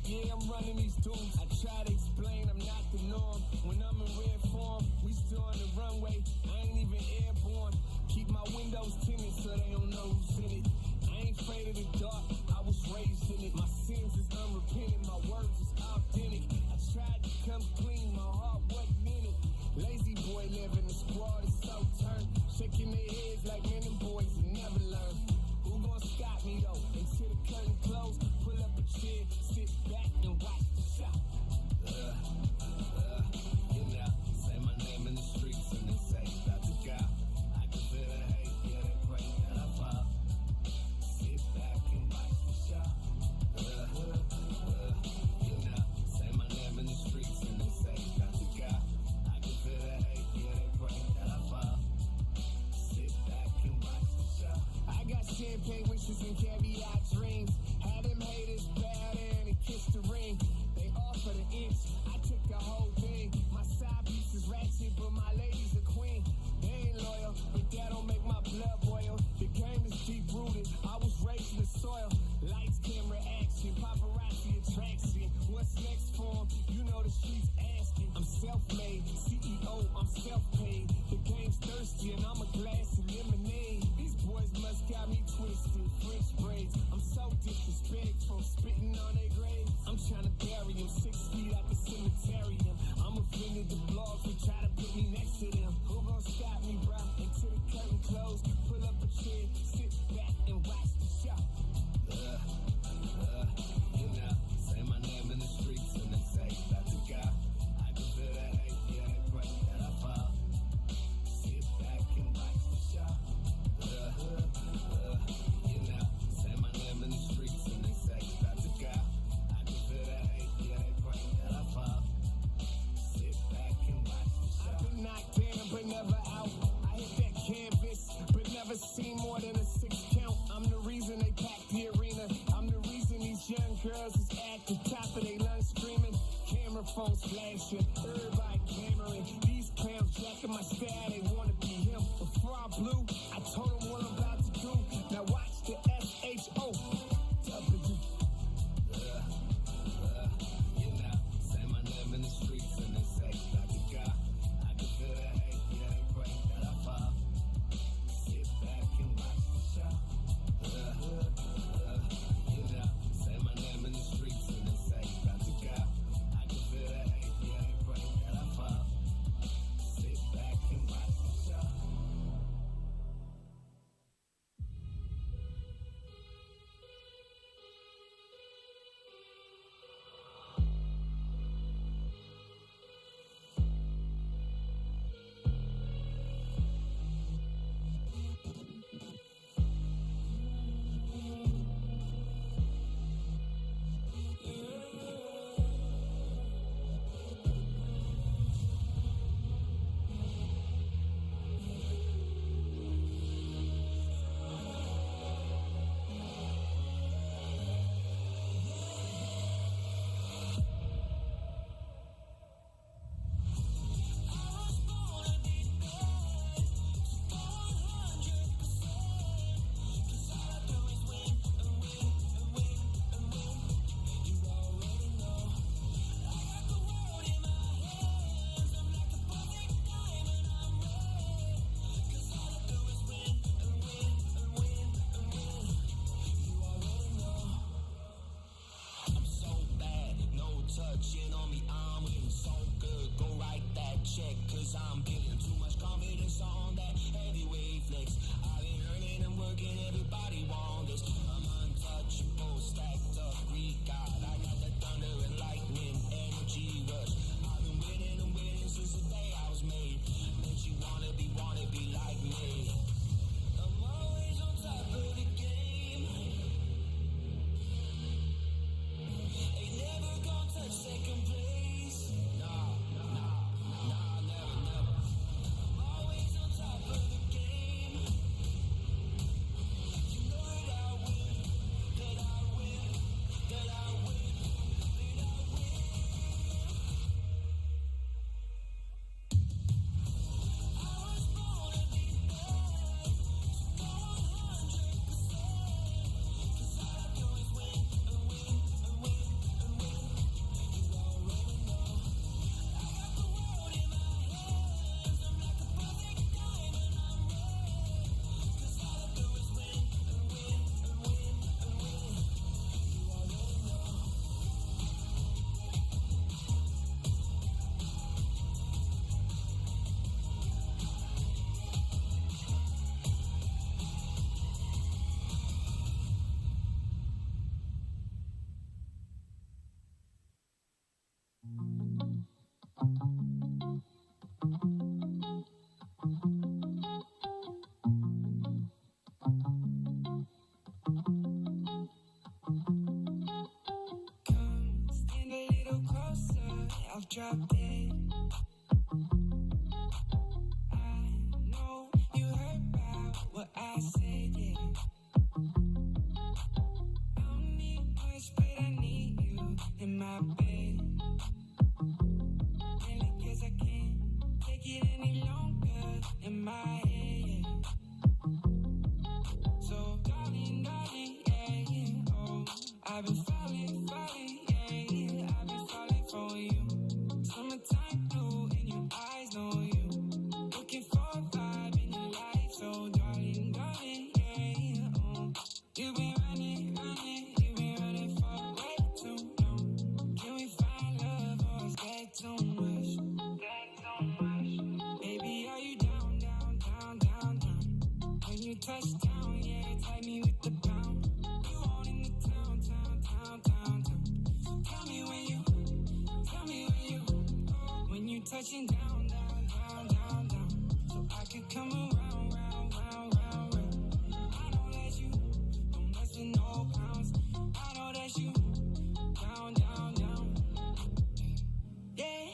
Yeah, I'm running these dudes. I try to explain I'm not the norm. When I'm in red form, we still on the runway. I ain't even airborne. Keep my windows tinted so they don't know who's in it. I ain't afraid of the dark, I was raised in it. My sins is unrepentant, my words is authentic. I tried to come clean, my heart wasn't in it. Lazy boy living, the squad is so turned. Shaking their heads like men and boys and never learn. Who gon' stop me though? Until the curtain close, pull up a chair, sit back and watch the shot. You know, say my name in the streets and they say, about to go. I can feel the hate, yeah, they pray that I fall. Sit back and watch the show. You know, say my name in the streets and they say, about to go. I can feel the hate, yeah, they pray that I fall. Sit back and watch the show. I got champagne wishes and caviar dreams. Had them haters bow down and kiss the ring. They offer the inch, I took the whole thing. My side piece is ratchet, but my lady's a queen. They ain't loyal, but that don't make my blood boil. The game is deep rooted, I was raised in the soil. Lights, camera, action, paparazzi attraction. What's next for 'em? You know the streets asking. I'm self-made, CEO, I'm self-paid. The game's thirsty and I'm a glass of lemonade. These boys must got me twisted, French braids. I'm so disrespectful, spitting on their grave. I'm trying to bury him 6 feet out the cemetery. I'm offended the blogs who try to put me next to them. Who gon' stop me, bro? Until the curtain close, pull up a chair, sit back and watch the show. You know, say my name in the streets and they say, about to go. I can feel the hate, yeah, they pray that I fall. Sit back and watch the show. You know, say my name in the streets and they say, about to go. I can feel the hate, yeah, they pray that I fall. Sit back and watch the show. I've been knocked down but never out. I hit that canvas but never seen more than a 6 count. I'm the reason they packed the arena. I'm the reason these young girls is at the top of their lungs screaming. Camera phones flashing, everybody clamoring. These clowns jacking my style, they wanna be him. Before I blew, I told them what I'm about to do. Now watch the SHOW. You know, say my name in the streets and they say, about to go. I can feel the hate, yeah, they pray that I fall. Sit back and watch the show. You know, say my name in the streets and they say, about to go. I can feel the hate, yeah, they pray that I fall. Sit back and watch the show. Touching on me, I'm feeling so good. Go write that check, cause I'm building too much confidence on that heavyweight flex. I've been earning and working, everybody want this. I'm untouchable, stacked up, recall. I got the thunder and lightning, energy rush. I've been winning and winning since the day I was made. Makes you wanna be like me. I'm always on top of the game. Ain't never gonna touch second place. Nah, never. I'm always on top of the game. You know that I win. drop dead. I know you heard about what I said, yeah. I don't need much, but I need you in my bed. Mainly 'cause I can't take it any longer in my head. So, darling, darling, yeah, yeah, oh, I've been falling, falling, yeah, yeah, I've been falling for you. Summertime blue in your eyes, know you. Looking for a vibe in your life, so darling, darling, yeah, yeah, oh. You've been running, running, you've been running for way too long. Can we find love or is that too much? That too much. Baby, are you down, down, down, down, down? When you touch down, yeah, tie me with the pound. You on in the town, town, town, town, town. Tell me when you touching down, down, down, down, down. So I could come around, round, round, round, round. I know that you don't mess with no clowns. I know that you down, down, down. Yeah,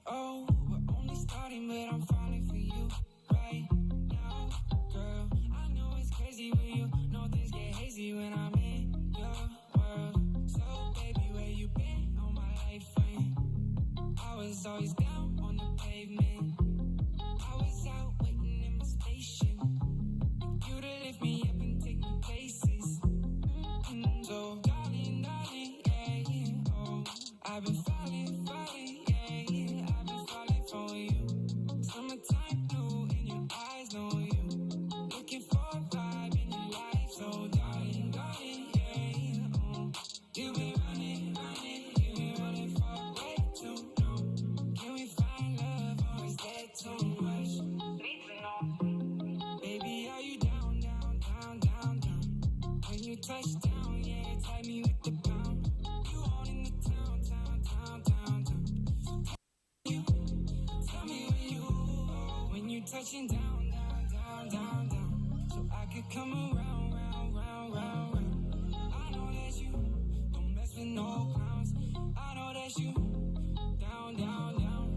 oh, we're only starting, but I'm falling for you right now, girl. I know it's crazy with you. Know things get hazy when I'm in your world. So, baby, where you been on my life, friend? I was always down on the pavement. I was out waiting in my station. You to lift me up and take me places. So, darling, darling, yeah, yeah, oh. I've been falling, falling, yeah, yeah, I've been falling for you. Summertime blue in your eyes, know you. Looking for a vibe in your life, so darling, darling, yeah, yeah, oh. You've been running, running, you've been running for way too long. Can we find love or is that too much? Need to know. Baby, are you down, down, down, down, down? When you touch down, yeah, tie me with the pound. You on in the town, town, town, town, town. You tell me when you touching down, down, down, down, down. So I could come around, round, round, round, round. I know that you don't mess with no clowns. I know that you down, down, down.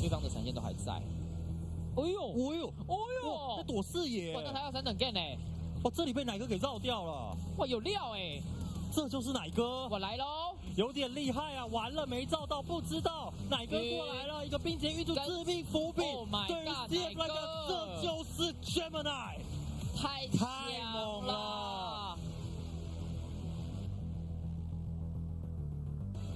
对方的闪现都还在。哎呦，哦呦，哦呦，在躲视野。哇，那他要3等 gain 呢？哇，这里被奶哥给绕掉了。哇，有料哎！这就是奶哥，我来喽，有点厉害啊！完了没照到，不知道奶哥过来了，一个并且预祝致命伏笔。Oh my god， 对于 CF 来讲，这就是 Gemini， 太猛了！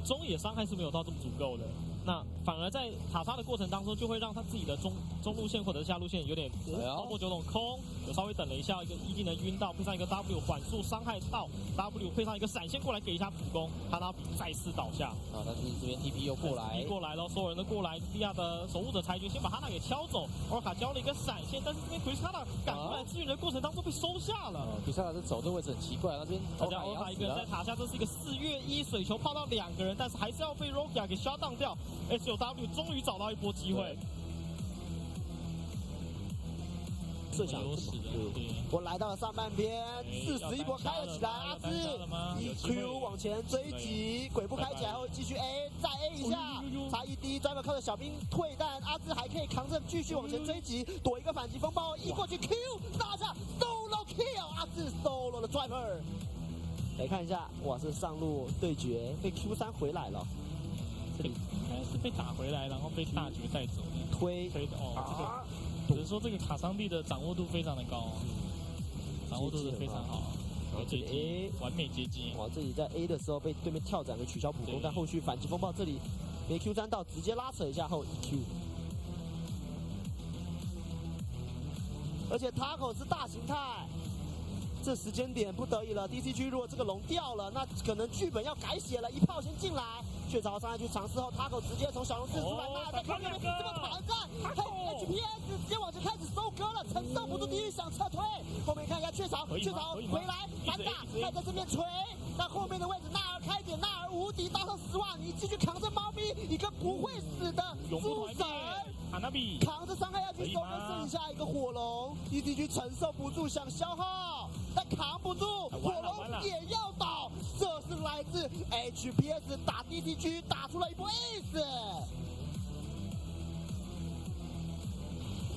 中野伤害是没有到这么足够的。那反而在塔杀的过程当中，就会让他自己的中路线或者是下路线有点超过9种空，有稍微等了一下，一个一技能晕到，配上一个 W 缓速伤害到 W， 配上一个闪现过来给一下普攻，哈纳比再次倒下。啊，但是这边 TP 又过来，过来了，所有人都过来，利亚的守护者裁决先把哈纳给敲走，奥尔卡交了一个闪现，但是这边奎斯哈纳赶过来支援的过程当中被收下了。奎斯哈纳这走这位置很奇怪，那边奥尔卡一个人在塔下，这是一个4月1水球泡到2个人，但是还是要被 Rogia 给 shut down 掉。S9W 终于找到一波机会。最想我来到了上半边，41波开了起来，阿兹EQ 往前追击，鬼步开起来后继续 A， 再 A 一下，差一滴，专门靠着小兵退，但阿兹还可以扛着继续往前追击，躲一个反击风暴，E 过去 Q 拿下 solo kill， 阿兹 solo 的 driver。来看一下，哇，这上路对决被 Q3 回来了，这里应该是被打回来，然后被大绝带走的，推哦，只是说这个卡桑蒂的掌握度非常的高，掌握度是非常好，这里 A 完美接机。哇，这里在 A 的时候被对面跳斩给取消普攻，但后续反击风暴这里没 Q3 到，直接拉扯一下后 EQ。而且 Taco 是大形态，这时间点不得已了。DCG 如果这个龙掉了，那可能剧本要改写了。一炮先进来，雀巢上来去尝试后 ，Taco 直接从小龙刺出来，那在看这边这个团战，HPS 直接往前开始收割了，承受不住地狱想撤退。后面看一下雀巢回来反打，再在这边锤。那后面的位置，纳尔开点，纳尔无敌，搭上10万，你继续扛着猫咪，一个不会死的诸神。扛着伤害要去收割，剩下一个火龙 ，EDG 承受不住想消耗，但扛不住，火龙也要倒。这是来自 HPS 打 DCG 打出了一波 ace。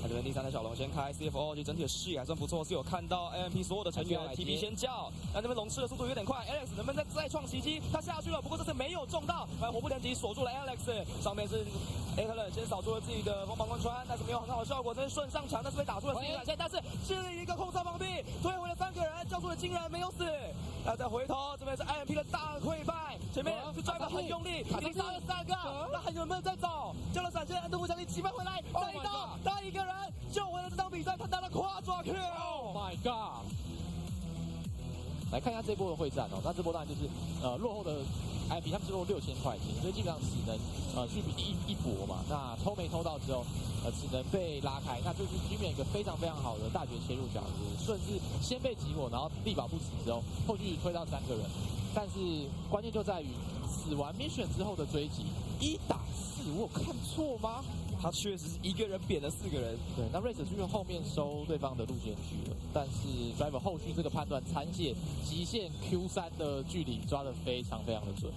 那这边第3的小龙先开 ，CFO 其实整体的视野还算不错，是有看到 AMP 所有的成员 TP 先叫。那这边龙吃的速度有点快 ，Alex 能不能再创奇迹？他下去了，不过这次没有中到，火不连击锁住了 Alex。上面是 a t l a n 先扫出了自己的锋芒贯穿，但是没有很好的效果，这边顺上墙，但是被打出了自己的闪现，但是是一个空上防壁，推回了3个人，叫出了惊人没有死。那再回头，这边是 IMP 的大溃败，前面是driver很用力，已经杀了3个，那还有没有在走？叫了闪现，安德武强力击败回来，再一刀，他一个人救回了这场比赛，他拿了跨抓 kill。Oh my god！ 来看一下这波的会战哦，那这波当然就是落后的 IP 他们是落6000块钱，所以基本上只能去一搏嘛。那偷没偷到之后，只能被拉开。那这是局面一个非常非常好的大绝切入角，就是顺势先被击落，然后力保不死之后，后续推到3个人。但是关键就在于死完 mission 之后的追击，1打4，我有看错吗？他确实是一个人扁了4个人。对，那瑞士军后面收对方的路线去了，但是 driver 后续这个判断残血极限 Q3 的距离抓得非常非常的准。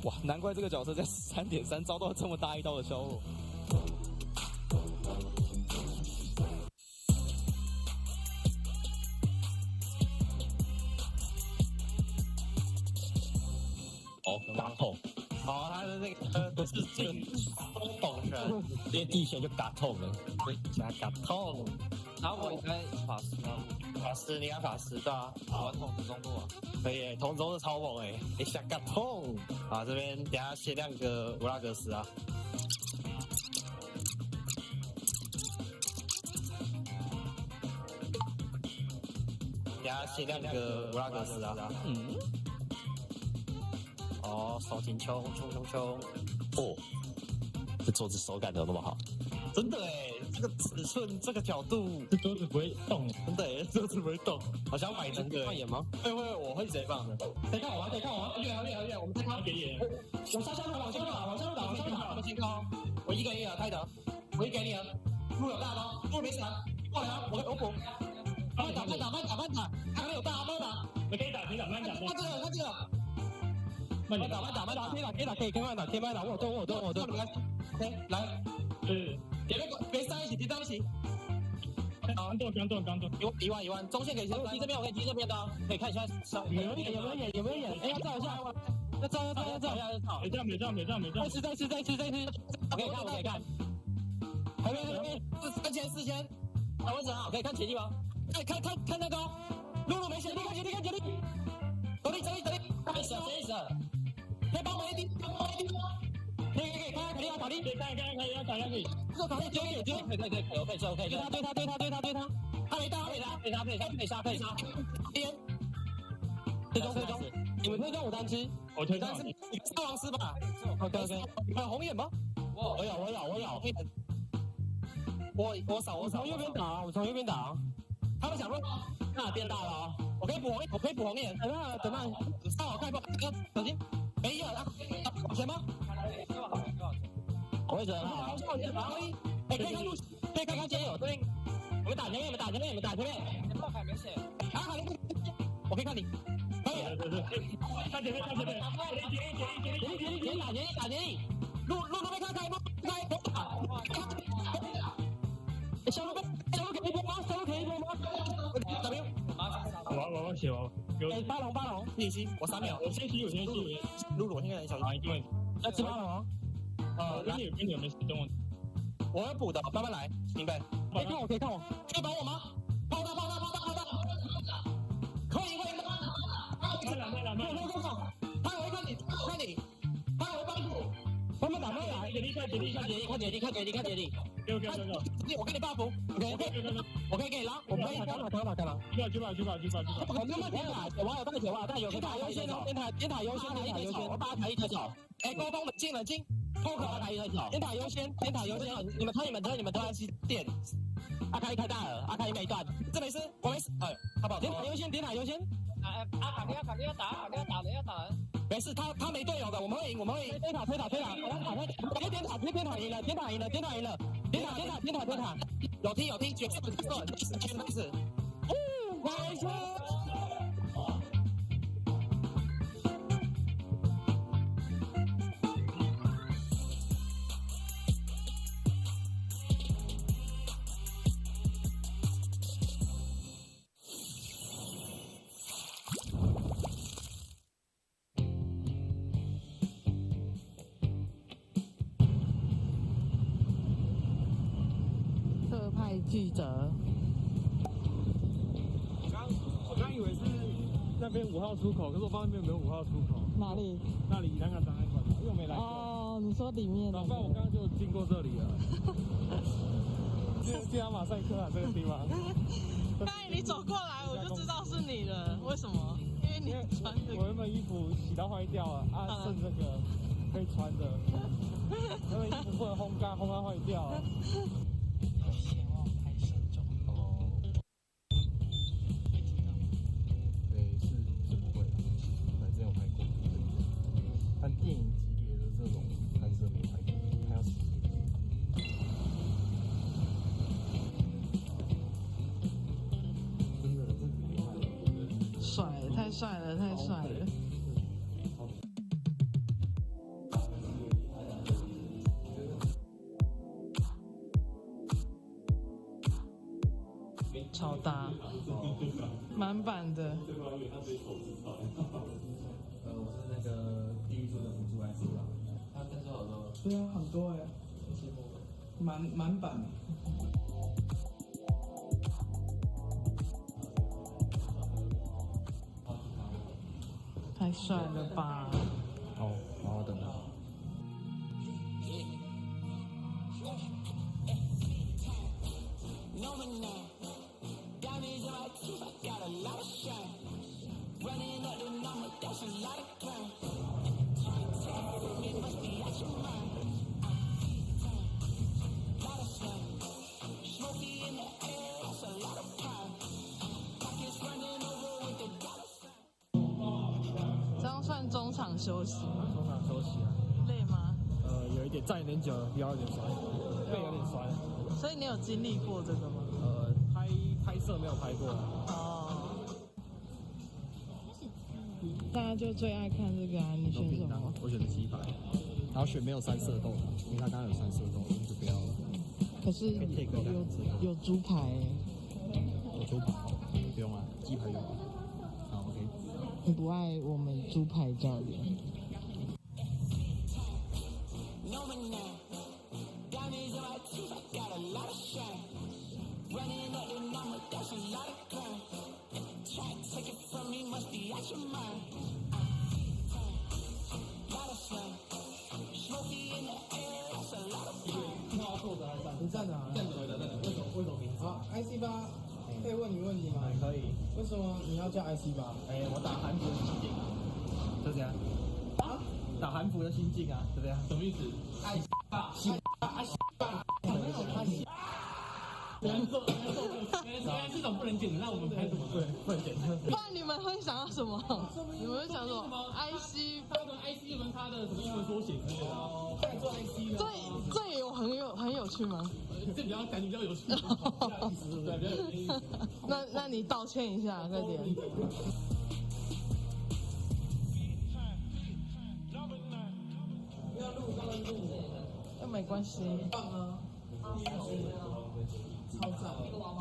哇，难怪这个角色在3.3遭到这么大一刀的削弱。哦，打痛。哦，他的那个不是这个中懂人，直接地线就打痛了，对，加打痛。然后我应该法师啊，法师，你看法师对啊，玩筒子中路啊，可以，同中是超猛哎，一下打痛。啊，这边等下先亮个乌拉格斯啊。等下先亮个乌拉格斯啊。嗯。哦，手紧冲冲冲冲！哦，这桌子手感怎么那么好？真的哎，这个尺寸、这个角度，这桌子不会动，真的哎，桌子不会动。好像买真的。放眼吗？会，我会直接放的。可以看我吗？可以看我吗？远，我们再看。给眼。我杀下路，往下路打，我们先靠。我1个1了，开的。我给你了。路有大刀，路没闪。过来啊，我补。慢打，他没有大，慢打。你可以打，慢打。看这个。慢打，可以慢打，我动，来 ，OK， 来，别上一起，刚动，一万，中线可以先踢这边，我可以踢这边的，可以看一下上，有没有演？哎，要照一下，要照，没照，再次，我可以看，还没，3000，打位置啊，可以看前地吗？看那个，露没血，你看，走力，没死，可以帮我们 AD 力，可以要打下去，做防力丢，可以，对他，他没到，可以杀，边，推中，你们推中我单吃，我推单吃，杀王师吧 ，OK， 你们有红眼吗？我有，我扫，我从右边打，他们想说那变大了啊，我可以补红眼，等那杀我看一波，小心，没有，往前吗？我会折了，可以看街友，对，我们打前面，没血，我可以看你，可以，看前面，打前面，路被开，小路可以播吗？W，我写哦，八龙，你吸，我3秒，我先吸，露露，我先给你小心，因为要吃八龙哦。跟你有没有等我要补的，慢慢来，明白？可以看我，可以帮我吗？抛他，可以，快，他会看你，他会帮助，慢慢打，接力，看接力，给我给你 buff， 我可以给你拉，我可以干嘛？去吧，我慢慢打，我有带球，点塔优先，我把他抬一抬走，沟通冷静。后口抬一抬脚，点塔优先，你们推他去电，阿开大了，阿开没断，这没事，我没事，他保点塔优先，卡利要打，没事，他没队友的，我们会赢，推塔，别点塔赢了，有踢，绝对没事，没事。记者，我刚以为是那边5号出口，可是我发现那边没有5号出口。哪里？那里那个档案馆，因为我没来过。哦，你说里面？早上我刚刚就经过这里了。这样马赛克啊，这个地方。刚才你走过来，我就知道是你了。为什么？因为你穿这个。我原本衣服洗到坏掉了，剩这个可以穿的。因为衣服不能烘干坏掉了。电影级别的这种拍摄没拍过，还要实际。真的挺厉害的。帅，太帅了。超大，满版的。我是那个地狱组的辅助来助啦。他但是好多。对啊，很多满版。太帅了吧！好，好等啊。这样算中场休息吗？中场休息啊。累吗？有一点，站有点久了，腰有点酸，背有点酸。所以你有经历过这个吗？拍摄没有拍过。哦。大家就最爱看这个啊！你选什么？我选的鸡排，然后选没有3色豆的，因为他刚刚有3色豆，我们就不要了。可是有猪排有猪排，不用啊，鸡排有。好 ，OK。你不爱我们猪排教练？你在哪？在哪？为什么名字？好 ，IC8，可以问你问题吗？可以。为什么你要叫 IC8？我打韩服的心境啊，就这样。啊？打韩服的心境啊，就这样。什么意思？IC8，原来这种不能剪的，那我们拍什么？对，不能剪。不然你们会想要什么？你们会想什么 ？IC， 他的 IC 跟他的什么英文缩写之类的。在做 IC 的。这有很有趣吗？这感觉比较有趣，比较有意思，对不对？比较有意思。那你道歉一下，快点。要录当然录，那没关系。很棒啊！超赞！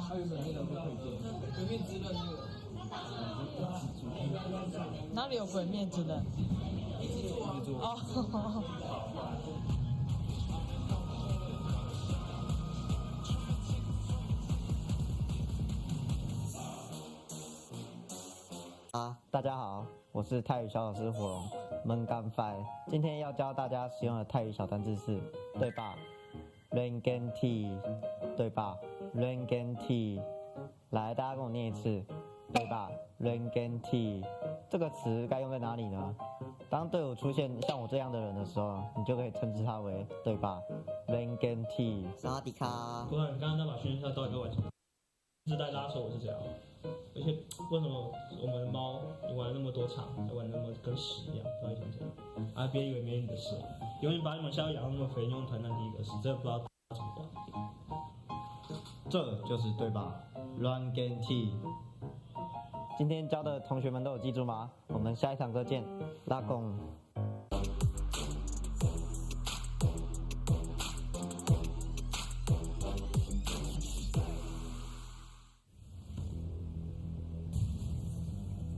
还有什么那个推荐？鬼面之刃那个。哪里有鬼面之刃？哦。大家好，我是泰语小老师火龙闷干饭。今天要教大家使用的泰语小单字是对吧 ？Renganti， 对吧 ？Renganti， 来，大家跟我念一次，对吧 ？Renganti， 这个词该用在哪里呢？当队伍出现像我这样的人的时候，你就可以称之他为对吧 ？Renganti。萨瓦迪卡。不然你刚刚在把训练赛到一个晚上，自带拉手是这样。而且为什么我们的猫你玩了那么多场，还玩那么跟屎一样？突然想起来，啊，别以为没你的事，永远把你们下养那么肥，用团战第一个是，这不知道怎么办。这就是对吧 ？Renganti。今天教的同学们都有记住吗？我们下一堂课见，拉贡。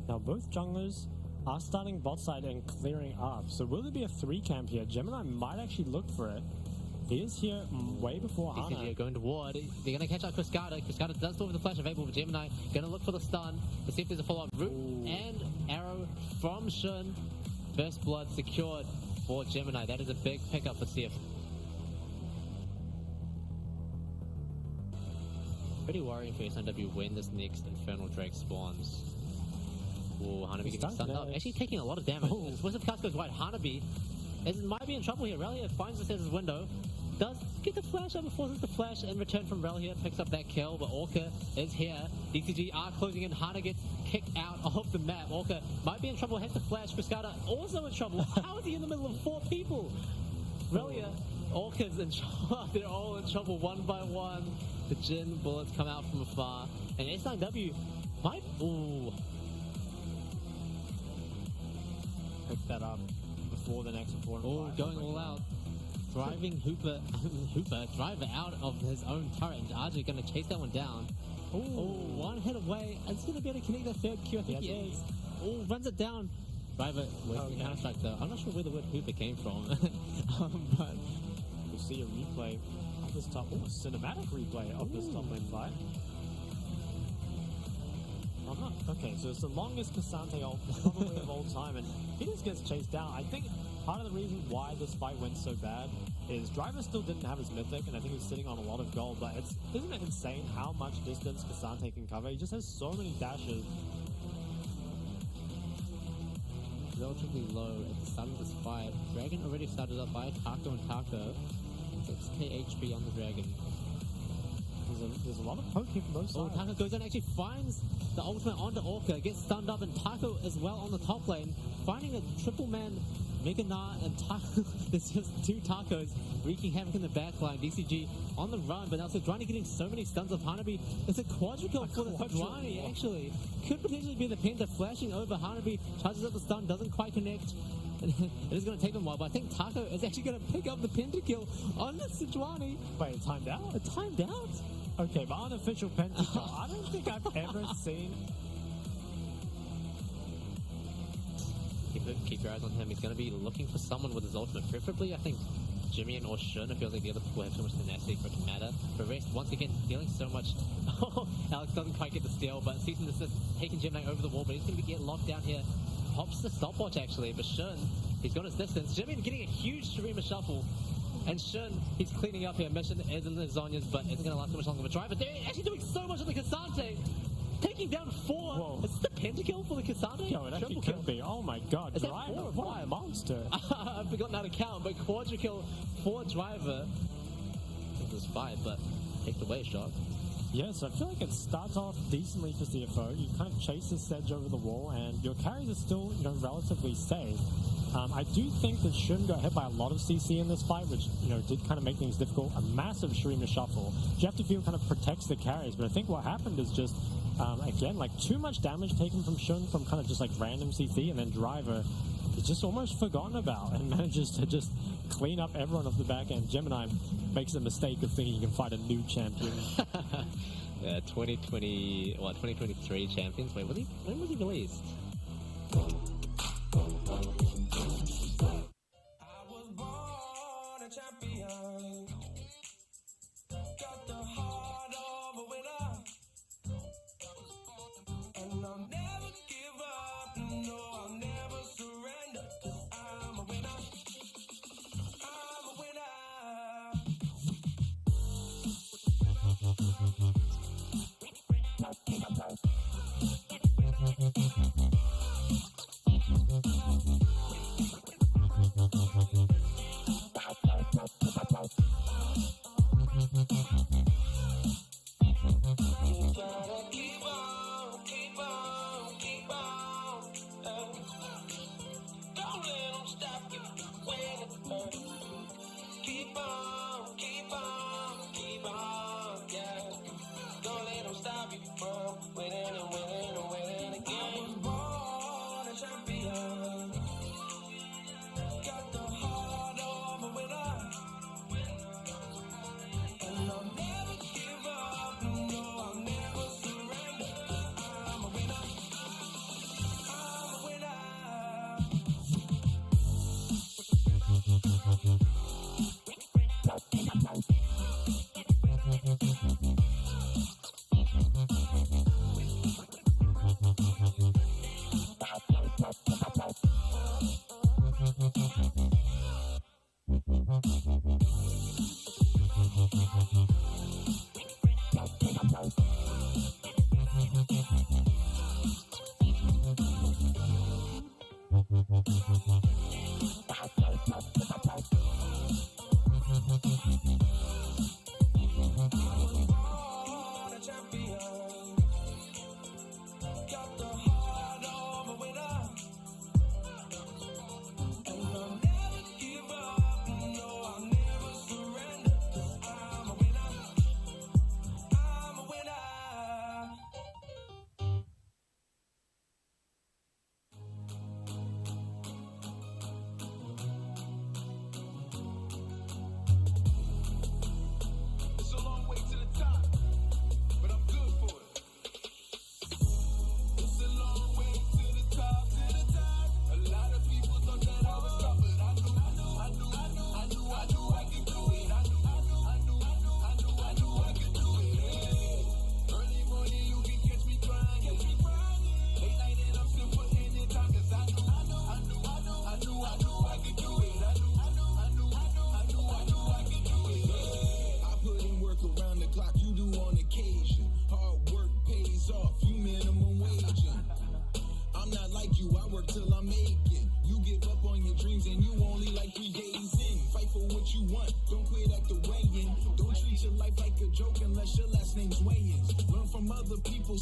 Now both junglers are starting bot side and clearing up, so will there be a 3 camp here? Gemini might actually look for it. He is here way before Hana. DCG are going to ward. They're going to catch out Cascada. Cascada does go with the flash available for Gemini. Going to look for the stun to see if there's a follow-up route. And arrow from Shun. First blood secured for Gemini. That is a big pickup for CF. Pretty worrying for SNW when this next Infernal Drake spawns. Ooh, Hanabi getting stunned up. Actually taking a lot of damage. Explosive cast goes wide. Hanabi might be in trouble here. Relia finds the Caesar's window. Does get the flash up, forces the flash in return from Relia. Picks up that kill, but Orca is here. DCG are closing in. Hana gets kicked out of the map. Orca might be in trouble. Has the flash. Cascada also in trouble. How is he in the middle of 4 people? Relia, Orca's in trouble. They're all in trouble one by one. The Jin bullets come out from afar. And S9W might... Ooh. Pick that up before the next 4 and 5. Oh, going all out. Driving Hooper driver out of his own turret, and RJ going to chase that one down. Oh, one hit away. It's going to be able to connect the third Q. I think he is. Oh, runs it down. Driver wasting counter strike though. I'm not sure where the word Hooper came from, but we'll see a replay of this top. Oh, a cinematic replay of this top lane fight. I'm not okay. So it's the longest Cassante probably of all time, and he just gets chased down. I think part of the reason why this fight went so bad is Driver still didn't have his mythic, and I think he's sitting on a lot of gold. But isn't it insane how much distance Cassante can cover? He just has so many dashes. Relatively low at the start of this fight. Dragon already started up by Taco and Taco. 6k HP on the Dragon. There's a lot of poke here from both sides. Oh, Taco goes in and actually finds the ultimate onto Orca, gets stunned up, and Taco as well on the top lane, finding a triple man, Mega Na and Taco. There's just 2 Tacos wreaking havoc in the backline. DCG on the run, but now Sejuani getting so many stuns of Hanabi. It's a quadruple for the Sejuani, actually. Could potentially be the Penta flashing over Hanabi, charges up the stun, doesn't quite connect. It is going to take him a while, but I think Taco is actually going to pick up the pentakill on the Sejuani. Wait, it timed out? It timed out? Okay, but unofficial pentakill. I don't think I've ever seen... Keep your eyes on him. He's going to be looking for someone with his ultimate. Preferably, I think, Jimmy or Shun. It feels like the other people have too much tenacity for it to matter. But Rest, once again, dealing so much. Alex doesn't quite get the steal, but Cease and Desist taking Gemini over the wall, but he's going to get locked down here. Pops the stopwatch, actually, but Shun, he's got his distance. Jimmy getting a huge Shurima shuffle. And Shun, he's cleaning up here. Mission isn't the Zonia's, but it's going to last so much longer of a drive. But they're actually doing so much on the Cassante. Taking down 4. Whoa. Is this the pentakill for the Cassante? Yo, it actually could be. Oh my god, Is that Driver, 4 or what a 5? monster. I've forgotten how to count, but quadra kill for Driver. I think it was 5, but takes away shot. Yes, I feel like it starts off decently for CFO. You kind of chase the sedge over the wall, and your carries are still, relatively safe. I do think that Shun got hit by a lot of CC in this fight, which, did kind of make things difficult. A massive Shurima shuffle. Jeff DeFeel kind of protects the carries, but I think what happened is just, again, like too much damage taken from Shun from kind of just like random CC, and then Driver is just almost forgotten about and manages to just clean up everyone off the back end. Gemini makes a mistake of thinking he can fight a new champion. Yeah, 2023 champions. Wait, when was he released?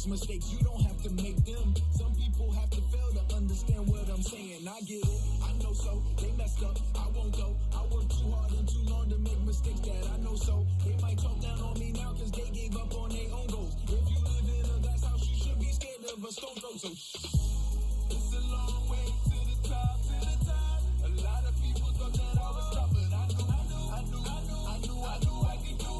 Mistakes, you don't have to make them. Some people have to fail to understand what I'm saying. I get it, I know so. They messed up, I won't go. I worked too hard and too long to make mistakes that I know so. They might talk down on me now because they gave up on their own goals. If you live in a glass house, you should be scared of a stone throw. So it's a long way to the top, A lot of people thought that I was tough, but I knew I could do it. I knew I could do it.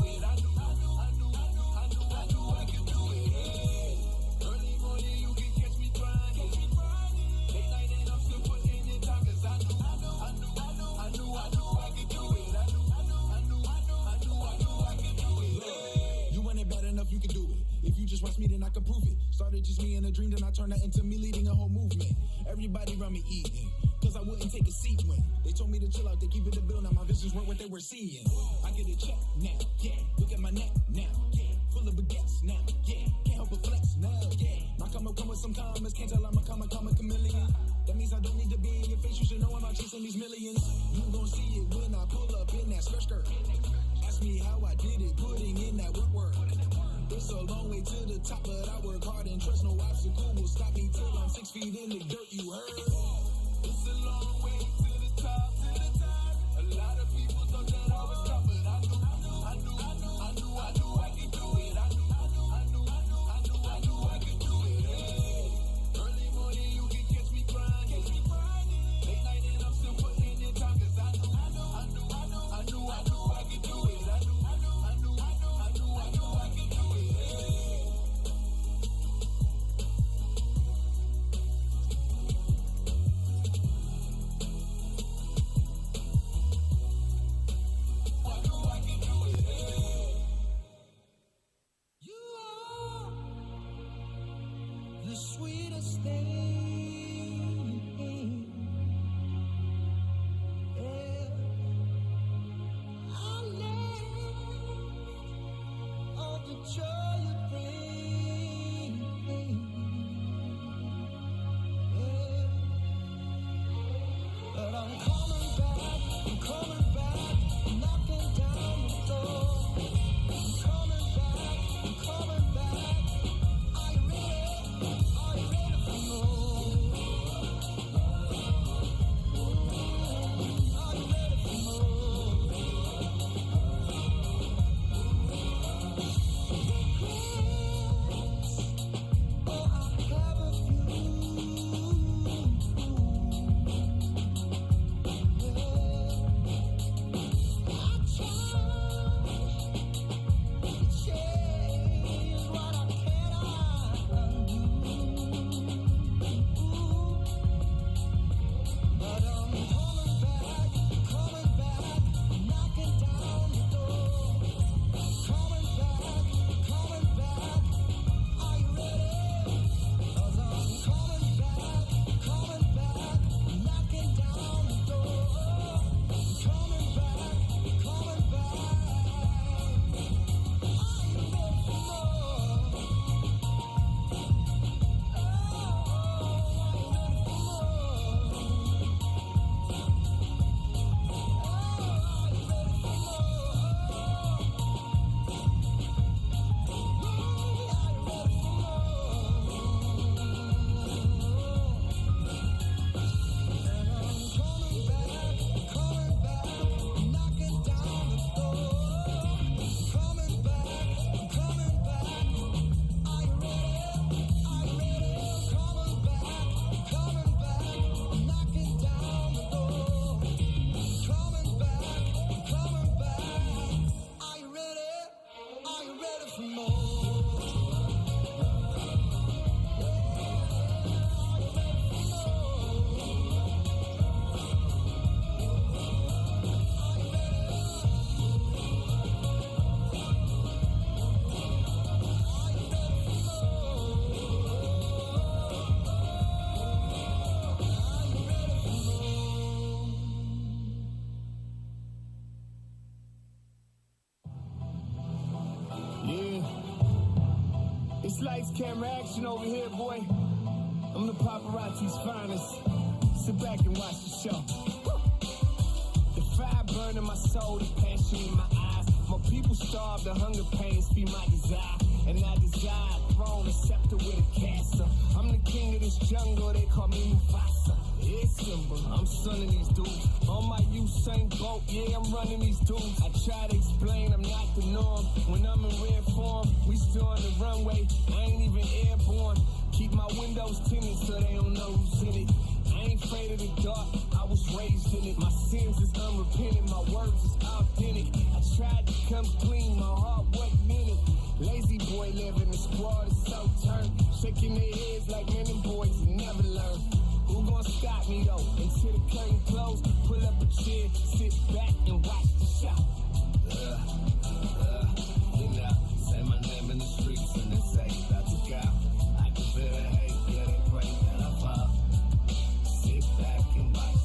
You can do it. If you just watch me, then I can prove it. Started just me in a dream, then I turned that into me leading a whole movement. Everybody around me eating, cause cause I wouldn't take a seat when they told me to chill out, they keep it the bill. Now my visions weren't what they were seeing. I get a check now, yeah. Look at my neck now, yeah. Full of baguettes now, yeah. Can't help but flex now, yeah. My come with some comments, can't tell I'm a chameleon. That means I don't need to be in your face, you should know I'm not chasing these millions. You gon' see it when I pull up in that skirt. Ask me how I did it, putting in that work. It's a long way to the top, but I work hard and trust no obstacle will stop me till I'm 6 feet in the dirt, you heard? It's a long way to the top, A lot of people thought that I was tough, but I knew I could do it. I knew I could do it. Hey. Early morning, you can catch me grinding. Late night and I'm still putting in time, cause I knew I could do it. I knew I could do it. The sweetest thing, yeah. I love all the joy you bring, yeah. But I'm coming back, knocking down the door. I'm coming back. Are you ready for more? Are you ready for more? Oh, I have a It's lights, camera, action over here, boy. I'm the paparazzi's finest. Sit back and watch the show. The fire burn in my soul, the passion in my eyes. My people starve, the hunger pains feed my desire. And I desire a throne, a scepter with a castle. I'm the king of this jungle, they call me Mufasa. It's simple, I'm son of these dudes. On my Usain Bolt, yeah, I'm running these dudes. I try to explain, I'm not the norm. When I'm in rare form, we still on the runway. I ain't even airborne. Keep my windows tinted so they don't know who's in it. I ain't afraid of the dark, I was raised in it. My sins is unrepentant, my words is authentic. I tried to come clean, my heart wasn't in it. Lazy boy living, the squad is so turned. Shaking their heads like men and boys and never learn. Who gon' stop me though? Until the curtain closed, pull up a chair, sit back and watch the show. You know, say my name in the streets and they say about to go. I can feel the hate, yeah, they pray that I fall. Sit back and watch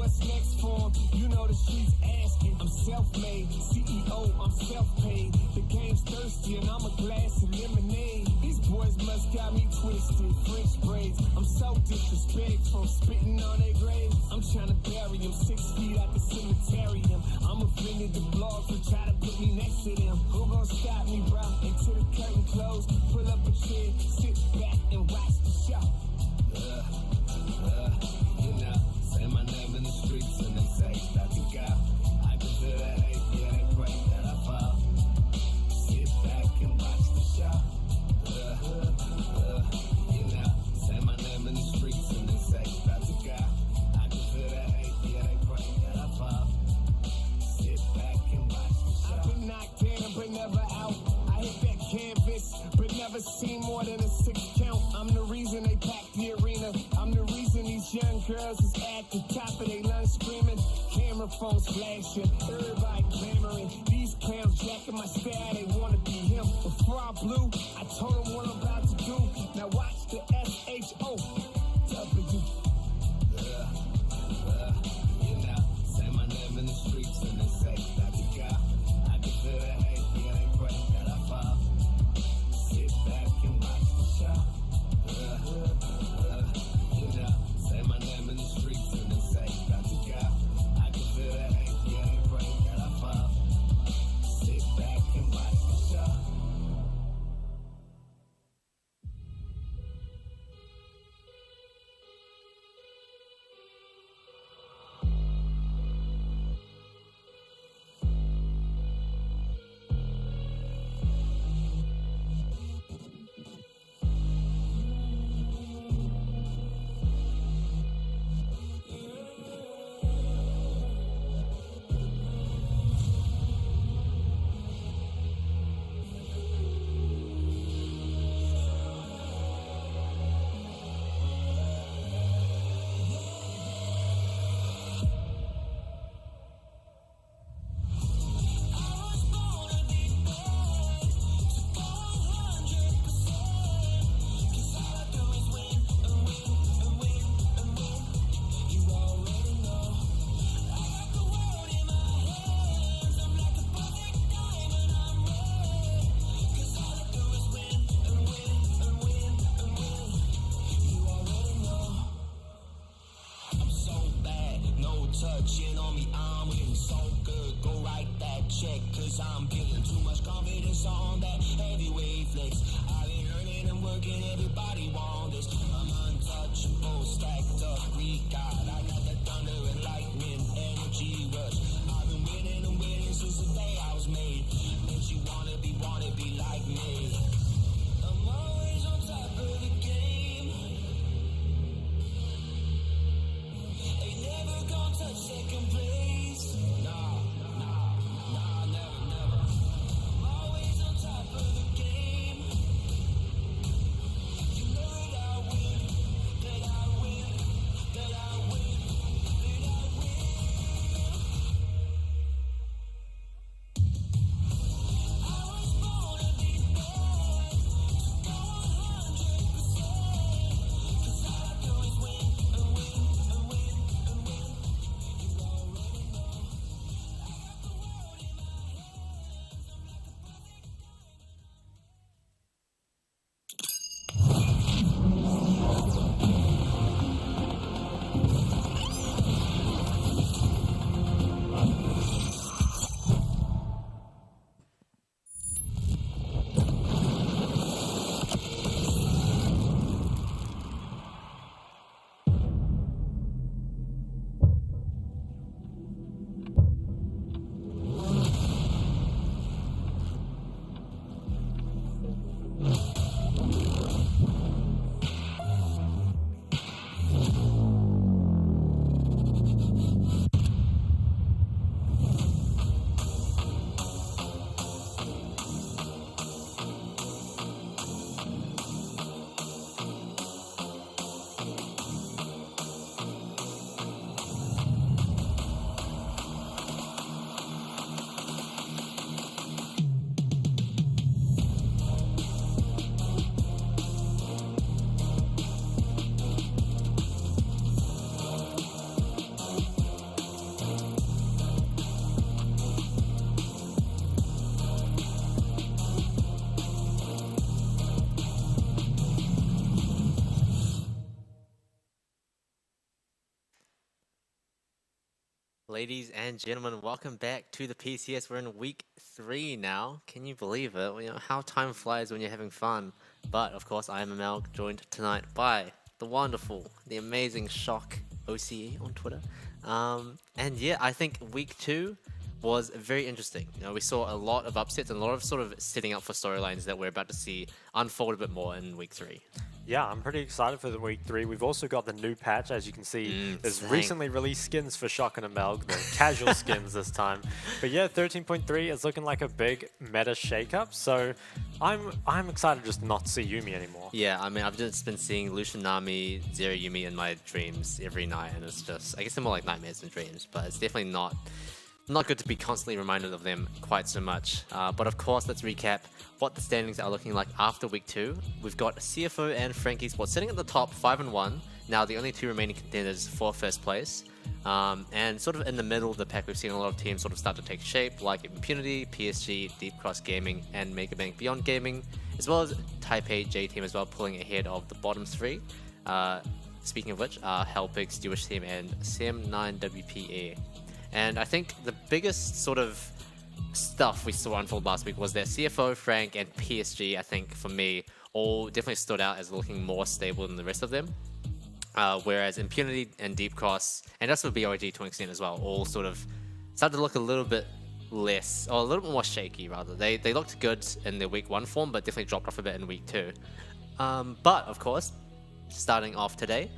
what's next for 'em. You know the streets asking. I'm self-made, CEO, I'm self-paid. The game's thirsty and I'm a glass of lemonade. These boys must got me twisted, French braids. I'm so disrespectful, spitting on their grave. I'm trying to bury him 6 feet out the cemeterium. I'm offended the blog for try to put me next to them. Who gon' stop me, bro? Until the curtain close, pull up a chair, sit back and watch the show. You know, say my name in the streets and they say, that's a guy. I can feel that hate, yeah, they pray that I fall. Sit back and watch the show. You know, say my name in the streets and they say, that's a guy. I can feel that hate, yeah, they pray that I fall. Sit back and watch the show. I've been knocked down but never out. I hit that canvas but never seen more than a 6 count. I'm the reason they packed the arena. I'm the reason these young girls is at the top of their lungs screaming. Camera phones flashing, everybody clamoring. These clowns jacking my style, they wanna be him. Before I blew, I told them what I'm about to do. Now watch the SHOW. You know, say my name in the streets and they say, that's a guy. I can feel that hate, yeah, they pray that I fall. Sit back and watch the show. You know, say my name in the streets and they say, that's a guy. I can feel that hate, yeah, they pray that I fall. Sit back and watch the show. Touching on me, I'm feeling so good. Go write that check, cause I'm feeling too much confidence on that heavyweight flex. I've been earning and working, everybody want this. I'm untouchable, stacked up, recard. I got the thunder and lightning, energy rush. I've been winning and winning since the day I was made. Makes you wanna be like me. I'm always on top of the game. Ain't never gonna touch second place. Nah, never. I'm always on top of the game. You know that I win. Ladies and gentlemen, welcome back to the PCS. We're in week 3 now. Can you believe it? You know how time flies when you're having fun. But of course, I am Amel, joined tonight by the wonderful, the amazing Shock OCE on Twitter. And yeah, I think week 2 was very interesting. You know, we saw a lot of upsets and a lot of sort of setting up for storylines that we're about to see unfold a bit more in week 3. Yeah, I'm pretty excited for the week 3. We've also got the new patch, as you can see. There's recently released skins for Shock and Amelg, the casual skins this time. But yeah, 13.3 is looking like a big meta shakeup. So I'm excited just not to see Yuumi anymore. Yeah, I mean, I've just been seeing Lucian Nami, Zero Yuumi in my dreams every night, and it's just, I guess they're more like nightmares than dreams, but it's definitely not good to be constantly reminded of them quite so much. But of course, let's recap what the standings are looking like after week 2. We've got CFO and Frankie Sports sitting at the top 5-1. Now the only 2 remaining contenders for first place. And sort of in the middle of the pack, we've seen a lot of teams sort of start to take shape, like Impunity, PSG, Deep Cross Gaming, and Megabank Beyond Gaming, as well as Taipei J Team as well, pulling ahead of the bottom 3. Speaking of which, Hellpig's Jewish Team and Sam9WPA. And I think the biggest sort of stuff we saw unfold last week was that CFO, Frank, and PSG, I think, for me, all definitely stood out as looking more stable than the rest of them. Whereas Impunity and Deep Cross, and also BOG to an extent as well, all sort of started to look a little bit less, or a little bit more shaky, rather. They looked good in their week 1 form, but definitely dropped off a bit in week 2. But, of course, starting off today,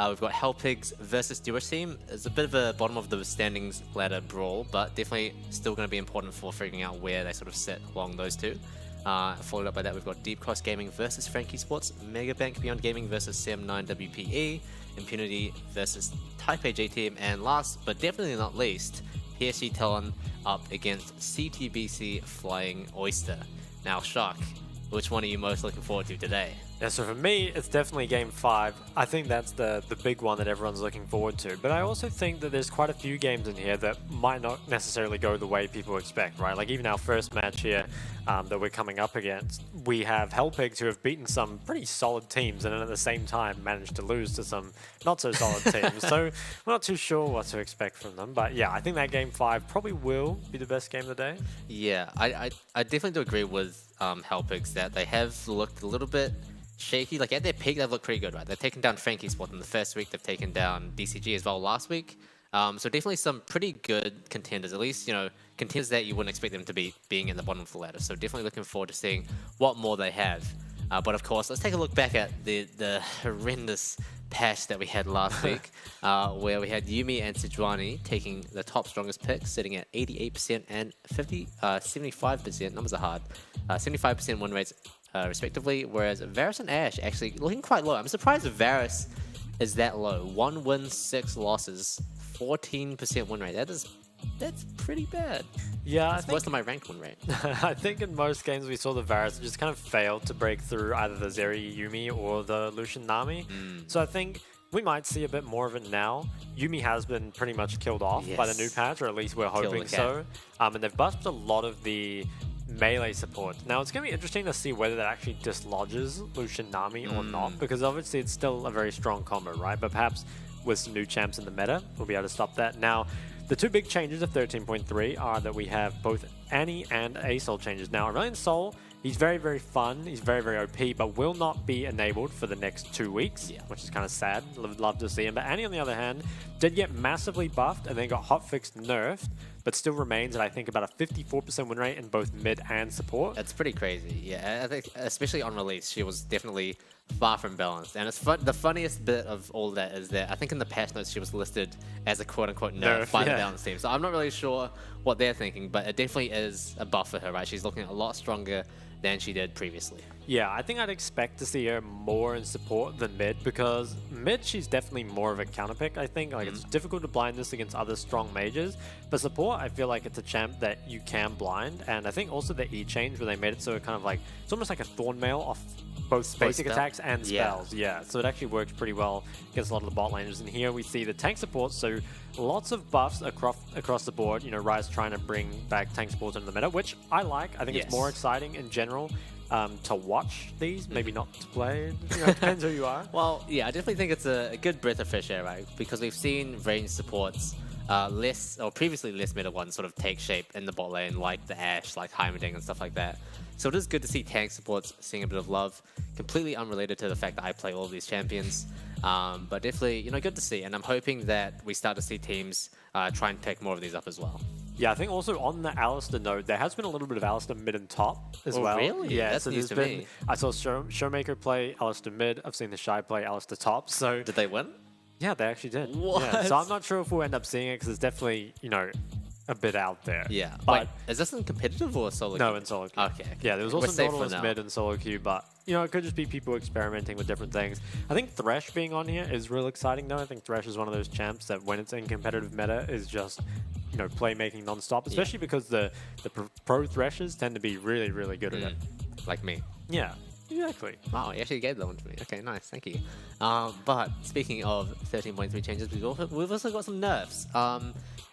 we've got Hellpigs versus Jewish Team. It's a bit of a bottom of the standings ladder brawl, but definitely still going to be important for figuring out where they sort of sit along those two. Followed up by that, we've got Deep Cross Gaming versus Frankie Sports, Megabank Beyond Gaming versus Sam9WPE, Impunity versus Taipei J Team, and last but definitely not least, PSG Talon up against CTBC Flying Oyster. Now, Shock, which one are you most looking forward to today? Yeah, so for me, it's definitely Game 5. I think that's the big one that everyone's looking forward to. But I also think that there's quite a few games in here that might not necessarily go the way people expect, right? Like even our first match here that we're coming up against, we have Hellpigs who have beaten some pretty solid teams and then at the same time managed to lose to some not so solid teams. So we're not too sure what to expect from them. But yeah, I think that Game 5 probably will be the best game of the day. Yeah, I definitely do agree with Hellpigs that they have looked a little bit shaky. Like at their peak, they've looked pretty good, right? They've taken down Frankie Sport in the first week. They've taken down DCG as well last week. So definitely some pretty good contenders, at least, you know, contenders that you wouldn't expect them to be being in the bottom of the ladder. So definitely looking forward to seeing what more they have. But of course, let's take a look back at the horrendous patch that we had last week, where we had Yuumi and Sejuani taking the top strongest picks, sitting at 88% and 75%. Numbers are hard. 75% win rates, respectively, whereas Varus and Ash actually looking quite low. I'm surprised Varus is that low. 1 win, 6 losses, 14% win rate. That's pretty bad. Yeah, it's worse than my ranked win rate. I think in most games we saw the Varus just kind of failed to break through either the Zeri Yuumi or the Lucian Nami. So I think we might see a bit more of it now. Yuumi has been pretty much killed off by the new patch, or at least we're hoping so. And they've buffed a lot of the melee support. Now it's going to be interesting to see whether that actually dislodges Lucian Nami or not, because obviously it's still a very strong combo, right? But perhaps with some new champs in the meta, we'll be able to stop that. Now, the 2 big changes of 13.3 are that we have both Annie and A-Soul changes. Now, Aurelion Sol, he's very, very fun, he's very, very OP, but will not be enabled for the next 2 weeks, which is kind of sad. Love to see him. But Annie, on the other hand, did get massively buffed and then got hotfixed nerfed, but still remains at, I think, about a 54% win rate in both mid and support. That's pretty crazy. Yeah, I think especially on release, she was definitely far from balanced. And it's the funniest bit of all that is that I think in the patch notes she was listed as a quote-unquote nerf by the balance team. So I'm not really sure what they're thinking, but it definitely is a buff for her, right? She's looking a lot stronger than she did previously. Yeah, I think I'd expect to see her more in support than mid, because mid she's definitely more of a counter pick, I think. Like it's difficult to blind this against other strong mages, but support I feel like it's a champ that you can blind. And I think also the E change where they made it so it kind of like, it's almost like a thorn mail off both basic attacks and spells. Yeah, so it actually works pretty well against a lot of the bot laners. And here we see the tank support, so lots of buffs across the board. You know, Rise trying to bring back tank support into the meta, which I like. I think it's more exciting in general to watch these, maybe not to play. You know, it depends who you are. Well, yeah, I definitely think it's a good breath of fresh air, right? Because we've seen range supports previously less meta ones sort of take shape in the bot lane, like the Ashe, like Heimerdinger and stuff like that. So it is good to see tank supports seeing a bit of love, completely unrelated to the fact that I play all of these champions. But definitely, good to see, and I'm hoping that we start to see teams try and pick more of these up as well. Yeah, I think also on the Alistar note, there has been a little bit of Alistar mid and top as well. Really? Yeah, That's so news there's to been. me. I saw Showmaker play Alistar mid. I've seen the Shy play Alistar top. So Did they win? yeah, they actually did. What? Yeah, so I'm not sure if we'll end up seeing it because it's definitely a bit out there. Yeah. but Wait, is this in competitive or solo? no, queue? in solo queue. Okay. Yeah, there was We're also safe for Nautilus now. mid and solo queue, but it could just be people experimenting with different things. I think Thresh being on here is real exciting though. I think Thresh is one of those champs that when it's in competitive meta is just playmaking non-stop, especially because the pro Threshers tend to be really, really good at it. Like me. Yeah, exactly. Wow, you actually gave that one to me. Okay, nice, thank you. But speaking of 13.3 changes, we've also got some nerfs.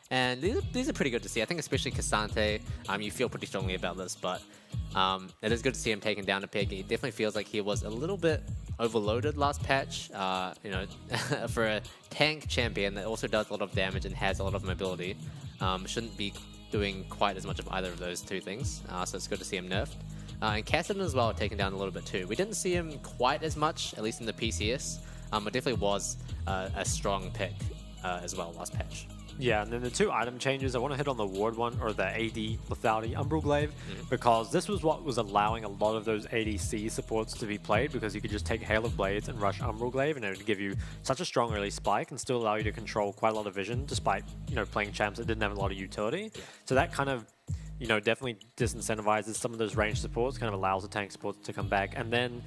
And these are pretty good to see. I think especially Cassante, you feel pretty strongly about this, but it is good to see him taken down a peg. It definitely feels like he was a little bit overloaded last patch. For a tank champion that also does a lot of damage and has a lot of mobility, shouldn't be doing quite as much of either of those two things. So it's good to see him nerfed. And Kassadin as well taken down a little bit too. We didn't see him quite as much, at least in the PCS. It definitely was a strong pick as well last patch. Yeah, and then the two item changes, I want to hit on the ward one, or the AD lethality Umbral Glaive, because this was what was allowing a lot of those ADC supports to be played, because you could just take Hail of Blades and rush Umbral Glaive, and it would give you such a strong early spike and still allow you to control quite a lot of vision, despite, playing champs that didn't have a lot of utility. Yeah. So that kind of, definitely disincentivizes some of those range supports, kind of allows the tank supports to come back, and then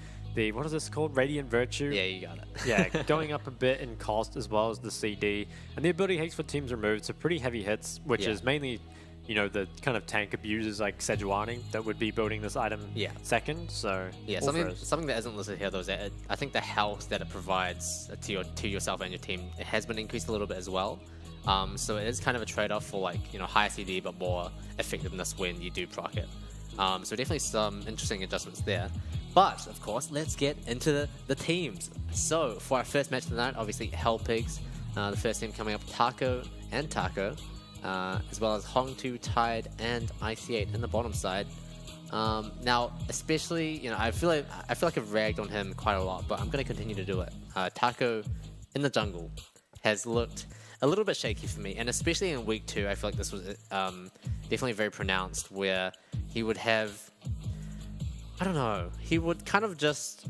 what is this called? Radiant Virtue? Yeah, you got it. Yeah, going up a bit in cost as well as the CD. And the ability hates for teams removed, so pretty heavy hits, which is mainly, the kind of tank abusers like Sejuani that would be building this item second. So yeah, something that isn't listed here though is that I think the health that it provides to yourself and your team, it has been increased a little bit as well. So it is kind of a trade-off for higher CD but more effectiveness when you do proc it. So definitely some interesting adjustments there. But, of course, let's get into the teams. So, for our first match tonight, obviously, Hell Pigs. The first team coming up, Taco and Taco. As well as Hong2, Tide, and IC8 in the bottom side. Now, especially, I feel like I've ragged on him quite a lot, but I'm going to continue to do it. Taco in the jungle has looked a little bit shaky for me, and especially in week 2, I feel like this was definitely very pronounced, where he would have... I don't know. He would kind of just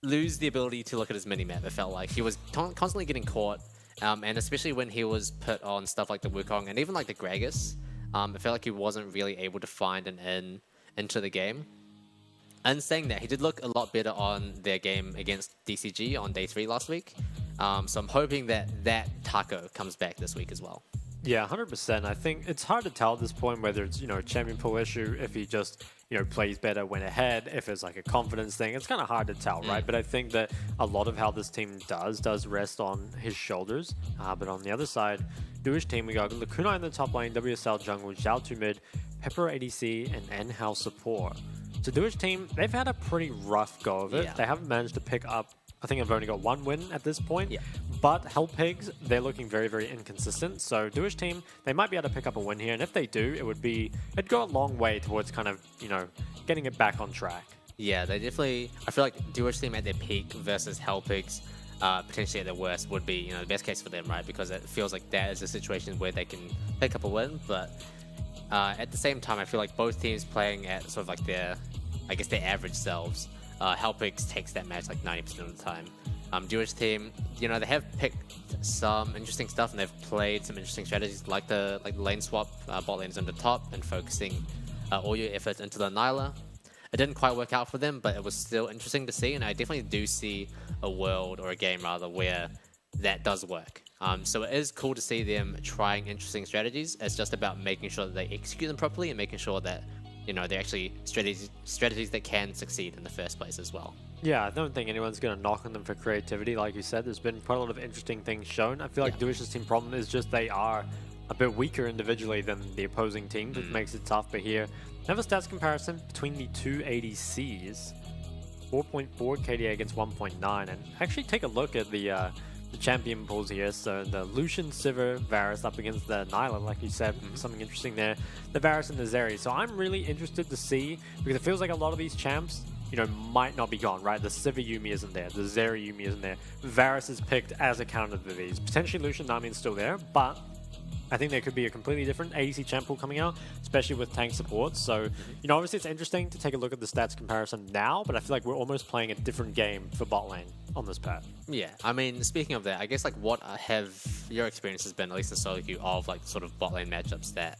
lose the ability to look at his minimap, it felt like. He was constantly getting caught, and especially when he was put on stuff like the Wukong and even like the Gragas, it felt like he wasn't really able to find an in into the game. And saying that, he did look a lot better on their game against DCG on day 3 last week. So I'm hoping that Taco comes back this week as well. Yeah, 100%. I think it's hard to tell at this point whether it's, a champion pool issue, if he just, plays better when ahead, if it's like a confidence thing. It's kind of hard to tell, right? But I think that a lot of how this team does rest on his shoulders. But on the other side, Duish team, we got Lacuna in the top lane, WSL jungle, Zhao 2 mid, Pepper ADC, and Nhao support. So Duish team, they've had a pretty rough go of it. Yeah. They haven't managed to pick up, I think I've only got 1 win at this point. Yeah. But Hell Pigs, they're looking very, very inconsistent. So Duish team, they might be able to pick up a win here. And if they do, it'd go a long way towards kind of, getting it back on track. Yeah, they definitely, I feel like Duish team at their peak versus Hell Pigs, potentially at their worst, would be, the best case for them, right? Because it feels like that is a situation where they can pick up a win. But at the same time, I feel like both teams playing at sort of like their average selves. Hell Pigs takes that match like 90% of the time. Duish team, they have picked some interesting stuff and they've played some interesting strategies like the lane swap, bot lanes under top and focusing all your efforts into the Nyla. It didn't quite work out for them, but it was still interesting to see, and I definitely do see a world, or a game rather, where that does work. So it is cool to see them trying interesting strategies. It's just about making sure that they execute them properly and making sure that they're actually strategies that can succeed in the first place as well. Yeah, I don't think anyone's going to knock on them for creativity. Like you said, there's been quite a lot of interesting things shown. I feel like Duish's team problem is just they are a bit weaker individually than the opposing team, which makes it tough. But here, have a stats comparison between the two ADCs. 4.4 KDA against 1.9. And actually take a look at the the champion pools here. So the Lucian, Sivir, Varus up against the Nyla, like you said, something interesting there. The Varus and the Zeri. So I'm really interested to see, because it feels like a lot of these champs, you know, might not be gone, right? The Sivir Yuumi isn't there, the Zeri Yuumi isn't there. Varus is picked as a counter to these. Potentially Lucian Nami is still there, but I think there could be a completely different ADC champ pool coming out, especially with tank support. So, you know, obviously it's interesting to take a look at the stats comparison now, but I feel like we're almost playing a different game for bot lane on this patch. Yeah, I mean, speaking of that, I guess like what have your experiences been, at least in solo queue, of like sort of bot lane matchups that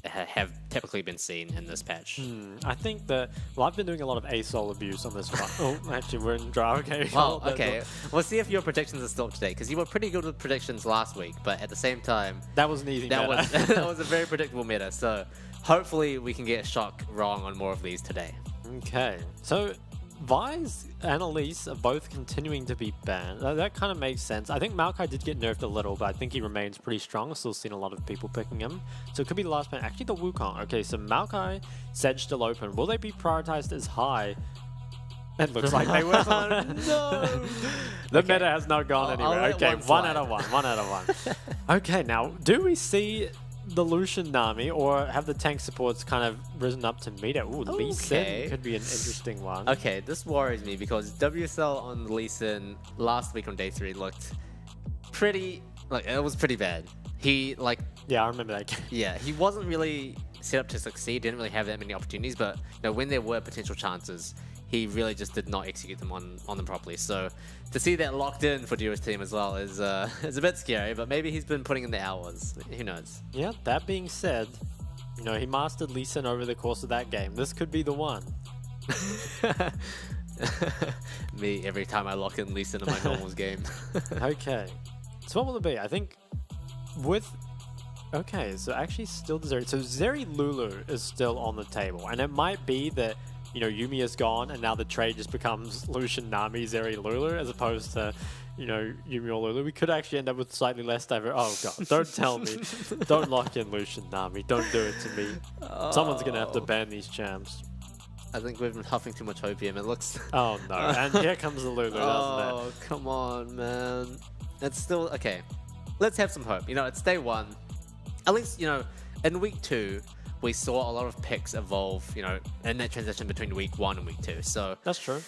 have typically been seen in this patch? I think that, well, I've been doing a lot of ASOL abuse on this one. Oh, actually, we're in draw. Okay. Well, okay. We'll see if your predictions are still up to date, because you were pretty good with predictions last week, but at the same time, that was an easy meta. That was a very predictable meta. So hopefully we can get Shock wrong on more of these today. Okay. So Vise and Elise are both continuing to be banned. That kind of makes sense. I think Maokai did get nerfed a little, but I think he remains pretty strong. Still seen a lot of people picking him. So it could be the last ban. Actually, the Wukong. Okay, so Maokai, Sedge still open. Will they be prioritized as high? It looks like they will. No! The meta has not gone anywhere. Okay, 1 out of 1. 1 out of 1. Okay, now, do we see the Lucian Nami, or have the tank supports kind of risen up to meet it? Ooh, Lee Sin could be an interesting one. Okay, this worries me because WSL on Lee Sin last week on day 3 looked pretty, like, it was pretty bad. He, like... Yeah, I remember that game. Yeah, he wasn't really set up to succeed, didn't really have that many opportunities, but you know, when there were potential chances, he really just did not execute them on them properly. So to see that locked in for Duo's team as well is a bit scary, but maybe he's been putting in the hours. Who knows? Yeah, that being said, you know, he mastered Lee Sin over the course of that game. This could be the one. Me, every time I lock in Lee Sin in my normals game. Okay. So what will it be? I think with... Okay, so actually still the Zeri. So Zeri Lulu is still on the table, and it might be that, you know, Yuumi is gone, and now the trade just becomes Lucian Nami, Zeri Lulu, as opposed to, you know, Yuumi or Lulu. We could actually end up with slightly less diver. Oh god, don't tell me. Don't lock in Lucian Nami. Don't do it to me. Someone's gonna have to ban these champs. I think we've been huffing too much opium. It looks... Oh no, and here comes the Lulu, doesn't it? Oh, come on, man. It's still... Okay, let's have some hope. You know, it's day 1. At least, you know, in week 2, we saw a lot of picks evolve, you know, in that transition between week 1 and week 2. So that's true.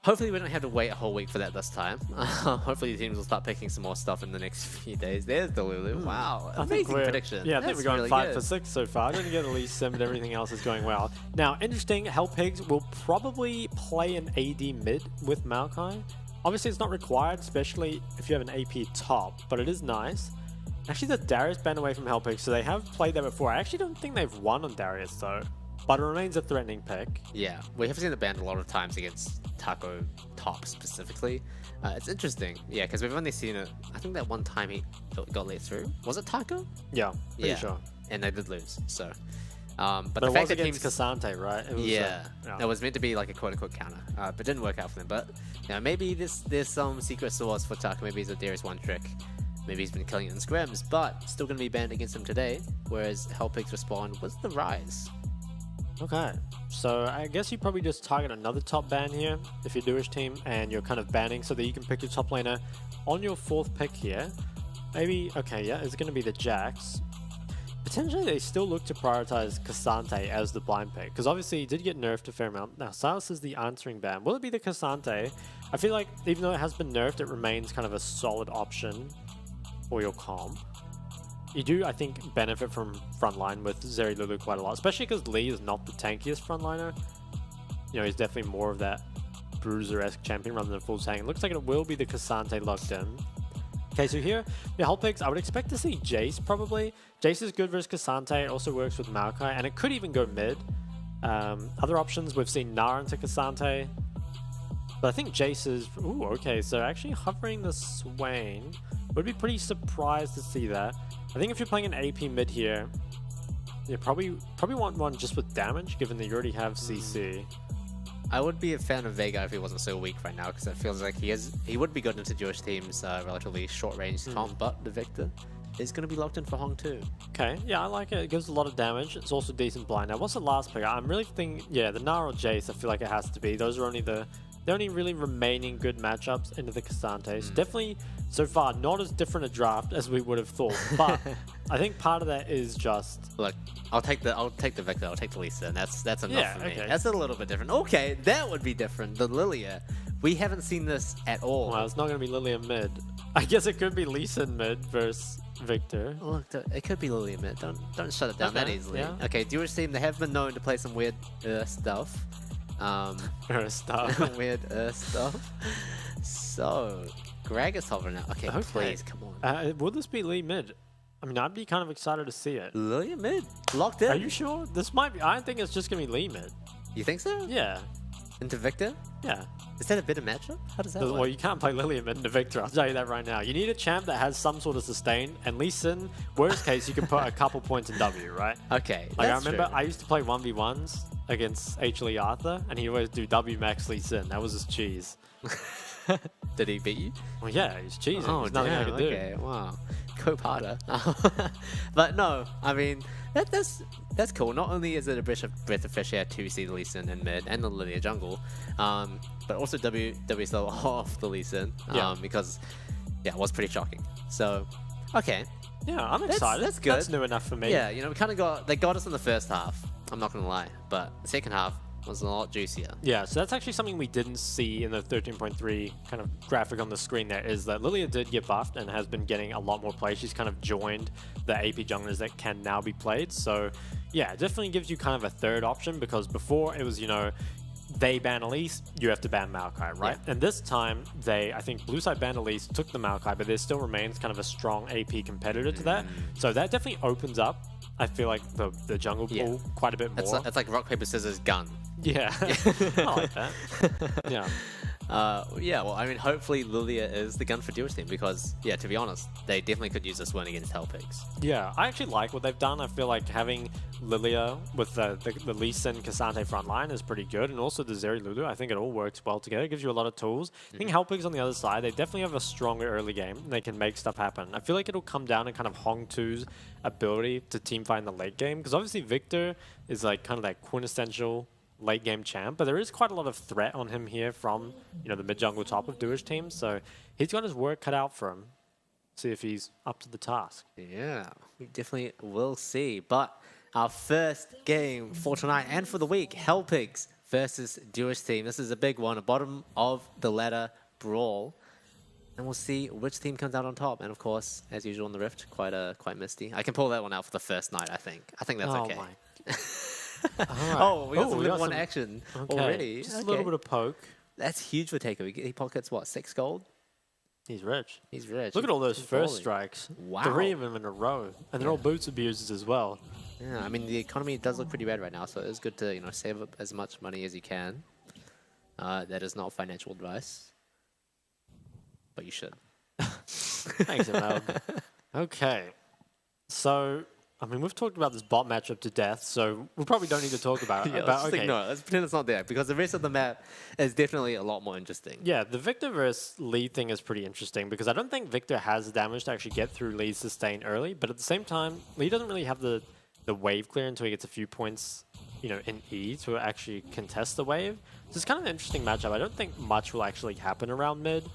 Hopefully we don't have to wait a whole week for that this time. Hopefully the teams will start picking some more stuff in the next few days. There's the Lulu. Wow, amazing prediction. Yeah, I think we're going really 5 good. for 6 so far. Didn't get at least 7, but everything else is going well. Now, interesting, Hell Pigs will probably play an AD mid with Maokai. Obviously it's not required, especially if you have an AP top, but it is nice. Actually, the Darius banned away from Hell Pigs, so they have played that before. I actually don't think they've won on Darius though, but it remains a threatening pick. Yeah, we have seen it banned a lot of times against Taco top specifically. It's interesting, yeah, because we've only seen it. I think that one time he got let through. Was it Taco? Yeah, pretty sure. And they did lose. So, but the it fact was that against Cassante, right? It was, yeah, it was meant to be like a quote-unquote counter, but didn't work out for them. But you know, maybe there's some secret sauce for Taco. Maybe it's a Darius one trick. Maybe he's been killing it in scrims, but still going to be banned against him today. Whereas Hell Pigs respond with the Rise. Okay, so I guess you probably just target another top ban here if you're Duish team and you're kind of banning so that you can pick your top laner on your 4th pick here. Maybe, okay, yeah, it's going to be the Jax. Potentially they still look to prioritize Cassante as the blind pick, because obviously he did get nerfed a fair amount. Now Silas is the answering ban. Will it be the Cassante? I feel like even though it has been nerfed, it remains kind of a solid option for your comp. You do, I think, benefit from frontline with Zeri Lulu quite a lot, especially because Lee is not the tankiest frontliner. You know, he's definitely more of that bruiser-esque champion rather than a full tank. It looks like it will be the Cassante locked in. Okay, so here, the Hell Pigs, I would expect to see Jace probably. Jace is good versus Cassante, it also works with Maokai, and it could even go mid. Other options, we've seen Nara into Cassante, but I think Jace is... Ooh, okay, so actually hovering the Swain. Would be pretty surprised to see that. I think if you're playing an AP mid here, you probably want one just with damage, given that you already have CC. I would be a fan of Vega if he wasn't so weak right now, because it feels like he would be good into Jewish teams, relatively short-range comp, but the Victor is going to be locked in for Hong too. Okay, yeah, I like it. It gives a lot of damage. It's also decent blind. Now, what's the last pick? I'm really thinking, yeah, the Nara or Jace, I feel like it has to be. Those are only the the only really remaining good matchups into the Casantes. Definitely, so far, not as different a draft as we would have thought. But I think part of that is just Look, I'll take the Victor. I'll take the Lisa, and that's enough for me. okay. That's a little bit different. Okay, that would be different. The Lilia, we haven't seen this at all. well, it's not going to be Lilia mid. I guess it could be Lee Sin mid versus Victor. Look, it could be Lilia mid. Don't shut it down that Okay, easily. yeah. Okay, Jewish team, they have been known to play some weird stuff. Stuff. Weird stuff. So, Greg is hovering now. Okay, please, come on. Will this be Lee mid? I mean, I'd be kind of excited to see it. Lilia mid, locked in. Are you sure? This might be. I think it's just going to be Lee mid. You think so? Yeah. Into Victor? Yeah. Is that a better matchup? How does that work? Well, you can't play Lilia mid into Victor. I'll tell you that right now. You need a champ that has some sort of sustain. And Lee Sin, worst case, you can put a couple points in W, right? Okay. Like, I that's remember true. I used to play 1v1s against H. Lee Arthur, and he always do W max Lee Sin. That was his cheese. Did he beat you? Well, yeah, he's cheesing. Oh, There's nothing I damn, can do. okay, wow. Cope harder. But no, I mean, that's cool. Not only is it a breath of fresh air to see the Lee Sin in mid and the Lilia jungle, but also W slow off the Lee Sin, because, yeah, it was pretty shocking. So, okay. Yeah, I'm excited. That's good. That's new enough for me. Yeah, you know, we kind of they got us in the first half. I'm not gonna lie, but the second half was a lot juicier. Yeah, so that's actually something we didn't see in the 13.3 kind of graphic on the screen there, is that Lilia did get buffed and has been getting a lot more play. She's kind of joined the AP junglers that can now be played. So yeah, it definitely gives you kind of a third option, because before it was, you know, they ban Elise, you have to ban Maokai, right? Yeah. And this time, I think blue side banned Elise, took the Maokai, but there still remains kind of a strong AP competitor to that. So that definitely opens up, I feel like, the jungle pool quite a bit more. It's like rock, paper, scissors, gun. Yeah, I like that. Yeah. Yeah, well, I mean, hopefully Lilia is the gun for Jewish team, because, yeah, to be honest, they definitely could use this win against Hellpigs. Yeah, I actually like what they've done. I feel like having Lilia with the Lee Sin Cassante front line is pretty good, and also the Zeri Lulu, I think it all works well together. It gives you a lot of tools. I think Hellpigs on the other side, they definitely have a stronger early game, and they can make stuff happen. I feel like it'll come down to kind of Hong 2's ability to teamfight in the late game, because obviously Victor is like kind of that quintessential late game champ, but there is quite a lot of threat on him here from, you know, the mid jungle top of Duish team, so he's got his work cut out for him. See if he's up to the task. Yeah, we definitely will see. But our first game for tonight and for the week, Hellpigs versus Jewish team. This is a big one, a bottom of the ladder brawl. And we'll see which team comes out on top. And of course, as usual in the Rift, quite misty. I can pull that one out for the first night, I think. I think that's okay. Right. Oh, we got some we level got 1 some action okay. already. Just a little bit of poke. That's huge for Taker. He pockets, what, 6 gold? He's rich. He's rich. Look at all those He's first balling. strikes. Wow. 3 of them in a row. And they're all boots abusers as well. Yeah, I mean, the economy does look pretty bad right now, so it's good to, you know, save up as much money as you can. That is not financial advice, but you should. Thanks, Emel. Okay. So, I mean, we've talked about this bot matchup to death, so we probably don't need to talk about it. Yeah, let's just ignore it. Let's pretend it's not there, because the rest of the map is definitely a lot more interesting. Yeah, the Victor versus Lee thing is pretty interesting, because I don't think Victor has the damage to actually get through Lee's sustain early, but at the same time, Lee doesn't really have the wave clear until he gets a few points, you know, in E to actually contest the wave. So it's kind of an interesting matchup. I don't think much will actually happen around mid.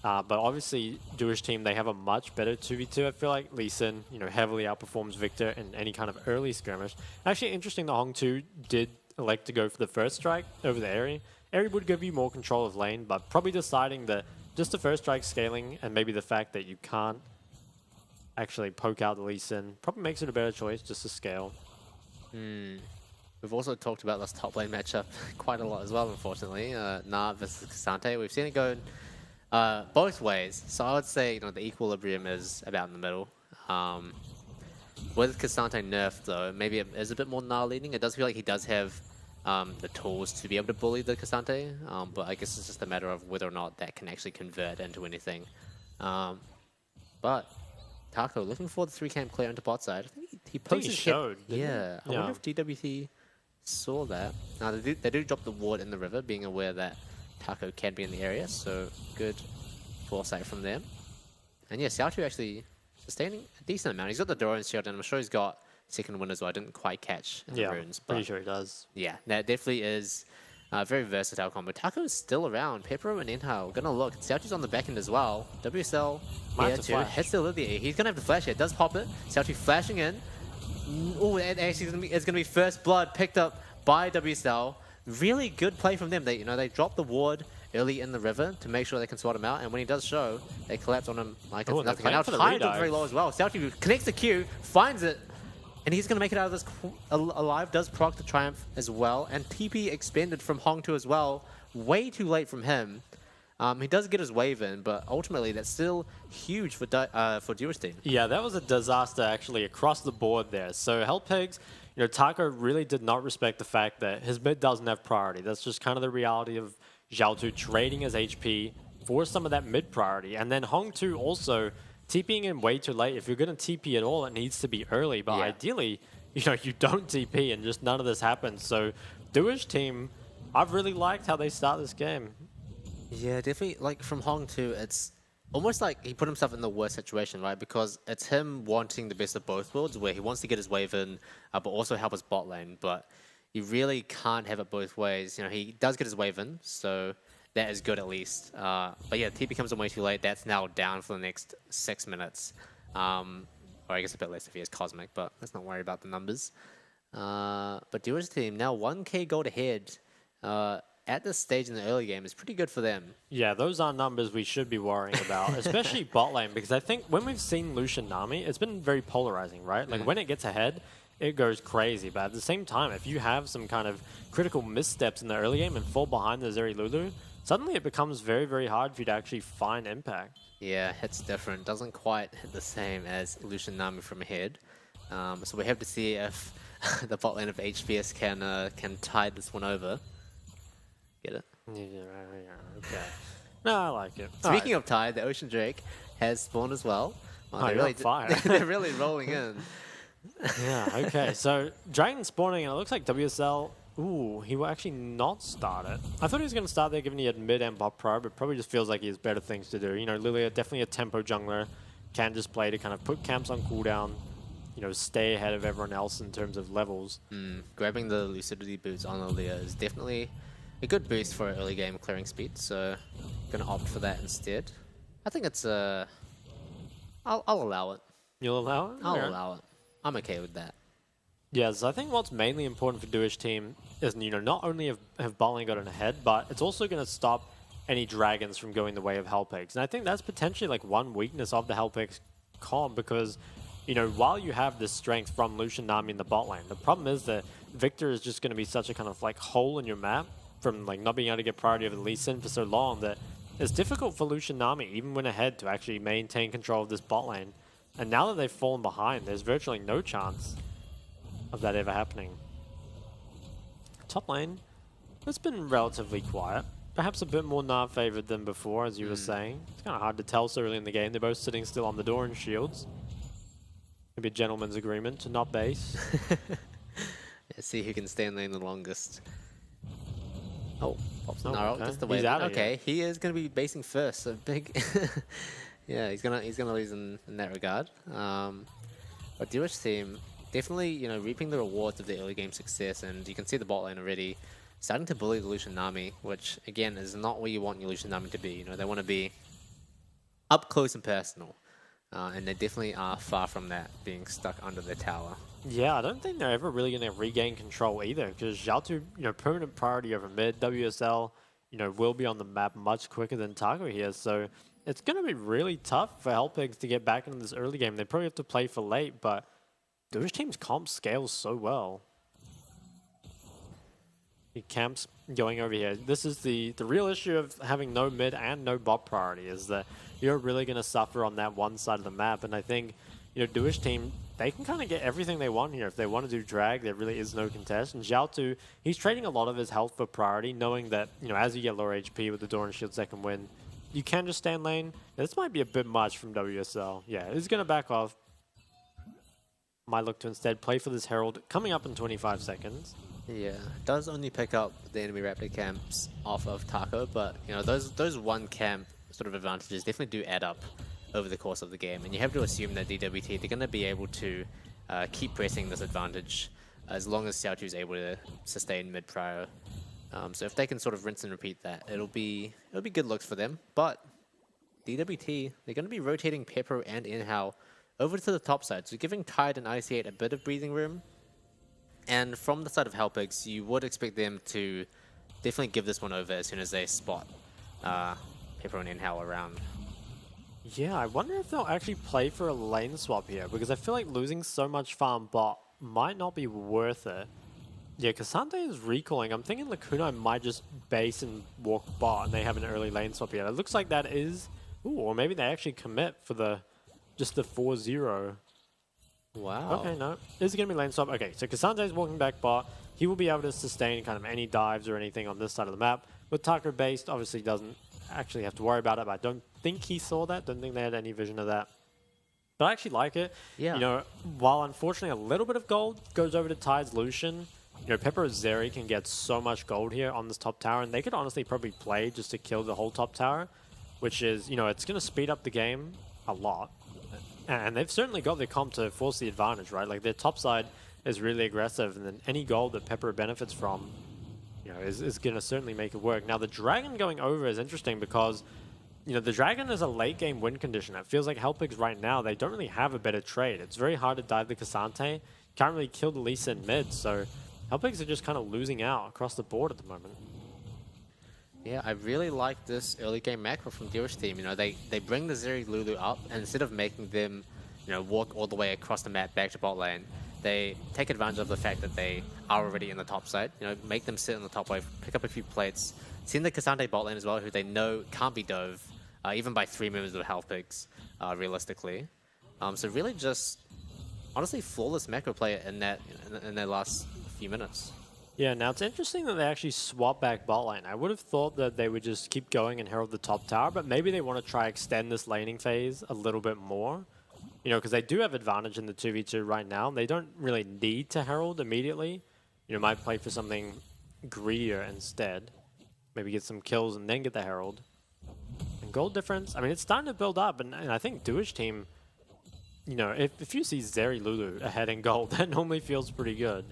But obviously, Jewish team, they have a much better 2v2. I feel like Lee Sin, you know, heavily outperforms Victor in any kind of early skirmish. Actually, interesting that Hong 2 did elect to go for the first strike over the Airy. Airy would give you more control of lane, but probably deciding that just the first strike scaling and maybe the fact that you can't actually poke out the Lee Sin probably makes it a better choice just to scale. We've also talked about this top lane matchup quite a lot as well, unfortunately. Na versus Cassante. We've seen it go both ways. So I would say, you know, the equilibrium is about in the middle. With Cassante nerfed, though, maybe it is a bit more Na leading. It does feel like he does have the tools to be able to bully the Cassante, but I guess it's just a matter of whether or not that can actually convert into anything. But Taco looking for the 3-camp clear into bot side. I think he posted. showed, didn't Yeah, he? I wonder if DWT saw that. Now they do drop the ward in the river, being aware that Taco can be in the area, so good foresight from them. And yeah, Xiaotu actually sustaining a decent amount. He's got the Doran's shield, and I'm sure he's got second wind as well. I didn't quite catch in the runes. But pretty sure he does. yeah, that definitely is Very versatile combo. Taco is still around. Pepero and Inhao gonna look. Xiaotu's on the back end as well. WSL here too. Hits the Lily. He's gonna have the flash here. Does pop it. Xiaotu flashing in. Oh, and actually it's gonna be first blood picked up by WSL. Really good play from them. They drop the ward early in the river to make sure they can swat him out, and when he does show, they collapse on him like it's nothing. And now Tide is very low as well. Xiaotu connects the Q, finds it, and he's going to make it out of this alive. Does proc the Triumph as well, and TP expended from Hong2 as well. Way too late from him. He does get his wave in, but ultimately that's still huge for Jewish team. Yeah, that was a disaster actually across the board there. So Hellpigs, Taco really did not respect the fact that his mid doesn't have priority. That's just kind of the reality of Xiaotu trading his HP for some of that mid priority. And then Hong2 also TPing in way too late. If you're going to TP at all, it needs to be early. But ideally, you don't TP and just none of this happens. So Jewish team, I've really liked how they start this game. Yeah, definitely. Like from Hong2, it's almost like he put himself in the worst situation, right? Because it's him wanting the best of both worlds, where he wants to get his wave in, but also help his bot lane. But you really can't have it both ways. He does get his wave in, so that is good at least. But yeah, TP comes in way too late. That's now down for the next 6 minutes. Or I guess a bit less if he has Cosmic, but let's not worry about the numbers. But Jewish team now 1k gold ahead. At this stage in the early game is pretty good for them. Yeah, those are numbers we should be worrying about, especially bot lane, because I think when we've seen Lucian Nami, it's been very polarizing, right? Like when it gets ahead, it goes crazy. But at the same time, if you have some kind of critical missteps in the early game and fall behind the Zeri Lulu, suddenly it becomes very, very hard for you to actually find impact. Yeah, hits different. Doesn't quite hit the same as Lucian Nami from ahead. So we have to see if the bot lane of HPS can tide this one over. Get it? Yeah, okay. No, I like it. Speaking of Tide, the Ocean Drake has spawned as well. They're really rolling in. Yeah, okay. So Dragon spawning, and it looks like WSL. Ooh, he will actually not start it. I thought he was going to start there given he had mid and bot pro, but probably just feels like he has better things to do. Lilia, definitely a tempo jungler, can just play to kind of put camps on cooldown, stay ahead of everyone else in terms of levels. Grabbing the Lucidity boots on Lilia is definitely a good boost for early game clearing speed, so I'm going to opt for that instead. I think it's I'll allow it. You'll allow it? I'll allow it. I'm okay with that. Yes, I think what's mainly important for Jewish team is, not only have bot lane gotten ahead, but it's also going to stop any dragons from going the way of Hellpigs. And I think that's potentially like one weakness of the Hellpigs comp, because, while you have this strength from Lucian Nami in the bot lane, the problem is that Victor is just going to be such a kind of like hole in your map from like not being able to get priority over the Lee Sin for so long that it's difficult for Lucian Nami, even when ahead, to actually maintain control of this bot lane. And now that they've fallen behind, there's virtually no chance of that ever happening. Top lane, it's been relatively quiet. Perhaps a bit more Nav favored than before, as you were saying. It's kind of hard to tell so early in the game. They're both sitting still on the door in shields. Maybe a gentleman's agreement to not base. See who can stay in lane the longest. Oh, pops Oh, Gnarl, okay. just the way. He's out of Okay, he is going to be basing first. So big. Yeah, he's gonna lose in that regard. But Jewish team definitely reaping the rewards of the early game success, and you can see the bot lane already starting to bully the Lucian Nami, which again is not where you want your Lucian Nami to be. They want to be up close and personal, and they definitely are far from that, being stuck under their tower. Yeah, I don't think they're ever really going to regain control either, because Xiaotu, permanent priority over mid. WSL, will be on the map much quicker than Taco here, so it's going to be really tough for Hellpigs to get back into this early game. They probably have to play for late, but Jewish team's comp scales so well. The camps going over here. This is the real issue of having no mid and no bot priority, is that you're really going to suffer on that one side of the map, and I think Jewish team, they can kind of get everything they want here. If they want to do drag, there really is no contest. And Xiaotu, he's trading a lot of his health for priority, knowing that, as you get lower HP with the Door and Shield second win, you can just stay in lane. This might be a bit much from WSL. Yeah, he's going to back off. Might look to instead play for this Herald coming up in 25 seconds. Yeah, does only pick up the enemy Raptor camps off of Taco, but those one camp sort of advantages definitely do add up over the course of the game, and you have to assume that DWT, they're going to be able to keep pressing this advantage as long as Xiaotu is able to sustain mid-prior. So if they can sort of rinse and repeat that, it'll be good looks for them. But DWT, they're going to be rotating Pepper and Inhao over to the top side, so giving Tide and IC8 a bit of breathing room. And from the side of Hellpigs, you would expect them to definitely give this one over as soon as they spot Pepper and Inhao around. Yeah, I wonder if they'll actually play for a lane swap here, because I feel like losing so much farm bot might not be worth it. Yeah, Cassante is recalling. I'm thinking Lacuna might just base and walk bot, and they have an early lane swap here. It looks like that is... Ooh, or maybe they actually commit for just the 4-0. Wow. Okay, no. This is going to be lane swap. Okay, so Cassante is walking back bot. He will be able to sustain kind of any dives or anything on this side of the map. With Taco based, obviously doesn't actually have to worry about it, but I don't think he saw that. Don't think they had any vision of that. But I actually like it. Yeah. You know, while unfortunately a little bit of gold goes over to Tide's Lucian, you know, Pepper Zeri can get so much gold here on this top tower, and they could honestly probably play just to kill the whole top tower, which is, you know, it's going to speed up the game a lot. And they've certainly got the comp to force the advantage, right? Like, their top side is really aggressive, and then any gold that Pepper benefits from, you know, is going to certainly make it work. Now, the Dragon going over is interesting because, you know, the Dragon is a late game win condition. It feels like Hellpigs right now, they don't really have a better trade. It's very hard to dive the Cassante. Can't really kill the Lisa in mid, so Hellpigs are just kind of losing out across the board at the moment. Yeah, I really like this early game macro from Deer's team. You know, they bring the Zeri Lulu up, and instead of making them, you know, walk all the way across the map back to bot lane, they take advantage of the fact that they are already in the top side. You know, make them sit in the top wave, pick up a few plates, send the Cassante bot lane as well, who they know can't be dove, even by 3 members of Hellpigs, realistically. So really just, honestly, flawless macro play in their last few minutes. Yeah, now it's interesting that they actually swap back bot lane. I would have thought that they would just keep going and herald the top tower, but maybe they want to try extend this laning phase a little bit more. You know, because they do have advantage in the 2v2 right now. They don't really need to herald immediately. You know, might play for something greedier instead. Maybe get some kills and then get the herald. And gold difference, I mean, it's starting to build up, and I think Duish team, you know, if you see Zeri Lulu ahead in gold, that normally feels pretty good.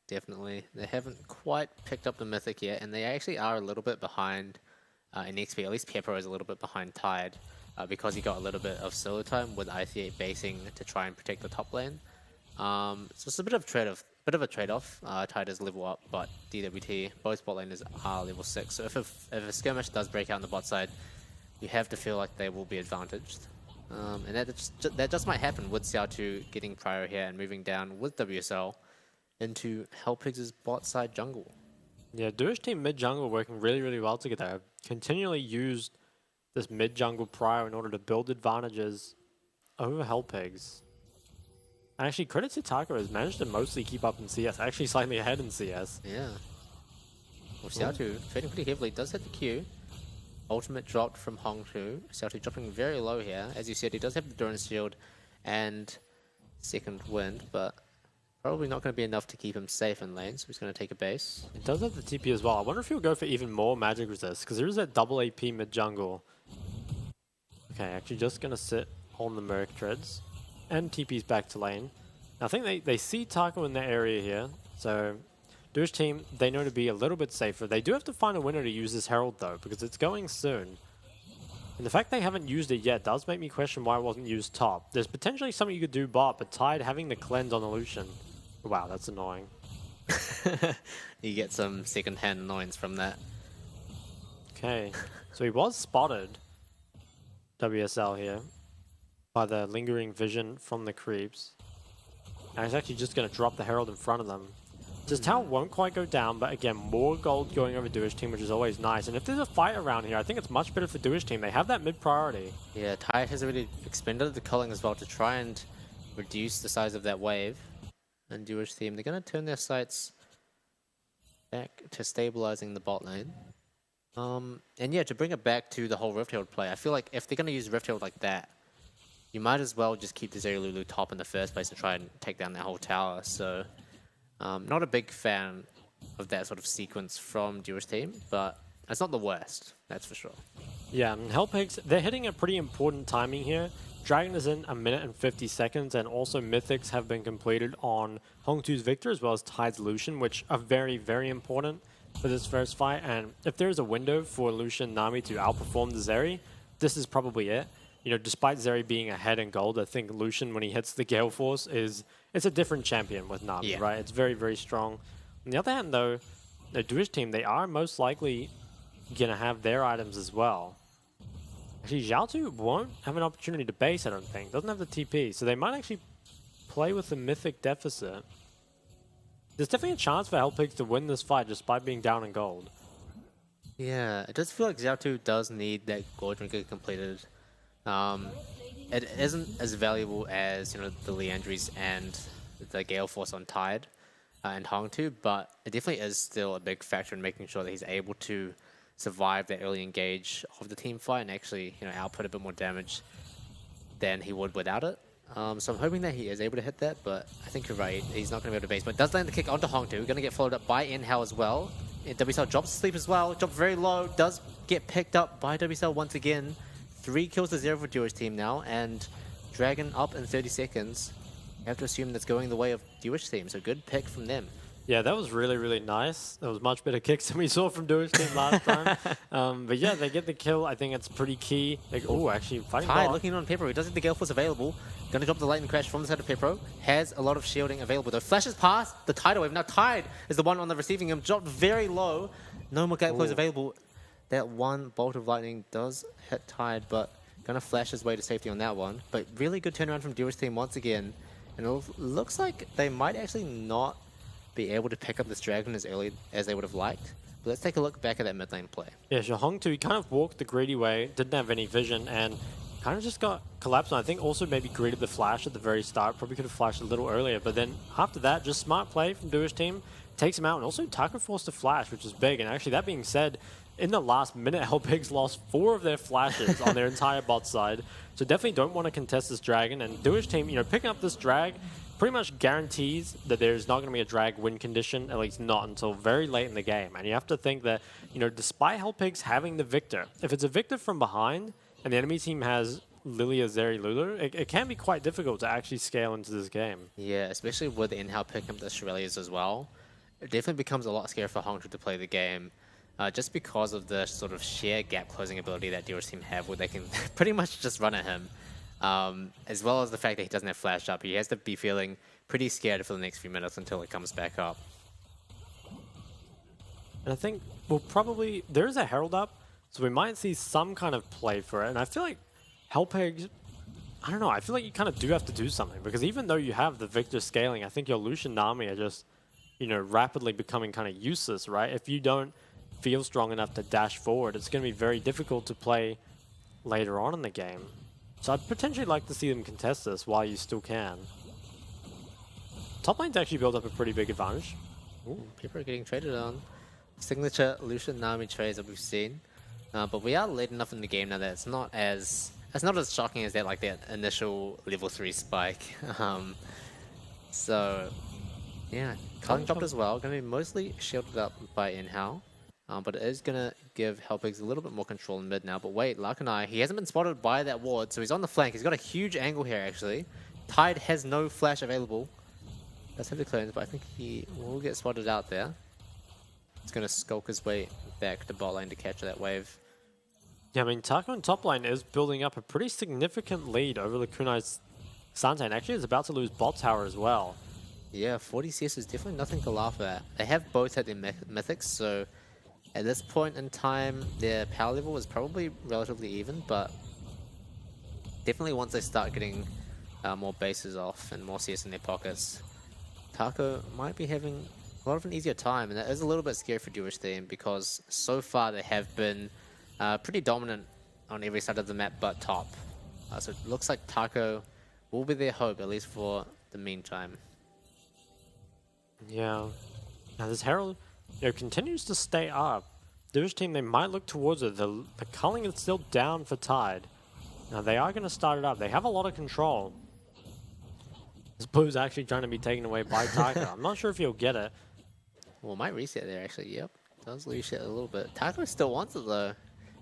Definitely. They haven't quite picked up the Mythic yet, and they actually are a little bit behind in XP. At least Pepper is a little bit behind Tide because he got a little bit of solo time with IC8 basing to try and protect the top lane. So it's a bit of a trade-off. Tide is level up, but DWT, both bot laners are level 6. So if a skirmish does break out on the bot side, you have to feel like they will be advantaged. And that just might happen with Xiao2 getting prior here and moving down with WSL into Hellpigs' bot side jungle. Yeah, Duish team mid jungle working really, really well together. I've continually used this mid jungle prior in order to build advantages over Hellpigs. And actually, credit to Taco has managed to mostly keep up in CS, actually slightly ahead in CS. Yeah. Well, Xiao2 trading pretty heavily, does hit the Q. Ultimate dropped from Hongtu. Xiao2 dropping very low here. As you said, he does have the Durance Shield and second wind, but probably not going to be enough to keep him safe in lane, so he's going to take a base. It does have the TP as well. I wonder if he'll go for even more magic resist, because there is that double AP mid jungle. Okay, actually just going to sit on the Merc treads, and TP's back to lane. Now, I think they see Taco in their area here, so Duish team, they know to be a little bit safer. They do have to find a winner to use this Herald, though, because it's going soon. And the fact they haven't used it yet does make me question why it wasn't used top. There's potentially something you could do bot, but Tide having the cleanse on the Lucian. Wow, that's annoying. You get some second-hand annoyance from that. Okay, so he was spotted, WSL here, by the lingering vision from the creeps. And he's actually just going to drop the Herald in front of them. This tower won't quite go down, but again, more gold going over Duish team, which is always nice. And if there's a fight around here, I think it's much better for Duish team. They have that mid priority. Yeah, Tide has already expended the culling as well to try and reduce the size of that wave. And Duish team, they're going to turn their sights back to stabilizing the bot lane. And yeah, to bring it back to the whole Rift Herald play, I feel like if they're going to use Rift Herald like that, you might as well just keep the Zeri Lulu top in the first place to try and take down that whole tower. So, not a big fan of that sort of sequence from Duish team, but it's not the worst, that's for sure. Yeah, and Hellpigs, they're hitting a pretty important timing here. Dragon is in 1 minute and 50 seconds, and also Mythics have been completed on Hongtu's Victor as well as Tide's Lucian, which are very, very important for this first fight. And if there's a window for Lucian Nami to outperform the Zeri, this is probably it. You know, despite Zeri being ahead in gold, I think Lucian, when he hits the Gale Force, it's a different champion with Nami, right? It's very, very strong. On the other hand, though, the Jewish team, they are most likely going to have their items as well. Actually, Zhao won't have an opportunity to base, I don't think. Doesn't have the TP, so they might actually play with the Mythic deficit. There's definitely a chance for Hellpigs to win this fight just by being down in gold. Yeah, it does feel like Zhao does need that gold drinker completed. It isn't as valuable as, you know, the Leandries and the Gale Force on Tide and Hongtu, but it definitely is still a big factor in making sure that he's able to survive that early engage of the team fight and actually, you know, output a bit more damage than he would without it. So I'm hoping that he is able to hit that, but I think you're right. He's not going to be able to base, but does land the kick onto Hongtu. Going to get followed up by Inhao as well. WCL drops to sleep as well, drops very low, does get picked up by WCL once again. 3 kills to 0 for Duo's team now, and Dragon up in 30 seconds. You have to assume that's going the way of Duo's team, so good pick from them. Yeah, that was really, really nice. That was much better kicks than we saw from Duo's team last time. But yeah, they get the kill. I think it's pretty key. Oh, actually, fighting Tide bot. looking on Pepero. He does have the Gale Force available. Going to drop the lightning crash from the side of Pepero. Has a lot of shielding available though. Flashes past the Tidal Wave. Now Tide is the one on the receiving him. Dropped very low. No more Gale Force available. That one bolt of lightning does hit Tide, but going to flash his way to safety on that one. But really good turnaround from Duo's team once again. And it looks like they might actually not be able to pick up this Dragon as early as they would have liked. But let's take a look back at that mid lane play. Yeah, so Hongtu, he kind of walked the greedy way, didn't have any vision, and kind of just got collapsed. And I think also maybe greeted the flash at the very start. Probably could have flashed a little earlier. But then after that, just smart play from Duo's team. Takes him out, and also Taco forced a flash, which is big. And actually, that being said, in the last minute, Hellpigs lost 4 of their flashes on their entire bot side. So definitely don't want to contest this Dragon. And Duo's team, you know, picking up this drag pretty much guarantees that there's not going to be a drag win condition, at least not until very late in the game. And you have to think that, you know, despite Hellpigs having the Victor, if it's a Victor from behind and the enemy team has Lilia, Zeri, Lulu, it can be quite difficult to actually scale into this game. Yeah, especially with Inhao picking up the Shurellias as well. It definitely becomes a lot scarier for Hongtu to play the game. Just because of the sort of sheer gap closing ability that Duo's team have, where they can pretty much just run at him. As well as the fact that he doesn't have flash up. He has to be feeling pretty scared for the next few minutes until it comes back up. And I think we'll probably... There is a Herald up, so we might see some kind of play for it. And I feel like Hellpigs... I don't know, I feel like you kind of do have to do something. Because even though you have the Victor scaling, I think your Lucian Nami are just, you know, rapidly becoming kind of useless, right? If you don't feel strong enough to dash forward, it's going to be very difficult to play later on in the game. So I'd potentially like to see them contest this while you still can. Top lane's actually built up a pretty big advantage. Ooh, people are getting traded on. Signature Lucian Nami trades that we've seen. But we are late enough in the game now that it's not as shocking as that, like that initial level 3 spike. So yeah, Culling dropped as well. Going to be mostly shielded up by Inhao. But it is going to give Hellpigs a little bit more control in mid now. But wait, Lakanai, he hasn't been spotted by that ward, so he's on the flank. He's got a huge angle here, actually. Tide has no flash available. Does have the clearance, but I think he will get spotted out there. He's going to skulk his way back to bot lane to catch that wave. Yeah, I mean, Taco in top lane is building up a pretty significant lead over the Kunai's Santa, and actually is about to lose bot tower as well. Yeah, 40 CS is definitely nothing to laugh at. They have both had their mythics, so at this point in time, their power level is probably relatively even, but definitely once they start getting more bases off and more CS in their pockets, Taco might be having a lot of an easier time, and that is a little bit scary for Duo's team because so far they have been pretty dominant on every side of the map but top. So it looks like Taco will be their hope, at least for the meantime. Yeah. Now this Herald, you know, continues to stay up. Duo's team, they might look towards it. The culling is still down for Tide. Now they are going to start it up. They have a lot of control. This blue's actually trying to be taken away by Taco. I'm not sure if he'll get it. Well, might reset there actually, yep. Does reset a little bit. Taco still wants it though.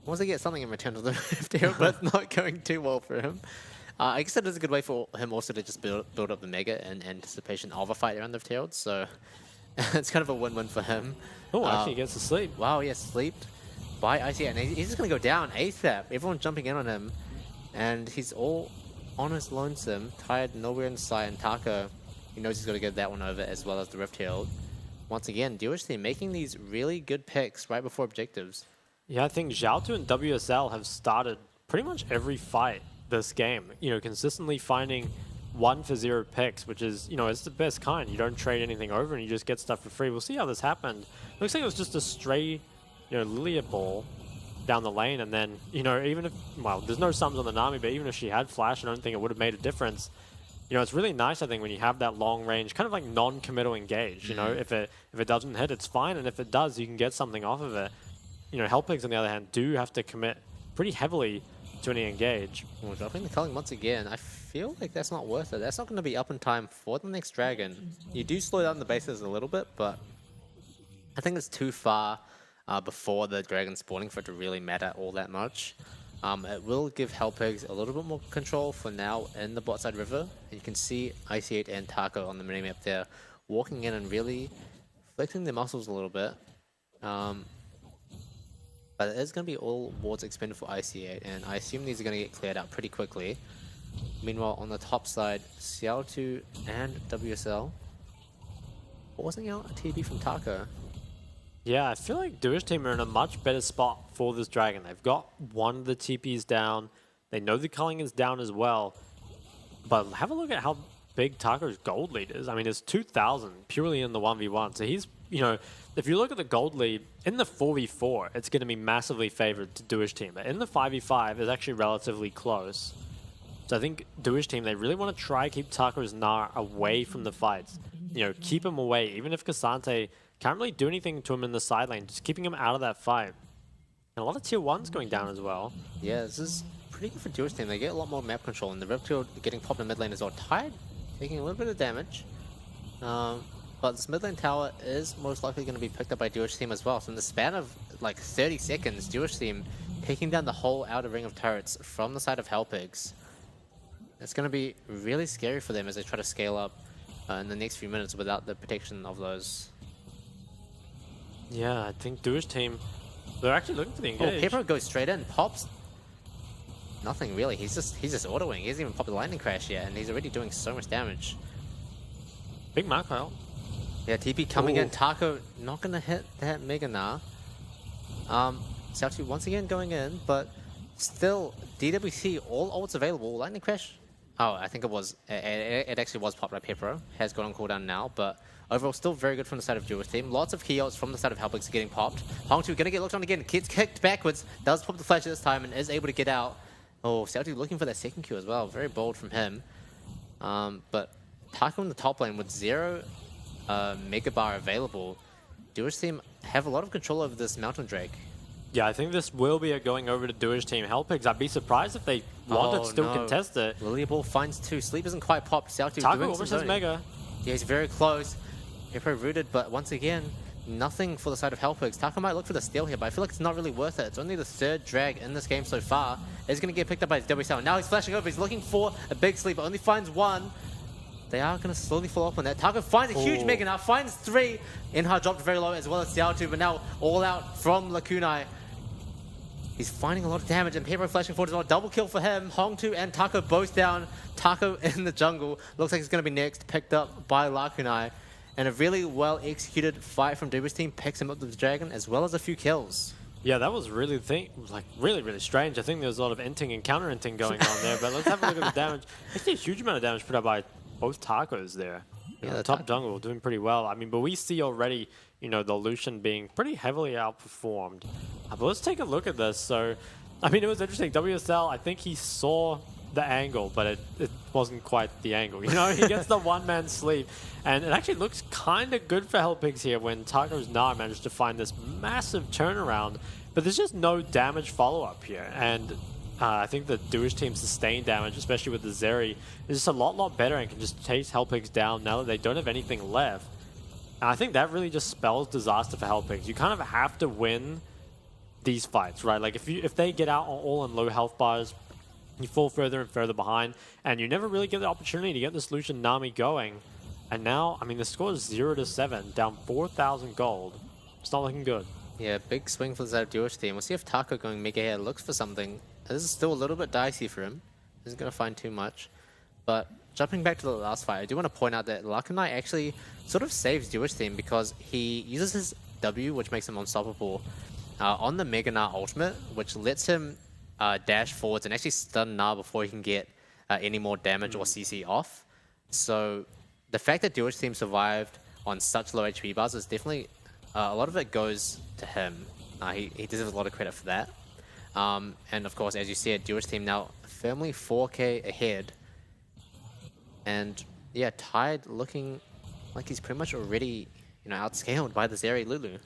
He wants to get something in return of the if but it's not going too well for him. I guess that is a good way for him also to just build up the Mega in anticipation of a fight around the Tailed, so it's kind of a win-win for him. Oh, actually he gets to sleep. Wow, yeah, sleeped by ICA, and he's just going to go down ASAP. Everyone jumping in on him, and he's all on his lonesome, tired, nowhere in sight, and Taco, he knows he's got to get that one over as well as the Rift Herald. Once again, Jewish team making these really good picks right before objectives. Yeah, I think Zhao2 and WSL have started pretty much every fight this game. You know, consistently finding 1 for 0 picks, which is, you know, it's the best kind. You don't trade anything over and you just get stuff for free. We'll see how this happened. Looks like it was just a stray, you know, Lilia ball down the lane, and then, you know, even if, well, there's no sums on the Nami, but even if she had flash, I don't think it would have made a difference. You know, it's really nice, I think, when you have that long range, kind of like non-committal engage. You know, if it doesn't hit, it's fine, and if it does, you can get something off of it. You know, Hellpigs, on the other hand, do have to commit pretty heavily to any engage. Well, dropping the culling once again, I feel like that's not worth it. That's not going to be up in time for the next Dragon. You do slow down the bases a little bit, but I think it's too far before the Dragon spawning for it to really matter all that much. It will give Hellpigs a little bit more control for now in the bot side river. And you can see IC8 and Taco on the minimap there walking in and really flexing their muscles a little bit. But it is going to be all wards expended for IC8, and I assume these are going to get cleared out pretty quickly. Meanwhile, on the top side, Xiao2 and WSL forcing out a TB from Taco. Yeah, I feel like Duish team are in a much better spot for this Dragon. They've got one of the TPs down. They know the culling is down as well. But have a look at how big Taco's gold lead is. I mean, it's 2,000 purely in the 1v1. So he's, you know, if you look at the gold lead, in the 4v4, it's going to be massively favored to Duish team. But in the 5v5, it's actually relatively close. So I think Duish team, they really want to try keep Taco's Gnar away from the fights. You know, keep him away. Even if Cassante can't really do anything to him in the side lane, just keeping him out of that fight. And a lot of tier 1s going down as well. Yeah, this is pretty good for Jewish team. They get a lot more map control, and the Reptile getting popped in mid lane as well. Tide taking a little bit of damage. But this mid lane tower is most likely going to be picked up by Jewish team as well. So in the span of like 30 seconds, Jewish team taking down the whole outer ring of turrets from the side of Hellpigs. It's going to be really scary for them as they try to scale up in the next few minutes without the protection of those. Yeah, I think Duish team, they're actually looking for the engage. Oh, Pepper goes straight in, pops. Nothing really. He's just autoing. He hasn't even popped the lightning crash yet, and he's already doing so much damage. Big macro. Yeah, TP coming in. Taco not gonna hit that Mega Gnar. Xiao2 once again going in, but still DWC all ults available. Lightning crash. Oh, I think it was. It actually was popped by Pepper. Has gone on cooldown now, but overall still very good from the side of Jewish team. Lots of key ults from the side of Hellpigs getting popped. Hong2 gonna get looked on again. Gets kicked backwards. Does pop the flash this time and is able to get out. Oh, Xiao2 looking for that second Q as well. Very bold from him. But Taco in the top lane with 0 Mega Bar available. Jewish team have a lot of control over this Mountain Drake. Yeah, I think this will be a going over to Duish team. Hellpigs, I'd be surprised if they wanted to still contest it. Lilia Ball finds 2. Sleep isn't quite popped. Xiao2 Taco doing almost some has Mega. Yeah, he's very close. Pepper rooted, but once again, nothing for the side of Hellpigs. Taco might look for the steal here, but I feel like it's not really worth it. It's only the 3rd drag in this game so far. It's going to get picked up by WSL. Now he's flashing over. He's looking for a big sleep, but only finds 1. They are going to slowly fall off on that. Taco finds a huge Mega Gnar, finds 3. Inha dropped very low as well as Xiao2, but now all out from Lakunai. He's finding a lot of damage, and Pepper flashing forward as well. Double kill for him. Hong2 and Taco both down. Taco in the jungle. Looks like he's going to be next, picked up by Lakunai. And a really well-executed fight from Dubi's team picks him up with the Dragon, as well as a few kills. Yeah, that was really really strange. I think there was a lot of inting and counter-inting going on there, but let's have a look at the damage. Actually, a huge amount of damage put up by both Tacos there. Yeah, the top jungle doing pretty well. I mean, but we see already, you know, the Lucian being pretty heavily outperformed. But let's take a look at this. So, I mean, it was interesting. WSL, I think he saw the angle, but it wasn't quite the angle. You know, he gets the one-man sleep. And it actually looks kind of good for Hellpigs here when Taco's Gnar managed to find this massive turnaround. But there's just no damage follow-up here. And I think the Duish team's sustained damage, especially with the Zeri, is just a lot better and can just chase Hellpigs down now that they don't have anything left. And I think that really just spells disaster for Hellpigs. You kind of have to win these fights, right? Like if they get out all in low health bars, you fall further and further behind, and you never really get the opportunity to get this Lucian Nami going. And now, I mean, the score is 0-7, down 4,000 gold. It's not looking good. Yeah, big swing for the Duos team. We'll see if Taco going mega here looks for something. This is still a little bit dicey for him. Isn't going to find too much. But jumping back to the last fight, I do want to point out that Lakanai actually sort of saves Duos team because he uses his W, which makes him unstoppable, on the Mega Na ultimate, which lets him dash forwards and actually stun Na before he can get any more damage or CC off. So the fact that Duos team survived on such low HP bars is definitely, a lot of it goes to him. He deserves a lot of credit for that. And of course, as you said, Duos team now firmly 4k ahead. And yeah, Tide looking like he's pretty much already, outscaled by the Zeri Lulu.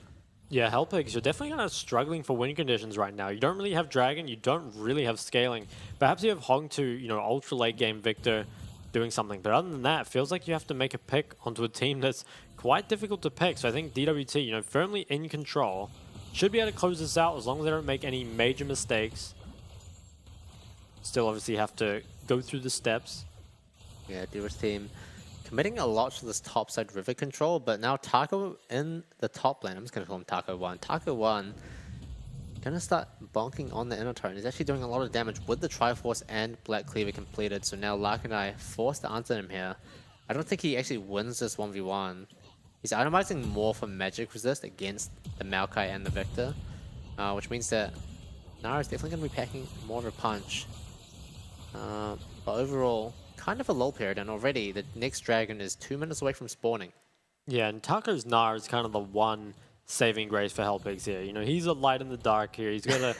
Yeah, Hellpigs, you're definitely kind of struggling for win conditions right now. You don't really have Dragon, you don't really have scaling. Perhaps you have Hong2, ultra late game Victor doing something. But other than that, it feels like you have to make a pick onto a team that's quite difficult to pick. So I think DWT, firmly in control, should be able to close this out as long as they don't make any major mistakes. Still obviously have to go through the steps. Yeah, Duos team committing a lot to this top side river control, but now Taco in the top lane. I'm just going to call him Taco 1. Taco 1 going to start bonking on the inner turret. He's actually doing a lot of damage with the Triforce and Black Cleaver completed, so now Lakanai forced to answer him here. I don't think he actually wins this 1v1. He's itemizing more for magic resist against the Maokai and the Victor, which means that Nara is definitely going to be packing more of a punch. But overall, kind of a lull period, and already the next dragon is 2 minutes away from spawning. Yeah, and Taco's Nara is kind of the one saving grace for Hellpigs here. He's a light in the dark here. He's gonna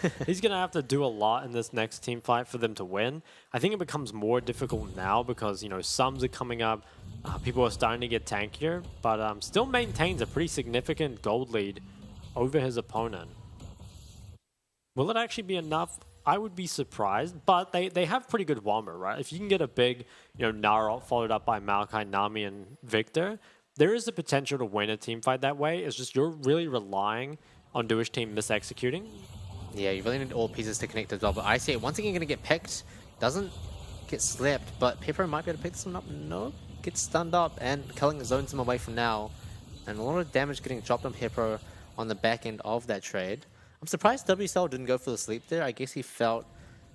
have to do a lot in this next team fight for them to win. I think it becomes more difficult now because sums are coming up. People are starting to get tankier, but still maintains a pretty significant gold lead over his opponent. Will it actually be enough? I would be surprised, but they have pretty good Womber, right? If you can get a big, Nara followed up by Maokai, Nami, and Victor, there is the potential to win a team fight that way. It's just you're really relying on Duos team misexecuting. Yeah, you really need all pieces to connect as well. But I see it once again going to get picked. Doesn't get slapped, but Pepper might be able to pick this one up. No, gets stunned up, and Culling zones him away from now. And a lot of damage getting dropped on Pepper on the back end of that trade. I'm surprised WCL didn't go for the sleep there. I guess he felt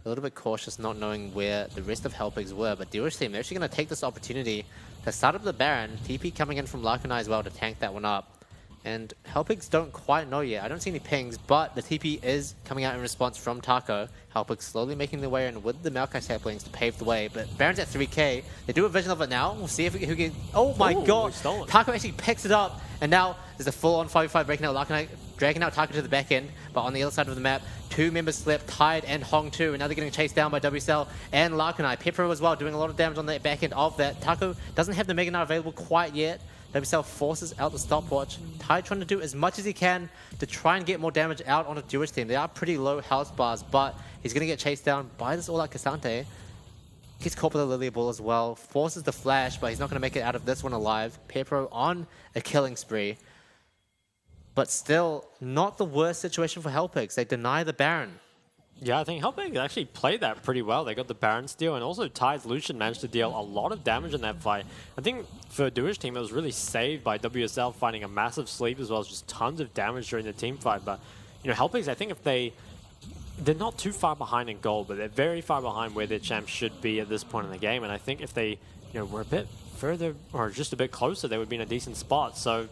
a little bit cautious not knowing where the rest of Hellpigs were. But Duos team, they're actually going to take this opportunity to start up the Baron. TP coming in from Lakanai as well to tank that one up. And Hellpigs don't quite know yet. I don't see any pings, but the TP is coming out in response from Taco. Hellpigs slowly making their way in with the Maokai saplings to pave the way. But Baron's at 3k. They do a vision of it now. We'll see if who can... Oh my god! Taco actually picks it up. And now there's a full-on 5v5 breaking out Lakanai, dragging out Taco to the back end. But on the other side of the map, two members slept, Tide and Hong2. And now they're getting chased down by WCL and Lakanai. Pepper as well, doing a lot of damage on the back end of that. Taco doesn't have the Mega Knight available quite yet. WCL forces out the stopwatch. Tide trying to do as much as he can to try and get more damage out on a Duos team. They are pretty low health bars, but he's going to get chased down by this all-out Cassante. Gets caught with a Lily Ball as well. Forces the flash, but he's not going to make it out of this one alive. Pepro on a killing spree. But still, not the worst situation for Hellpigs. They deny the Baron. Yeah, I think Hellpigs actually played that pretty well. They got the Baron steal, and also Tide's Lucian managed to deal a lot of damage in that fight. I think for Duos team, it was really saved by WSL finding a massive sleep as well as just tons of damage during the team fight. But, Hellpigs, I think if they're not too far behind in gold, but they're very far behind where their champs should be at this point in the game. And I think if they, were a bit further or just a bit closer, they would be in a decent spot. So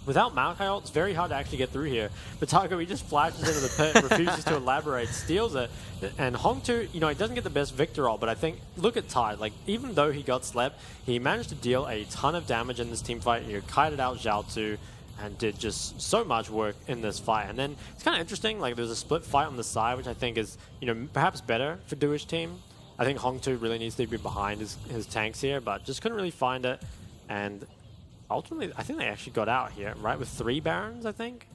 without Maokai ult, it's very hard to actually get through here. But Taco, he just flashes into the pit, refuses to elaborate, steals it. And Hong2, he doesn't get the best Victor ult, but I think, look at Tide. Like, even though he got slept, he managed to deal a ton of damage in this team fight. He kited out Zhao and did just so much work in this fight. And then it's kind of interesting, like there's a split fight on the side, which I think is, perhaps better for Duos team. I think Hong2 really needs to be behind his tanks here, but just couldn't really find it. And ultimately, I think they actually got out here, right? With 3 Barons, I think?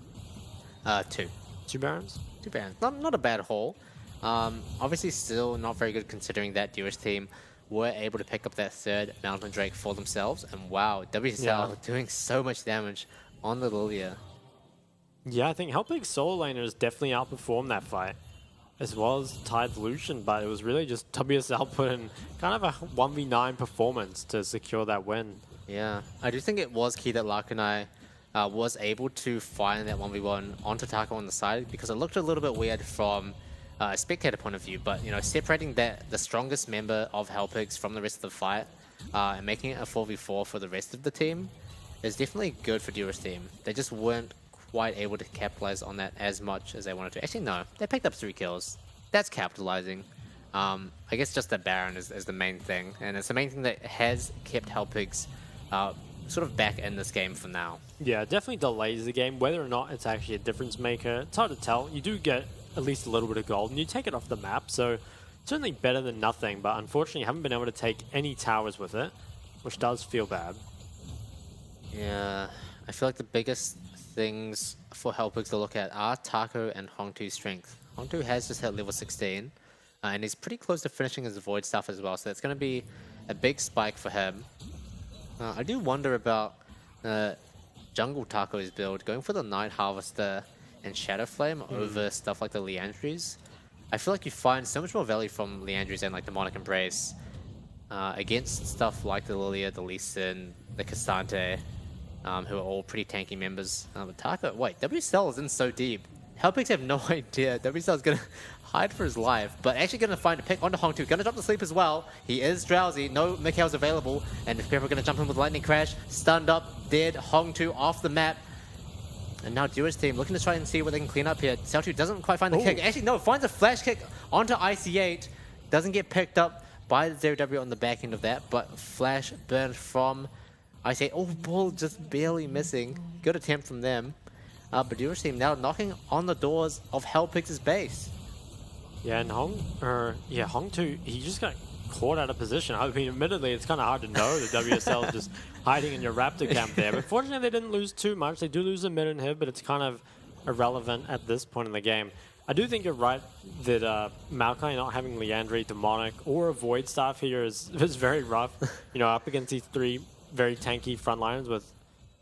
2. 2 Barons? 2 Barons. Not a bad haul. Obviously still not very good considering that Duos team were able to pick up that 3rd Mountain Drake for themselves. And wow, WSL doing so much damage on the Lilia. Yeah, I think Hellpig's solo laners definitely outperformed that fight. as well as Tide Lucian, but it was really just WSL put in kind of a 1v9 performance to secure that win. Yeah, I do think it was key that Lakunai was able to find that 1v1 onto Taco on the side, because it looked a little bit weird from a spectator point of view, but you know, separating the strongest member of Hellpigs from the rest of the fight and making it a 4v4 for the rest of the team is definitely good for Duo's team. They just weren't quite able to capitalize on that as much as they wanted to. Actually, no, they picked up 3 kills. That's capitalizing. I guess just the Baron is the main thing, and it's the main thing that has kept Hellpigs sort of back in this game for now. Yeah, definitely delays the game. Whether or not it's actually a difference maker, it's hard to tell. You do get at least a little bit of gold, and you take it off the map, so certainly better than nothing, but unfortunately you haven't been able to take any towers with it, which does feel bad. Yeah, I feel like the biggest things for Hellpigs to look at are Taco and Hongtu's strength. Hongtu has just hit level 16, and he's pretty close to finishing his Void stuff as well, so it's going to be a big spike for him. I do wonder about Jungle Taco's build, going for the Night Harvester and Shadow Flame over stuff like the Leandries. I feel like you find so much more value from Leandries and like the Demonic Embrace against stuff like the Lilia, the Lee Sin, the Cassante, who are all pretty tanky members. But Taco, wait, WSL is in so deep. Hellpigs have no idea. WSL is going to hide for his life, but actually going to find a pick onto Hongtu. Going to jump to sleep as well. He is drowsy. No Mikhail's available. And if Pepper going to jump in with Lightning Crash. Stunned up, dead. Hongtu off the map. And now Duo's team looking to try and see what they can clean up here. Xiaotu doesn't quite find the kick. Actually, no, finds a flash kick onto IC8. Doesn't get picked up by the 0W on the back end of that, but flash burn from IC8. Oh, ball just barely missing. Good attempt from them. But Duo's team now knocking on the doors of Hellpigs' base. Yeah, and Hongtu, he just got caught out of position. I mean, admittedly, it's kind of hard to know that WSL is just hiding in your Raptor camp there. But fortunately, they didn't lose too much. They do lose a mid inhib, but it's kind of irrelevant at this point in the game. I do think you're right that Maokai not having Leandry, Demonic, or a Void Staff here is very rough. You know, up against these 3 very tanky frontliners with,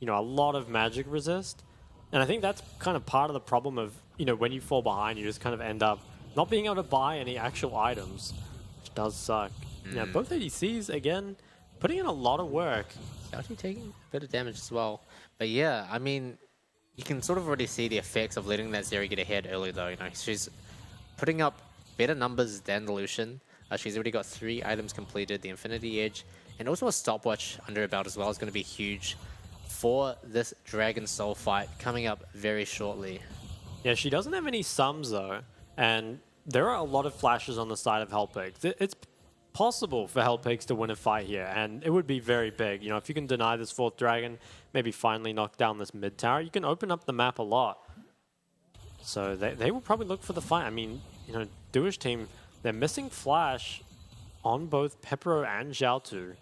you know, a lot of magic resist. And I think that's kind of part of the problem of, you know, when you fall behind, you just kind of end up not being able to buy any actual items, which does suck. Yeah, both ADCs, again, putting in a lot of work. Actually taking a bit of damage as well. But yeah, I mean, you can sort of already see the effects of letting that Zeri get ahead early though. You know, she's putting up better numbers than the Lucian. She's already got 3 items completed, the Infinity Edge, and also a stopwatch under her belt as well is going to be huge for this Dragon Soul fight coming up very shortly. Yeah, she doesn't have any sums though, and there are a lot of flashes on the side of Hellpigs. It's possible for Hellpigs to win a fight here, and it would be very big. You know, if you can deny this 4th dragon, maybe finally knock down this mid tower, you can open up the map a lot. So they will probably look for the fight. I mean, you know, Duo's team, they're missing flash on both Pepero and Xiaotu.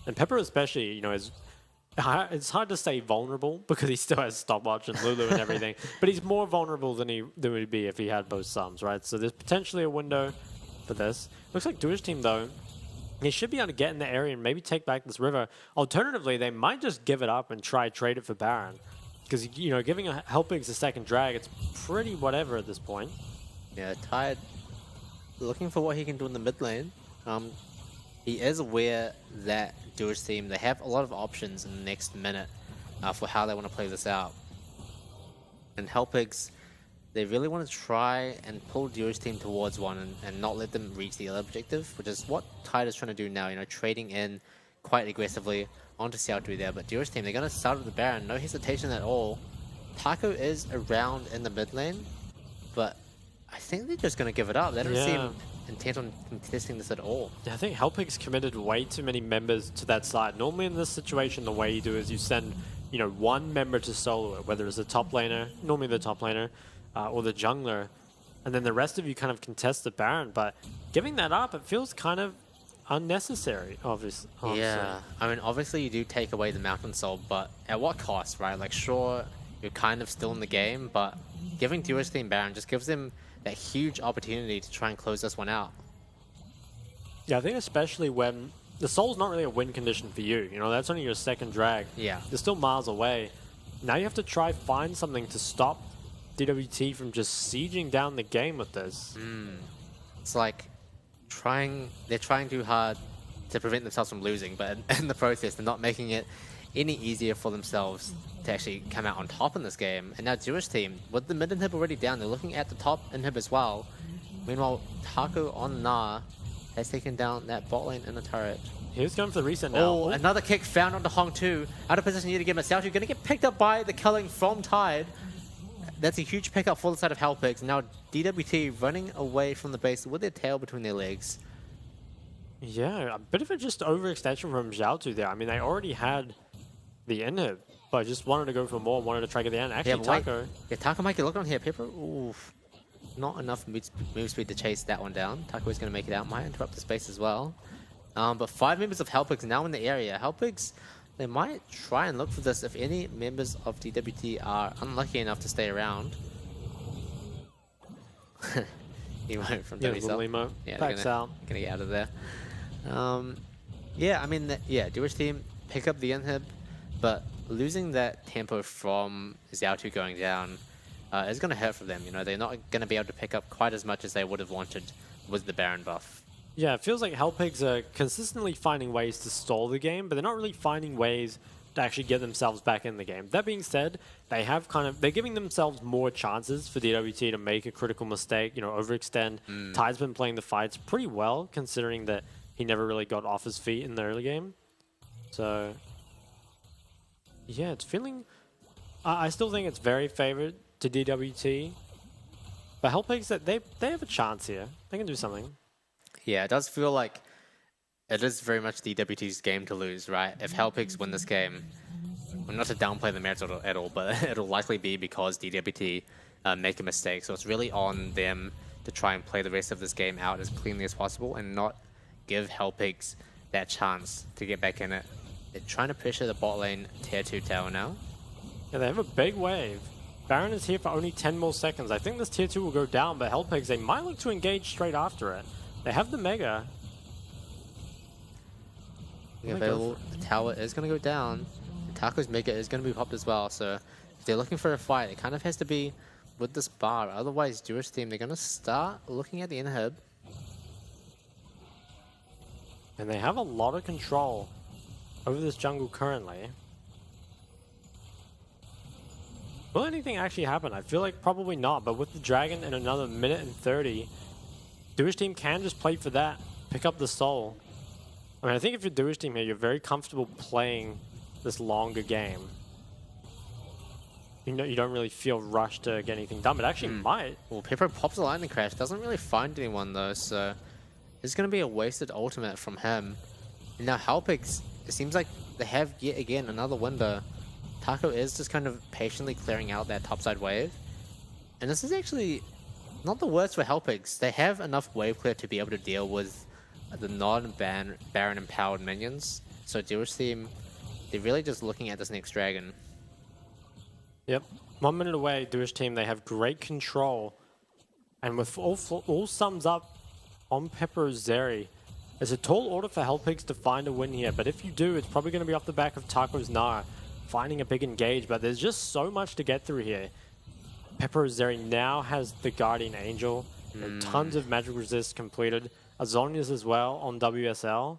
And Pepero especially, you know, it's hard to say vulnerable because he still has stopwatch and Lulu and everything, but he's more vulnerable than he'd be if he had both sums, right? So there's potentially a window for this. Looks like Duo's team though, they should be able to get in the area and maybe take back this river. Alternatively, they might just give it up and try trade it for Baron, because you know, giving Hellpigs a second drag, it's pretty whatever at this point. Yeah, Tide looking for what he can do in the mid lane. He is aware that Duo's team, they have a lot of options in the next minute for how they want to play this out. And Hellpigs, they really want to try and pull Duo's team towards one and not let them reach the other objective, which is what Tide is trying to do now, you know, trading in quite aggressively onto Xiaotu there. But Duo's team, they're going to start with the Baron, no hesitation at all. Taco is around in the mid lane, but I think they're just going to give it up. They don't seem intent on contesting this at all. Yeah, I think Hellpigs committed way too many members to that side. Normally in this situation, the way you do is you send, you know, 1 member to solo it, whether it's a top laner, normally the top laner, or the jungler, and then the rest of you kind of contest the Baron. But giving that up, it feels kind of unnecessary, obviously. Yeah, I mean, obviously you do take away the Mountain Soul, but at what cost, right? Like, sure, you're kind of still in the game, but giving Duo's team Baron just gives them that huge opportunity to try and close this one out. Yeah, I think especially when the Soul's not really a win condition for you. You know, that's only your 2nd drag. Yeah. You're still miles away. Now you have to try find something to stop DWT from just sieging down the game with this. It's like they're trying too hard to prevent themselves from losing, but in the process, they're not making it any easier for themselves to actually come out on top in this game. And now Jewish team, with the mid inhib already down, they're looking at the top inhib as well. Meanwhile, Taco on Na has taken down that bot lane in the turret. He's going for the reset now. Oh, another kick found onto Hong 2. Out of position yet again, but Xiaotu going to get picked up by the killing from Tide. That's a huge pickup for the side of Hellpix. Now DWT running away from the base with their tail between their legs. Yeah, a bit of a just overextension from Xiaotu there. I mean, they already had the inhib, but just wanted to go for more, wanted to try to get the end. Actually, Taco. Yeah, Taco might get looked on here. Pepper, oof. Not enough move speed to chase that one down. Taco is going to make it out. Might interrupt the space as well. But 5 members of Hellpix now in the area. Hellpix, they might try and look for this if any members of DWT are unlucky enough to stay around. Emo from Emo. Yeah, backs out. Gonna get out of there. Yeah, I mean, Jewish team pick up the inhib, but losing that tempo from Xiaotu going down is going to hurt for them. You know, they're not going to be able to pick up quite as much as they would have wanted with the Baron buff. Yeah, it feels like Hellpigs are consistently finding ways to stall the game, but they're not really finding ways to actually get themselves back in the game. That being said, they have they're giving themselves more chances for DWT to make a critical mistake, you know, overextend. Tide's been playing the fights pretty well, considering that he never really got off his feet in the early game. So, yeah, it's feeling... I still think it's very favored to DWT, but Hellpigs, that they have a chance here. They can do something. Yeah, it does feel like it is very much DWT's game to lose, right? If Hellpigs win this game, well, not to downplay the merits at all, but it'll likely be because DWT make a mistake. So it's really on them to try and play the rest of this game out as cleanly as possible and not give Hellpigs that chance to get back in it. They're trying to pressure the bot lane tier 2 tower now. Yeah, they have a big wave. Baron is here for only 10 more seconds. I think this tier 2 will go down, but Hellpigs, they might look to engage straight after it. They have the Mega. The tower is going to go down. Taco's Mega is going to be popped as well. So if they're looking for a fight, it kind of has to be with this bar. Otherwise, Jewish team, they're going to start looking at the inhib. And they have a lot of control over this jungle currently. Will anything actually happen? I feel like probably not, but with the dragon in another minute and 30, Jewish team can just play for that, pick up the soul. I mean, I think if you're Jewish team here, you're very comfortable playing this longer game. You know, you don't really feel rushed to get anything done, but actually might. Well, Pepper pops the lightning crash, doesn't really find anyone though, so it's going to be a wasted ultimate from him. And now Hellpigs, it seems like they have yet again another window. Taco is just kind of patiently clearing out that topside wave. And this is actually not the worst for Hellpigs. They have enough wave clear to be able to deal with the non-Baron empowered minions. So Jewish team, they're really just looking at this next dragon. Yep. 1 minute away, Jewish team, they have great control. And with all sums up on Pepper Zeri, it's a tall order for Hellpigs to find a win here. But if you do, it's probably going to be off the back of Taco's Nar finding a big engage. But there's just so much to get through here. Pepper Zeri now has the Guardian Angel and tons of magic resist completed. Azonius as well on WSL.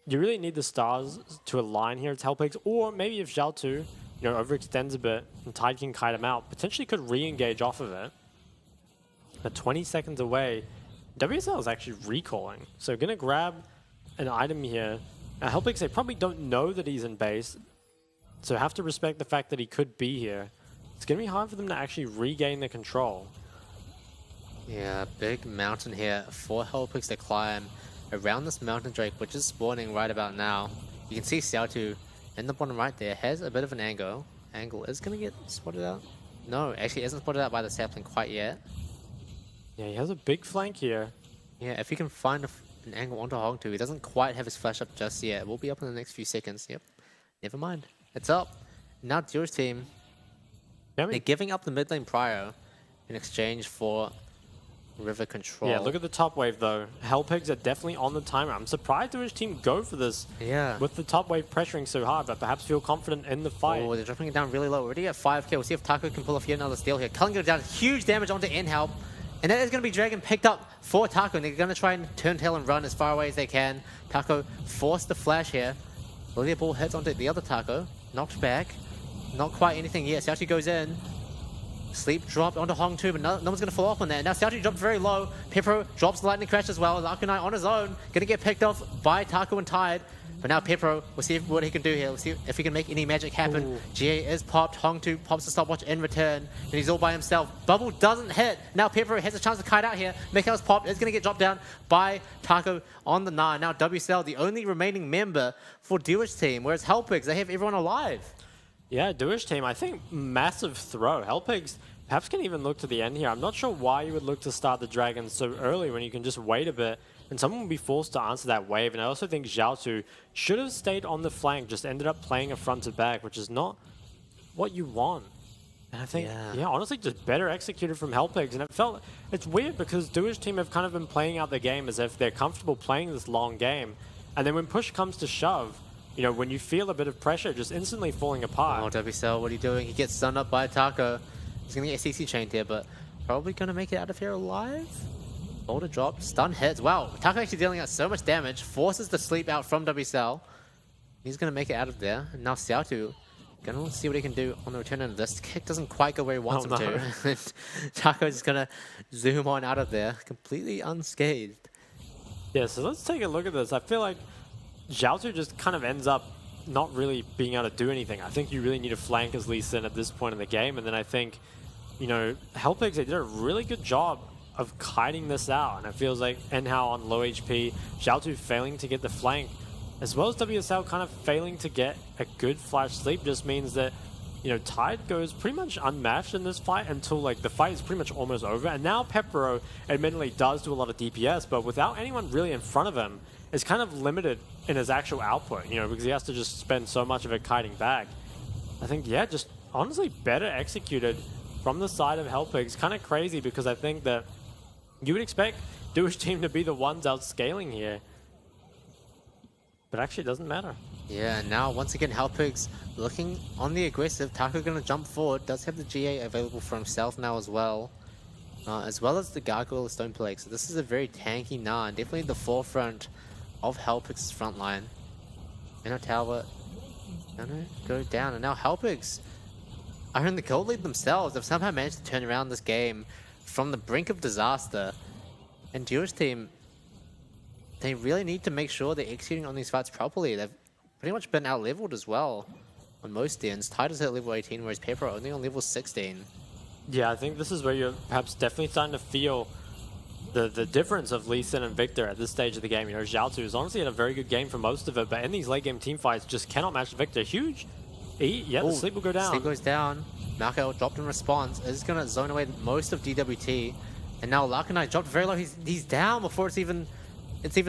You really need the stars to align here. It's Hellpigs, or maybe if Xiaotu, overextends a bit and Tide can kite him out, potentially could re-engage off of it. But 20 seconds away, WSL is actually recalling. So gonna grab an item here. Now Hellpigs, they probably don't know that he's in base, so have to respect the fact that he could be here. It's gonna be hard for them to actually regain the control. Yeah, big mountain here for Hellpigs to climb around this mountain drake, which is spawning right about now. You can see Xiaotu in the bottom right there has a bit of an angle. Angle is gonna get spotted out. No, actually isn't spotted out by the sapling quite yet. Yeah, he has a big flank here. Yeah, if he can find an angle onto Hong2, he doesn't quite have his flash up just yet. We'll be up in the next few seconds. Yep, never mind. It's up. Now Jewish team, they're giving up the mid lane prio in exchange for river control. Yeah, look at the top wave though. Hellpigs are definitely on the timer. I'm surprised which team go for this. Yeah. With the top wave pressuring so hard, but perhaps feel confident in the fight. Oh, they're dropping it down really low. Already at 5k. We'll see if Taco can pull off yet another steal here. Culling goes down. Huge damage onto N-Help. And that is going to be Dragon picked up for Taco. And they're going to try and turn tail and run as far away as they can. Taco forced the flash here. Lily ball hits onto the other Taco. Knocked back. Not quite anything yet. Xiaoqi goes in. Sleep drop onto Hong 2, but no one's going to fall off on that. Now Xiaoqi dropped very low. Pepro drops the lightning crash as well. Lakunai on his own. Going to get picked off by Taco and Tide. But now Pepro, we'll see what he can do here. We'll see if he can make any magic happen. Ooh. GA is popped. Hong 2 pops the stopwatch in return. And he's all by himself. Bubble doesn't hit. Now Pepro has a chance to kite out here. Mikhail's popped. It's going to get dropped down by Taco on the 9. Now WCL, the only remaining member for Dewish team. Whereas Hellpigs, they have everyone alive. Yeah, Dewish team, I think massive throw. Hellpigs perhaps can even look to the end here. I'm not sure why you would look to start the Dragons so early when you can just wait a bit and someone will be forced to answer that wave. And I also think Zhao should have stayed on the flank, just ended up playing a front to back, which is not what you want. And I think, yeah honestly, just better executed from Hellpigs. And it's weird because Dewish team have kind of been playing out the game as if they're comfortable playing this long game. And then when push comes to shove, you know, when you feel a bit of pressure, just instantly falling apart. Oh, WCL, what are you doing? He gets stunned up by Taco. He's going to get CC chained here, but probably going to make it out of here alive. Boulder drop, stun hits. Wow, Taco actually dealing out so much damage. Forces the sleep out from WCL. He's going to make it out of there. And now Xiaotu going to see what he can do on the return end of this. Kick doesn't quite go where he wants him to. Taco's just going to zoom on out of there, completely unscathed. Yeah, so let's take a look at this. I feel like Zhao just kind of ends up not really being able to do anything. I think you really need to flank as Lee Sin at this point in the game. And then I think, you know, Hellpigs, they did a really good job of kiting this out. And it feels like Enhao on low HP, Zhao failing to get the flank, as well as WSL kind of failing to get a good flash sleep just means that, you know, Tide goes pretty much unmatched in this fight until like the fight is pretty much almost over. And now Pepero admittedly does do a lot of DPS, but without anyone really in front of him, is kind of limited in his actual output, you know, because he has to just spend so much of it kiting back. I think, yeah, just honestly better executed from the side of Hellpigs. Kind of crazy because I think that you would expect Dewish team to be the ones outscaling here. But actually it doesn't matter. Yeah, and now once again Hellpigs looking on the aggressive. Taco going to jump forward. Does have the GA available for himself now as well. As the Gargoyle Stone Plague. So this is a very tanky Nah, and definitely the forefront of Hellpigs' front line. And our tower gonna go down. And now Hellpigs are in the gold lead themselves. They've somehow managed to turn around this game from the brink of disaster. And Dewish team, they really need to make sure they're executing on these fights properly. They've pretty much been out-leveled as well on most ends. Tide is at level 18, whereas Pepper are only on level 16. Yeah, I think this is where you're perhaps definitely starting to feel the difference of Lee Sin and Victor at this stage of the game. You know, Zhao is honestly had a very good game for most of it, but in these late game team fights, just cannot match Victor. Huge E, yeah, the sleep will go down. Sleep goes down. Malco dropped in response. Is going to zone away most of DWT. And now Lakunai dropped very low. He's down before it's even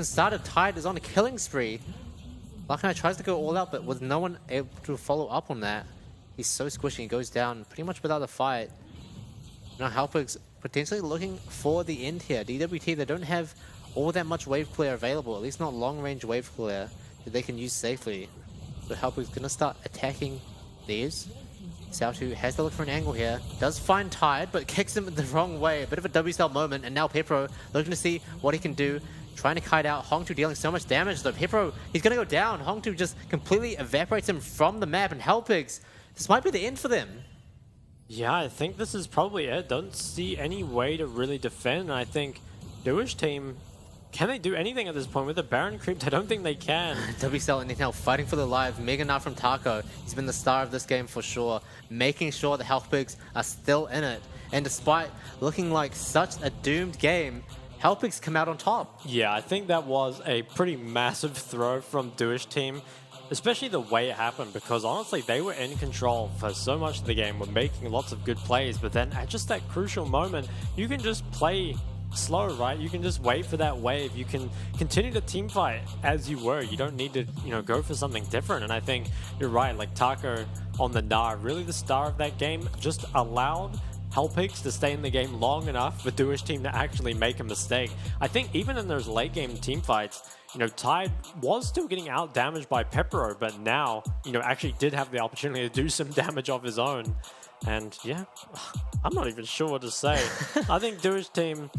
started. Tide is on a killing spree. Lakunai tries to go all out, but with no one able to follow up on that. He's so squishy. He goes down pretty much without a fight. Now Hellpigs potentially looking for the end here. DWT, they don't have all that much wave clear available, at least not long range wave clear that they can use safely. So Hellpigs going to start attacking these. Xiaotu has to look for an angle here. Does find Tide, but kicks him the wrong way. A bit of a WCL moment, and now Pepro looking to see what he can do. Trying to kite out. Hong2 dealing so much damage though. Pepro, he's going to go down. Hong2 just completely evaporates him from the map, and Hellpigs, this might be the end for them. Yeah, I think this is probably it. Don't see any way to really defend. And I think Dewish team, can they do anything at this point? With the Baron creep, I don't think they can. WCL and now fighting for their life. Mega Knight from Taco. He's been the star of this game for sure. Making sure the Hellpigs are still in it. And despite looking like such a doomed game, Hellpigs come out on top. Yeah, I think that was a pretty massive throw from Dewish team. Especially the way it happened, because honestly, they were in control for so much of the game, were making lots of good plays, but then at just that crucial moment, you can just play slow, right? You can just wait for that wave. You can continue to team fight as you were. You don't need to, you know, go for something different. And I think you're right, like Taco on the Nah, really the star of that game, just allowed Hellpigs to stay in the game long enough for Duish team to actually make a mistake. I think even in those late game team fights, you know, Tide was still getting out damaged by Pepero, but now, you know, actually did have the opportunity to do some damage of his own. And yeah, I'm not even sure what to say. I think Duish team,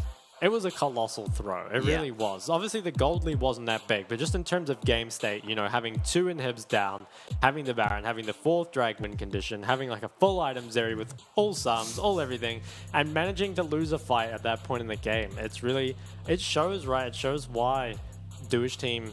it was a colossal throw. It really was. Obviously, the gold lead wasn't that big, but just in terms of game state, you know, having 2 inhibs down, having the Baron, having the 4th drag win condition, having like a full item Zeri with all sums, all everything, and managing to lose a fight at that point in the game. It's really, it shows, right? It shows why Duish team,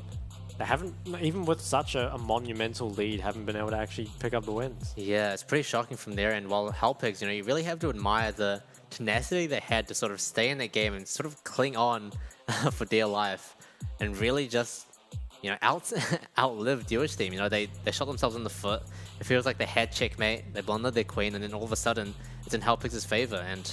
they haven't, even with such a monumental lead, haven't been able to actually pick up the wins. Yeah, it's pretty shocking from there. And while Hellpigs, you know, you really have to admire the tenacity they had to sort of stay in that game and sort of cling on for dear life and really just, you know, outlive Duish team. You know, they shot themselves in the foot. It feels like they had checkmate, they blundered their queen, and then all of a sudden it's in Hellpigs' favor. And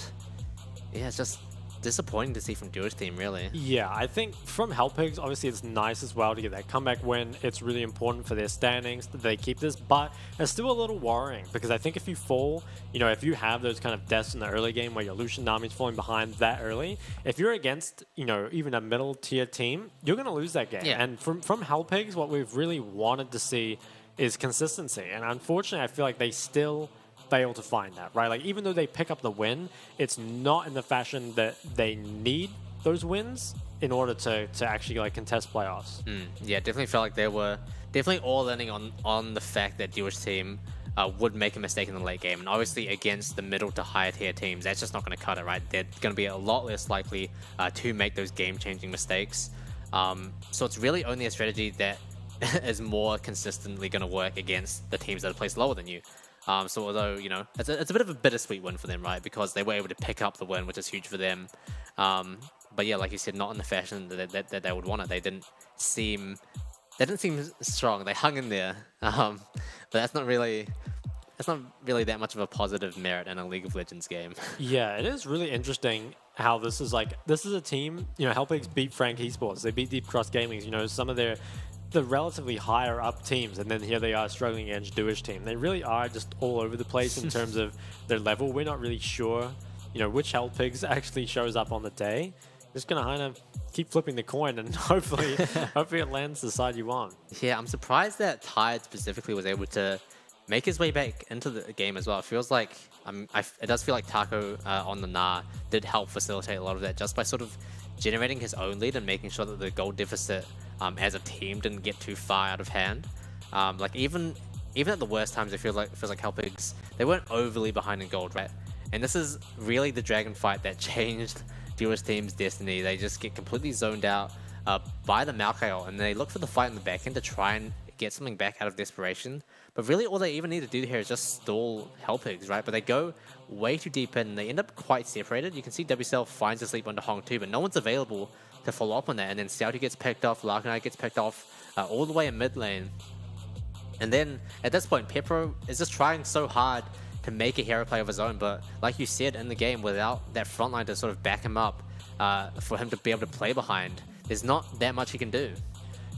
yeah, it's just disappointing to see from Duish team, really. Yeah, I think from Hellpigs, obviously it's nice as well to get that comeback win. It's really important for their standings that they keep this, but it's still a little worrying because I think if you fall, you know, if you have those kind of deaths in the early game where your Lucian Nami's falling behind that early, if you're against, you know, even a middle tier team, you're going to lose that game. Yeah. And from Hellpigs, what we've really wanted to see is consistency. And unfortunately, I feel like they still fail to find that, right? Like, even though they pick up the win, it's not in the fashion that they need those wins in order to actually like contest playoffs. Yeah, definitely felt like they were definitely all in on the fact that Duish team would make a mistake in the late game, and obviously against the middle to higher tier teams, that's just not going to cut it, right? They're going to be a lot less likely to make those game-changing mistakes. So it's really only a strategy that is more consistently going to work against the teams that are placed lower than you. So although, you know, it's a bit of a bittersweet win for them, right? Because they were able to pick up the win, which is huge for them. But yeah, like you said, not in the fashion that they would want it. They didn't seem strong. They hung in there. But that's not really that much of a positive merit in a League of Legends game. Yeah, it is really interesting how this is a team, you know, Hellpigs beat Frank Esports. They beat Deep Cross Gaming, you know, some of the relatively higher up teams, and then here they are struggling against Duish team. They really are just all over the place in terms of their level. We're not really sure, you know, which Hellpigs actually shows up on the day. Just gonna kind of keep flipping the coin and hopefully it lands the side you want. Yeah, I'm surprised that Tide specifically was able to make his way back into the game as well. It feels like, it does feel like Taco on the Nah did help facilitate a lot of that just by sort of generating his own lead and making sure that the goal deficit as a team didn't get too far out of hand. Like even at the worst times, it feels like Hellpigs, they weren't overly behind in gold, right? And this is really the Dragon fight that changed Duish team's destiny. They just get completely zoned out by the Maokai, and they look for the fight in the back end to try and get something back out of desperation. But really all they even need to do here is just stall Hellpigs, right? But they go way too deep in, and they end up quite separated. You can see WCL finds a sleep onto Hong too, but no one's available to follow up on that. And then Xiaotu gets picked off, Larkanai gets picked off all the way in mid lane. And then at this point, Pepero is just trying so hard to make a hero play of his own, but like you said, in the game, without that front line to sort of back him up for him to be able to play behind, there's not that much he can do.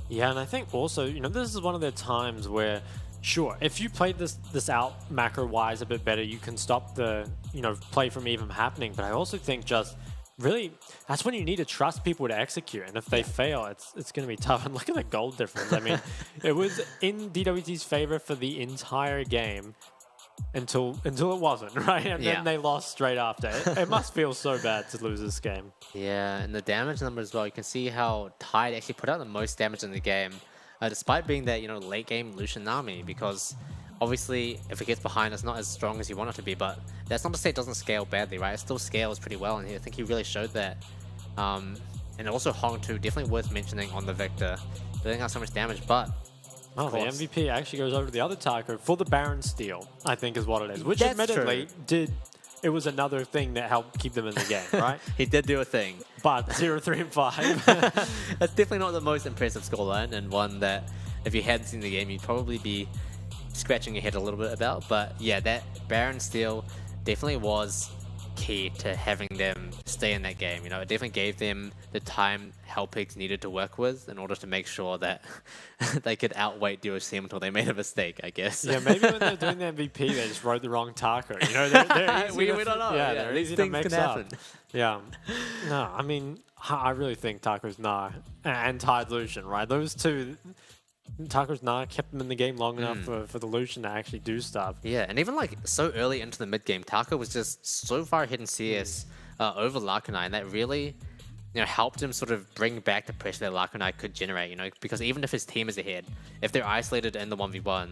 Yeah, and I think also, you know, this is one of the times where, sure, if you played this out macro-wise a bit better, you can stop the, you know, play from even happening. But I also think just really, that's when you need to trust people to execute. And if they fail, it's going to be tough. And look at the gold difference. I mean, it was in DWT's favor for the entire game until it wasn't, right? And then they lost straight after. It must feel so bad to lose this game. Yeah, and the damage number as well. You can see how Tide actually put out the most damage in the game, despite being that, you know, late game Lucian Nami, because obviously if it gets behind, it's not as strong as you want it to be, but that's not to say it doesn't scale badly, right? It still scales pretty well, and I think he really showed that. And also Hong too, definitely worth mentioning on the Victor, doing out so much damage, but oh, the MVP actually goes over to the other Taco for the Baron steal, I think is what it is. Which admittedly it was another thing that helped keep them in the game, right? He did do a thing. But 0-3 and 5. That's definitely not the most impressive scoreline, and one that if you hadn't seen the game, you'd probably be scratching your head a little bit about. But yeah, that Baron steal definitely was key to having them stay in that game. You know, it definitely gave them the time Hellpigs needed to work with in order to make sure that they could outweight DOCM until they made a mistake, I guess. Yeah, maybe when they're doing the MVP, they just wrote the wrong taco. You know, we don't know. Yeah, Yeah, they're these easy to things mix can up. happen. Yeah. No, I mean, I really think Taco's Nah and Tide Lucian, right? Those two, Taco's Nah kept them in the game long enough for the Lucian to actually do stuff. Yeah, and even like so early into the mid game, Taco was just so far ahead in CS over Lakunai, and that really, you know, helped him sort of bring back the pressure that Lakunai could generate. You know, because even if his team is ahead, if they're isolated in the 1v1,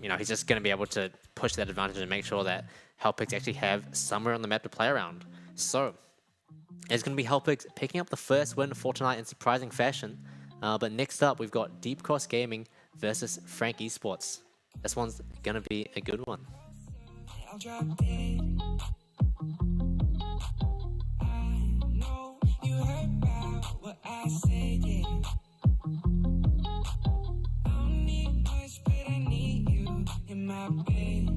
you know, he's just going to be able to push that advantage and make sure that Hellpigs actually have somewhere on the map to play around. So it's going to be Hellpigs picking up the first win for tonight in surprising fashion. But next up, we've got Deep Cross Gaming versus Frank Esports. This one's going to be a good one. I'll drop dead. I know you heard about what I said, yeah. I don't need much, but I need you in my bed.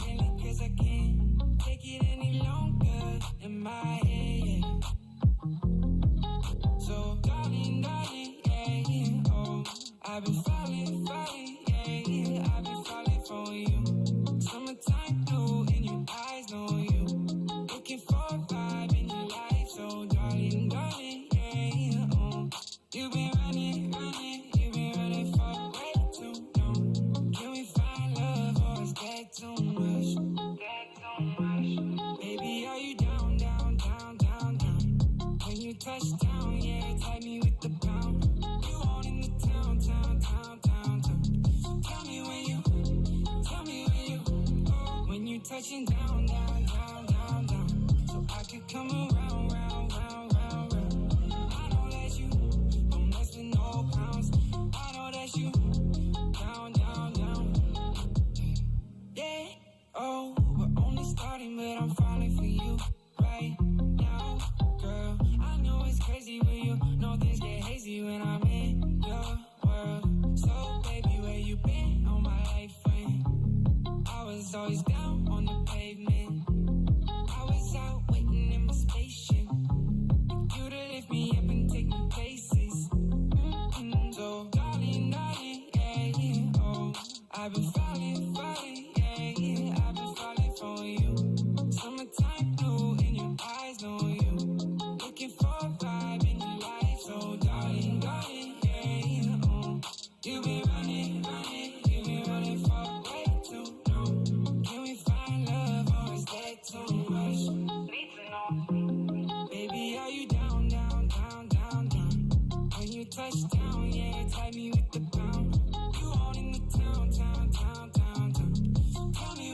Really, 'cause I can't take it any longer in my head. So, darling, darling, yeah, yeah, oh, I've been falling, falling, yeah, yeah, I've been falling for you. Summertime blue in your eyes, know you. Looking for a vibe in your life, so darling, darling, yeah, yeah, oh. You've been running, running, you've been running for way too long. Can we find love or is that too much? That too much. Baby, are you down, down, down, down, down? When you touch down, yeah, tag me with the pound. You on in the town, town, town, town, town. Tell me when you touching down, down, down, down, down. So I could come around, round, round, round, round. I know that you don't mess with no clowns. I know that you down, down, down. Yeah, oh, we're only starting, but I'm falling for you right now, girl. I know it's crazy when you know things get hazy when I'm in your world. So baby, where you been on my life when I was always down on the pavement? I was out waiting in my spaceship, you to lift me up and take me places. So darling, darling, yeah, yeah, oh, I've been falling, falling, yeah, yeah, I've been falling for you. Summertime blue in your eyes, know you. Looking for a vibe in your life, so darling, darling, yeah, yeah, oh. You've been running, running, you've been running for way too long. Can we find love or is that too much? Need to know. Baby, are you down, down, down, down, down? When you touch down, yeah, tag me with the pound. You on in the town, town, town, town, town. Tell me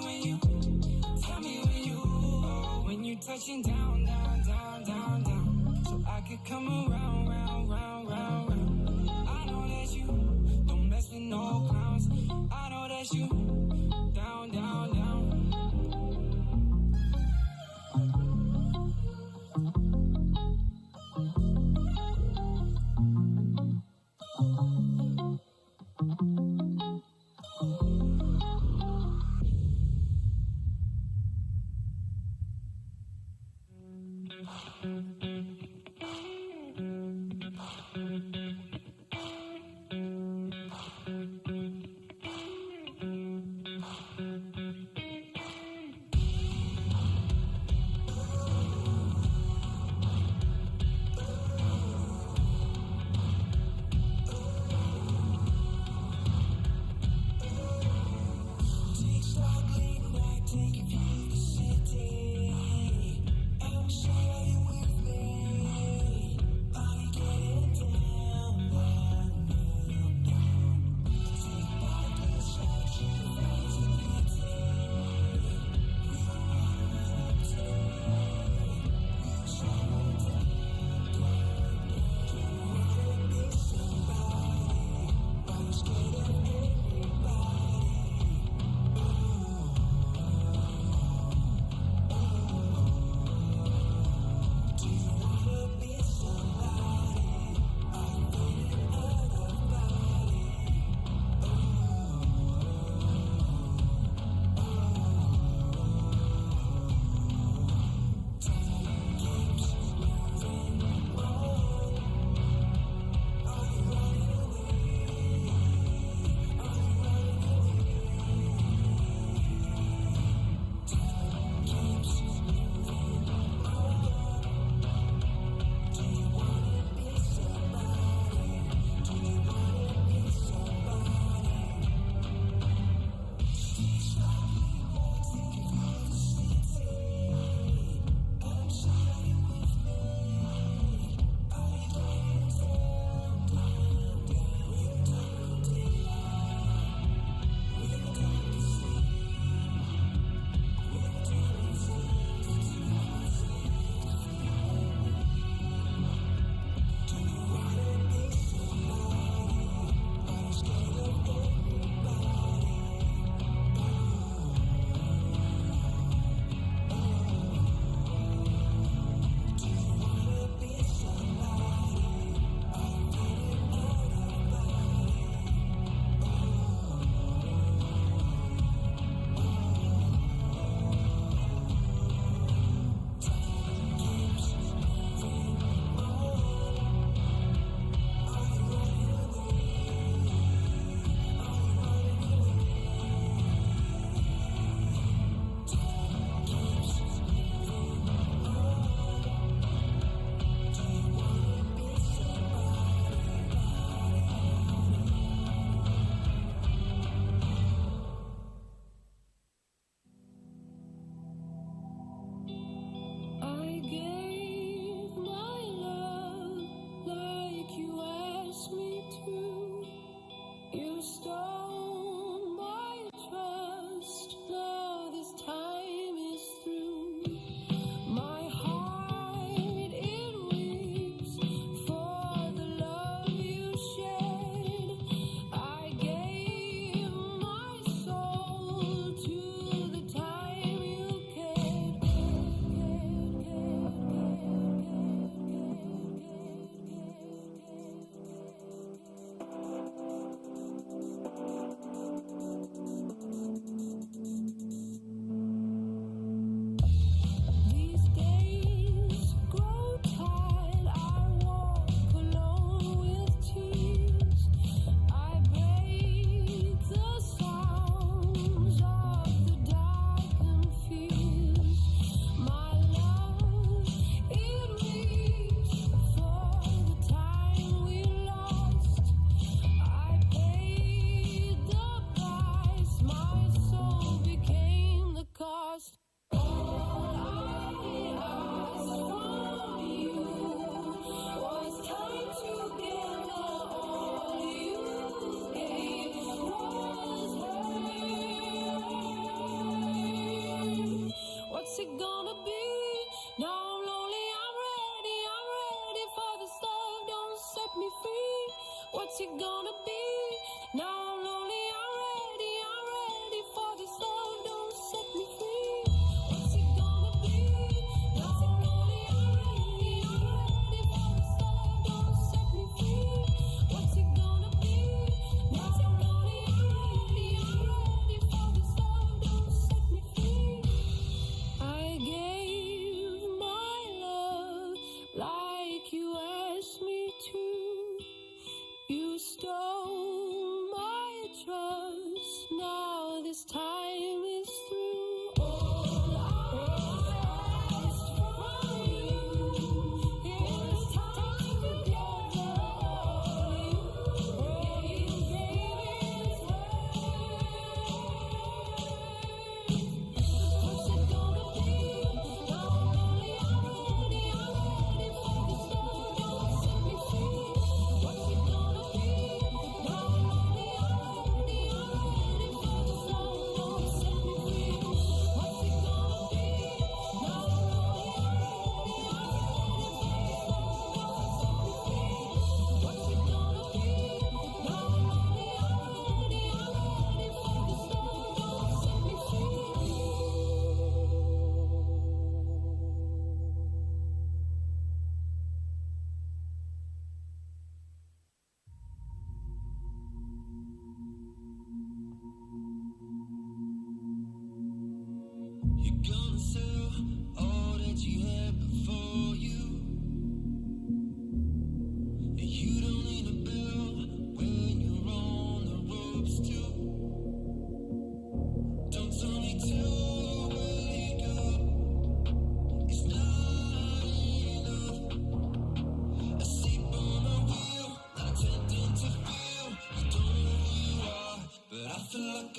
when you touching down, down, down, down, down. So I could come around, round, round, round, round. I know that you don't mess with no clowns. I know that you down, down, down.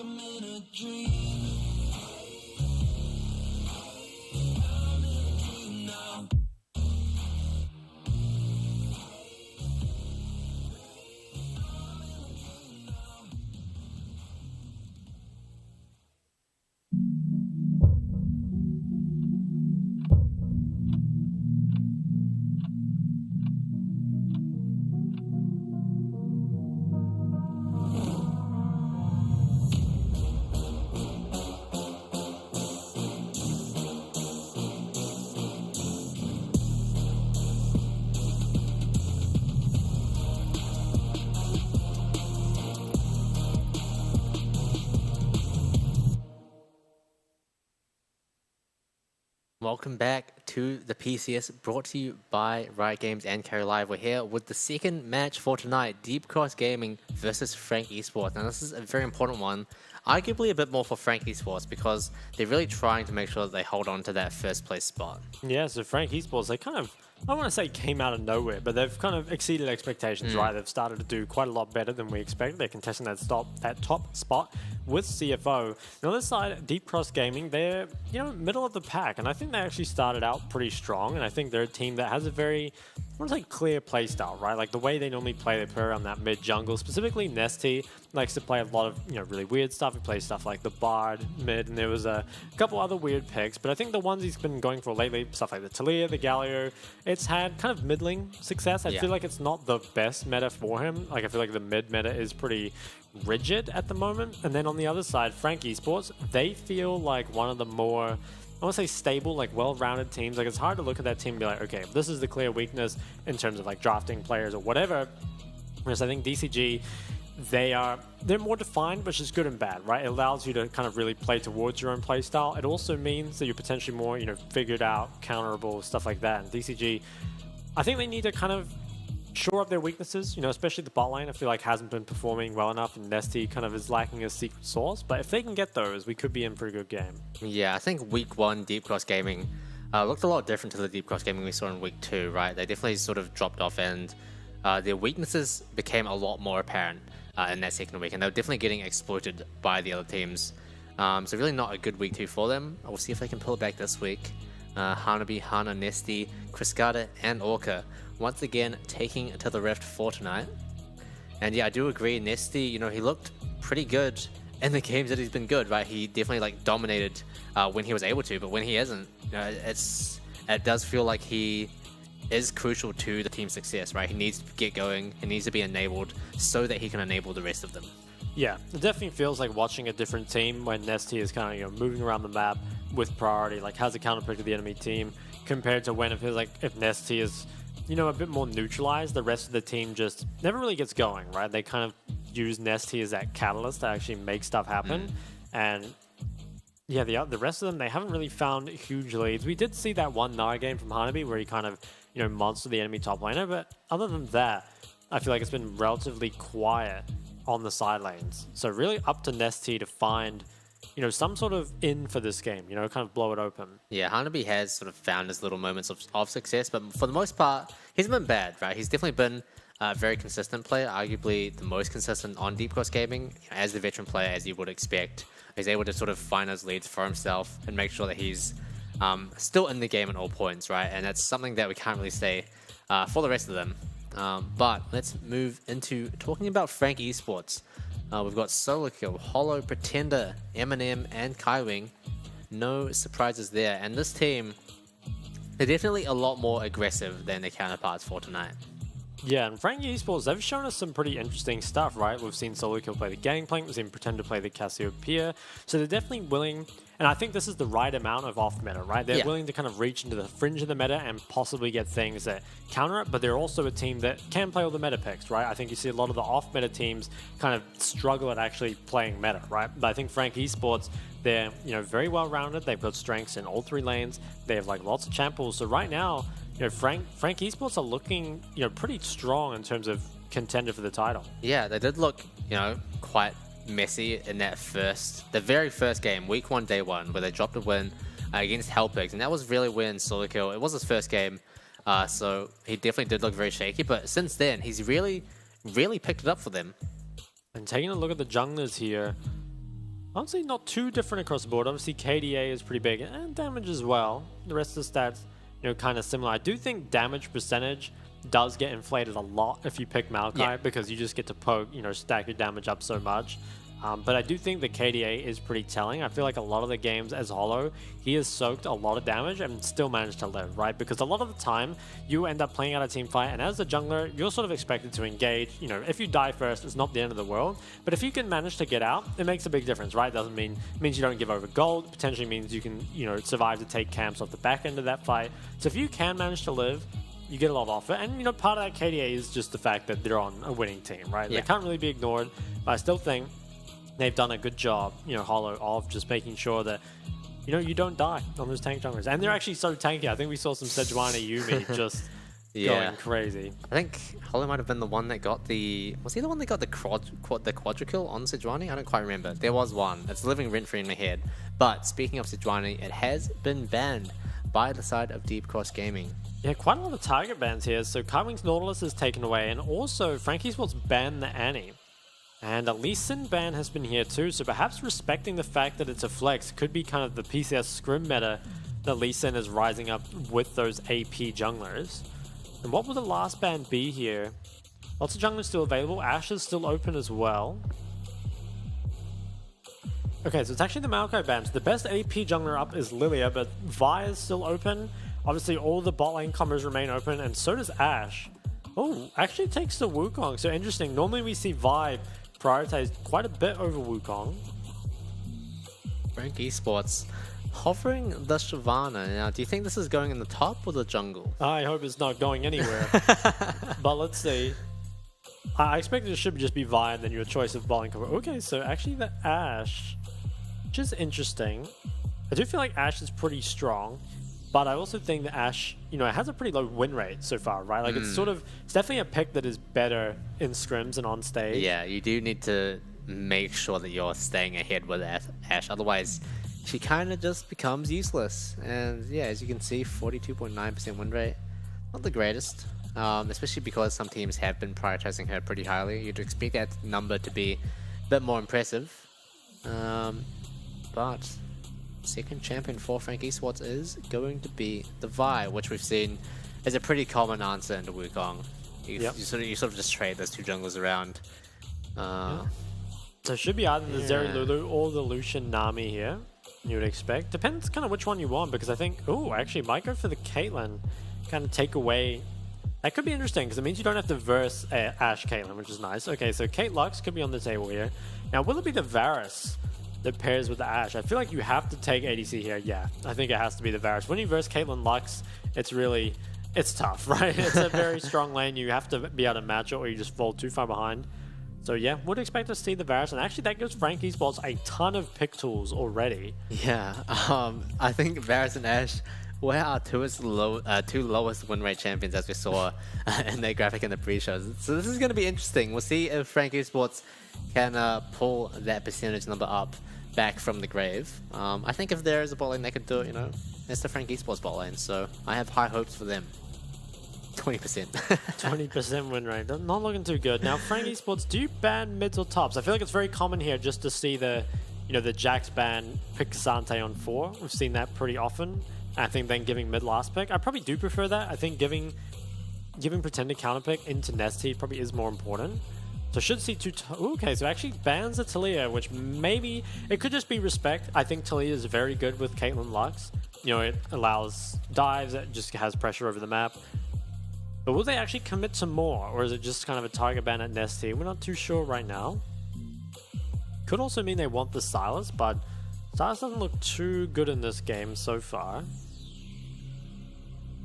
I'm in a dream. Welcome back to the PCS, brought to you by Riot Games and Carry Live. We're here with the second match for tonight, Deep Cross Gaming versus Frank Esports. Now this is a very important one, arguably a bit more for Frank Esports because they're really trying to make sure that they hold on to that first place spot. Yeah, so Frank Esports, they kind of, I don't want to say came out of nowhere, but they've kind of exceeded expectations, right? They've started to do quite a lot better than we expected. They're contesting that top spot with CFO. On the other side, Deep Cross Gaming, they're, middle of the pack, and I think they actually started out pretty strong, and I think they're a team that has a very, I want to say clear play style, right? Like the way they normally play, they play around that mid jungle, specifically Nesty likes to play a lot of, really weird stuff. He plays stuff like the Bard mid, and there was a couple other weird picks, but I think the ones he's been going for lately, stuff like the Talia, the Galio, it's had kind of middling success. I feel like it's not the best meta for him. Like I feel like the mid meta is pretty rigid at the moment. And then on the other side, Frank Esports, they feel like one of the more, I want to say stable, like well-rounded teams. Like it's hard to look at that team and be like, okay, this is the clear weakness in terms of like drafting players or whatever. Whereas I think DCG, they're more defined, which is good and bad, right? It allows you to kind of really play towards your own play style. It also means that you're potentially more, figured out, counterable, stuff like that. And DCG, I think they need to kind of shore up their weaknesses, especially the bot lane. I feel like hasn't been performing well enough, and Nesty kind of is lacking a secret sauce. But if they can get those, we could be in for a good game. Yeah, I think week 1 Deep Cross Gaming looked a lot different to the Deep Cross Gaming we saw in week 2, right? They definitely sort of dropped off, and their weaknesses became a lot more apparent in that second week, and they were definitely getting exploited by the other teams. So really not a good week 2 for them. We'll see if they can pull it back this week. Hanabi, Hana, Nesty, Kriskada, and Orca once again taking to the Rift for tonight. And yeah, I do agree, Nesty, he looked pretty good in the games that he's been good, right? He definitely like dominated when he was able to, but when he isn't, it does feel like he is crucial to the team's success, right? He needs to get going, he needs to be enabled so that he can enable the rest of them. Yeah, it definitely feels like watching a different team when Nesty is kind of moving around the map with priority, like has a counterpick to the enemy team, compared to when it feels like if Nesty is a bit more neutralized, the rest of the team just never really gets going, right? They kind of use Nesty as that catalyst to actually make stuff happen. And yeah, the rest of them, they haven't really found huge leads. We did see that one Nara game from Hanabi where he kind of, monstered the enemy top laner, but other than that, I feel like it's been relatively quiet on the side lanes. So really up to Nesty to find, some sort of in for this game, kind of blow it open. Yeah, Hanabi has sort of found his little moments of success, but for the most part, he's been bad, right? He's definitely been a very consistent player, arguably the most consistent on Deep Cross Gaming. As the veteran player, as you would expect, he's able to sort of find those leads for himself and make sure that he's still in the game at all points, right? And that's something that we can't really say for the rest of them. But let's move into talking about Frank Esports. We've got Solo Kill, Hollow, Pretender, Eminem, and Kaiwing. No surprises there. And this team, they're definitely a lot more aggressive than their counterparts for tonight. Yeah, and Frank Esports, they've shown us some pretty interesting stuff, right? We've seen Solo Kill play the Gangplank, we've seen Pretender play the Cassiopeia. So they're definitely willing, and I think this is the right amount of off meta, right? They're willing to kind of reach into the fringe of the meta and possibly get things that counter it, but they're also a team that can play all the meta picks, right? I think you see a lot of the off meta teams kind of struggle at actually playing meta, right? But I think Frank Esports, they're very well rounded. They've got strengths in all 3 lanes. They have like lots of champ pools. So right now, Frank Esports are looking pretty strong in terms of contender for the title. Yeah, they did look quite messy in that the very first game, week 1, day 1, where they dropped a win against Hellpigs, and that was really when Solo Kill, it was his first game, so he definitely did look very shaky, but since then he's really picked it up for them. And taking a look at the junglers here, Honestly, not too different across the board. Obviously, KDA is pretty big, and damage as well. The rest of the stats, you know, kind of similar. I do think damage percentage does get inflated a lot if you pick Maokai, because you just get to poke, you know, stack your damage up so much. But I do think the KDA is pretty telling. I feel like a lot of the games as Hollow, he has soaked a lot of damage and still managed to live, right? Because a lot of the time, you end up playing out a team fight, and as a jungler, you're sort of expected to engage. You know, if you die first, it's not the end of the world. But if you can manage to get out, it makes a big difference, right? Doesn't mean means you don't give over gold. Potentially means you can, you know, survive to take camps off the back end of that fight. So if you can manage to live, you get a lot off it. And, you know, part of that KDA is just the fact that they're on a winning team, right? They can't really be ignored. But I still think they've done a good job, you know, Hollow, of just making sure that, you know, you don't die on those tank junglers. And they're actually so tanky. I think we saw some Sejuani Yumi just going crazy. I think Hollow might have been the one that got the... Was he the one that got the quadra kill on Sejuani? I don't quite remember. There was one. It's living rent-free in my head. But speaking of Sejuani, it has been banned by the side of Deep Cross Gaming. Yeah, quite a lot of target bans here. So Kaiwing's Nautilus is taken away, and also Frankie Sports banned the Annie. And a Lee Sin ban has been here too, so perhaps respecting the fact that it's a flex could be kind of the PCS scrim meta that Lee Sin is rising up with those AP junglers. And what will the last ban be here? Lots of junglers still available. Ashe is still open as well. Okay, so it's actually the Maokai ban. So the best AP jungler up is Lilia, but Vi is still open. Obviously, all the bot lane combos remain open, and so does Ashe. Oh, actually takes the Wukong. So interesting. Normally we see Vi prioritized quite a bit over Wukong. Frank Esports hovering the Shyvana. Now, do you think this is going in the top or the jungle? I hope it's not going anywhere. But let's see. I expect it should just be Vi and then your choice of bot lane cover. Okay, so actually the Ashe, which is interesting. I do feel like Ashe is pretty strong. But I also think that Ashe, you know, it has a pretty low win rate so far, right? Like it's definitely a pick that is better in scrims and on stage. Yeah, you do need to make sure that you're staying ahead with Ashe. Otherwise, she kind of just becomes useless. And yeah, as you can see, 42.9% win rate. Not the greatest, especially because some teams have been prioritizing her pretty highly. You'd expect that number to be a bit more impressive. But second champion for Frank Esports is going to be the Vi, which we've seen is a pretty common answer in the Wukong. You sort of just trade those two junglers around. So it should be either the Zeri Lulu or the Lucian Nami here, you would expect. Depends kind of which one you want, because I think, actually might go for the Caitlyn, kind of take away. That could be interesting, because it means you don't have to verse Ashe Caitlyn, which is nice. Okay, so Kate Lux could be on the table here. Now, will it be the Varus that pairs with the Ashe? I feel like you have to take ADC here. Yeah, I think it has to be the Varus. When you verse Caitlyn Lux, it's tough, right? It's a very strong lane. You have to be able to match it, or you just fall too far behind. So yeah, would expect to see the Varus, and actually that gives Frank Esports a ton of pick tools already. Yeah, I think Varus and Ashe were our two lowest win rate champions, as we saw in their graphic in the pre-shows. So this is going to be interesting. We'll see if Frank Esports can pull that percentage number up back from the grave. I think if there is a bot lane that could do it, you know, it's the Frank Esports bot lane, so I have high hopes for them. 20%. 20% win rate. Not looking too good. Now, Frank Esports, do you ban mids or tops? I feel like it's very common here just to see the, you know, the Jax ban pick Casante on 4. We've seen that pretty often. I think then giving mid last pick. I probably do prefer that. I think giving Pretender counter pick into Nesty probably is more important. So should see two... okay, so actually bans a Talia, which maybe... It could just be respect. I think Talia is very good with Caitlyn Lux. You know, it allows dives, it just has pressure over the map. But will they actually commit to more? Or is it just kind of a target ban at Nesty? We're not too sure right now. Could also mean they want the Sylas, but Sylas doesn't look too good in this game so far.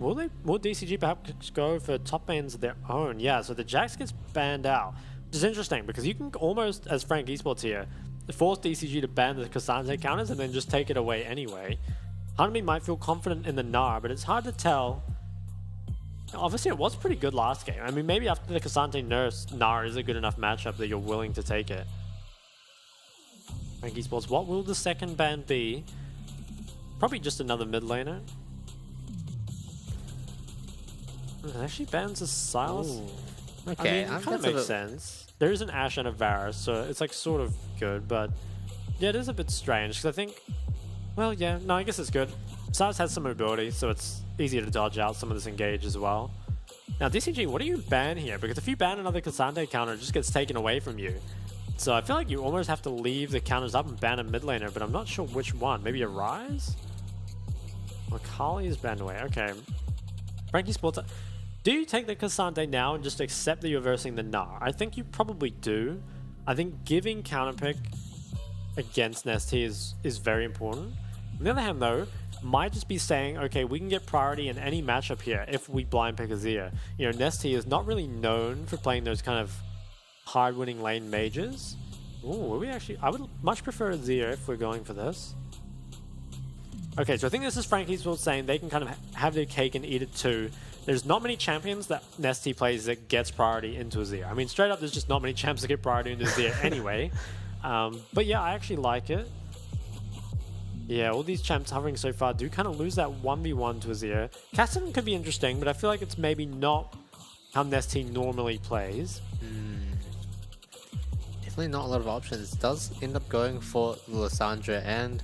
Will DCG perhaps go for top bans of their own? Yeah, so the Jax gets banned out. Which is interesting, because you can almost, as Frank Esports here, force DCG to ban the Cassandre counters and then just take it away anyway. Hanami might feel confident in the Gnar, but it's hard to tell. Obviously, it was pretty good last game. I mean, maybe after the Cassandre nerfs, Gnar is a good enough matchup that you're willing to take it. Frank Esports, what will the second ban be? Probably just another mid laner. It actually bans a Sylas. Ooh. Okay, I mean, it kind of makes sense. There is an Ashe and a Varus, so it's like sort of good, but Yeah, it is a bit strange because I think, well, yeah, no, I guess it's good. Cyrus has some mobility, so it's easier to dodge out some of this engage as well. Now, DCG, what do you ban here? Because if you ban another Cassandre counter, it just gets taken away from you. So I feel like you almost have to leave the counters up and ban a mid laner, but I'm not sure which one. Maybe a Rise? Or Kali is banned away. Okay. Frankie Sports. Do you take the Cassandre now and just accept that you're versing the Gnar? I think you probably do. I think giving counterpick against Nesty is very important. On the other hand, though, might just be saying, okay, we can get priority in any matchup here if we blind pick Azir. You know, Nesty is not really known for playing those kind of hard-winning lane mages. Ooh, I would much prefer Azir if we're going for this. Okay, so I think this is Frankie's World saying they can kind of have their cake and eat it too. There's not many champions that Nesty plays that gets priority into Azir. I mean, straight up, there's just not many champs that get priority into Azir anyway. But yeah, I actually like it. Yeah, all these champs hovering so far do kind of lose that 1v1 to Azir. Cassidy could be interesting, but I feel like it's maybe not how Nesty normally plays. Definitely not a lot of options. Does end up going for Lysandra, and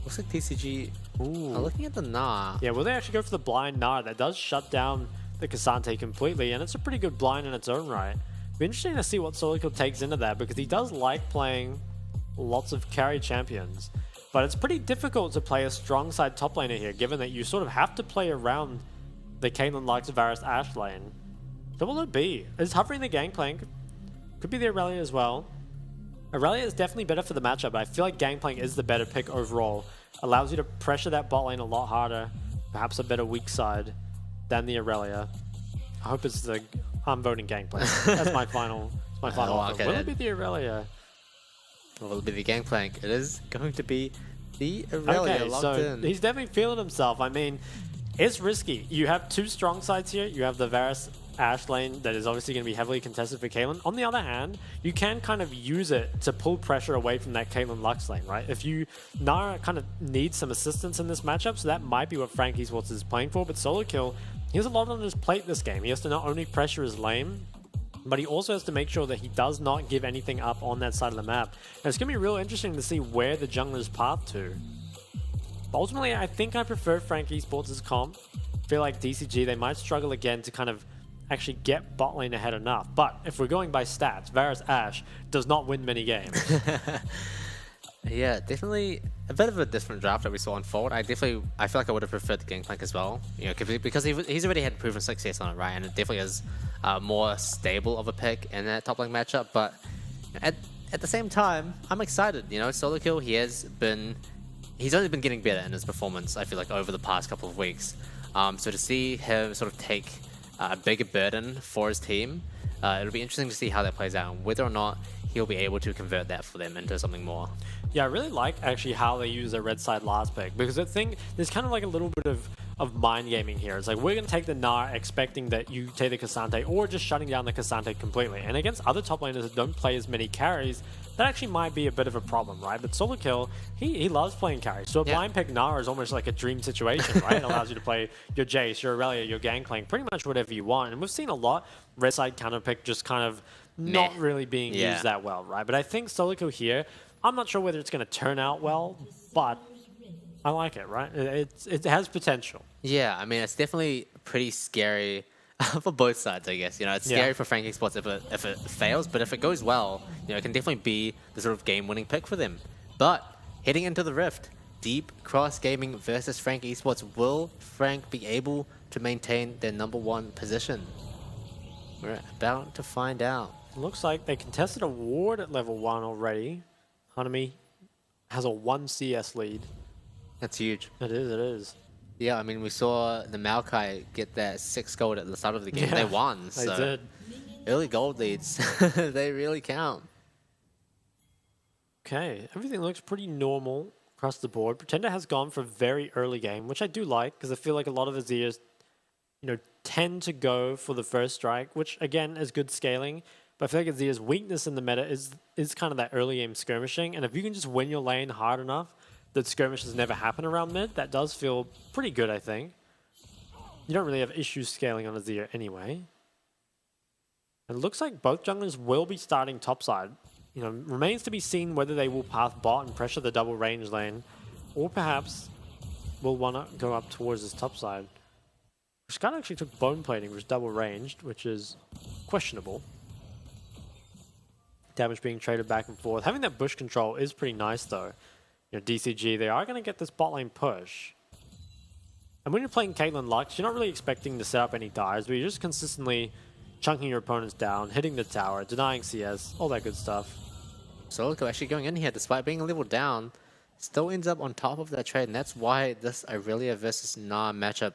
looks like TCG are looking at the Gnar. Yeah, will they actually go for the blind Gnar? That does shut down the Cassandre completely, and it's a pretty good blind in its own right. Be interesting to see what Solical takes into that, because he does like playing lots of carry champions. But it's pretty difficult to play a strong side top laner here, given that you sort of have to play around the Caitlyn likes Varus Ashe lane. So what will it be? Is hovering the Gangplank? Could be the Aurelia as well. Aurelia is definitely better for the matchup, but I feel like Gangplank is the better pick overall. Allows you to pressure that bot lane a lot harder. Perhaps a better weak side than the Aurelia. I hope it's the... I'm voting Gangplank. That's my final offer. Okay, Will it be the Aurelia? Will it be the Gangplank? It is going to be the Aurelia Okay, locked so in. he's definitely feeling himself. I mean, it's risky. You have two strong sides here. You have the Varus Ashe lane that is obviously going to be heavily contested for Caitlyn. On the other hand, you can kind of use it to pull pressure away from that Caitlyn Lux lane, right? If you Nara kind of needs some assistance in this matchup, so that might be what Frankie Swartz is playing for. But solo kill, he has a lot on his plate this game. He has to not only pressure his lane, but he also has to make sure that he does not give anything up on that side of the map. And it's going to be real interesting to see where the jungler's path to. But ultimately, I think I prefer Frankie Sports' comp. I feel like DCG, they might struggle again to kind of actually get bot lane ahead enough. But if we're going by stats, Varus Ashe does not win many games. Yeah, definitely a bit of a different draft that we saw unfold. I feel like I would have preferred the Gangplank as well. You know, because he's already had proven success on it, right? And it definitely is more stable of a pick in that top lane matchup. But at the same time, I'm excited. You know, solo kill, he's only been getting better in his performance, I feel like, over the past couple of weeks. So to see him sort of take a bigger burden for his team, it'll be interesting to see how that plays out and whether or not he'll be able to convert that for them into something more. Yeah, I really like actually how they use their red side last pick, because I think there's kind of like a little bit of mind gaming here. It's like, we're going to take the Gnar expecting that you take the Cassandre, or just shutting down the Cassandre completely. And against other top laners that don't play as many carries, that actually might be a bit of a problem, right? But solo kill, he loves playing carries. So a blind pick Gnar is almost like a dream situation, right? It allows you to play your Jace, your Aurelia, your Gangplank, pretty much whatever you want. And we've seen a lot red side counter pick just kind of not really being used that well, right? But I think solo kill here, I'm not sure whether it's going to turn out well, but I like it, right? It has potential. Yeah, I mean, it's definitely pretty scary for both sides, I guess. You know, it's scary for Frankie Sports if it fails, but if it goes well, you know, it can definitely be the sort of game-winning pick for them. But heading into the Rift, Deep Cross Gaming versus Frank Esports. Will Frank be able to maintain their #1 position? We're about to find out. Looks like they contested a ward at level 1 already. Hanami has a 1 CS lead. That's huge. It is. Yeah, I mean, we saw the Maokai get that 6 gold at the start of the game. Yeah, they won. They so did. Early gold leads, they really count. Okay, everything looks pretty normal across the board. Pretender has gone for a very early game, which I do like, because I feel like a lot of Azirs, you know, tend to go for the first strike, which again is good scaling. But I feel like Azir's weakness in the meta is kind of that early game skirmishing. And if you can just win your lane hard enough that skirmishes never happen around mid, that does feel pretty good, I think. You don't really have issues scaling on Azir anyway. It looks like both junglers will be starting topside. You know, remains to be seen whether they will path bot and pressure the double range lane, or perhaps will want to go up towards this top side. Scout actually took bone plating, which is double ranged, which is questionable. Damage being traded back and forth. Having that bush control is pretty nice though. You know, DCG, they are going to get this bot lane push. And when you're playing Caitlyn Lux, you're not really expecting to set up any dives, but you're just consistently chunking your opponents down, hitting the tower, denying CS, all that good stuff. Solico actually going in here, despite being a level down, still ends up on top of that trade, and that's why this Aurelia versus Nah matchup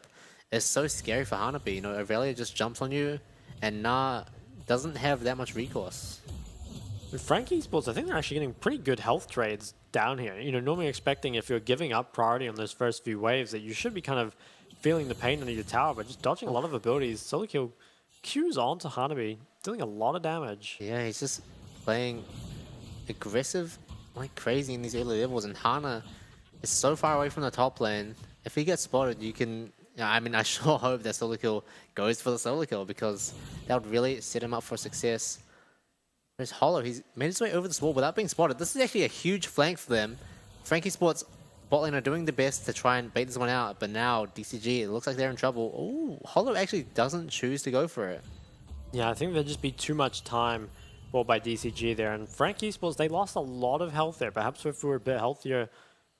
is so scary for Hanabi. You know, Aurelia just jumps on you, and Nah doesn't have that much recourse. With Frank Esports, I think they're actually getting pretty good health trades down here. You know, normally expecting if you're giving up priority on those first few waves that you should be kind of feeling the pain under your tower, but just dodging a lot of abilities. Solo kill Q's on to Hanabi, dealing a lot of damage. Yeah, he's just playing aggressive like crazy in these early levels, and Hana is so far away from the top lane. If he gets spotted, you can... I mean, I sure hope that solo kill goes for the solo kill, because that would really set him up for success. There's Hollow. He's made his way over this wall without being spotted. This is actually a huge flank for them. Frankie Sports bot lane are doing their best to try and bait this one out, but now DCG, it looks like they're in trouble. Oh, Hollow actually doesn't choose to go for it. Yeah, I think there'd just be too much time bought by DCG there. And Frank Esports, they lost a lot of health there. Perhaps if we were a bit healthier,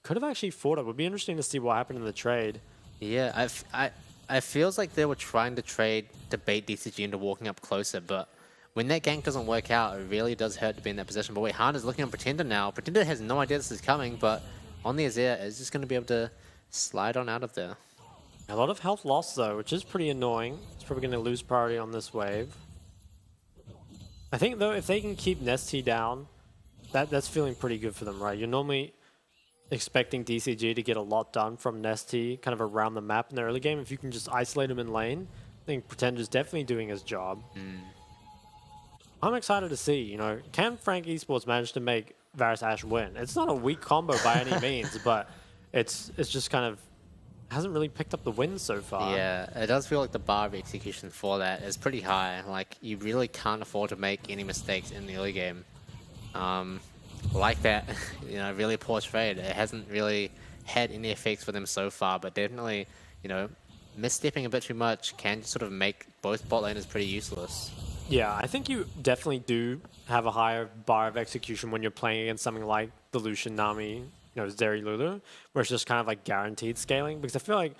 could have actually fought it. Would be interesting to see what happened in the trade. Yeah, I feels like they were trying to trade to bait DCG into walking up closer, but when that gank doesn't work out, it really does hurt to be in that position. But wait, Hana's looking on Pretender now. Pretender has no idea this is coming, but on the Azir is just going to be able to slide on out of there. A lot of health loss though, which is pretty annoying. It's probably going to lose priority on this wave. I think though, if they can keep Nesty down, that's feeling pretty good for them, right? You're normally expecting DCG to get a lot done from Nesty kind of around the map in the early game. If you can just isolate him in lane, I think Pretender's definitely doing his job. I'm excited to see, you know, can Frank Esports manage to make Varus Ashe win? It's not a weak combo by any means, but it's just kind of hasn't really picked up the wins so far. Yeah, it does feel like the bar of execution for that is pretty high. Like, you really can't afford to make any mistakes in the early game. Like that, you know, really poor trade. It hasn't really had any effects for them so far, but definitely, you know, misstepping a bit too much can sort of make both bot laners pretty useless. Yeah, I think you definitely do have a higher bar of execution when you're playing against something like the Lucian, Nami, you know, Zeri Lulu, where it's just kind of like guaranteed scaling. Because I feel like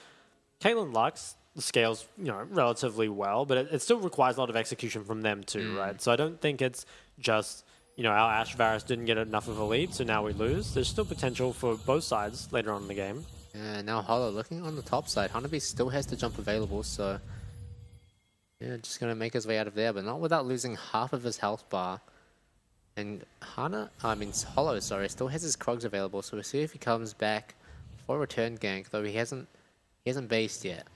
Caitlyn Lux scales, you know, relatively well, but it still requires a lot of execution from them too, right? So I don't think it's just, you know, our Ashe Varus didn't get enough of a lead, so now we lose. There's still potential for both sides later on in the game. Yeah, now Hollow looking on the top side. Hanabi still has the jump available, so yeah, just gonna make his way out of there, but not without losing half of his health bar. And Hollow, sorry, still has his Krogs available, so we'll see if he comes back for a return gank, though he hasn't based yet.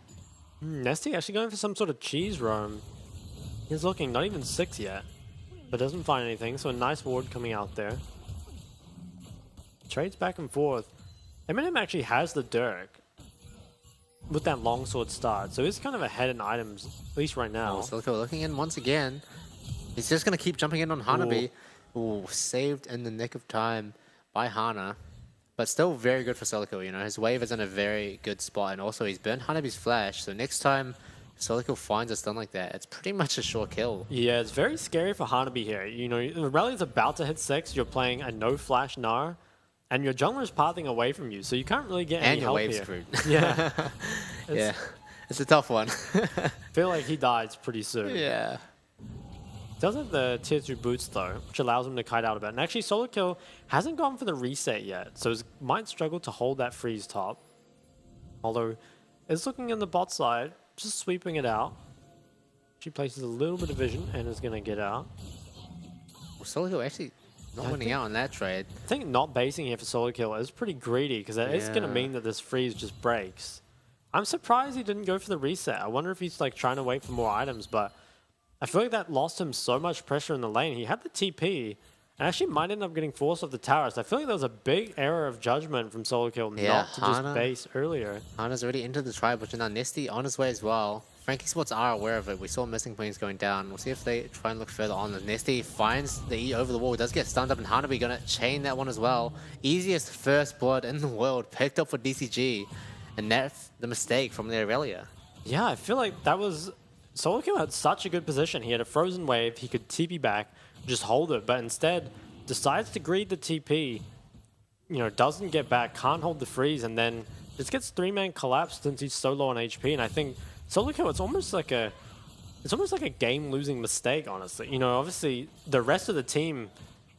Nesty actually going for some sort of cheese roam. He's looking not even 6 yet, but doesn't find anything, so a nice ward coming out there. Trades back and forth. Eminem actually has the Dirk with that longsword start, so he's kind of ahead in items, at least right now. Oh, Silico looking in once again. He's just going to keep jumping in on Hanabi. Ooh, saved in the nick of time by Hana. But still very good for Silico, you know. His wave is in a very good spot, and also he's burned Hanabi's flash, so next time Silico finds a stun like that, it's pretty much a sure kill. Yeah, it's very scary for Hanabi here. You know, the rally's about to hit 6, you're playing a no-flash Gnar, and your jungler's pathing away from you, so you can't really get any help here. And your wave's screwed. Yeah. Yeah, it's a tough one. Feel like he dies pretty soon. Yeah. Does have the tier 2 boots though, which allows him to kite out a bit. And actually Solo Kill hasn't gone for the reset yet, so he might struggle to hold that freeze top. Although, it's looking in the bot side, just sweeping it out. She places a little bit of vision and is going to get out. Well, Solo Kill actually not winning out on that trade. I think not basing here for Solo Kill is pretty greedy, because it's going to mean that this freeze just breaks. I'm surprised he didn't go for the reset. I wonder if he's like trying to wait for more items, but I feel like that lost him so much pressure in the lane. He had the TP, and actually might end up getting forced off the towers. I feel like there was a big error of judgment from Solo Kill not to just base earlier. Hana's already into the tribe, which is now Nesty on his way as well. Frankie Sports are aware of it. We saw missing points going down. We'll see if they try and look further on. The Nesty finds the E over the wall. Does get stunned up, and Hanabi gonna chain that one as well. Easiest first blood in the world picked up for DCG, and that's the mistake from the Aurelia. Yeah, I feel like that was... Solo Kill had such a good position. He had a frozen wave. He could TP back, just hold it, but instead decides to greed the TP. You know, doesn't get back, can't hold the freeze, and then just gets 3-man collapsed since he's so low on HP. And I think Solo Kill, it's almost like a game-losing mistake, honestly. You know, obviously the rest of the team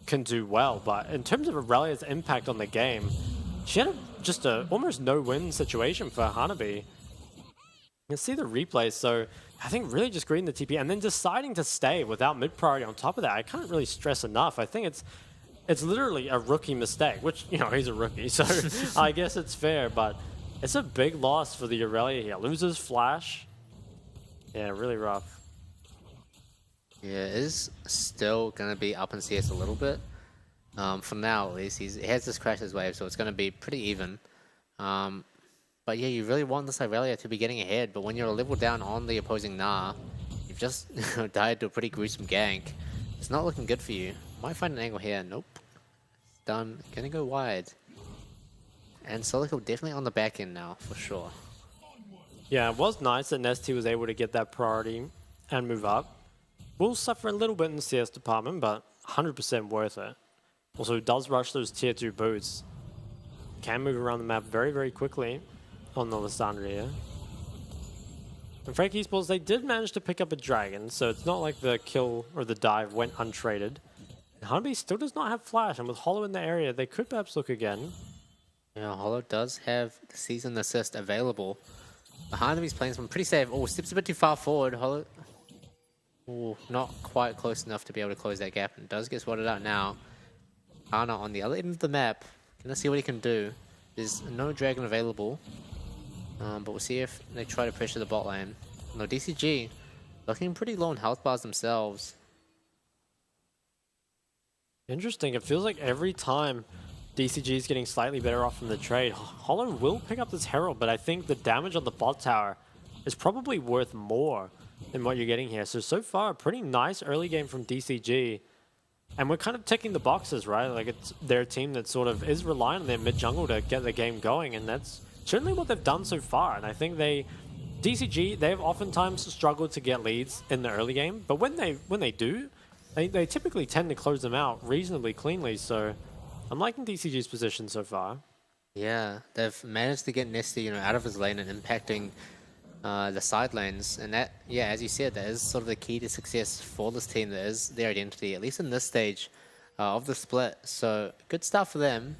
can do well, but in terms of Aurelia's impact on the game, she had just a almost no-win situation for Hanabi. You can see the replay, so I think really just greeting the TP and then deciding to stay without mid-priority on top of that. I can't really stress enough. I think it's literally a rookie mistake, which, you know, he's a rookie, so I guess it's fair, but it's a big loss for the Aurelia here. Loses Flash. Yeah, really rough. Yeah, it is still going to be up in CS a little bit. For now, at least. He has this Crash's wave, so it's going to be pretty even. But yeah, you really want this Aurelia to be getting ahead, but when you're a level down on the opposing Nah, you've just died to a pretty gruesome gank. It's not looking good for you. Might find an angle here. Nope. It's done. Gonna go wide. And Solico definitely on the back end now, for sure. Yeah, it was nice that Nesty was able to get that priority and move up. Will suffer a little bit in the CS department, but 100% worth it. Also, does rush those tier 2 boots. Can move around the map very, very quickly on the Lysandria. And Frankie Sports, they did manage to pick up a dragon, so it's not like the kill or the dive went untraded. And Hanabi still does not have flash, and with Hollow in the area, they could perhaps look again. Yeah, Hollow does have the season assist available. Hanabi's playing some pretty safe. Oh, steps a bit too far forward. Hollow, oh, not quite close enough to be able to close that gap, and does get swatted out now. Hana on the other end of the map. Gonna see what he can do. There's no dragon available. But we'll see if they try to pressure the bot lane. No, DCG looking pretty low on health bars themselves. Interesting. It feels like every time DCG is getting slightly better off from the trade, Hollow will pick up this Herald, but I think the damage on the bot tower is probably worth more than what you're getting here. So far, a pretty nice early game from DCG. And we're kind of ticking the boxes, right? Like, it's their team that sort of is relying on their mid-jungle to get the game going, and that's certainly what they've done so far. And I think DCG, they've oftentimes struggled to get leads in the early game, but when they do, they typically tend to close them out reasonably cleanly. So I'm liking DCG's position so far. Yeah, they've managed to get Nesty, you know, out of his lane and impacting the side lanes, and that, yeah, as you said, that is sort of the key to success for this team. That is their identity, at least in this stage of the split. So good stuff for them,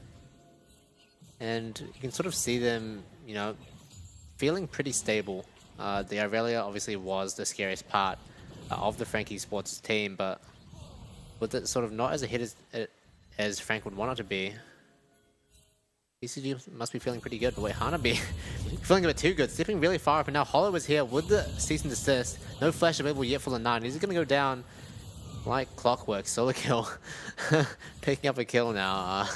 and you can sort of see them, you know, feeling pretty stable. The Aurelia obviously was the scariest part of the Frankie Sports team, but with it sort of not as ahead as Frank would want it to be, DCG must be feeling pretty good. But wait, Hanabi feeling a bit too good, stepping really far up, and now Hollow is here with the cease and desist. No flash available yet for the 9. He's going to go down like clockwork. Solo kill. Picking up a kill now.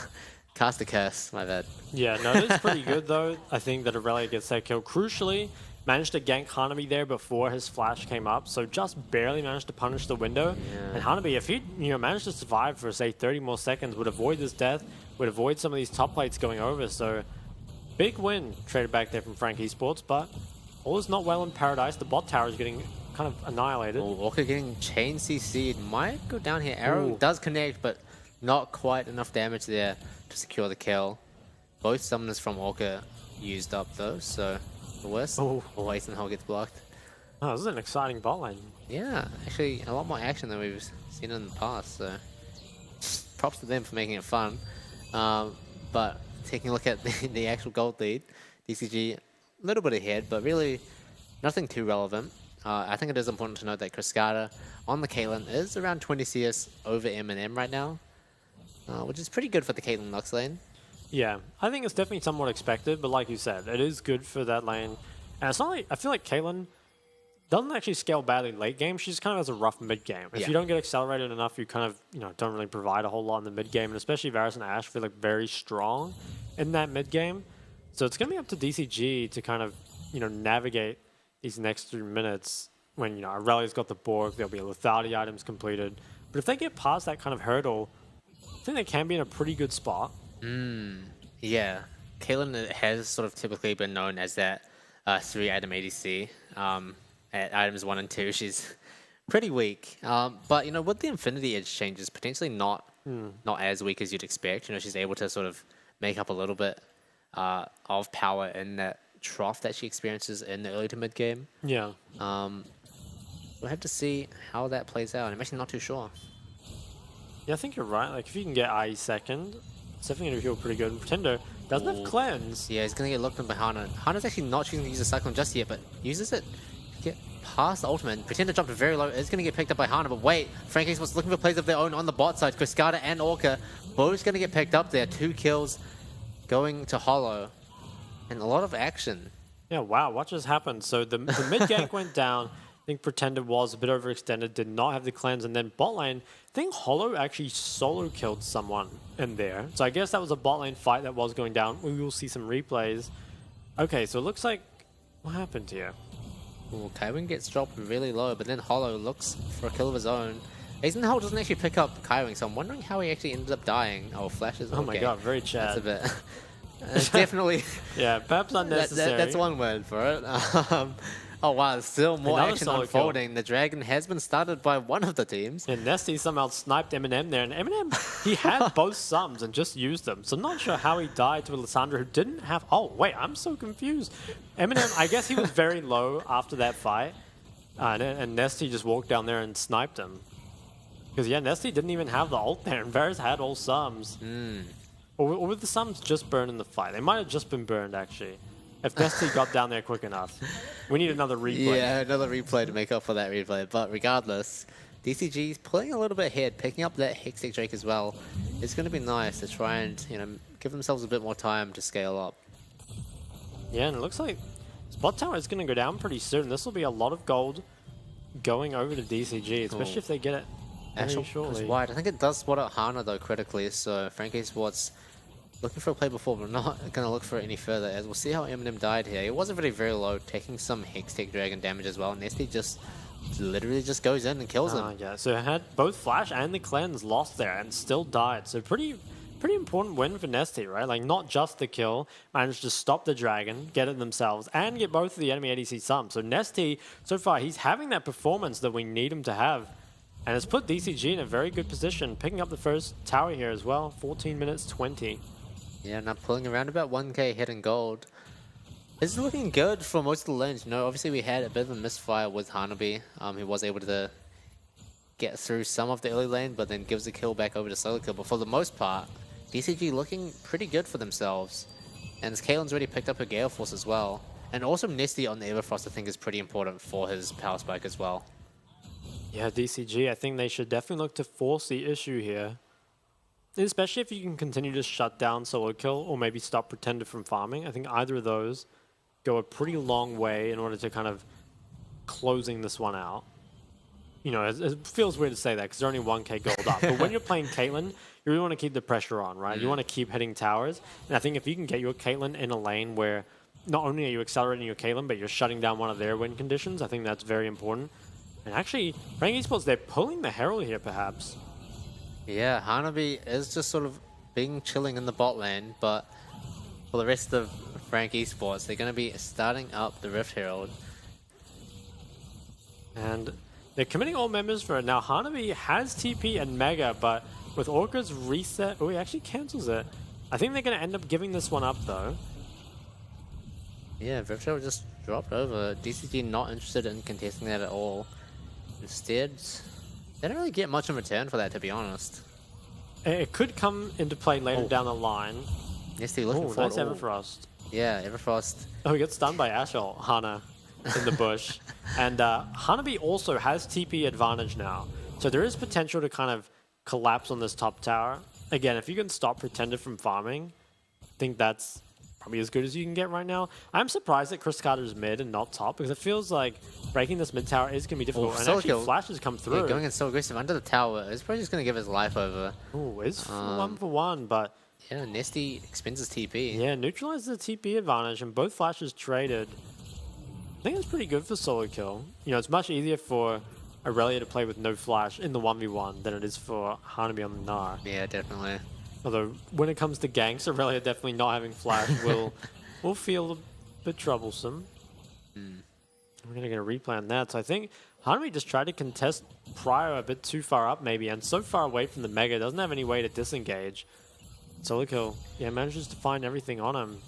Cast a curse, my bad. Yeah, no, it is pretty good though. I think that Aurelia gets that kill. Crucially, managed to gank Hanabi there before his flash came up, so just barely managed to punish the window. Yeah. And Hanabi, if he managed to survive for say 30 more seconds, would avoid this death, would avoid some of these top plates going over. So big win traded back there from Frank Esports, but all is not well in paradise. The bot tower is getting kind of annihilated. Oh, Walker getting chain CC'd. Might go down here. Arrow does connect, but not quite enough damage there to secure the kill. Both summoners from Orca used up though, so the worst. Oh, Eisenhower gets blocked. Oh, this is an exciting bot lane. Yeah, actually a lot more action than we've seen in the past, so props to them for making it fun. But taking a look at the actual gold lead, DCG a little bit ahead, but really nothing too relevant. I think it is important to note that Cascada on the Caitlyn is around 20 CS over M&M right now, which is pretty good for the Caitlyn Lux lane. Yeah, I think it's definitely somewhat expected, but like you said, it is good for that lane. And it's not like, I feel like Caitlyn doesn't actually scale badly late game. She just kind of has a rough mid game. If you don't get accelerated enough, you kind of, don't really provide a whole lot in the mid game. And especially Varus and Ashe feel like very strong in that mid game. So it's going to be up to DCG to kind of, navigate these next 3 minutes when, you know, Aurelia's got the Borg, there'll be lethality items completed. But if they get past that kind of hurdle, I think they can be in a pretty good spot. Yeah. Caitlyn has sort of typically been known as that 3-item ADC. At items 1 and 2, she's pretty weak. But, you know, with the Infinity Edge changes, potentially not as weak as you'd expect. You know, she's able to sort of make up a little bit of power in that trough that she experiences in the early to mid game. Yeah. We'll have to see how that plays out. I'm actually not too sure. Yeah, I think you're right. Like, if you can get IE second, it's definitely going to feel pretty good. Pretender doesn't have cleanse. Yeah, he's going to get looked in by Hana. Hana's actually not choosing to use a Cyclone just yet, but uses it to get past the ultimate. Pretender jumped very low. It's going to get picked up by Hana, but wait. Frankie's was looking for plays of their own on the bot side. Cascada and Orca both going to get picked up there. 2 kills going to Hollow. And a lot of action. Yeah, wow, what just happened? So the mid gank went down. I think Pretender was a bit overextended, did not have the cleanse, and then bot lane, I think Hollow actually solo killed someone in there. So I guess that was a bot lane fight that was going down. We will see some replays. Okay, so it looks like, what happened here? Ooh, Kaiwing gets dropped really low, but then Hollow looks for a kill of his own. Eisenhower doesn't actually pick up Kaiwing, so I'm wondering how he actually ended up dying. Oh, flashes. Oh my god, very Chad. That's a bit... definitely... yeah, perhaps unnecessary. That's one word for it. Oh wow, there's still more action unfolding. Kill. The dragon has been started by one of the teams. And Nesty somehow sniped Eminem there, and Eminem, he had both sums and just used them. So I'm not sure how he died to a Lissandra who didn't have... Oh, wait, I'm so confused. Eminem, I guess he was very low after that fight, and Nesty just walked down there and sniped him. Because, yeah, Nesty didn't even have the ult there, and Varus had all sums. Or were the sums just burned in the fight? They might have just been burned, actually. If Nesty got down there quick enough. We need another replay. Yeah, another replay to make up for that replay. But regardless, DCG's pulling a little bit ahead, picking up that Hextech Drake as well. It's going to be nice to try and, you know, give themselves a bit more time to scale up. Yeah, and it looks like Spot Tower is going to go down pretty soon. This will be a lot of gold going over to DCG, especially if they get it very shortly. Wide. I think it does spot out Hana, though, critically. So Frankie Sports... looking for a play before, but not going to look for it any further, as we'll see how Eminem died here. He wasn't really very low, taking some Hextech Dragon damage as well. Nesty just literally just goes in and kills him. Yeah, so had both Flash and the Cleanse lost there and still died. So pretty important win for Nesty, right? Like, not just the kill, managed to stop the Dragon, get it themselves, and get both of the enemy ADC sums. So Nesty, so far, he's having that performance that we need him to have. And it's put DCG in a very good position, picking up the first tower here as well. 14 minutes 20. Yeah, now pulling around about 1k hit in gold. It's looking good for most of the lanes. You know, obviously we had a bit of a misfire with Hanabi. He was able to get through some of the early lane, but then gives the kill back over to solo kill. But for the most part, DCG looking pretty good for themselves. And Kaelin's already picked up her Gale Force as well. And also Nesty on the Everfrost I think is pretty important for his power spike as well. Yeah, DCG, I think they should definitely look to force the issue here. Especially if you can continue to shut down solo kill or maybe stop Pretender from farming. I think either of those go a pretty long way in order to kind of closing this one out. You know, it feels weird to say that because they're only 1k gold up. But when you're playing Caitlyn, you really want to keep the pressure on, right? You want to keep hitting towers. And I think if you can get your Caitlyn in a lane where not only are you accelerating your Caitlyn, but you're shutting down one of their win conditions, I think that's very important. And actually, Frank Esports, they're pulling the Herald here, perhaps. Yeah, Hanabi is just sort of being chilling in the bot lane, but for the rest of Frank Esports, they're going to be starting up the Rift Herald. And they're committing all members for it. Now, Hanabi has TP and Mega, but with Orca's reset... Oh, he actually cancels it. I think they're going to end up giving this one up, though. Yeah, Rift Herald just dropped over. DCG not interested in contesting that at all. Instead... they don't really get much in return for that, to be honest. It could come into play later down the line. Yes, they're looking for nice Everfrost. Yeah, Everfrost. Oh, he got stunned by Ashel, Hana, in the bush. And Hanabi also has TP advantage now. So there is potential to kind of collapse on this top tower. Again, if you can stop Pretender from farming, I think that's probably as good as you can get right now. I'm surprised that Chris Carter's mid and not top, because it feels like breaking this mid tower is going to be difficult. And actually, flashes come through. Yeah, going in so aggressive under the tower. It's probably just going to give his life over. Oh, it's 1 for 1, but... yeah, Nesty expends his TP. Yeah, neutralizes the TP advantage, and both flashes traded. think it's pretty good for solo kill. You know, it's much easier for Aurelia to play with no flash in the 1v1 than it is for Hanabi on the Gnar. Yeah, definitely. Although, when it comes to ganks, Aurelia definitely not having flash will feel a bit troublesome. We're going to get a replay on that. So I think Hanabi just tried to contest Prior a bit too far up maybe, and so far away from the Mega, doesn't have any way to disengage. Solo kill, yeah, manages to find everything on him.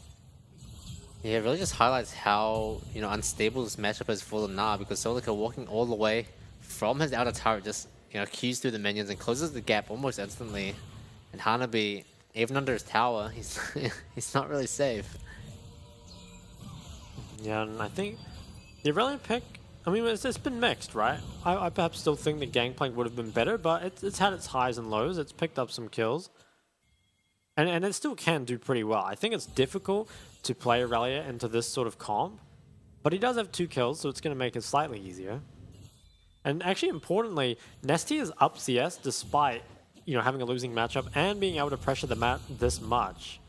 Yeah, it really just highlights how, you know, unstable this matchup is for the Gnar, because Solica walking all the way from his outer turret just, you know, queues through the minions and closes the gap almost instantly. And Hanabi, even under his tower, he's he's not really safe. Yeah, and I think the Aurelian pick, I mean, it's been mixed, right? I perhaps still think the Gangplank would have been better, but it's had its highs and lows. It's picked up some kills. And it still can do pretty well. I think it's difficult to play Aurelia into this sort of comp, but he does have 2 kills, so it's going to make it slightly easier. And actually, importantly, Nesty is up CS despite, you know, having a losing matchup and being able to pressure the map this much.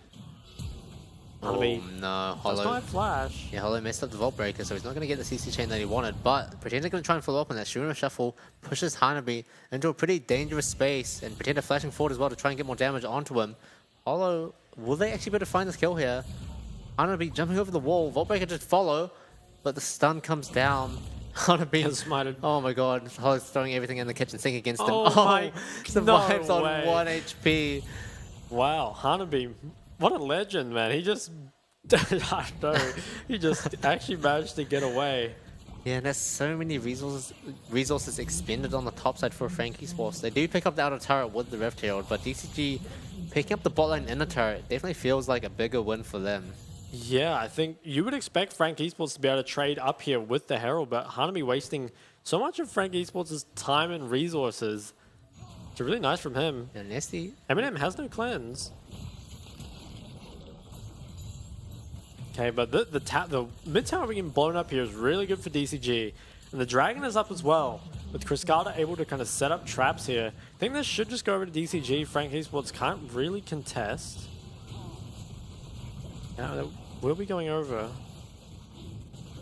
Oh no, Hollow. Does not have flash. Yeah, Hollow messed up the Vault Breaker, so he's not going to get the CC chain that he wanted, but Pretender going to try and follow up on that. Shooter Shuffle pushes Hanabi into a pretty dangerous space, and Pretender flashing forward as well to try and get more damage onto him. Hollow, will they actually be able to find this kill here? Hanabi jumping over the wall, Vault Breaker just follow, but the stun comes down. Hanabi has smited. Oh my god, Hollow's throwing everything in the kitchen sink against him. Oh my, survives no on way. 1 HP. Wow, Hanabi, what a legend, man. He just, I don't know, he just actually managed to get away. Yeah, and there's so many resources expended on the top side for Frank Esports. They do pick up the outer turret with the Rift Herald, but DCG picking up the bot lane inner turret definitely feels like a bigger win for them. Yeah, I think you would expect Frank Esports to be able to trade up here with the Herald, but Hanabi wasting so much of Frank Esports' time and resources. It's really nice from him. Yeah, Nesty. Eminem has no cleanse. Okay, but the mid tower being blown up here is really good for DCG. And the Dragon is up as well, with Criscata able to kind of set up traps here. I think this should just go over to DCG. Frank Esports can't really contest. Yeah, we'll be going over.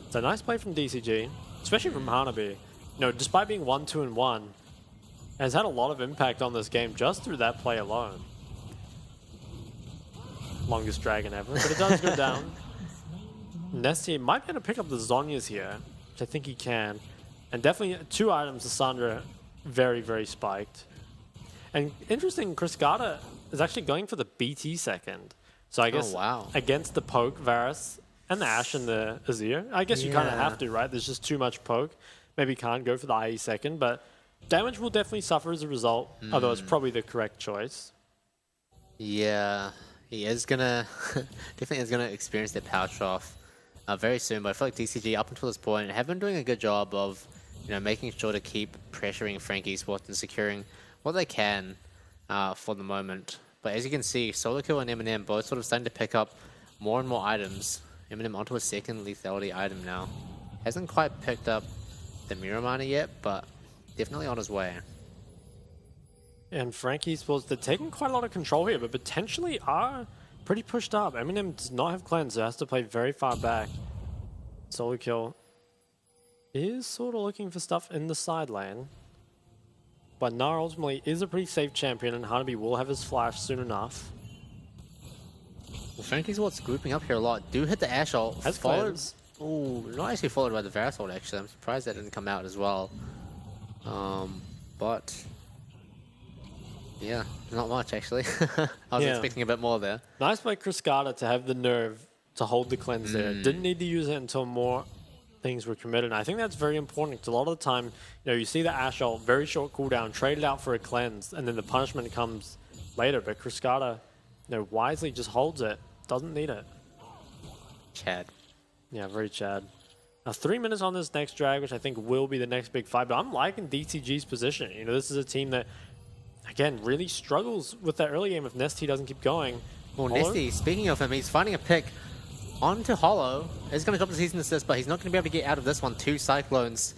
It's a nice play from DCG, especially from Hanabi. You know, despite being 1-2-1, has had a lot of impact on this game just through that play alone. Longest Dragon ever, but it does go down. Nesty might be able to pick up the Zhonya's here, which I think he can. And definitely 2 items to Sandra, very, very spiked. And interesting, Criscata is actually going for the BT second. So I guess against the poke, Varus, and the Ashe and the Azir, I guess you kind of have to, right? There's just too much poke. Maybe can't go for the IE second, but damage will definitely suffer as a result, although it's probably the correct choice. Yeah, he is gonna definitely is gonna experience that power trough very soon. But I feel like DCG up until this point have been doing a good job of, you know, making sure to keep pressuring Frank Esports and securing what they can for the moment. But as you can see, Solo Kill and Eminem both sort of starting to pick up more and more items. Eminem onto a second lethality item now. Hasn't quite picked up the Mirror Miner yet, but definitely on his way. And Frank Esports, they're taking quite a lot of control here, but potentially are pretty pushed up. Eminem does not have cleanse, so has to play very far back. Solo Kill is sort of looking for stuff in the side lane. But Gnar ultimately is a pretty safe champion, and Hanabi will have his flash soon enough. Well, Frank Esports grouping up here a lot. Do hit the Ashe ult. Has followed. Oh, not actually followed by the Varus ult, actually. I'm surprised that didn't come out as well. But yeah, not much actually. I was expecting a bit more there. Nice by Criscata to have the nerve to hold the cleanse there. Didn't need to use it until more things were committed. And I think that's very important because a lot of the time, you know, you see the Ashe ult, very short cooldown, traded out for a cleanse, and then the punishment comes later. But Criscata, you know, wisely just holds it, doesn't need it. Chad. Yeah, very Chad. Now 3 minutes on this next drag, which I think will be the next big fight. But I'm liking DCG's position. You know, this is a team that, again, really struggles with that early game if Nesty doesn't keep going. Well, Nesty, speaking of him, he's finding a pick onto Hollow. He's going to drop the season assist, but he's not going to be able to get out of this one. 2 Cyclones.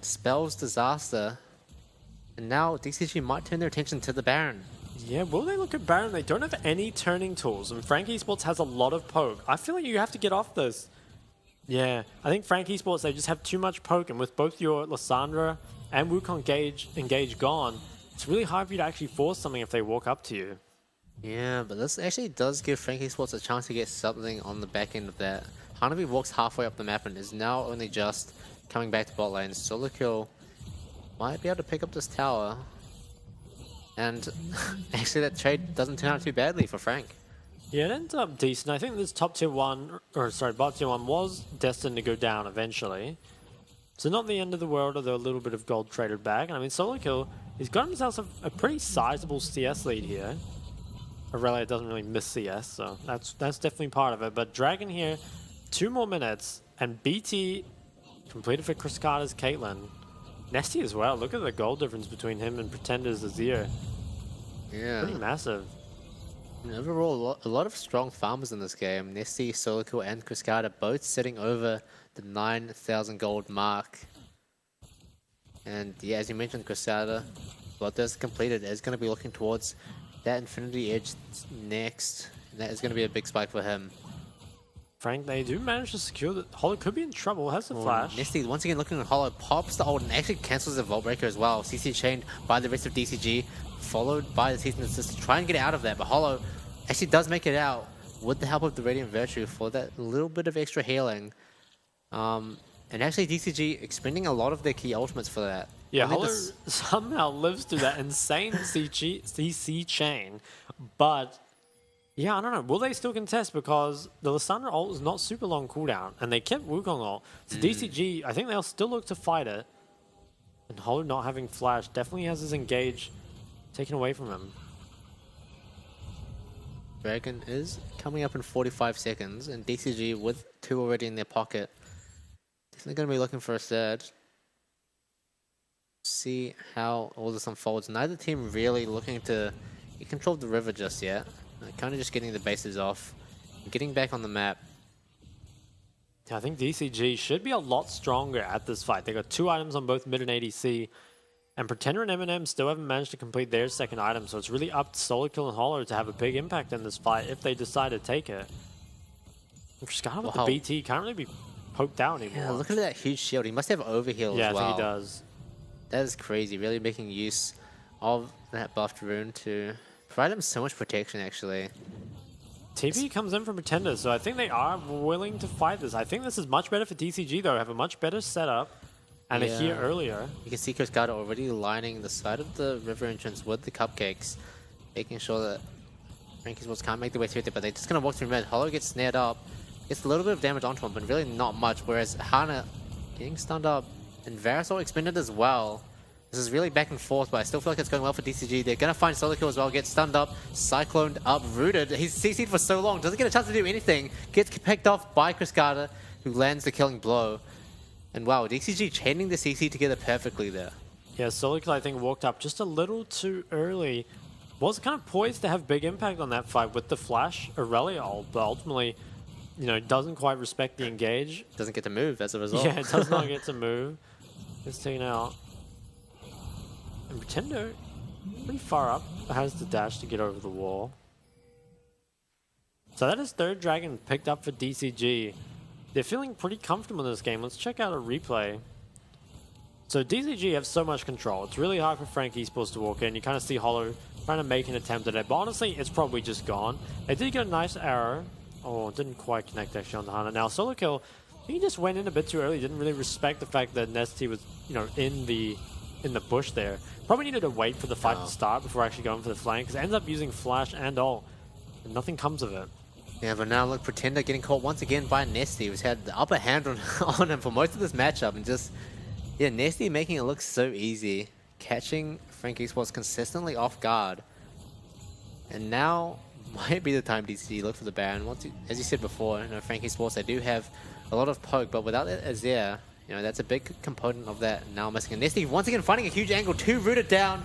Spells Disaster. And now DCG might turn their attention to the Baron. Yeah, will they look at Baron? They don't have any turning tools, and Frank Esports has a lot of poke. I feel like you have to get off this. Yeah, I think Frank Esports, they just have too much poke, and with both your Lissandra and Wukong engage gone, it's really hard for you to actually force something if they walk up to you. Yeah, but this actually does give Frank Esports a chance to get something on the back end of that. Hanabi walks halfway up the map and is now only just coming back to bot lane. Solo kill might be able to pick up this tower. And actually that trade doesn't turn out too badly for Frank. Yeah, it ends up decent. I think this top tier 1, or sorry, bot tier 1 was destined to go down eventually. So not the end of the world, although a little bit of gold traded back. And I mean, Solo Kill, he's got himself a pretty sizable CS lead here. Aurelia doesn't really miss CS, so that's definitely part of it. But Dragon here, 2 more minutes, and BT completed for Cascada's Caitlyn. Nesty as well. Look at the gold difference between him and Pretender's Azir. Yeah. Pretty massive. And overall, a lot of strong farmers in this game. Nesty, Solico, and Cascada both sitting over the 9,000 gold mark. And yeah, as you mentioned, Cascada, what does completed is going to be looking towards that Infinity Edge next. And that is going to be a big spike for him. Frank, they do manage to secure that. Hollow could be in trouble, has the flash. Nesty once again looking at Hollow, pops the ult and actually cancels the Vault Breaker as well. CC chained by the rest of DCG, followed by the Season Assist to try and get out of that. But Hollow actually does make it out with the help of the Radiant Virtue for that little bit of extra healing. And actually DCG expending a lot of their key ultimates for that. Yeah, Hollow somehow lives through that insane CC chain, but yeah, I don't know. Will they still contest? Because the Lissandra ult is not super long cooldown, and they kept Wukong ult. So DCG, I think they'll still look to fight it. And Hollow not having flash definitely has his engage taken away from him. Dragon is coming up in 45 seconds, and DCG with 2 already in their pocket. Definitely going to be looking for a third. See how all this unfolds. Neither team really looking to control the river just yet. Kind of just getting the bases off, getting back on the map. Yeah, I think DCG should be a lot stronger at this fight. They got 2 items on both mid and ADC, and Pretender and Eminem still haven't managed to complete their second item, so it's really up to Solo Kill and Hollow to have a big impact in this fight if they decide to take it. And Cascada with the BT can't really be poked out anymore. Yeah, look at that huge shield. He must have overheal as well. Yeah, I think he does. That is crazy. Really making use of that buffed rune to provide him so much protection, actually. TP comes in from Pretender, so I think they are willing to fight this. I think this is much better for DCG, though. Have a much better setup. And they're here earlier. You can see Cascada already lining the side of the river entrance with the cupcakes, making sure that Frank Esports can't make their way through there, but they're just going to walk through mid. Hollow gets snared up, gets a little bit of damage onto him, but really not much, whereas Hana getting stunned up, and Varusol expended as well. This is really back and forth, but I still feel like it's going well for DCG. They're going to find Solo Kill as well, gets stunned up, cycloned up, rooted. He's CC'd for so long, doesn't get a chance to do anything. Gets picked off by Cascada, who lands the killing blow. And wow, DCG chaining the CC together perfectly there. Yeah, Solo Kill I think walked up just a little too early. Was kind of poised to have big impact on that fight with the flash Aurelia ult, but ultimately, you know, doesn't quite respect the engage. Doesn't get to move as a result. Yeah, it does not get to move. Gets taken out. And Pretender, pretty far up, has the dash to get over the wall. So that is third dragon picked up for DCG. They're feeling pretty comfortable in this game. Let's check out a replay. So DCG have so much control. It's really hard for Frank Esports to walk in. You kind of see Hollow trying to make an attempt at it, but honestly, it's probably just gone. They did get a nice arrow. Oh, didn't quite connect actually on the Hana. Now, Solo Kill, he just went in a bit too early. Didn't really respect the fact that Nesty was, you know, in the bush there. Probably needed to wait for the fight to start before actually going for the flank, because it ends up using flash and ult, and nothing comes of it. Yeah, but now look, Pretender getting caught once again by Nesty, who's had the upper hand on him for most of this matchup, and just, yeah, Nesty making it look so easy, catching Frank Esports consistently off guard. And now might be the time DCG look for the Baron. As you said before, you know, Frank Esports, they do have a lot of poke, but without that Azir, you know, that's a big component of that now missing. And Nesty once again finding a huge angle, 2 rooted down,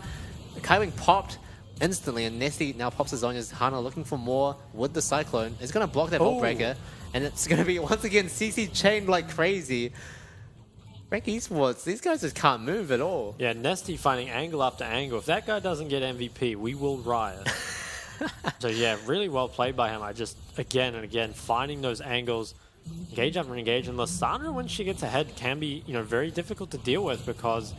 Kaiwing popped instantly, and Nesty now pops his Zonya's. Hana looking for more with the Cyclone. It's going to block that Vault Breaker, and it's going to be once again CC chained like crazy. Frank Esports, these guys just can't move at all. Yeah, Nesty finding angle after angle. If that guy doesn't get MVP, we will riot. So yeah, really well played by him. I just, again and again, finding those angles engage after engage, and Lissandra, when she gets ahead, can be, you know, very difficult to deal with because,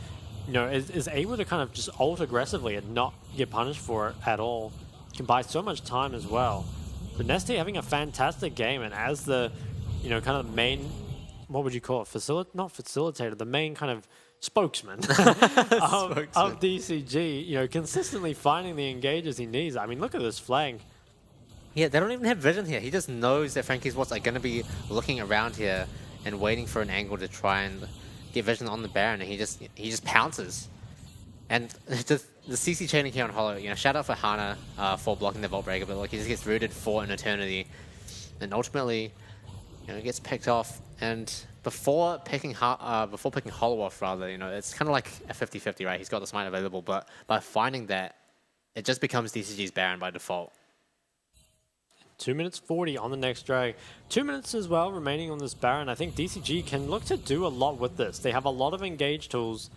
you know, is able to kind of just ult aggressively and not get punished for it at all. Can buy so much time as well. But Nesty having a fantastic game, and as the, you know, kind of main, what would you call it? Not facilitator, the main kind of spokesman of DCG, you know, consistently finding the engages he needs. I mean, look at this flank. Yeah, they don't even have vision here. He just knows that Frankie Sports are going to be looking around here and waiting for an angle to try and get vision on the Baron, and he just pounces. And just the CC chaining here on Hollow, you know, shout out for Hana for blocking the Vault Breaker, but like he just gets rooted for an eternity, and ultimately, you know, gets picked off. And before picking Hollow off, rather, you know, it's kind of like a 50-50, right? He's got the smite available, but by finding that, it just becomes DCG's Baron by default. 2 minutes 40 on the next drag. 2 minutes as well remaining on this Baron. I think DCG can look to do a lot with this. They have a lot of engage tools.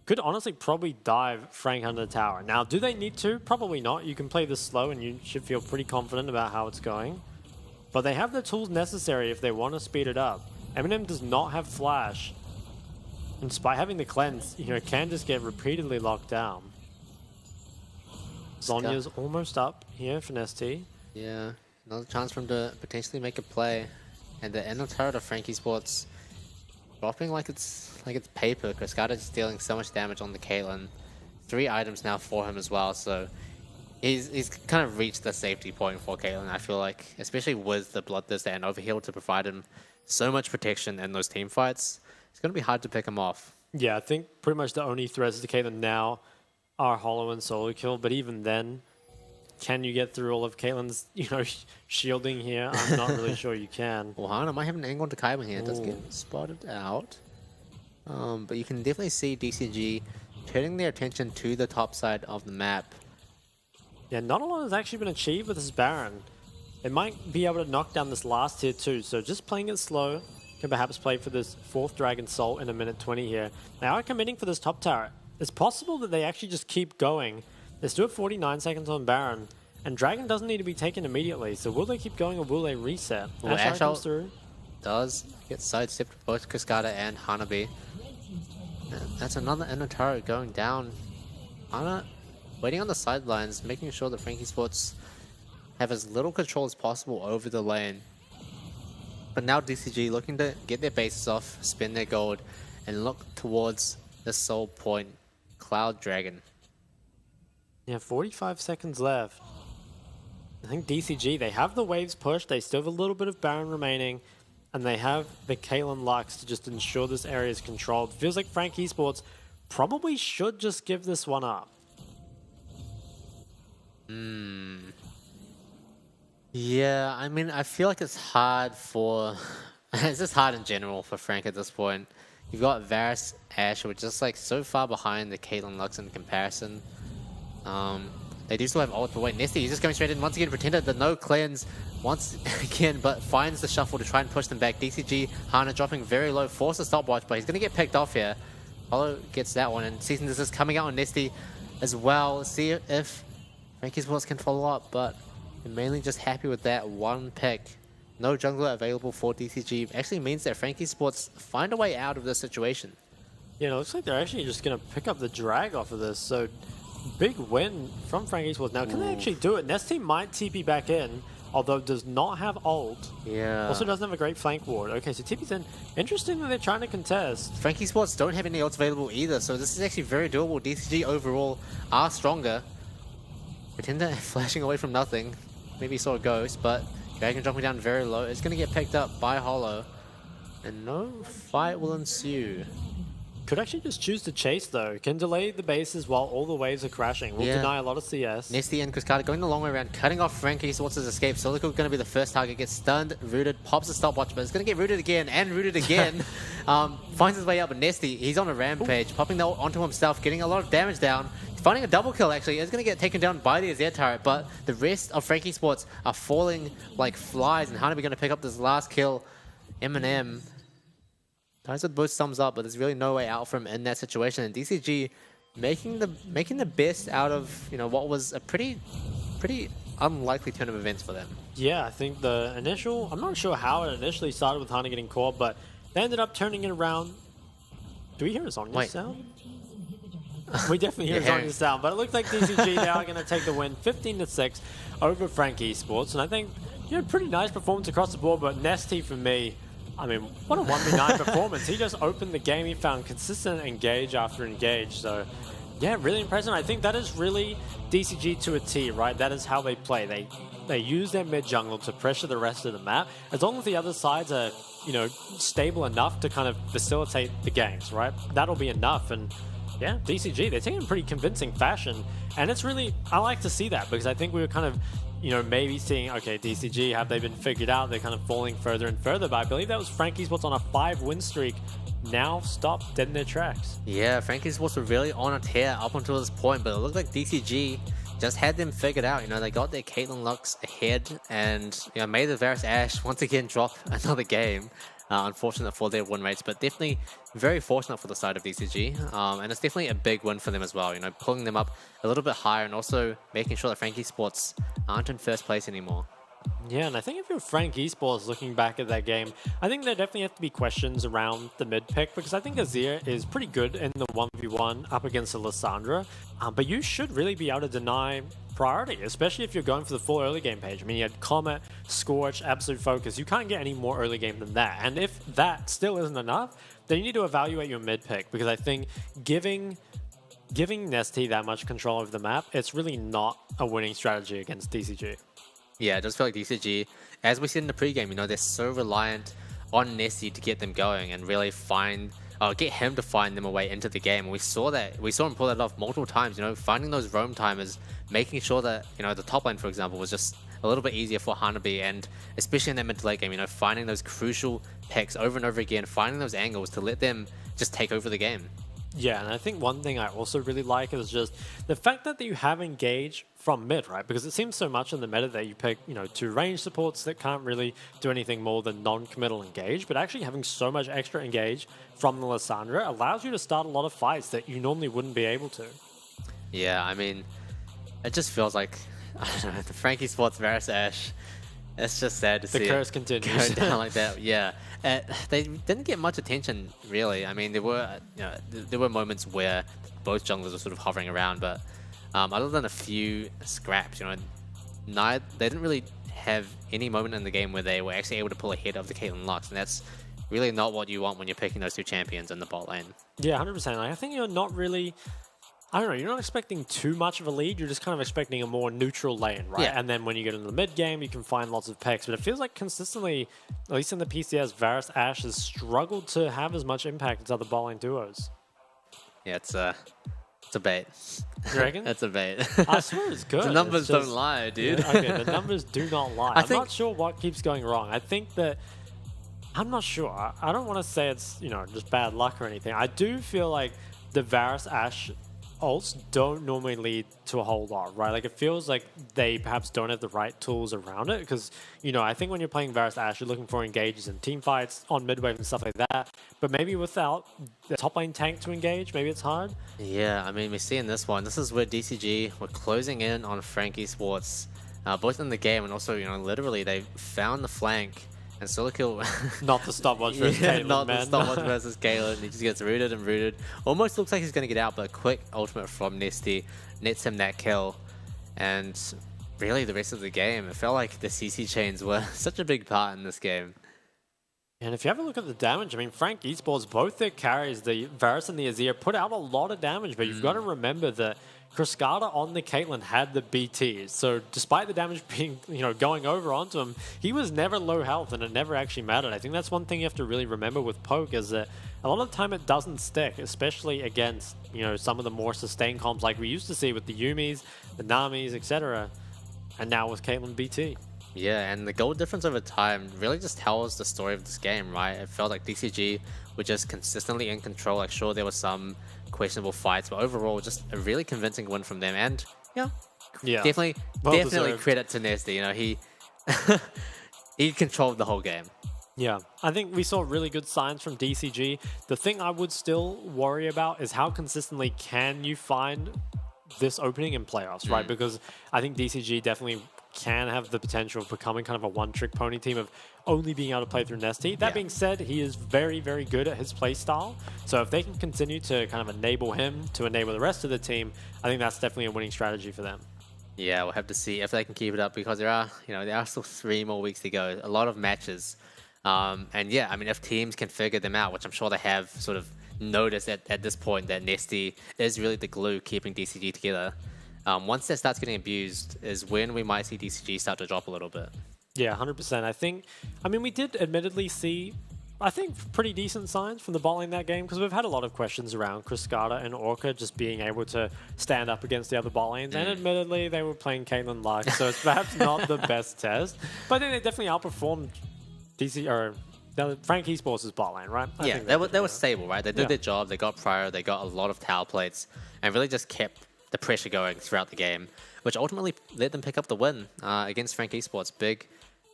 Could honestly probably dive Frank under the tower. Now, do they need to? Probably not. You can play this slow and you should feel pretty confident about how it's going. But they have the tools necessary if they want to speed it up. Eminem does not have flash. And despite having the cleanse, you know, can just get repeatedly locked down. Zonya's almost up here for Nesty. Yeah. Another chance for him to potentially make a play. And the end of turret of Frankie Sports dropping like it's paper. Cascada's dealing so much damage on the Caitlyn. 3 items now for him as well, so he's kind of reached the safety point for Caitlyn, I feel like. Especially with the Bloodthirster and Overheal to provide him so much protection in those team fights. It's going to be hard to pick him off. Yeah, I think pretty much the only threats to Caitlyn now are Hollow and Solo Kill, but even then, can you get through all of Caitlyn's, you know, shielding here? I'm not really sure you can. Well, Hana might have an angle to Kaiba here. It does get spotted out. But you can definitely see DCG turning their attention to the top side of the map. Yeah, not a lot has actually been achieved with this Baron. It might be able to knock down this last tier too, so just playing it slow can perhaps play for this 4th Dragon Soul in a minute 20 here. They are committing for this top tower. It's possible that they actually just keep going. They still have 49 seconds on Baron, and Dragon doesn't need to be taken immediately, so will they keep going or will they reset? Well, Ashe comes through. Does get sidestepped with both Cascada and Hanabi. And that's another inner turret going down. Hana waiting on the sidelines, making sure that Frankie Sports have as little control as possible over the lane. But now DCG looking to get their bases off, spend their gold, and look towards the Soul Point Cloud Dragon. Yeah, 45 seconds left. I think DCG, they have the waves pushed, they still have a little bit of Baron remaining, and they have the Caitlyn Lux to just ensure this area is controlled. Feels like Frank Esports probably should just give this one up. Yeah, I mean, I feel like it's hard for... it's just hard in general for Frank at this point. You've got Varus, Ashe, which is just like so far behind the Caitlyn Lux in comparison. They do still have ult, but wait, Nesty, he's just going straight in. Once again, Pretender, the no cleanse once again, but finds the shuffle to try and push them back. DCG, Hana dropping very low, force a stopwatch, but he's going to get picked off here. Hollow gets that one, and Season this is coming out on Nesty as well. See if Frankie Sports can follow up, but they're mainly just happy with that one pick. No jungler available for DCG actually means that Frankie Sports find a way out of this situation. Yeah, it looks like they're actually just going to pick up the drag off of this, so big win from Frank Esports. Now, can they actually do it? Nesty might TP back in, although does not have ult. Yeah. Also doesn't have a great flank ward. Okay, so TP's in. Interesting that they're trying to contest. Frankie Sports don't have any ults available either, so this is actually very doable. DCG overall are stronger. Pretender flashing away from nothing. Maybe he saw a ghost, but Dragon dropping down very low. It's going to get picked up by Hollow, and no fight will ensue. Could actually just choose to chase though. Can delay the bases while all the waves are crashing. Will deny a lot of CS. Nesty and Cascada going the long way around, cutting off Frankie Sports' escape. Silico going to be the first target, gets stunned, rooted, pops a stopwatch, but it's going to get rooted again and rooted again. Finds his way up, but Nesty, he's on a rampage, popping that onto himself, getting a lot of damage down. Finding a double kill actually, is going to get taken down by the Azir turret, but the rest of Frankie Sports are falling like flies, and Hanabi going to pick up this last kill. Eminem ties with both thumbs up, but there's really no way out for him in that situation. And DCG making the best out of, you know, what was a pretty unlikely turn of events for them. Yeah, I think the initial, I'm not sure how it initially started with Hana getting caught, but they ended up turning it around. Do we hear a Zhonya's sound? We definitely hear Zhonya's sound, but it looks like DCG, they are going to take the win 15-6 over Frank Esports. And I think, you know, pretty nice performance across the board, but Nesty for me, I mean, what a 1v9 performance. He just opened the game, he found consistent engage after engage, so yeah, really impressive. I think that is really DCG to a T, right? That is how they play. They use their mid jungle to pressure the rest of the map. As long as the other sides are, you know, stable enough to kind of facilitate the games, right? That'll be enough. And yeah, DCG, they're taking a pretty convincing fashion. And it's really, I like to see that because I think we were kind of, you know, maybe seeing, okay, DCG, have they been figured out? They're kind of falling further and further. But I believe that was Frank Esports on a 5-win streak. Now stopped dead in their tracks. Yeah, Frank Esports were really on a tear up until this point, but it looked like DCG just had them figured out. You know, they got their Caitlyn Lux ahead and, you know, made the Varus Ashe once again drop another game. Unfortunate for their win rates, but definitely very fortunate for the side of DCG. And it's definitely a big win for them as well, you know, pulling them up a little bit higher and also making sure that Frank Esports aren't in first place anymore. Yeah, and I think if you're Frank Esports looking back at that game, I think there definitely have to be questions around the mid pick because I think Azir is pretty good in the 1v1 up against Alessandra, but you should really be able to deny priority, especially if you're going for the full early game page. I mean, you had Comet, Scorch, Absolute Focus. You can't get any more early game than that. And if that still isn't enough, then you need to evaluate your mid pick because I think giving Nesty that much control over the map, it's really not a winning strategy against DCG. Yeah, I just feel like DCG, as we said in the pregame, you know, they're so reliant on Nesty to get them going and really get him to find them a way into the game. And we saw him pull that off multiple times, you know, finding those roam timers, making sure that, you know, the top lane, for example, was just a little bit easier for Hanabi, and especially in that mid to late game, you know, finding those crucial picks over and over again, finding those angles to let them just take over the game. Yeah, and I think one thing I also really like is just the fact that you have engage from mid, right? Because it seems so much in the meta that you pick, you know, 2 range supports that can't really do anything more than non-committal engage, but actually having so much extra engage from the Lissandra allows you to start a lot of fights that you normally wouldn't be able to. Yeah, I mean, it just feels like, I don't know, the Frank Esports Varus Ashe, it's just sad to see the curse continues. Go down like that. Yeah, they didn't get much attention really. I mean, there were moments where both junglers were sort of hovering around, but other than a few scraps, you know, they didn't really have any moment in the game where they were actually able to pull ahead of the Caitlyn Lux, and that's really not what you want when you're picking those 2 champions in the bot lane. Yeah, 100%. I think you're not really, I don't know, you're not expecting too much of a lead, you're just kind of expecting a more neutral lane, right? Yeah. And then when you get into the mid game, you can find lots of picks, but it feels like consistently, at least in the PCS, Varus Ashe has struggled to have as much impact as other bot lane duos. Yeah, it's a bait. You reckon? That's a bait. I swear it's good. The numbers don't lie, dude. Yeah, okay, the numbers do not lie. I'm not sure what keeps going wrong. I think that, I'm not sure. I don't want to say it's, you know, just bad luck or anything. I do feel like the Varus Ashe ults don't normally lead to a whole lot, right? Like, it feels like they perhaps don't have the right tools around it because, you know, I think when you're playing Varus Ashe, you're looking for engages in team fights on mid wave and stuff like that, but maybe without the top lane tank to engage, maybe it's hard. Yeah, I mean, we see in this one, this is where DCG were closing in on Frank Esports, both in the game and also, you know, literally they found the flank and solo kill. Not the stopwatch versus Caitlyn, not man. the stopwatch versus Caitlyn. He just gets rooted and rooted. Almost looks like he's going to get out, but a quick ultimate from Nesty nets him that kill. And really, the rest of the game, it felt like the CC chains were such a big part in this game. And if you have a look at the damage, I mean, Frank Esports, both their carries, the Varus and the Azir, put out a lot of damage, but you've got to remember that Cascada on the Caitlyn had the BTs, so despite the damage being, you know, going over onto him, he was never low health and it never actually mattered. I think that's one thing you have to really remember with Poke is that a lot of the time it doesn't stick, especially against, you know, some of the more sustained comps like we used to see with the Yumis, the Namis, etc. And now with Caitlyn BT. Yeah, and the gold difference over time really just tells the story of this game, right? It felt like DCG were just consistently in control. Like, sure, there were some questionable fights, but overall, just a really convincing win from them. And yeah, definitely credit to Nesty. You know, he controlled the whole game. Yeah, I think we saw really good signs from DCG. The thing I would still worry about is how consistently can you find this opening in playoffs, right? Because I think DCG definitely can have the potential of becoming kind of a one-trick pony team of only being able to play through Nesty. That being said, he is very, very good at his play style. So if they can continue to kind of enable him to enable the rest of the team, I think that's definitely a winning strategy for them. Yeah, we'll have to see if they can keep it up because there are still 3 more weeks to go. A lot of matches. And yeah, I mean, if teams can figure them out, which I'm sure they have sort of noticed at this point that Nesty is really the glue keeping DCG together. Once that starts getting abused is when we might see DCG start to drop a little bit. Yeah, 100%. I mean, we did admittedly see, I think, pretty decent signs from the bot lane that game because we've had a lot of questions around Cascada and Orca just being able to stand up against the other bot lanes. And admittedly, they were playing Caitlyn Luck, so it's perhaps not the best test. But I think they definitely outperformed Frank Esports' bot lane, right? Yeah, they were stable, right? They did their job. They got prior. They got a lot of tower plates and really just kept the pressure going throughout the game, which ultimately let them pick up the win against Frank Esports.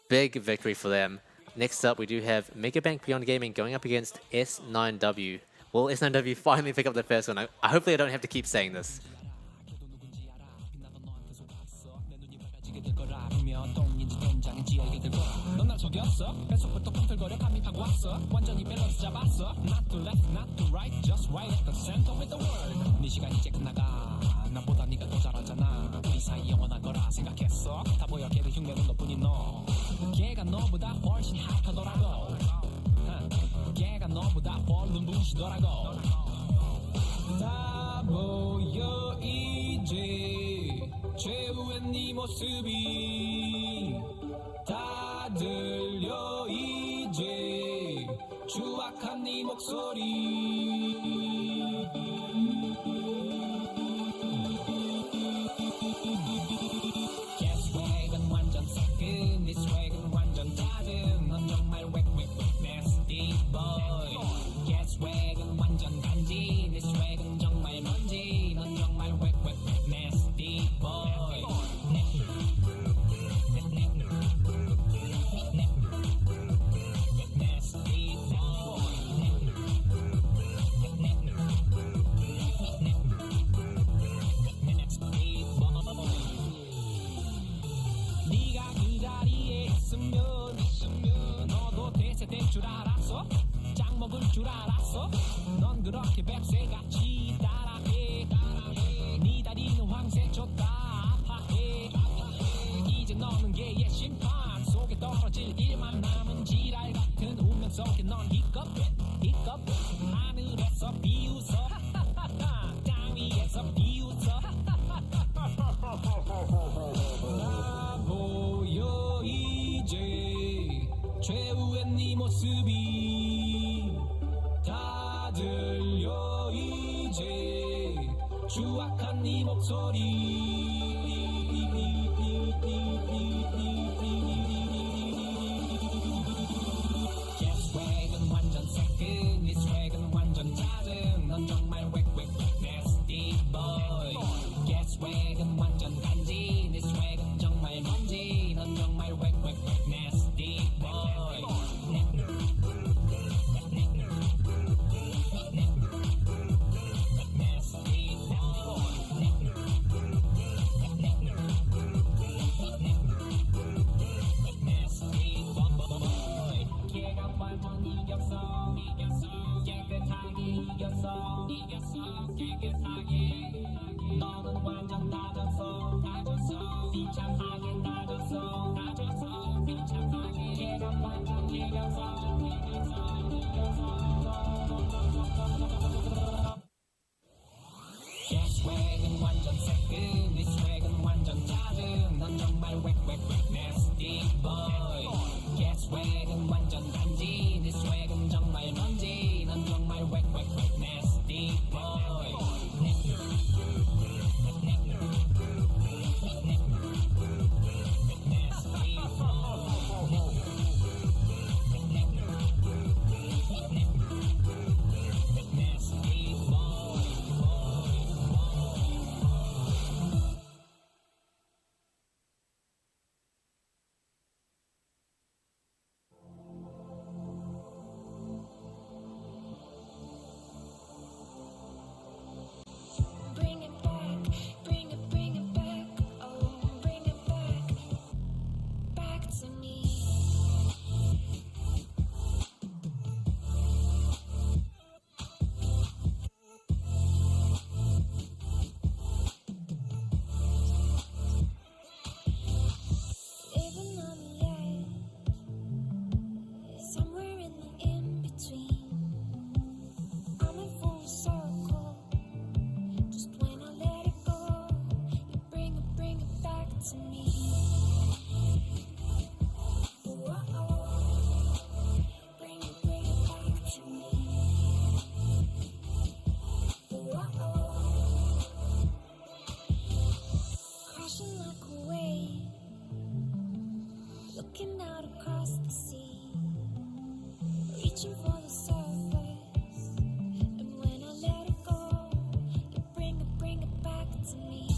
Big victory for them. Next up, we do have Megabank Beyond Gaming going up against S9W. Will S9W finally pick up the first one? Hopefully I don't have to keep saying this. 넌 날 속였어 뱃속부터 꿈틀거려 감히 파고 왔어 완전히 밸런스 잡았어 Not to left, not to right Just right at the center with the word 네 시간 이제 끝나가 나보다 네가 더 잘하잖아 우리 사이 영원한 거라 생각했어 다 보여 걔들 흉내는 너뿐인 너 걔가 너보다 훨씬 핫하더라고 걔가 너보다 훨씬 눈부시더라고 다 보여 이제 최후의 네 모습이 다 들려 이제 추악한 네 목소리 개스웩은 완전 섞은 네 스웩은 완전 잦은 넌 정말 nasty boy 개스웩은 완전 간지 네 스웩은 정말 먼지 넌 정말 nasty boy 네가 그 자리에 있으면 너도 대세될 줄 알았어 짱 먹을 줄 알았어 넌 그렇게 뱁새같이 따라해 네 다리는 황새쳤다 아파해 이제 너는 개의 심판 속에 떨어질 일만 남은 지랄 같은 운명 속에 넌 히컵해 하늘에서 비웃어 땅 위에서 비웃어 나 보여 이제 최후의 네 모습이 다 들려 이제 추악한 네 목소리 to me. Bring it back to me. Crashing like a wave, looking out across the sea, reaching for the surface, and when I let it go, you bring it back to me.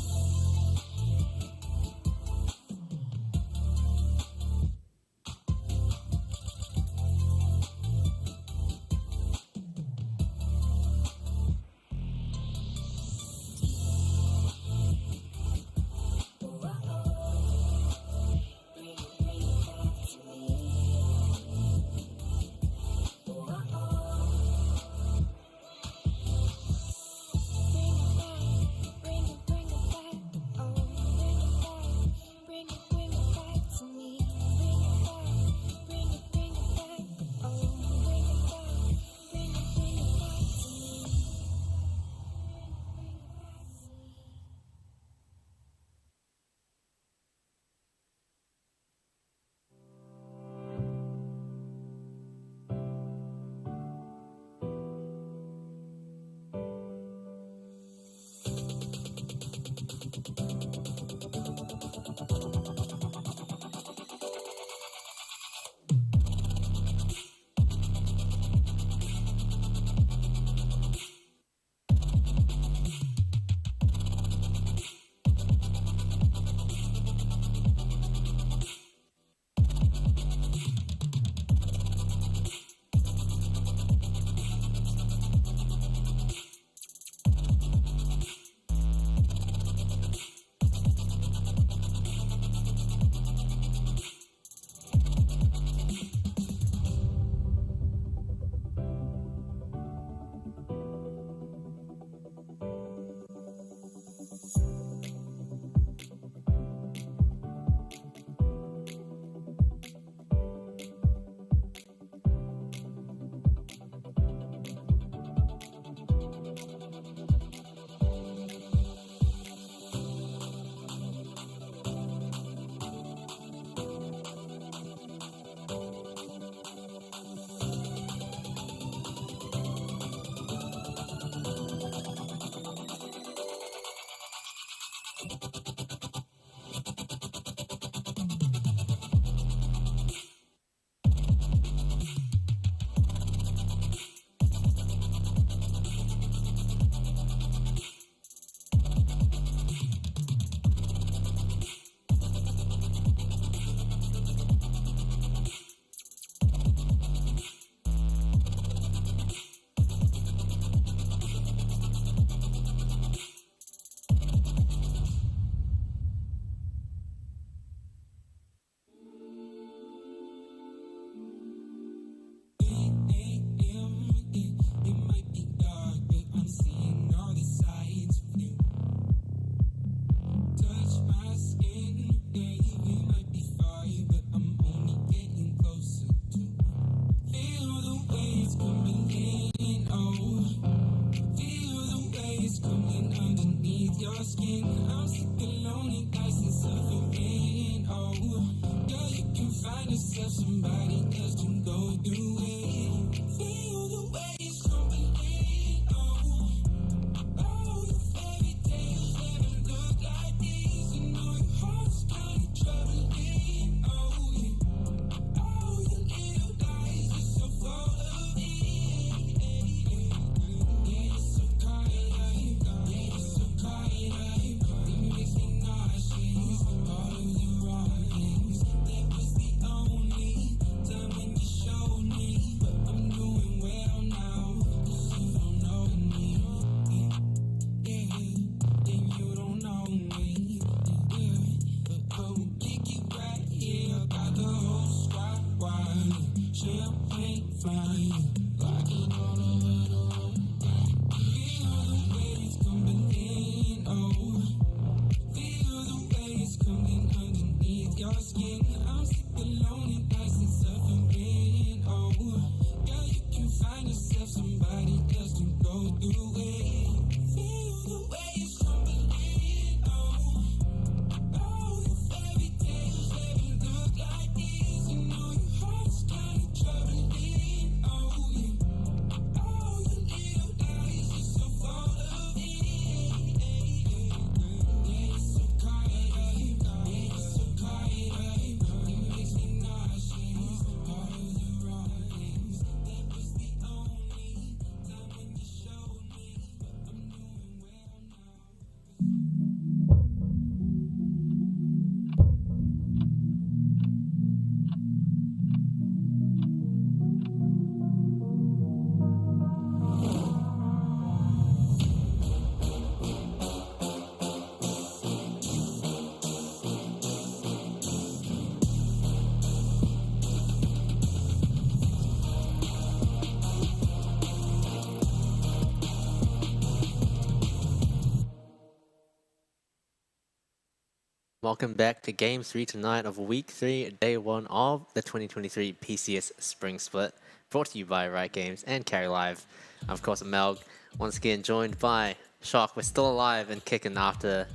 Welcome back to Game 3 tonight of Week 3, Day 1 of the 2023 PCS Spring Split, brought to you by Riot Games and Carry Live. Of course, Melg, once again joined by Shock. We're still alive and kicking after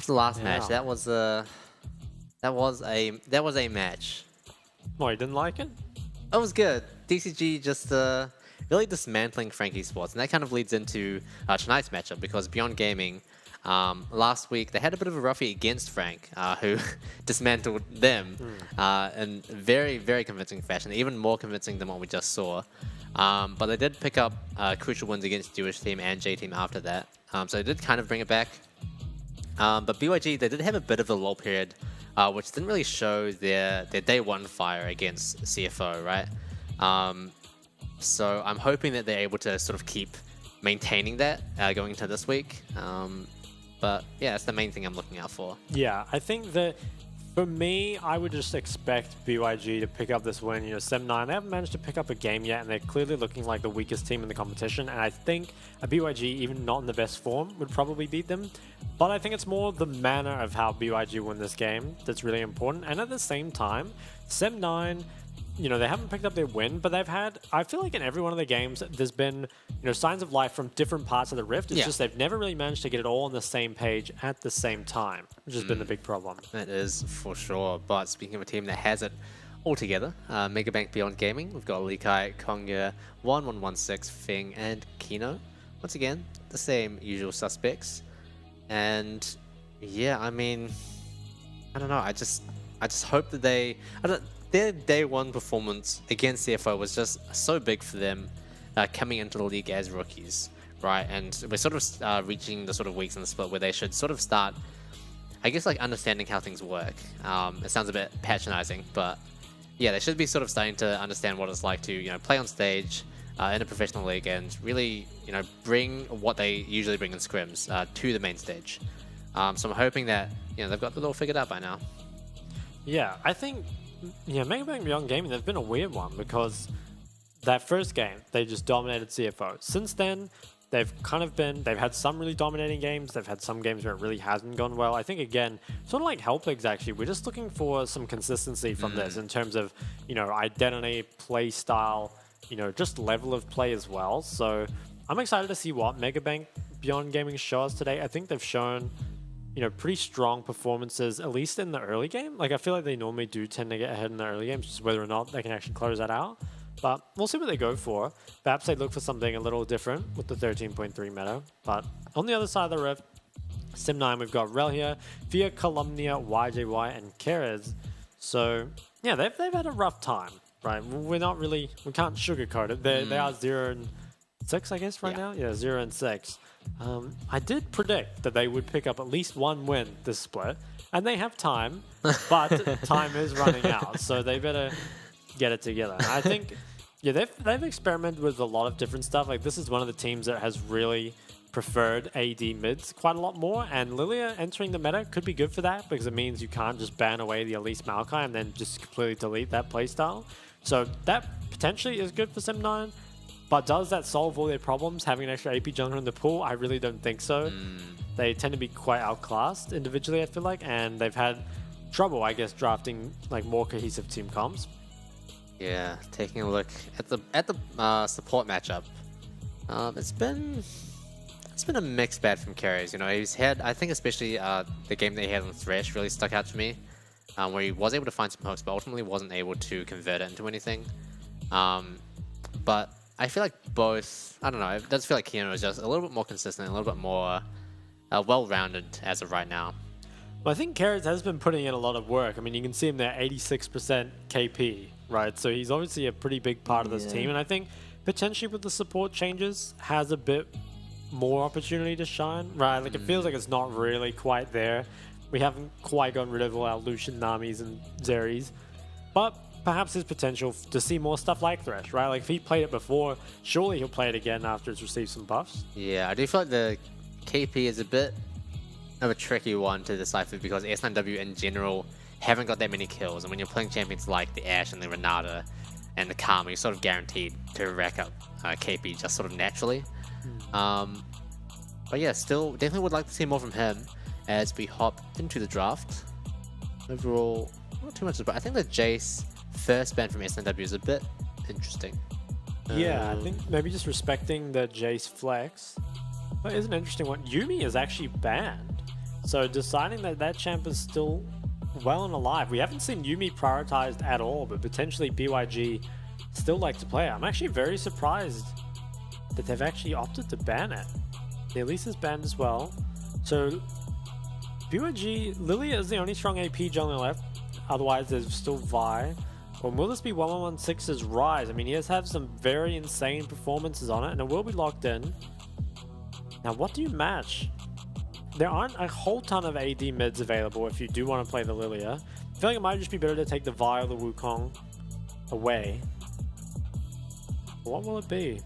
the last match. That was a match. Oh, you didn't like it? It was good. DCG just really dismantling Frankie Sports, and that kind of leads into tonight's matchup because Beyond Gaming. Last week, they had a bit of a roughie against Frank, who dismantled them in very, very convincing fashion, even more convincing than what we just saw. But they did pick up crucial wins against Jewish Team and J Team after that. So they did kind of bring it back. But BYG, they did have a bit of a lull period, which didn't really show their Day 1 fire against CFO, right? So I'm hoping that they're able to sort of keep maintaining that going into this week. But yeah, that's the main thing I'm looking out for. Yeah, I think that for me, I would just expect BYG to pick up this win. You know, 7-9, they haven't managed to pick up a game yet, and they're clearly looking like the weakest team in the competition. And I think a BYG, even not in the best form, would probably beat them. But I think it's more the manner of how BYG win this game that's really important. And at the same time, 7-9, you know, they haven't picked up their win, but they've had, I feel like in every one of the games, there's been, you know, signs of life from different parts of the Rift. It's just they've never really managed to get it all on the same page at the same time, which has been the big problem. That is for sure. But speaking of a team that has it all together, Megabank Beyond Gaming, we've got Likai, Kongya, 1116, Fing, and Kino. Once again, the same usual suspects. And yeah, I mean, I don't know. I just hope that their Day 1 performance against CFO was just so big for them coming into the league as rookies, right? And we're sort of reaching the sort of weeks in the split where they should sort of start, I guess, like understanding how things work. It sounds a bit patronizing, but yeah, they should be sort of starting to understand what it's like to, you know, play on stage in a professional league and really, you know, bring what they usually bring in scrims to the main stage. So I'm hoping that, you know, they've got it all figured out by now. Yeah, I think, yeah, Megabank Beyond Gaming, they've been a weird one because that first game, they just dominated CFO. Since then, they've had some really dominating games. They've had some games where it really hasn't gone well. I think, again, sort of like Helpigs, actually, we're just looking for some consistency from this in terms of, you know, identity, play style, you know, just level of play as well. So I'm excited to see what Megabank Beyond Gaming show us today. I think they've shown, you know, pretty strong performances, at least in the early game. Like, I feel like they normally do tend to get ahead in the early games, just whether or not they can actually close that out. But we'll see what they go for. Perhaps they look for something a little different with the 13.3 meta. But on the other side of the Rift, Sim9, we've got Rel here, Via, Calumnia, YJY, and Kerez. So, yeah, they've had a rough time, right? We can't sugarcoat it. They are 0-6, I guess, right now? Yeah, 0-6. I did predict that they would pick up at least one win this split, and they have time, but time is running out, so they better get it together. I think, yeah, they've experimented with a lot of different stuff. Like, this is one of the teams that has really preferred AD mids quite a lot more, and Lilia entering the meta could be good for that because it means you can't just ban away the Elise Maokai and then just completely delete that playstyle. So that potentially is good for Sim9. But does that solve all their problems, having an extra AP jungler in the pool? I really don't think so. They tend to be quite outclassed individually, I feel like, and they've had trouble, I guess, drafting like more cohesive team comps. Yeah, taking a look at the support matchup, it's been a mixed bag from Kerez. You know, he's had, I think especially the game that he had on Thresh really stuck out to me, where he was able to find some hooks, but ultimately wasn't able to convert it into anything. But I feel like both, I don't know, it does feel like Keanu is just a little bit more consistent, a little bit more well-rounded as of right now. Well, I think Kerez has been putting in a lot of work. I mean, you can see him there, 86% KP, right? So he's obviously a pretty big part of this team. And I think potentially with the support changes, has a bit more opportunity to shine, right? Like, it feels like it's not really quite there. We haven't quite gotten rid of all our Lucian, Namis, and Zeris. But perhaps his potential to see more stuff like Thresh, right? Like, if he played it before, surely he'll play it again after it's received some buffs. Yeah, I do feel like the KP is a bit of a tricky one to decipher because S9W in general haven't got that many kills, and when you're playing champions like the Ashe and the Renata and the Karma, you're sort of guaranteed to rack up KP just sort of naturally. But yeah, still definitely would like to see more from him as we hop into the draft. overall, not too much. But I think the Jace first ban from SNW is a bit interesting. Yeah, I think maybe just respecting the Jace flex. But it's an interesting one. Yuumi is actually banned. So deciding that that champ is still well and alive. We haven't seen Yuumi prioritized at all, but potentially BYG still like to play it. I'm actually very surprised that they've actually opted to ban it. The Elise is banned as well. So BYG, Lilia is the only strong AP jungler left. Otherwise there's still Vi. Well, will this be 1116's Rise? I mean, he has had some very insane performances on it, and it will be locked in. Now, what do you match? There aren't a whole ton of AD mids available if you do want to play the Lilia. I feel like it might just be better to take the Vi or the Wukong away. What will it be?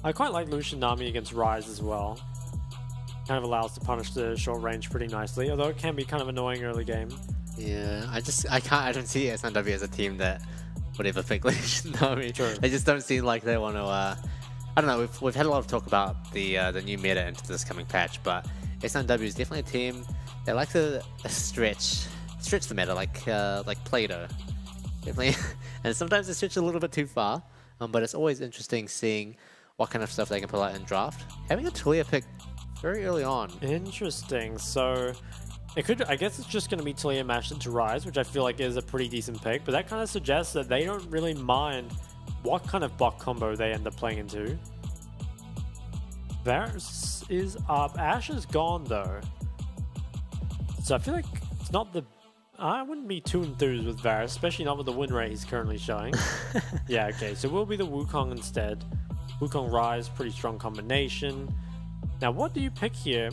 I quite like Lucian Nami against Rise as well. Kind of allows to punish the short range pretty nicely, although it can be kind of annoying early game. Yeah, I don't see SNW as a team that would ever pick Lucian Nami. They just don't seem like they want to. I don't know. We've had a lot of talk about the new meta into this coming patch, but SNW is definitely a team that like to stretch the meta like Play-Doh, definitely, and sometimes they stretch a little bit too far. But it's always interesting seeing what kind of stuff they can pull out in draft. Having a Talia pick very early on. Interesting. So it could. I guess it's just going to be Talia mashed into Rise, which I feel like is a pretty decent pick. But that kind of suggests that they don't really mind what kind of bot combo they end up playing into. Varus is up. Ashe is gone though. So I feel like it's not the... I wouldn't be too enthused with Varus, especially not with the win rate he's currently showing. Yeah, okay, so it will be the Wukong instead. Wukong Rise, pretty strong combination. Now what do you pick here?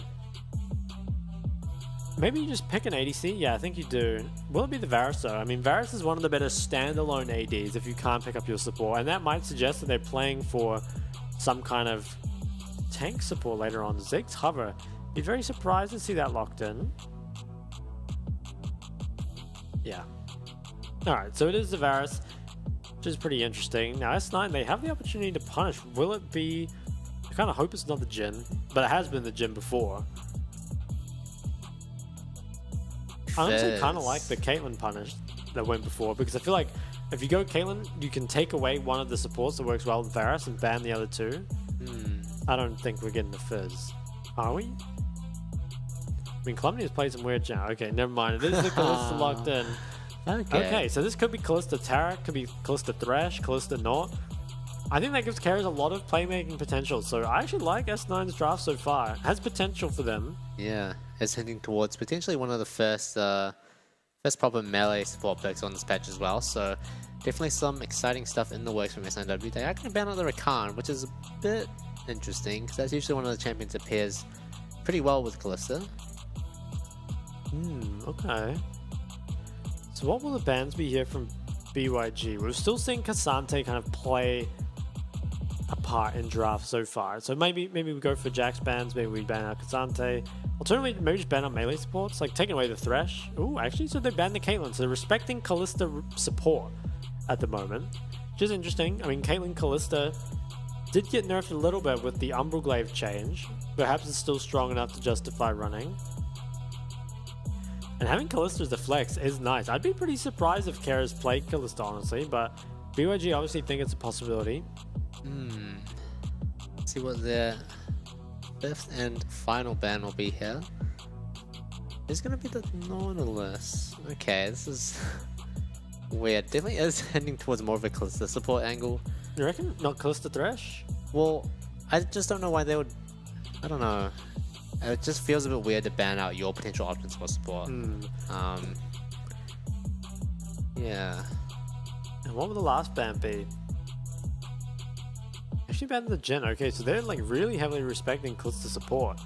Maybe you just pick an ADC? Yeah, I think you do. Will it be the Varus though? I mean, Varus is one of the better standalone ADs if you can't pick up your support, and that might suggest that they're playing for some kind of tank support later on. Ziggs Hover. Be very surprised to see that locked in. Yeah. Alright, so it is the Varus, which is pretty interesting. Now S9, they have the opportunity to punish. Will it be... I kind of hope it's not the Jhin, but it has been the Jhin before. I honestly kind of like the Caitlyn punish that went before, because I feel like if you go Caitlyn, you can take away one of the supports that works well with Varus and ban the other two. I don't think we're getting the Fizz. Are we? I mean, Calamity has played some weird jam. Okay, never mind. It is the Kalista locked in. Okay, so this could be Kalista Taric, could be Kalista Thresh, Kalista Nort. I think that gives carries a lot of playmaking potential, so I actually like S9's draft so far. It has potential for them. Yeah, it's hinting towards potentially one of the first proper melee support picks on this patch as well, so definitely some exciting stuff in the works from SNW. They are going to ban out the Rakan, which is a bit interesting, because that's usually one of the champions that pairs pretty well with Kalista. Okay. So what will the bans be here from BYG? We're still seeing Cassante kind of play a part in draft so far. So maybe we go for Jax bans, maybe we ban out Cassante. Alternatively, maybe just ban out melee supports, like taking away the Thresh. Ooh, actually, so they banned the Caitlyn, so they're respecting Kalista support at the moment, which is interesting. I mean, Caitlyn Kalista did get nerfed a little bit with the Umbral change. Perhaps it's still strong enough to justify running. And having Kalista as the flex is nice. I'd be pretty surprised if Kara's played Kalista, honestly, but BYG obviously think it's a possibility. Let's see what their fifth and final ban will be here. It's gonna be the Nautilus. Okay, this is weird. Definitely is heading towards more of a Kalista support angle. You reckon? Not Kalista Thresh? Well, I just don't know why they would... I don't know. It just feels a bit weird to ban out your potential options for support. Yeah. And what would the last ban be? Actually banned the Jhin. Okay, so they're like really heavily respecting Kalista support.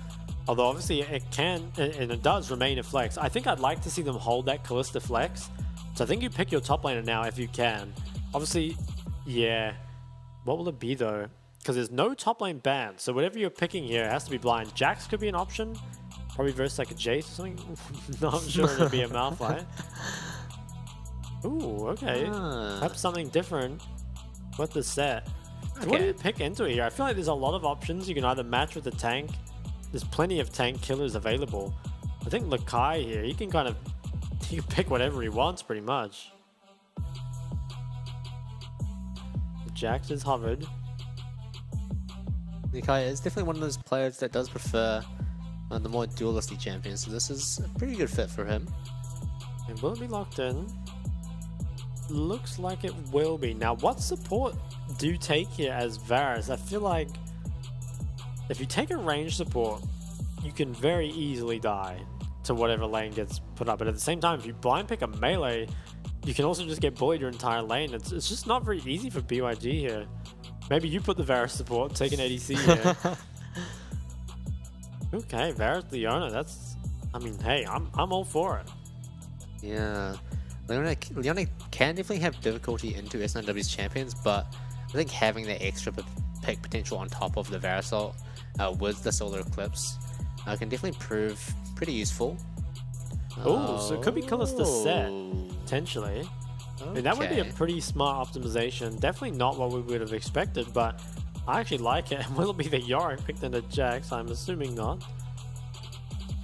Although obviously it can, and it does remain a flex. I think I'd like to see them hold that Kalista flex. So I think you pick your top laner now if you can. Obviously, yeah. What will it be though? Because there's no top lane ban, so whatever you're picking here has to be blind. Jax could be an option, probably versus like a Jace or something. Not sure it'd be a Malphite. Ooh, okay. Perhaps something different with the set. So what do you pick into here? I feel like there's a lot of options. You can either match with the tank. There's plenty of tank killers available. I think Lakai here, he can pick whatever he wants pretty much. Jax is hovered. Nikai is definitely one of those players that does prefer the more dualistic champions, so this is a pretty good fit for him. And will it be locked in? Looks like it will be. Now, what support do you take here as Varus? I feel like if you take a range support, you can very easily die to whatever lane gets put up. But at the same time, if you blind pick a melee, you can also just get bullied your entire lane. It's just not very easy for BYG here. Maybe you put the Varus support, take an ADC here. Okay, Varus Leona, that's... I mean, hey, I'm all for it. Yeah. Leona can definitely have difficulty into S9W's champions, but I think having that extra pick potential on top of the Varus ult with the Solar Eclipse can definitely prove pretty useful. Oh, so it could be Callista set, potentially. I mean, that would be a pretty smart optimization. Definitely not what we would have expected, but I actually like it. Will it be the Yorick picked into Jax? I'm assuming not.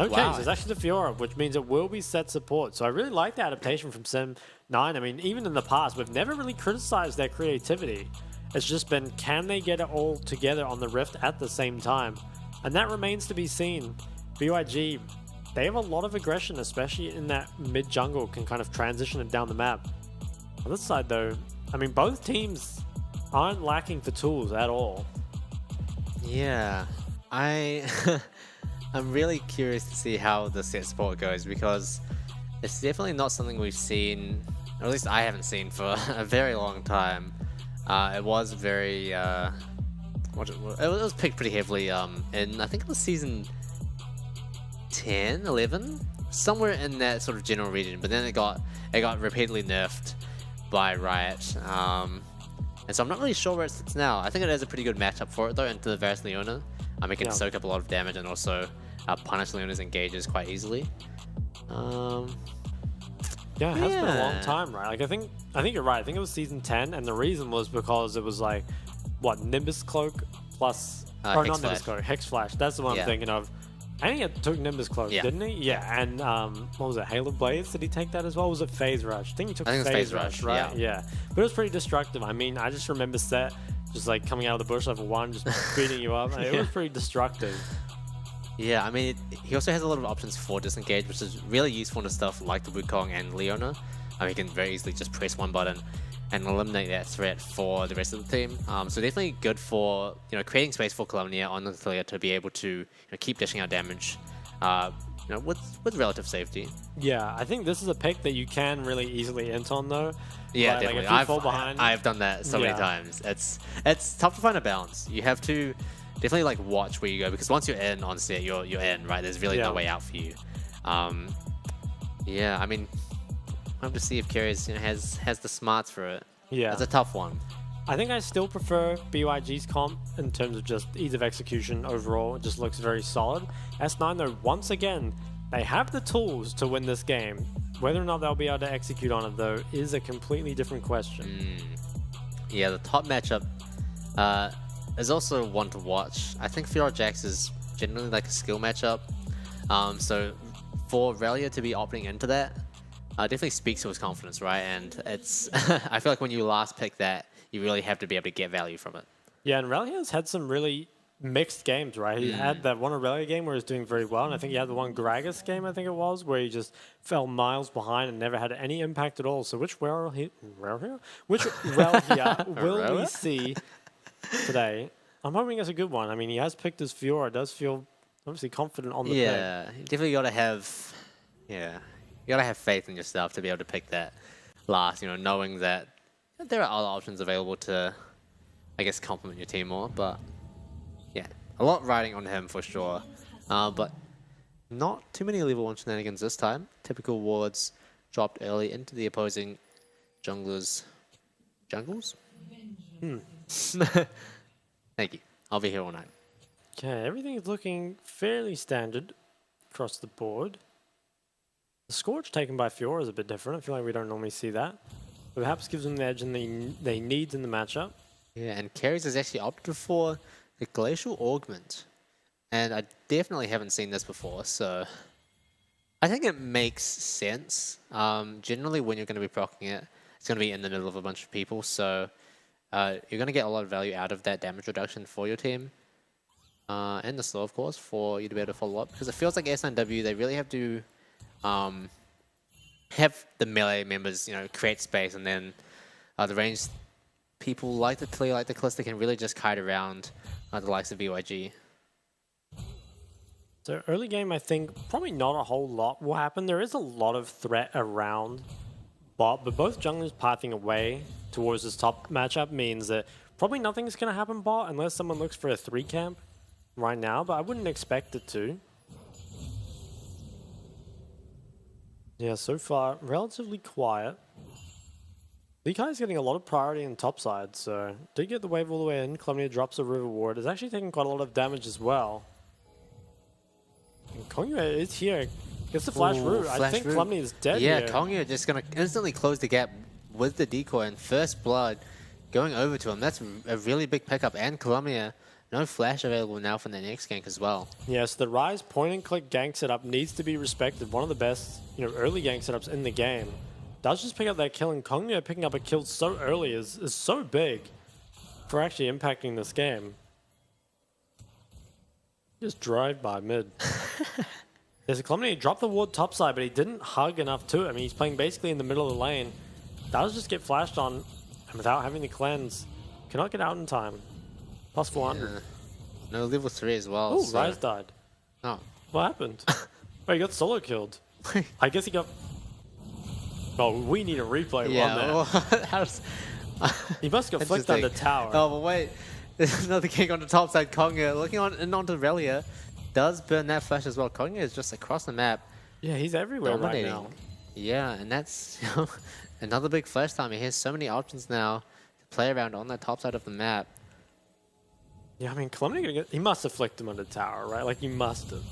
Okay, wow. So it's actually the Fiora, which means it will be set support. So I really like the adaptation from Sim9. I mean, even in the past, we've never really criticized their creativity. It's just been, can they get it all together on the Rift at the same time? And that remains to be seen. BYG, they have a lot of aggression, especially in that mid-jungle, can kind of transition it down the map. On this side, though, I mean, both teams aren't lacking for tools at all. Yeah, I'm really curious to see how the set support goes, because it's definitely not something we've seen, or at least I haven't seen for a very long time. It was very, it was picked pretty heavily in, I think it was season 10, 11? Somewhere in that sort of general region, but then it got repeatedly nerfed by Riot. And so I'm not really sure where it sits now. I think it is a pretty good matchup for it though, into the Varus Leona. It can soak up a lot of damage and also punish Leona's engages quite easily. Yeah, it has been a long time, right? Like I think you're right. I think it was season 10, and the reason was because it was like, what, Nimbus Cloak plus, or not Nimbus Cloak, Hex Flash. That's the one I'm thinking of. And he took Nimbus Cloak, didn't he? Yeah. And what was it? Halo Blaze? Did he take that as well? Was it Phase Rush? I think he took Phase Rush, right? Yeah. But it was pretty destructive. I mean, I just remember Set just like coming out of the bush level 1, just beating you up. It was pretty destructive. Yeah, I mean, he also has a lot of options for disengage, which is really useful to stuff like the Wukong and Leona. He can very easily just press one button and eliminate that threat for the rest of the team. So definitely good for creating space for Colonia on the Thalia to be able to keep dishing out damage, with relative safety. Yeah, I think this is a pick that you can really easily int on though. Yeah, like, definitely. if you fall behind, I've done that so many times. It's tough to find a balance. You have to definitely like watch where you go, because once you're in on set, you're in, right? There's really no way out for you. Yeah, I mean, I have to see if Curious has the smarts for it. Yeah, it's a tough one. I think I still prefer BYG's comp in terms of just ease of execution overall. It just looks very solid. S9 though, once again, they have the tools to win this game. Whether or not they'll be able to execute on it though is a completely different question. Yeah, the top matchup is also one to watch. I think Fiora Jax is generally like a skill matchup. So for Relia to be opting into that definitely speaks to his confidence, right? And it's I feel like when you last pick that, you really have to be able to get value from it. Yeah, and Relia's had some really mixed games, right? He had that one Aurelia game where he was doing very well, and I think he had the one Gragas game, I think it was, where he just fell miles behind and never had any impact at all. So which Relia will we see today? I'm hoping it's a good one. I mean, he has picked his Fiora, does feel obviously confident on the pick. Yeah, you definitely got to have, you got to have faith in yourself to be able to pick that last, knowing that there are other options available to, I guess, complement your team more. But yeah, a lot riding on him for sure. But not too many level 1 shenanigans this time. Typical wards dropped early into the opposing jungles. Jungles? Thank you. I'll be here all night. Okay, everything is looking fairly standard across the board. The Scourge taken by Fiora is a bit different. I feel like we don't normally see that. But perhaps gives them the edge and they needs in the matchup. Yeah, and Carries has actually opted for the Glacial Augment. And I definitely haven't seen this before, so I think it makes sense. Generally, when you're going to be proccing it, it's going to be in the middle of a bunch of people, so you're going to get a lot of value out of that damage reduction for your team. And the slow, of course, for you to be able to follow up. Because it feels like S9W, they really have to have the melee members, you know, create space, and then the ranged people like the Clear, like the Callista, can really just kite around the likes of BYG. So early game, I think probably not a whole lot will happen. There is a lot of threat around bot, but both junglers pathing away towards this top matchup means that probably nothing's going to happen bot unless someone looks for a 3 camp right now, but I wouldn't expect it to. Yeah, so far, relatively quiet. Lee Kai's getting a lot of priority in top side, so did get the wave all the way in. Clemnia drops a river ward. Is actually taking quite a lot of damage as well. And Kongyu is here. Gets the flash root. I think Clemnia is dead here. Yeah, Kongyu just going to instantly close the gap with the decoy, and first blood going over to him. That's a really big pickup, and Clemnia, no flash available now for the next gank as well. Yes, the Rise point and click gank setup needs to be respected. One of the best, you know, early gank setups in the game. Does just pick up that kill, and Kongyu picking up a kill so early is so big for actually impacting this game. Just drive by mid. There's a Clemnia, he dropped the ward topside, but he didn't hug enough to it. I mean, he's playing basically in the middle of the lane. Does just get flashed on, and without having the cleanse, cannot get out in time. Plus 400. Yeah. No level 3 as well. Oh, so. Rise died. Oh. What happened? Oh, he got solo killed. I guess he got... Oh, we need a replay yeah, on that. Well, how's... He must have flicked on the tower. Oh, but wait. There's another king on the top side. Kongyu looking on and onto Relia. Does burn that flash as well. Kongyu is just across the map. Yeah, he's everywhere dominating. right now. Yeah, and that's another big flash time. He has so many options now to play around on that top side of the map. Yeah, I mean, Clemnia, he must have flicked him on the tower, right? Like, he must have.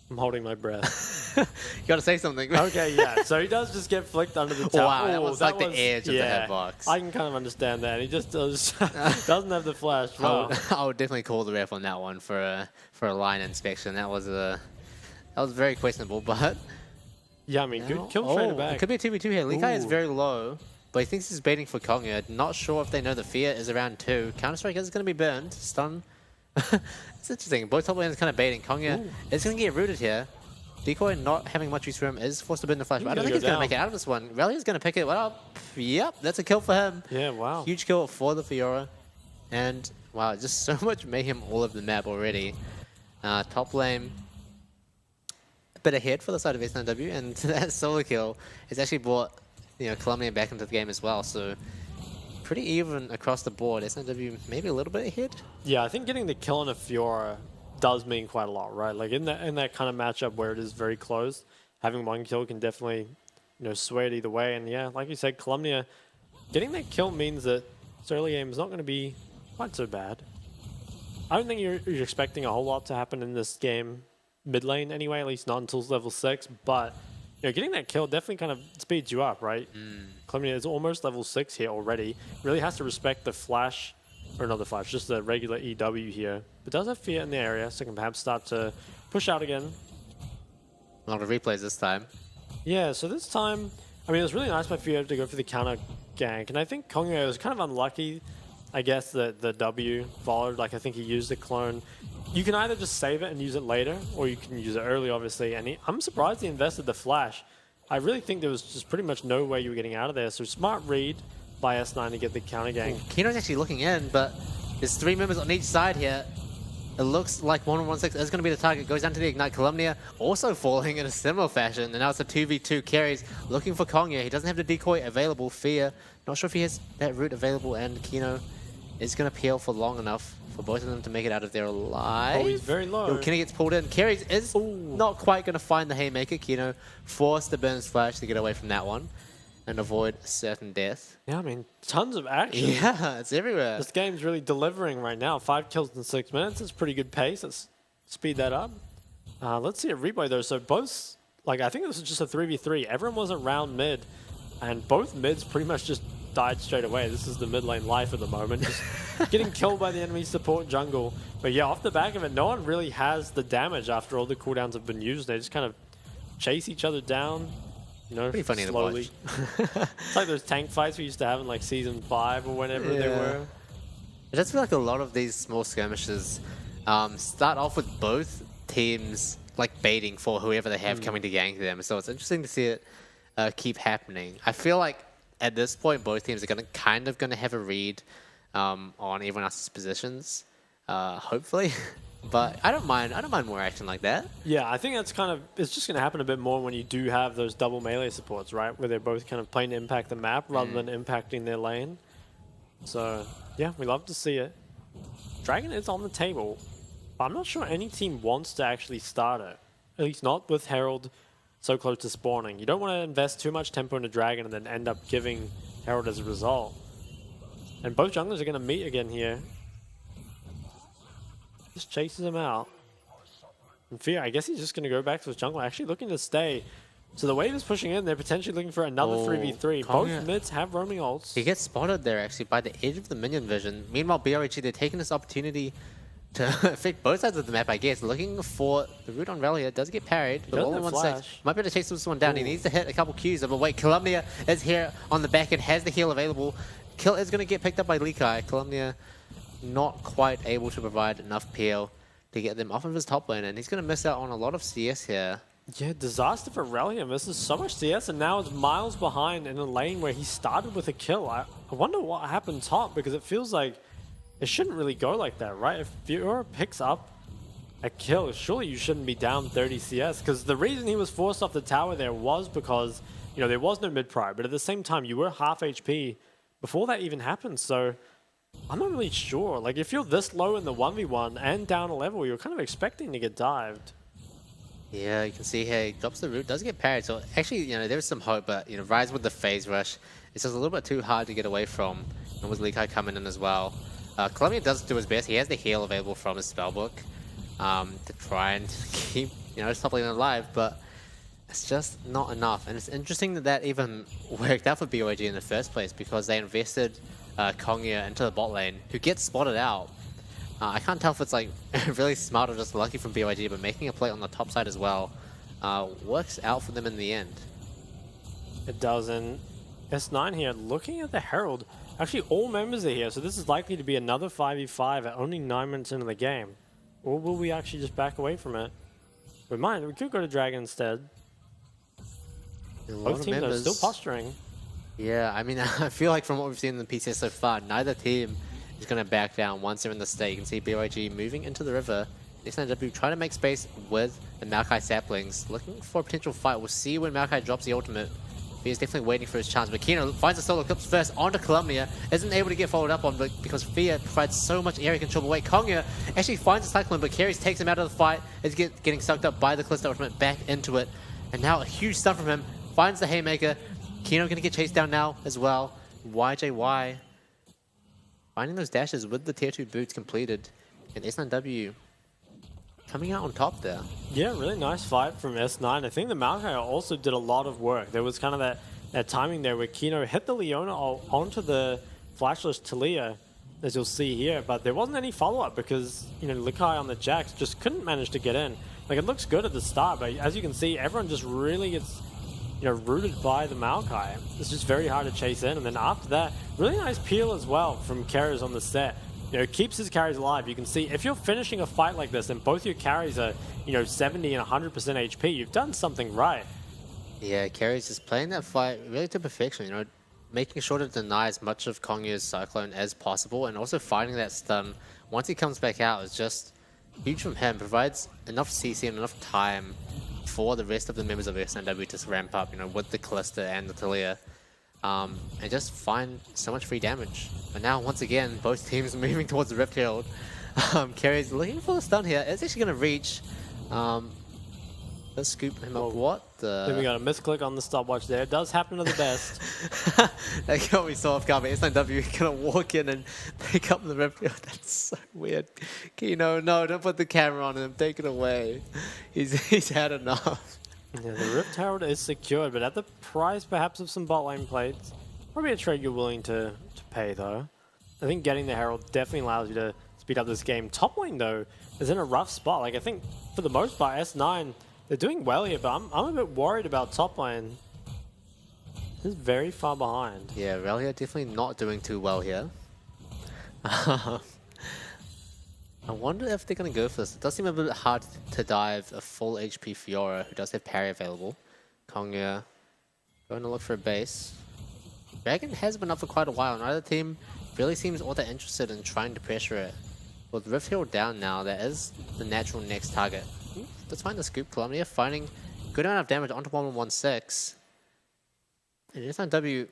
I'm holding my breath. You gotta say something. Okay, yeah. So he does just get flicked under the tower. Wow, that was like the edge of the headbox. I can kind of understand that. He just doesn't have the flash. Wow. I would definitely call the ref on that one for a line inspection. That was very questionable, but yeah, I mean, good kill straight back. It could be a 2v2 here. Lee Kai is very low, but he thinks he's baiting for Kongyu. Not sure if they know the fear is around 2. Counter-Strike is going to be burned. Stun. It's interesting. Both top lanes kind of baiting. Kongyu is going to get rooted here. Decoy not having much use for him is forced to burn the flash. But I don't think he's going to make it out of this one. Rally is going to pick it up. Yep, that's a kill for him. Yeah, wow. Huge kill for the Fiora. And wow, just so much mayhem all over the map already. Top lane a bit ahead for the side of S9W, and that solo kill has actually brought, you know, Columbia back into the game as well. So pretty even across the board. S9W maybe a little bit ahead. Yeah, I think getting the kill on a Fiora does mean quite a lot, right? Like in that kind of matchup where it is very close, having one kill can definitely, you know, sway it either way. And yeah, like you said, Columbia getting that kill means that this early game is not going to be quite so bad. I don't think you're expecting a whole lot to happen in this game mid lane anyway, at least not until level 6. But you know, getting that kill definitely kind of speeds you up, right? Clemnia is almost level 6 here already. Really has to respect the flash, or not the flash, just the regular EW here. But does have fear in the area, so can perhaps start to push out again. A lot of replays this time. Yeah, so this time, I mean, it was really nice by Fear to go for the counter gank. And I think Kongyu was kind of unlucky, I guess, that the W followed. Like, I think he used the clone. You can either just save it and use it later, or you can use it early, obviously. And I'm surprised he invested the flash. I really think there was just pretty much no way you were getting out of there. So smart read by S9 to get the counter gank. Kino's actually looking in, but there's 3 members on each side here. It looks like 1-1-6 is going to be the target. Goes down to the Ignite. Columbia also falling in a similar fashion. And now it's a 2v2 carries. Looking for Kongyu. He doesn't have the decoy available. Fear. Not sure if he has that route available. And Kino is going to peel for long enough for both of them to make it out of there alive. Oh, he's very low. Kino gets pulled in. Carries is not quite going to find the Haymaker. Kino forced to burn his flash to get away from that one and avoid certain death. Yeah, I mean, tons of action. Yeah, it's everywhere. This game's really delivering right now. 5 kills in 6 minutes. It's pretty good pace. Let's speed that up. Let's see a replay, though. So both, like, I think this was just a 3v3. Everyone was around mid, and both mids pretty much just died straight away. This is the mid lane life at the moment. Just getting killed by the enemy support jungle. But yeah, off the back of it, no one really has the damage after all the cooldowns have been used. They just kind of chase each other down, you know, pretty funny slowly. to watch. It's like those tank fights we used to have in like season 5 or whenever they were. It does feel like a lot of these small skirmishes start off with both teams like baiting for whoever they have coming to gank them. So it's interesting to see it keep happening. I feel like at this point, both teams are kind of going to have a read on everyone else's positions, hopefully. But I don't mind more action like that. Yeah, I think that's it's just going to happen a bit more when you do have those double melee supports, right? Where they're both kind of playing to impact the map rather than impacting their lane. So, yeah, we love to see it. Dragon is on the table, but I'm not sure any team wants to actually start it. At least not with Herald so close to spawning. You don't want to invest too much tempo into Dragon and then end up giving Herald as a result. And both junglers are going to meet again here. Just chases him out. And Fear, I guess he's just going to go back to his jungle, actually looking to stay. So the wave is pushing in. They're potentially looking for another 3v3. Both mids have roaming ults. He gets spotted there, actually, by the edge of the minion vision. Meanwhile, BRHG, they're taking this opportunity to affect both sides of the map, I guess. Looking for the root on Relia. Does get parried, but all in one side. Might be able to chase this one down. He needs to hit a couple Qs. But wait, Calumnia is here on the back end, has the heal available. Kill is going to get picked up by Lekai. Calumnia not quite able to provide enough PL to get them off of his top lane, and he's going to miss out on a lot of CS here. Yeah, disaster for Relia. Misses so much CS, and now is miles behind in a lane where he started with a kill. I wonder what happened top, because it feels like it shouldn't really go like that, right? If Fiora picks up a kill, surely you shouldn't be down 30 CS, because the reason he was forced off the tower there was because, you know, there was no mid-pry, but at the same time, you were half HP before that even happened, so I'm not really sure. Like, if you're this low in the 1v1 and down a level, you're kind of expecting to get dived. Yeah, you can see here, he drops the root, does get parried, so actually, you know, there's some hope, but, you know, Rise with the phase rush, it's just a little bit too hard to get away from, and with Lekai coming in as well. Columbia does do his best. He has the heal available from his spellbook to try and keep, you know, his top lane alive, but it's just not enough. And it's interesting that that even worked out for BYG in the first place, because they invested Kongya into the bot lane, who gets spotted out. I can't tell if it's like really smart or just lucky from BYG, but making a play on the top side as well works out for them in the end. It does, and S9 here, looking at the Herald, actually all members are here, so this is likely to be another 5v5 at only 9 minutes into the game. Or will we actually just back away from it? We might, we could go to Dragon instead. Both teams are still posturing. Yeah, I mean, I feel like from what we've seen in the PCS so far, neither team is going to back down once they're in the state. You can see BYG moving into the river. SNW trying to make space with the Maokai saplings, looking for a potential fight. We'll see when Maokai drops the ultimate. He's definitely waiting for his chance, but Kino finds a solo clips first onto Columbia, isn't able to get followed up on, but because Fia provides so much area control. But wait, Kongya actually finds a cyclone, but Carries takes him out of the fight, is getting sucked up by the Callisto ultimate back into it, and now a huge stun from him, finds the Haymaker. Kino gonna get chased down now as well. YJY finding those dashes with the tier 2 boots completed, and S9W coming out on top there. Yeah, really nice fight from S9. I think the Maokai also did a lot of work. There was kind of that timing there where Kino hit the Leona onto the flashless Talia, as you'll see here, but there wasn't any follow-up because, you know, Lekai on the Jax just couldn't manage to get in. Like, it looks good at the start, but as you can see, everyone just really gets, you know, rooted by the Maokai. It's just very hard to chase in, and then after that, really nice peel as well from carries on the set. You know, keeps his carries alive. You can see if you're finishing a fight like this and both your carries are, you know, 70 and 100% HP, you've done something right. Yeah, Carries is playing that fight really to perfection, you know, making sure to deny as much of Kongya's Cyclone as possible, and also finding that stun once he comes back out is just huge from him. Provides enough CC and enough time for the rest of the members of SNW to ramp up, you know, with the Callista and the Talia. And just find so much free damage. But now, once again, both teams moving towards the Rift Herald. Carries looking for the stun here. It's actually going to reach. Let's scoop him up. What the? Then we got a misclick on the stopwatch there. It does happen to the best. That's what we saw off guard. S9W going to walk in and pick up the Rift Herald. That's so weird. Kino, no, don't put the camera on him. Take it away. He's had enough. Yeah, the Rift Herald is secured, but at the price perhaps of some bot lane plates. Probably a trade you're willing to pay, though. I think getting the Herald definitely allows you to speed up this game. Top lane, though, is in a rough spot. Like, I think, for the most part, S9, they're doing well here, but I'm a bit worried about top lane. This is very far behind. Yeah, Relia definitely not doing too well here. I wonder if they're going to go for this. It does seem a bit hard to dive a full HP Fiora, who does have parry available. Kongya going to look for a base. Dragon has been up for quite a while, and neither team really seems all that interested in trying to pressure it. With Rift Herald down now, that is the natural next target. Let's find the scoop. Columbia finding a good amount of damage onto 1116. And S9W,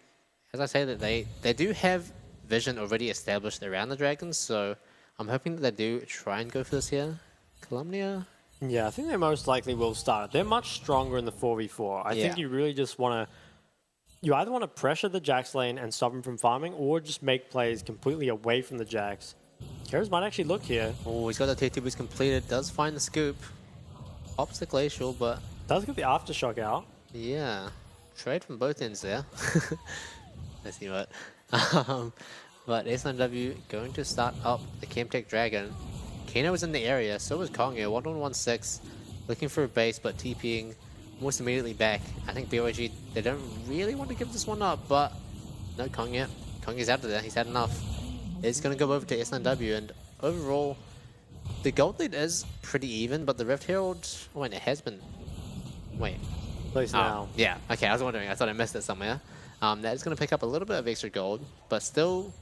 as I say, that they do have vision already established around the dragons, so I'm hoping that they do try and go for this here. Columbia? Yeah, I think they most likely will start. They're much stronger in the 4v4. I think you really just want to... You either want to pressure the Jax lane and stop him from farming, or just make plays completely away from the Jax. Keras might actually look here. Oh, he's got the TT boost completed. Does find the scoop. Pops the Glacial, but... Does get the Aftershock out. Yeah. Trade from both ends there. Let's see what. But S9W going to start up the Chemtech Dragon. Kano is in the area, so is Kongya. 1116 looking for a base, but TPing almost immediately back. I think BYG, they don't really want to give this one up, but no Kongya. Kongya's out of there. He's had enough. It's going to go over to S9W, and overall, the gold lead is pretty even, but the Rift Herald... Oh, wait, it has been... Wait. Place now. Yeah, okay, I was wondering. I thought I missed it somewhere. That is going to pick up a little bit of extra gold, but still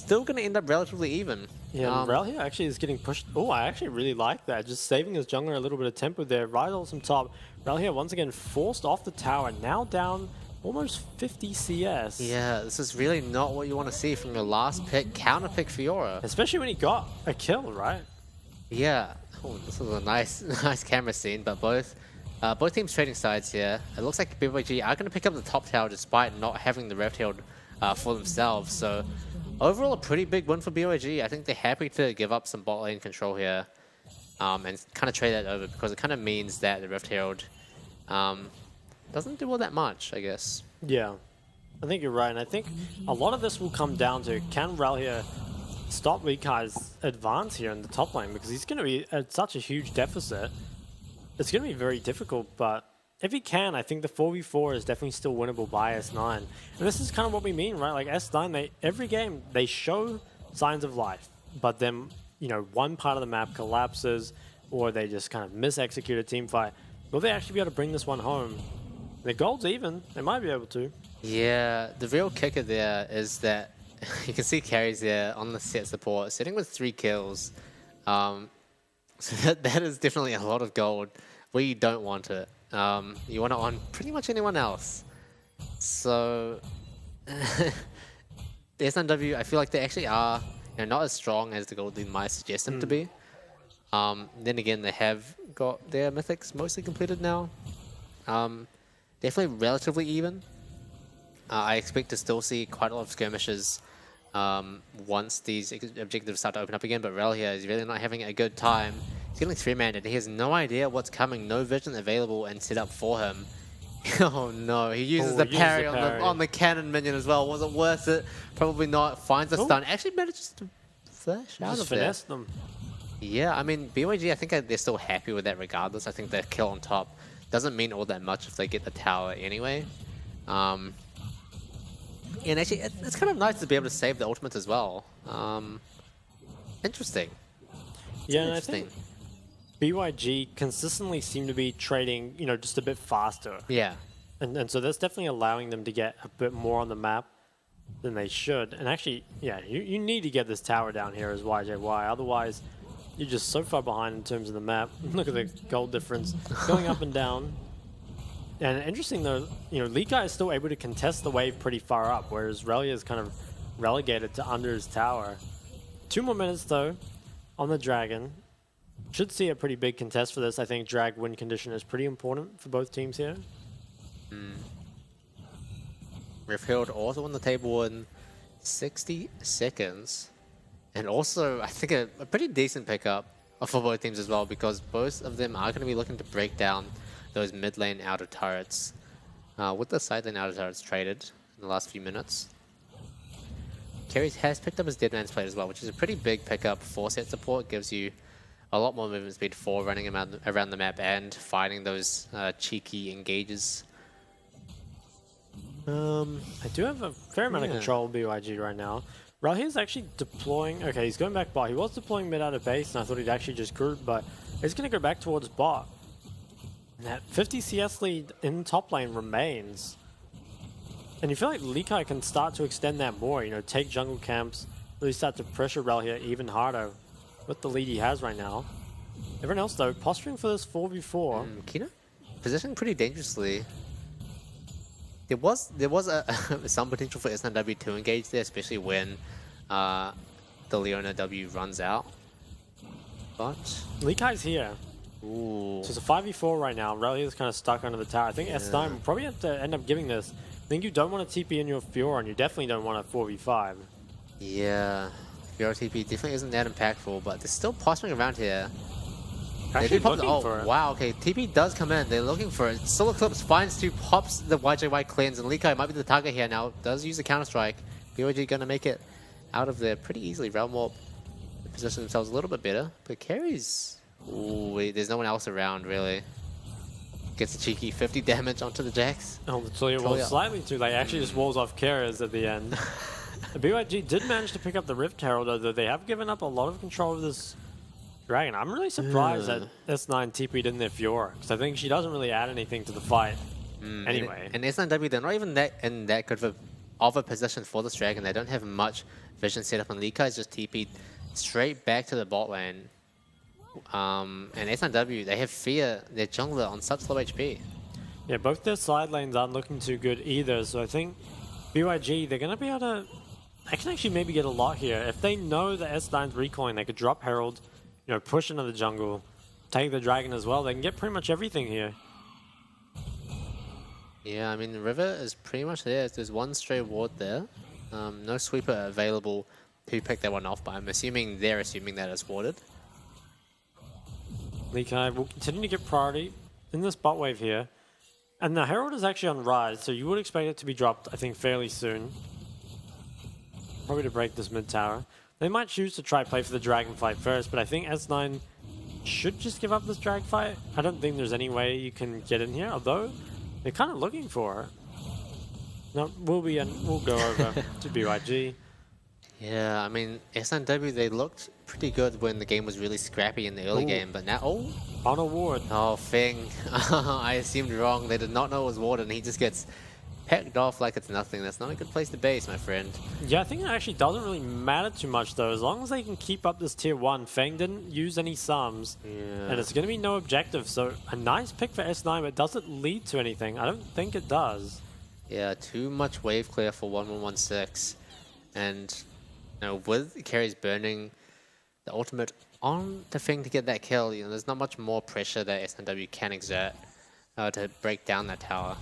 going to end up relatively even. Yeah, Rel here actually is getting pushed. Oh, I actually really like that. Just saving his jungler a little bit of tempo there. Right on some top. Rel here once again forced off the tower. Now down almost 50 CS. Yeah, this is really not what you want to see from your last pick, counter pick Fiora. Especially when he got a kill, right? Yeah. Oh, this is a nice camera scene, but both teams trading sides here. It looks like BYG are going to pick up the top tower despite not having the Rift Herald for themselves. So overall, a pretty big win for BYG. I think they're happy to give up some bot lane control here and kind of trade that over, because it kind of means that the Rift Herald doesn't do all that much, I guess. Yeah, I think you're right. And I think a lot of this will come down to, can Rel here stop Rikai's advance here in the top lane? Because he's going to be at such a huge deficit. It's going to be very difficult, but if he can, I think the 4v4 is definitely still winnable by S9. And this is kind of what we mean, right? Like S9, every game, they show signs of life, but then, you know, one part of the map collapses, or they just kind of mis-execute a team fight. Will they actually be able to bring this one home? The gold's even. They might be able to. Yeah, the real kicker there is that you can see carries there on the set support, sitting with 3 kills. So that is definitely a lot of gold where you don't want it. You want it on pretty much anyone else. So the S9W, I feel like they actually are, you know, not as strong as the gold lead might suggest them to be. Then again, they have got their mythics mostly completed now. Definitely relatively even. I expect to still see quite a lot of skirmishes once these objectives start to open up again, but Rel here is really not having a good time. He's getting 3-manned and he has no idea what's coming, no vision available and set up for him. Oh no, he uses the parry on the cannon minion as well. Was it worth it? Probably not. Finds a stun. Actually manages to flash out of there. Them. Yeah, I mean, BYG, I think they're still happy with that regardless. I think their kill on top doesn't mean all that much if they get the tower anyway. And actually, it's kind of nice to be able to save the ultimate as well. Interesting. Yeah, and I think BYG consistently seem to be trading, you know, just a bit faster. Yeah. And so that's definitely allowing them to get a bit more on the map than they should. And actually, yeah, you need to get this tower down here as YJY. Otherwise, you're just so far behind in terms of the map. Look at the gold difference going up and down. And interesting though, you know, Likai is still able to contest the wave pretty far up, whereas Relia is kind of relegated to under his tower. 2 more minutes though on the Dragon. Should see a pretty big contest for this. I think drag win condition is pretty important for both teams here. Rift Herald also on the table in 60 seconds. And also, I think a pretty decent pickup for both teams as well, because both of them are going to be looking to break down those mid lane outer turrets. With the side lane outer turrets traded, in the last few minutes. Carries has picked up his Deadman's Plate as well, which is a pretty big pickup for set support. Gives you a lot more movement speed for running around the map and fighting those cheeky engages. I do have a fair amount of control of BYG right now. Rahir's actually deploying. Okay, he's going back bot. He was deploying mid out of base, and I thought he'd actually just group, but he's going to go back towards bot. And that 50 CS lead in top lane remains. And you feel like Likai can start to extend that more, you know, take jungle camps, really start to pressure Rahir even harder with the lead he has right now. Everyone else, though, posturing for this 4v4. Kino positioning pretty dangerously. There was some potential for S9W to engage there, especially when the Leona W runs out. But Likai's here. Ooh. So it's a 5v4 right now. Rahir's kind of stuck under the tower. I think S9 will probably have to end up giving this. I think you don't want to TP in your Fiora, and you definitely don't want a 4v5. Yeah, Fiora TP definitely isn't that impactful, but they're still posturing around here. Actually looking for it. Wow, okay, TP does come in. They're looking for it. Solar Eclipse finds two, pops the YJY cleanse, and Likai might be the target here now. Does use a Counter-Strike. BYG gonna make it out of there pretty easily. Realm Warp position themselves a little bit better, but carries. Ooh, wait, there's no one else around, really. Gets a cheeky 50 damage onto the Jax. Oh, the Tulia was slightly too late. Actually just walls off carriers at the end. The BYG did manage to pick up the Rift Herald, although they have given up a lot of control of this Dragon. I'm really surprised that S9 TP'd in their Fiora, because I think she doesn't really add anything to the fight. Anyway. And S9W, they're not even in that good of a position for this Dragon. They don't have much vision set up, and Likai's just TP'd straight back to the bot lane. And S9W, they have Fear, their jungler, on such low HP. Yeah, both their side lanes aren't looking too good either, so I think BYG, they're going to be able to... They can actually maybe get a lot here. If they know that S9's recoiling, they could drop Herald, you know, push into the jungle, take the Dragon as well. They can get pretty much everything here. Yeah, I mean, the river is pretty much there. There's one stray ward there. No sweeper available to pick that one off, but I'm assuming they're assuming that it's warded. Likai will continue to get priority in this bot wave here. And the Herald is actually on Rise, so you would expect it to be dropped, I think, fairly soon. Probably to break this mid tower. They might choose to try play for the Dragon fight first, but I think S9 should just give up this drag fight. I don't think there's any way you can get in here, although they're kind of looking for it. No, we'll go over to BYG. Yeah, I mean, S9W, they looked pretty good when the game was really scrappy in the early game, but now... On a ward. Oh, Feng. I assumed wrong. They did not know it was warded, and he just gets pecked off like it's nothing. That's not a good place to base, my friend. Yeah, I think it actually doesn't really matter too much, though. As long as they can keep up this tier 1. Feng didn't use any sums, and it's going to be no objective. So a nice pick for S9, but does it lead to anything? I don't think it does. Yeah, too much wave clear for 1116. And... with carries burning the ultimate on the Feng to get that kill, you know, there's not much more pressure that S9W can exert to break down that tower.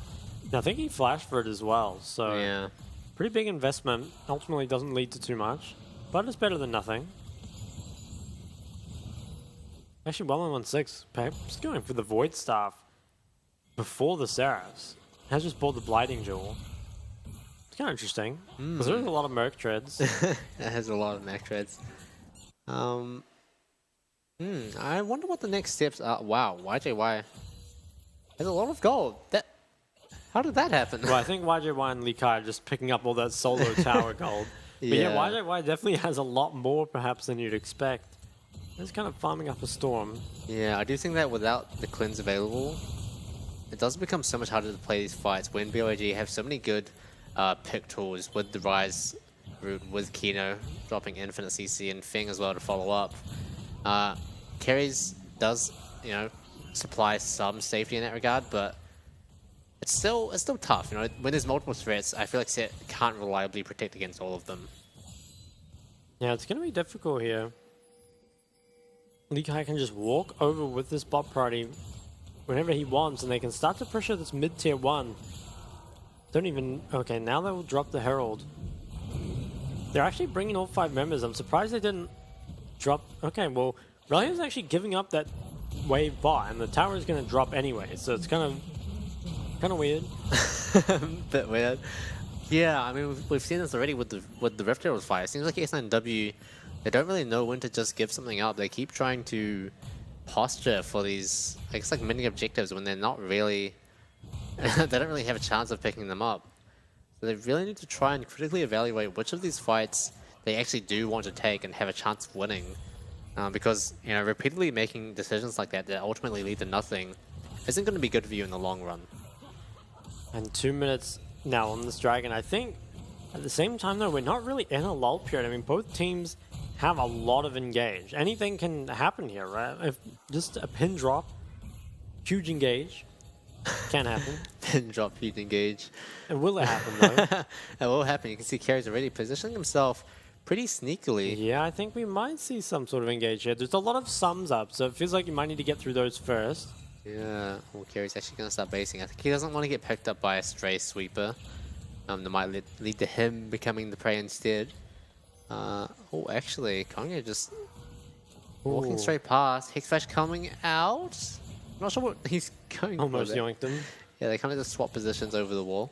I think he flashed for it as well, so yeah, pretty big investment. Ultimately doesn't lead to too much, but it's better than nothing. Actually, 1116, perhaps going for the Void Staff before the Seraphs. Has just bought the Blighting Jewel. It's kind of interesting, because there's a lot of Merc Treads. It has a lot of Merc Treads. I wonder what the next steps are. Wow, YJY has a lot of gold. How did that happen? Well, I think YJY and Likai are just picking up all that solo tower gold. But yeah, YJY definitely has a lot more, perhaps, than you'd expect. It's kind of farming up a storm. Yeah, I do think that without the cleanse available, it does become so much harder to play these fights when BYG have so many good pick tools with the Rise route, with Kino dropping Infinite CC and Feng as well to follow up. Carries does, you know, supply some safety in that regard, but it's still tough. You know, when there's multiple threats, I feel like Set can't reliably protect against all of them. Yeah, it's going to be difficult here. Likai can just walk over with this bot party whenever he wants, and they can start to pressure this mid-tier 1. Don't even... Okay, now they will drop the Herald. They're actually bringing all 5 members. I'm surprised they didn't drop... Okay, well, Relian's actually giving up that wave bot, and the tower is going to drop anyway, so it's kind of weird. Bit weird. Yeah, I mean we've seen this already with the Rift Herald fight. It seems like S9W, they don't really know when to just give something up. They keep trying to posture for these, I guess, like mini objectives when they're not really, they don't really have a chance of picking them up. So they really need to try and critically evaluate which of these fights they actually do want to take and have a chance of winning. Because, you know, repeatedly making decisions like that that ultimately lead to nothing isn't going to be good for you in the long run. And 2 minutes now on this Dragon. I think at the same time though, we're not really in a lull period. I mean, both teams have a lot of engage. Anything can happen here, right? If just a pin drop, huge engage, can happen. Pin drop, huge engage. And will it happen though? It will happen. You can see Carey's already positioning himself pretty sneakily. Yeah, I think we might see some sort of engage here. There's a lot of sums up, so it feels like you might need to get through those first. Yeah, well, Carey's actually going to start basing. I think he doesn't want to get picked up by a stray sweeper. That might lead to him becoming the prey instead. Oh, actually, Kanye just walking straight past. Hex Flash coming out. I'm not sure what he's going for. Almost yoinked him. Yeah, they kind of just swap positions over the wall.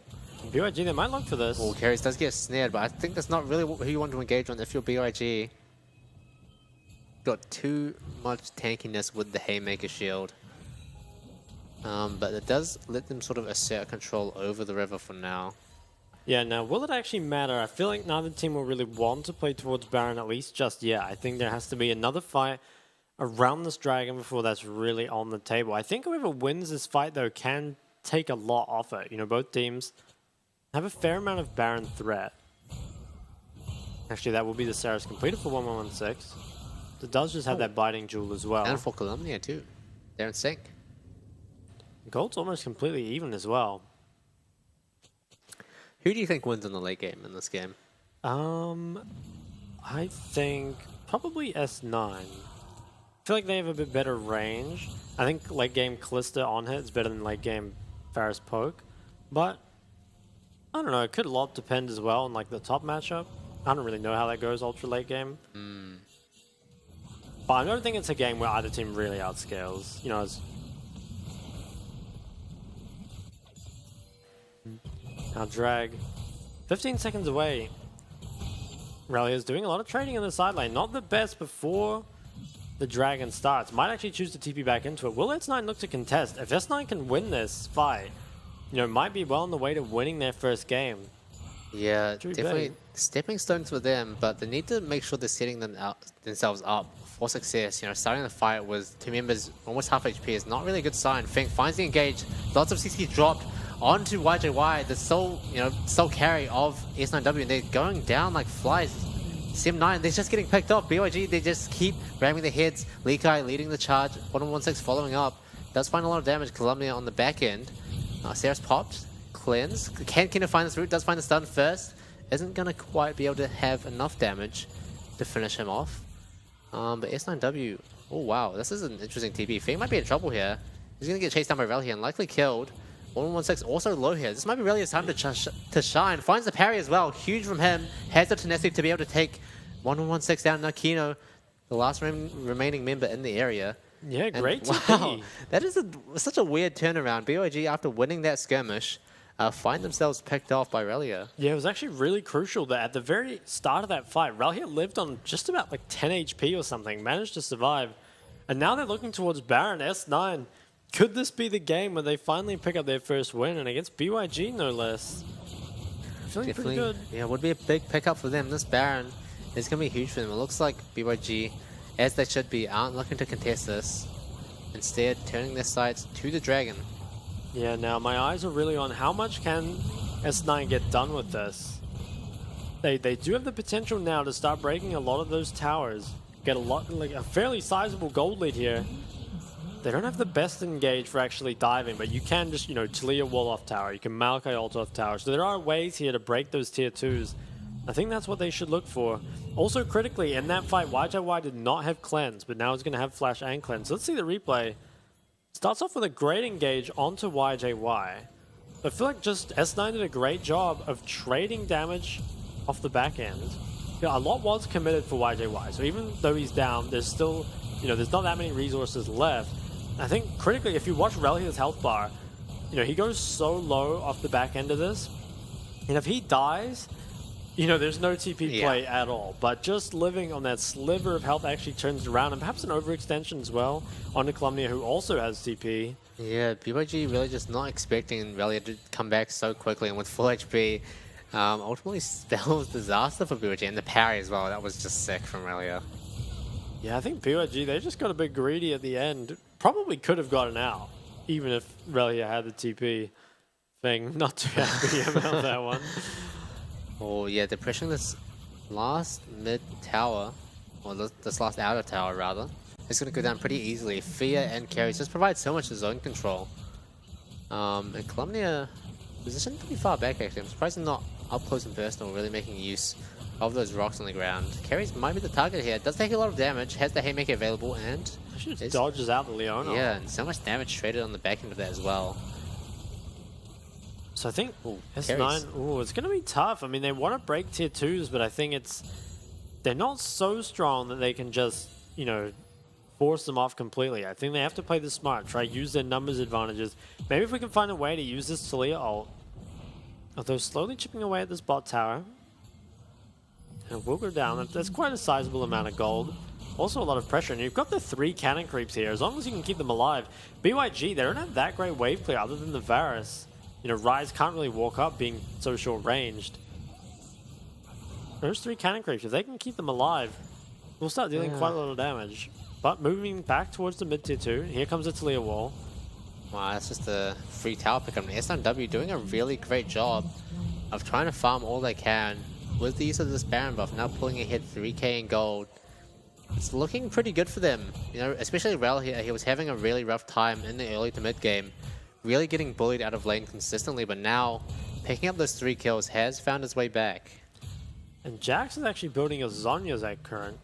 BYG, they might look for this. Oh, Carey does get snared, but I think that's not really who you want to engage on if you're BYG. Got too much tankiness with the Haymaker shield. But it does let them sort of assert control over the river for now. Yeah, now, will it actually matter? I feel like neither team will really want to play towards Baron, at least just yet. I think there has to be another fight around this Dragon before that's really on the table. I think whoever wins this fight, though, can take a lot off it. You know, both teams have a fair amount of Baron threat. Actually, that will be the Saris completed for 1116. It does just have that biting jewel as well. And for Columbia, too. They're in sync. Gold's almost completely even as well. Who do you think wins in the late game in this game? I think probably S9. I feel like they have a bit better range. I think late game Callista on hit is better than late game Varus poke. But I don't know, it could a lot depend as well on like the top matchup. I don't really know how that goes ultra late game. But I don't think it's a game where either team really outscales. You know, as now drag 15 seconds away. Relia is doing a lot of trading in the side lane. Not the best before the Dragon starts. Might actually choose to TP back into it. Will S9 look to contest? If S9 can win this fight, you know, might be well on the way to winning their first game. Yeah, definitely stepping stones for them, but they need to make sure they're setting themselves up for success. You know, starting the fight with two members almost half HP is not really a good sign. Fink finds the engage. Lots of CC dropped onto YJY, the sole carry of S9W, and they're going down like flies. Sim9, they're just getting picked off. BYG, they just keep ramming their heads. Lekai leading the charge. 1116 following up. Does find a lot of damage. Columbia on the back end. Saris popped. Cleanse. Can Kino find this route? Does find the stun first. Isn't going to quite be able to have enough damage to finish him off. But S9W, oh wow, this is an interesting TP. Fink might be in trouble here. He's going to get chased down by Relhi and likely killed. 1116 also low here. This might be really his time to shine. Finds the parry as well. Huge from him. Has the tenacity to be able to take 1116 down. Now Kino, the last remaining member in the area. Yeah, great TP. Wow, that is such a weird turnaround. BYG, after winning that skirmish, find themselves picked off by Relia. Yeah, it was actually really crucial that at the very start of that fight, Relia lived on just about like 10 HP or something, managed to survive. And now they're looking towards Baron, S9. Could this be the game where they finally pick up their first win, and against BYG no less? Feeling pretty good. Yeah, it would be a big pickup for them. This Baron is going to be huge for them. It looks like BYG, as they should be, aren't looking to contest this. Instead, turning their sights to the Dragon. Yeah, now my eyes are really on how much can S9 get done with this. They do have the potential now to start breaking a lot of those towers. Get a fairly sizable gold lead here. They don't have the best engage for actually diving, but you can just, you know, Talia wall off tower. You can Maokai ult off tower. So there are ways here to break those tier 2s. I think that's what they should look for. Also critically, in that fight, YJY did not have cleanse, but now it's going to have flash and cleanse. So let's see the replay. Starts off with a great engage onto YJY. I feel like just S9 did a great job of trading damage off the back end. Yeah, a lot was committed for YJY. So even though he's down, there's still, you know, there's not that many resources left. I think critically, if you watch Relia's health bar, you know, he goes so low off the back end of this. And if he dies, you know, there's no TP play at all. But just living on that sliver of health actually turns around, and perhaps an overextension as well onto Columnia, who also has TP. Yeah, BYG really just not expecting Relia to come back so quickly, and with full HP, ultimately spells disaster for BYG, and the parry as well. That was just sick from Relia. Yeah, I think BYG, they just got a bit greedy at the end. Probably could have gotten out, even if Relia had the TP thing. Not too happy about that one. Oh yeah, they're pressuring this last mid tower, or this last outer tower rather. It's going to go down pretty easily. Fia and carries just provide so much zone control. And Columnia positioned pretty far back actually. I'm surprised they're not up close and personal, really making use of those rocks on the ground. Carries might be the target here. Does take a lot of damage, has the Haymaker available, and just dodges out the Leona. Yeah, and so much damage traded on the back end of that as well. So I think S9, it's going to be tough. I mean, they want to break tier 2s, but I think they're not so strong that they can just, you know, force them off completely. I think they have to play this smart, try use their numbers advantages. Maybe if we can find a way to use this Talia ult. Although slowly chipping away at this bot tower. And we'll go down. That's quite a sizable amount of gold. Also a lot of pressure. And you've got the 3 cannon creeps here. As long as you can keep them alive. BYG, they don't have that great wave clear other than the Varus. You know, Ryze can't really walk up being so short ranged. Those 3 cannon creeps, if they can keep them alive, we'll start dealing quite a lot of damage. But moving back towards the mid tier 2, here comes the Talia wall. Wow, that's just a free tower pick up. S9W doing a really great job of trying to farm all they can with the use of this Baron buff, now pulling ahead 3k in gold. It's looking pretty good for them, you know, especially Rel here. He was having a really rough time in the early to mid game, really getting bullied out of lane consistently, but now picking up those 3 kills has found his way back. And Jax is actually building a Zhonya's at current.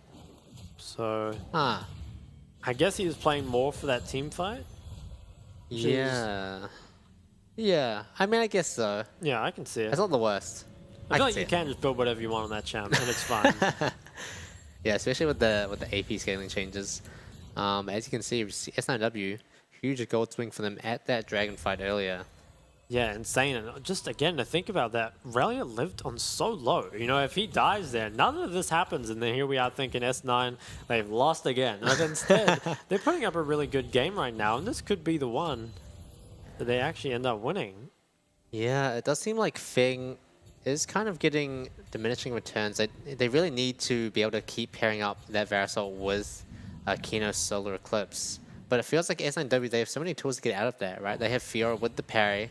So, I guess he was playing more for that team fight? Yeah. Yeah, I mean, I guess so. Yeah, I can see it. It's not the worst. I feel like you can just build whatever you want on that champ, and it's fine. Yeah, especially with the AP scaling changes. As you can see, S9W, huge gold swing for them at that dragon fight earlier. Yeah, insane. And just again, to think about that, Relia lived on so low. You know, if he dies there, none of this happens, and then here we are thinking S9, they've lost again. But instead, they're putting up a really good game right now, and this could be the one that they actually end up winning. Yeah, it does seem like Feng is kind of getting diminishing returns. They really need to be able to keep pairing up that Varusol with Kino's Solar Eclipse. But it feels like S9W, they have so many tools to get out of that, right? They have Fiora with the parry,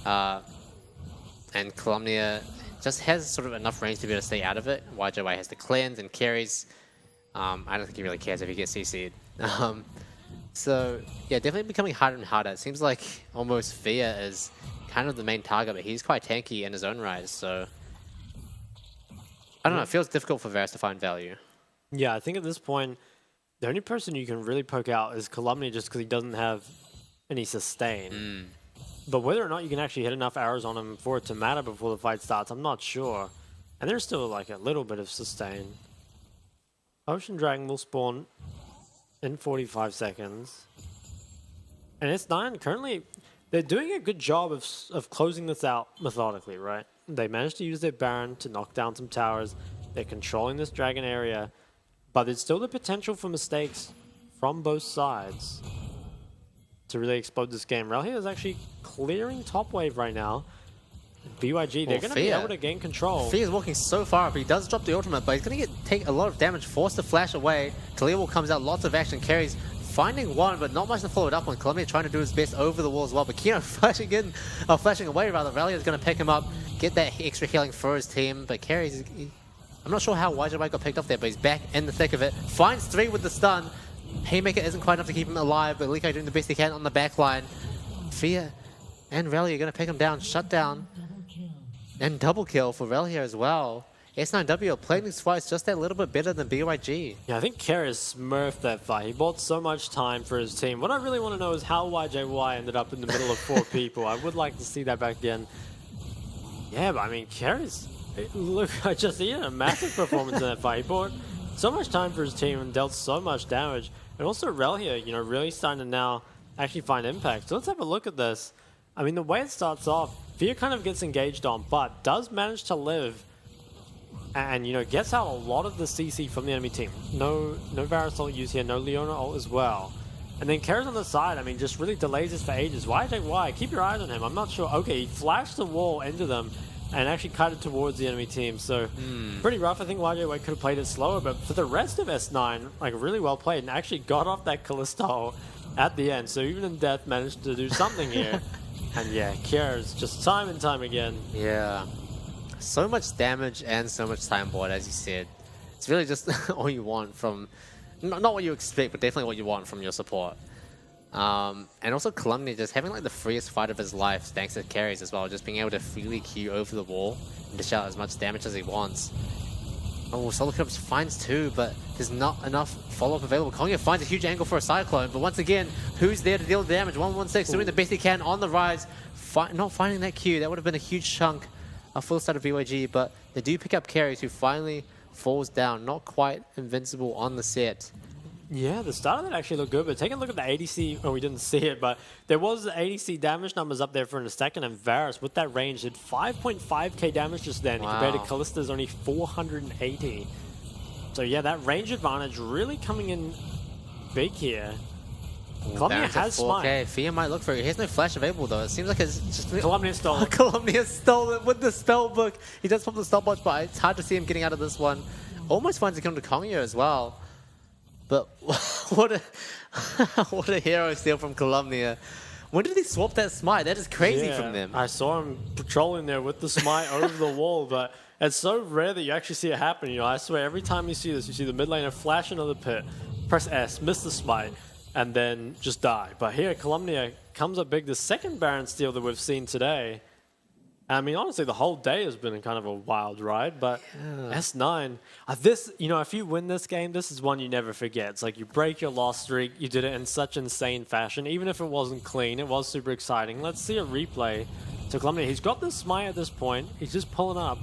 and Columnia just has sort of enough range to be able to stay out of it. YJY has the cleanse and carries. I don't think he really cares if he gets CC'd. So, yeah, definitely becoming harder and harder. It seems like almost Fia is kind of the main target, but he's quite tanky in his own right, so I don't know, it feels difficult for Varus to find value. Yeah, I think at this point, the only person you can really poke out is Columnia just because he doesn't have any sustain. But whether or not you can actually hit enough arrows on him for it to matter before the fight starts, I'm not sure. And there's still like a little bit of sustain. Ocean Dragon will spawn in 45 seconds. And S9 currently, they're doing a good job of closing this out methodically, right? They managed to use their Baron to knock down some towers. They're controlling this dragon area. But there's still the potential for mistakes from both sides to really explode this game. Rel here is actually clearing top wave right now. BYG, they're going to be able to gain control. Fia's walking so far up. He does drop the ultimate, but he's going to take a lot of damage, forced to flash away. Talia comes out, lots of action, carries, finding one, but not much to follow it up on. Columbia trying to do his best over the wall as well, but Kino flashing away rather. Rally is going to pick him up, get that extra healing for his team, but carries... I'm not sure how YJY got picked off there, but he's back in the thick of it. Finds 3 with the stun. Haymaker isn't quite enough to keep him alive, but Likai doing the best he can on the back line. Fia and Rally are going to pick him down, shut down. And double kill for Rel here as well. S9W are playing these fights just that little bit better than BYG. Yeah, I think Kara smurfed that fight. He bought so much time for his team. What I really want to know is how YJY ended up in the middle of 4 people. I would like to see that back again. Yeah, but I mean, Kara's... Look, he had a massive performance in that fight. He bought so much time for his team and dealt so much damage. And also Rel here, you know, really starting to now actually find impact. So let's have a look at this. I mean, the way it starts off, Fear kind of gets engaged on, but does manage to live. And, you know, gets out a lot of the CC from the enemy team. No Varus ult used here, no Leona ult as well. And then Kara's on the side, I mean, just really delays this for ages. YJY, keep your eyes on him. I'm not sure. Okay, he flashed the wall into them and actually cut it towards the enemy team. So, pretty rough. I think YJY could have played it slower. But for the rest of S9, like, really well played and actually got off that Callisto at the end. So, even in death, managed to do something here. And yeah, Kara's just time and time again. Yeah. So much damage and so much time board, as you said. It's really just all you want from... Not what you expect, but definitely what you want from your support. And also Calumny just having like the freest fight of his life thanks to carries as well. Just being able to freely queue over the wall and dish out as much damage as he wants. Oh, Solo Cups finds 2, but there's not enough follow-up available. Kongya finds a huge angle for a Cyclone, but once again, who's there to deal the damage? 116 doing the best he can on the rise. Not finding that Q, that would have been a huge chunk of full start of BYG, but they do pick up carries who finally falls down. Not quite invincible on the set. Yeah, the start of that actually looked good, but take a look at the ADC. Oh, we didn't see it, but there was ADC damage numbers up there for a second, and Varus with that range did 5.5k damage just then, compared to Callista's only 480. So yeah, that range advantage really coming in big here. Calumnia has Smite. Okay, Fia might look for it. He has no flash available though. It seems like it's just... Calumnia stole it. Calumnia stole it with the spell book. He does pop the stopwatch, but it's hard to see him getting out of this one. Almost finds a kill to Kongya as well. But what a hero steal from Calumnia. When did he swap that Smite? That is crazy from them. I saw him patrolling there with the Smite over the wall, but it's so rare that you actually see it happen. You know, I swear every time you see this, you see the mid laner flash into the pit, press S, miss the Smite, and then just die. But here, Calumnia comes up big. The second Baron steal that we've seen today. I mean, honestly, the whole day has been kind of a wild ride, but S9, this, you know, if you win this game, this is one you never forget. It's like you break your loss streak, you did it in such insane fashion. Even if it wasn't clean, it was super exciting. Let's see a replay. So Calumnia, he's got the Smite at this point. He's just pulling up.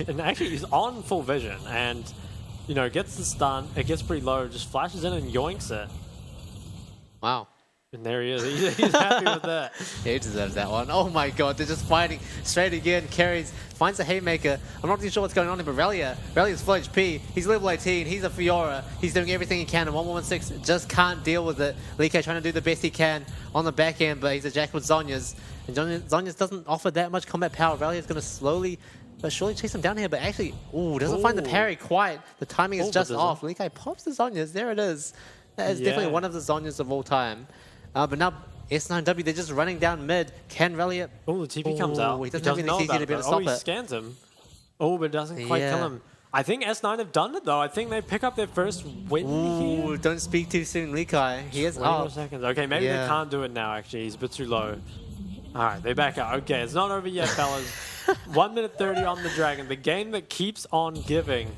And actually, he's on full vision, and, you know, gets the stun, it gets pretty low, just flashes in and yoinks it. Wow. And there he is. He's happy with that. Yeah, he deserves that one. Oh my god, they're just fighting straight again. Carries, finds a Haymaker. I'm not too sure what's going on here, but Relia's full HP. He's level 18. He's a Fiora. He's doing everything he can, and 1116 just can't deal with it. Likai trying to do the best he can on the back end, but he's a Jack with Zhonya's. And Zhonya's doesn't offer that much combat power. Relia's going to slowly but surely chase him down here, but actually, doesn't find the parry quite. The timing is just off. Likai pops the Zhonya's. There it is. That is definitely one of the Zhonya's of all time. But now S9W, they're just running down mid. Can Relia... Oh, the TP comes out. He doesn't have any CC to be able to stop it. He scans him. Oh, but it doesn't quite kill him. I think S9 have done it, though. I think they pick up their first win here. Don't speak too soon, Likai. He is up. Seconds. Okay, maybe they can't do it now, actually. He's a bit too low. All right, they back out. Okay, it's not over yet, fellas. 1 minute 30 on the Dragon. The game that keeps on giving.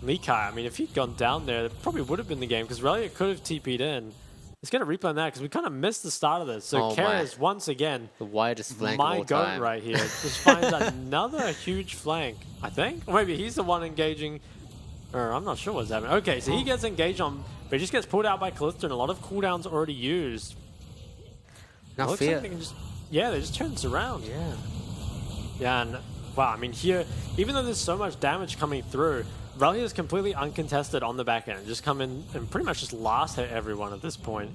Likai, I mean, if he'd gone down there, it probably would have been the game, because Relia could have TP'd in. Let's get a replay on that, because we kind of missed the start of this. So Kara's once again, the widest flank of all time. My goat right here, just finds another huge flank, I think. Or maybe he's the one engaging, or I'm not sure what's happening. Okay, so he gets engaged on, but he just gets pulled out by Callisto, and a lot of cooldowns already used. Now looks like they can just, they just turn this around. Yeah, and wow, I mean here, even though there's so much damage coming through, Relia is completely uncontested on the back end. Just come in and pretty much just last hit everyone at this point.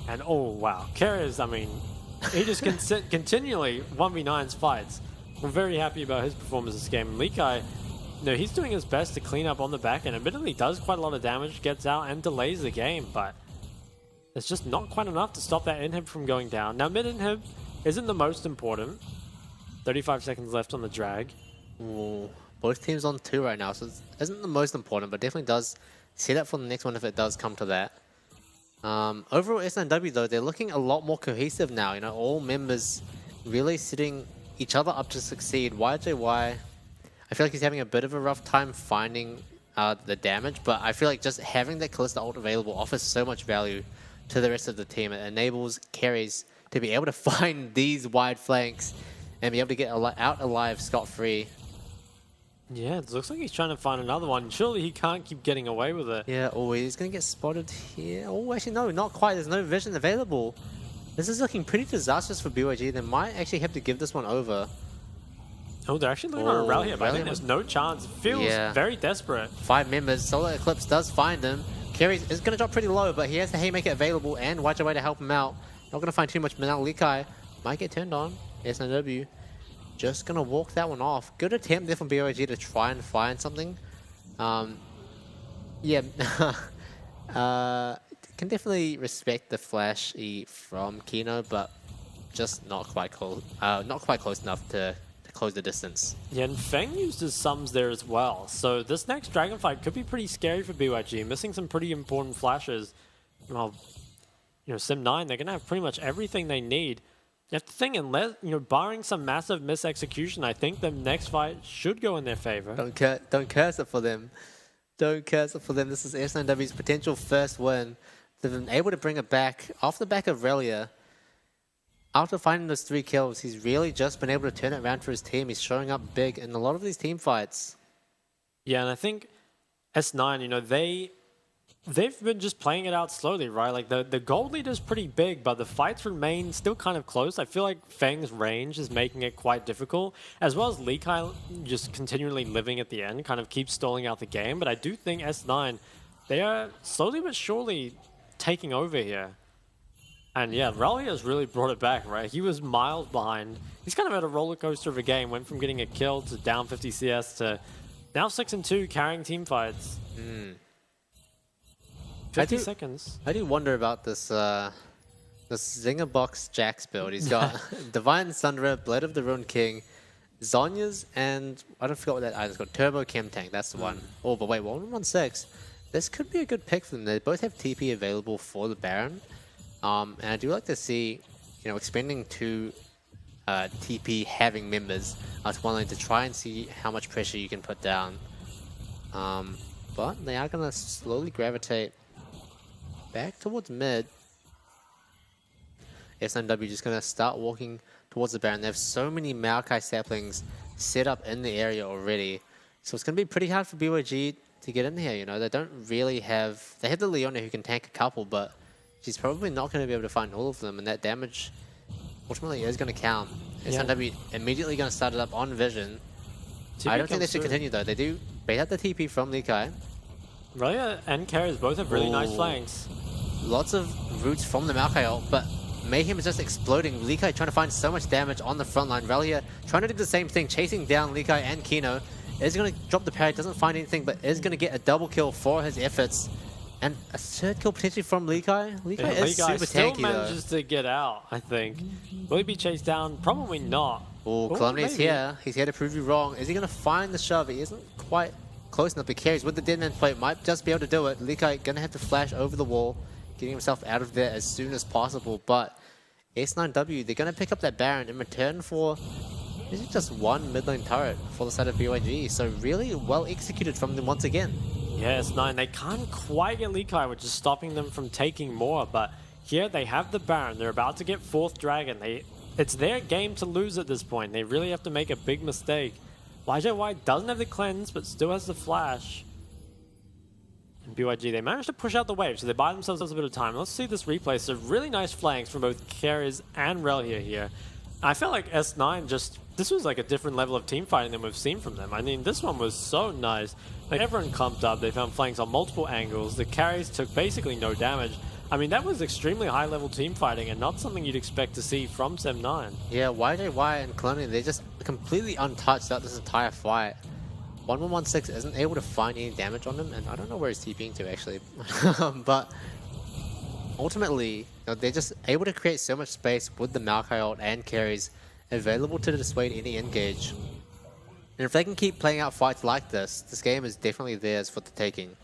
And oh wow, Kara's, I mean, he just continually 1v9s fights. I'm very happy about his performance this game. Likai, he's doing his best to clean up on the back end. Admittedly, does quite a lot of damage, gets out and delays the game, but it's just not quite enough to stop that inhib from going down. Now mid inhib isn't the most important. 35 seconds left on the drag. Ooh. Both teams on 2 right now, so it isn't the most important, but definitely does set up for the next one if it does come to that. Overall, S9W though, they're looking a lot more cohesive now. You know, all members really setting each other up to succeed. YJY, I feel like he's having a bit of a rough time finding the damage, but I feel like just having that Callisto ult available offers so much value to the rest of the team. It enables carries to be able to find these wide flanks and be able to get out alive scot-free. Yeah, it looks like he's trying to find another one. Surely he can't keep getting away with it. Yeah, he's going to get spotted here. Oh, actually, no, not quite. There's no vision available. This is looking pretty disastrous for BYG. They might actually have to give this one over. Oh, they're actually looking on a rally here, but I think there's no chance. It feels very desperate. 5 members. Solar Eclipse does find him. Kerry is going to drop pretty low, but he has the Haymaker available and YJY to help him out. Not going to find too much, but now Likai might get turned on. SNW just going to walk that one off. Good attempt there from BYG to try and find something. Yeah. Can definitely respect the flash E from Kino, but just not quite close enough to close the distance. Yeah, and Feng used his sums there as well. So this next dragon fight could be pretty scary for BYG, missing some pretty important flashes. Well, you know, Sim 9, they're gonna have pretty much everything they need. You have to think, unless, you know, barring some massive misexecution, I think the next fight should go in their favor. Don't curse it for them. Don't curse it for them. This is S9W's potential first win. They've been able to bring it back off the back of Relia. After finding those 3 kills, he's really just been able to turn it around for his team. He's showing up big in a lot of these team fights. Yeah, and I think S9, you know, they've been just playing it out slowly, right? Like the gold lead is pretty big, but the fights remain still kind of close. I feel like Feng's range is making it quite difficult, as well as Likai just continually living at the end, kind of keeps stalling out the game. But I do think S9, they are slowly but surely taking over here. And yeah, Raleigh has really brought it back, right? He was miles behind. He's kind of had a roller coaster of a game. Went from getting a kill to down 50 CS to now 6-2, carrying team fights. 50 seconds. I do wonder about this this Zinger Box Jax build. He's got Divine Sunderer, Blade of the Ruined King, Zhonya's, and I don't forget what that item's got. Turbo Chem Tank, that's the one. Oh, but wait, 116. This could be a good pick for them. They both have TP available for the Baron. And I do like to see, you know, expanding to TP having members to one lane to try and see how much pressure you can put down. But they are going to slowly gravitate back towards mid. SNW just going to start walking towards the Baron. They have so many Maokai saplings set up in the area already. So it's going to be pretty hard for BYG to get in here, you know. They don't really have... They have the Leona who can tank a couple, but she's probably not going to be able to find all of them, and that damage ultimately is going to count. SNW immediately going to start it up on Vision. I don't think they should continue, though. They do bait out the TP from Likai. Relia and Carriers both have really nice flanks. Lots of roots from the Maokai ult, but Mayhem is just exploding. Likai trying to find so much damage on the front line. Relia trying to do the same thing, chasing down Likai and Kino. Is going to drop the parry, doesn't find anything, but is going to get a double kill for his efforts. And a 3rd kill potentially from Likai. Likai is super still tanky, manages to get out, I think. Will he be chased down? Probably not. Oh, Calumny's here. He's here to prove you wrong. Is he going to find the shove? He isn't quite close enough, but carries with the Deadman plate. Might just be able to do it. Likai going to have to flash over the wall, getting himself out of there as soon as possible. But S9W, they're going to pick up that Baron in return for... This is just one mid lane turret for the side of BYG, so really well executed from them once again. Yes, 9. They can't quite get Likai, which is stopping them from taking more, but here they have the Baron. They're about to get 4th Dragon. It's their game to lose at this point. They really have to make a big mistake. YJY doesn't have the cleanse, but still has the flash. And BYG, they managed to push out the wave, so they buy themselves a bit of time. Let's see this replay. So really nice flanks from both Carries and Relia here. I felt like S9 just... This was like a different level of team fighting than we've seen from them. I mean, this one was so nice. Like, everyone clumped up. They found flanks on multiple angles. The carries took basically no damage. I mean, that was extremely high-level team fighting and not something you'd expect to see from Sim 9. Yeah, YJY and Colony, they're just completely untouched throughout this entire fight. 1116 isn't able to find any damage on him, and I don't know where he's TPing to, actually. But ultimately, you know, they're just able to create so much space with the Maokai ult and carries available to dissuade any engage. And if they can keep playing out fights like this game is definitely theirs for the taking.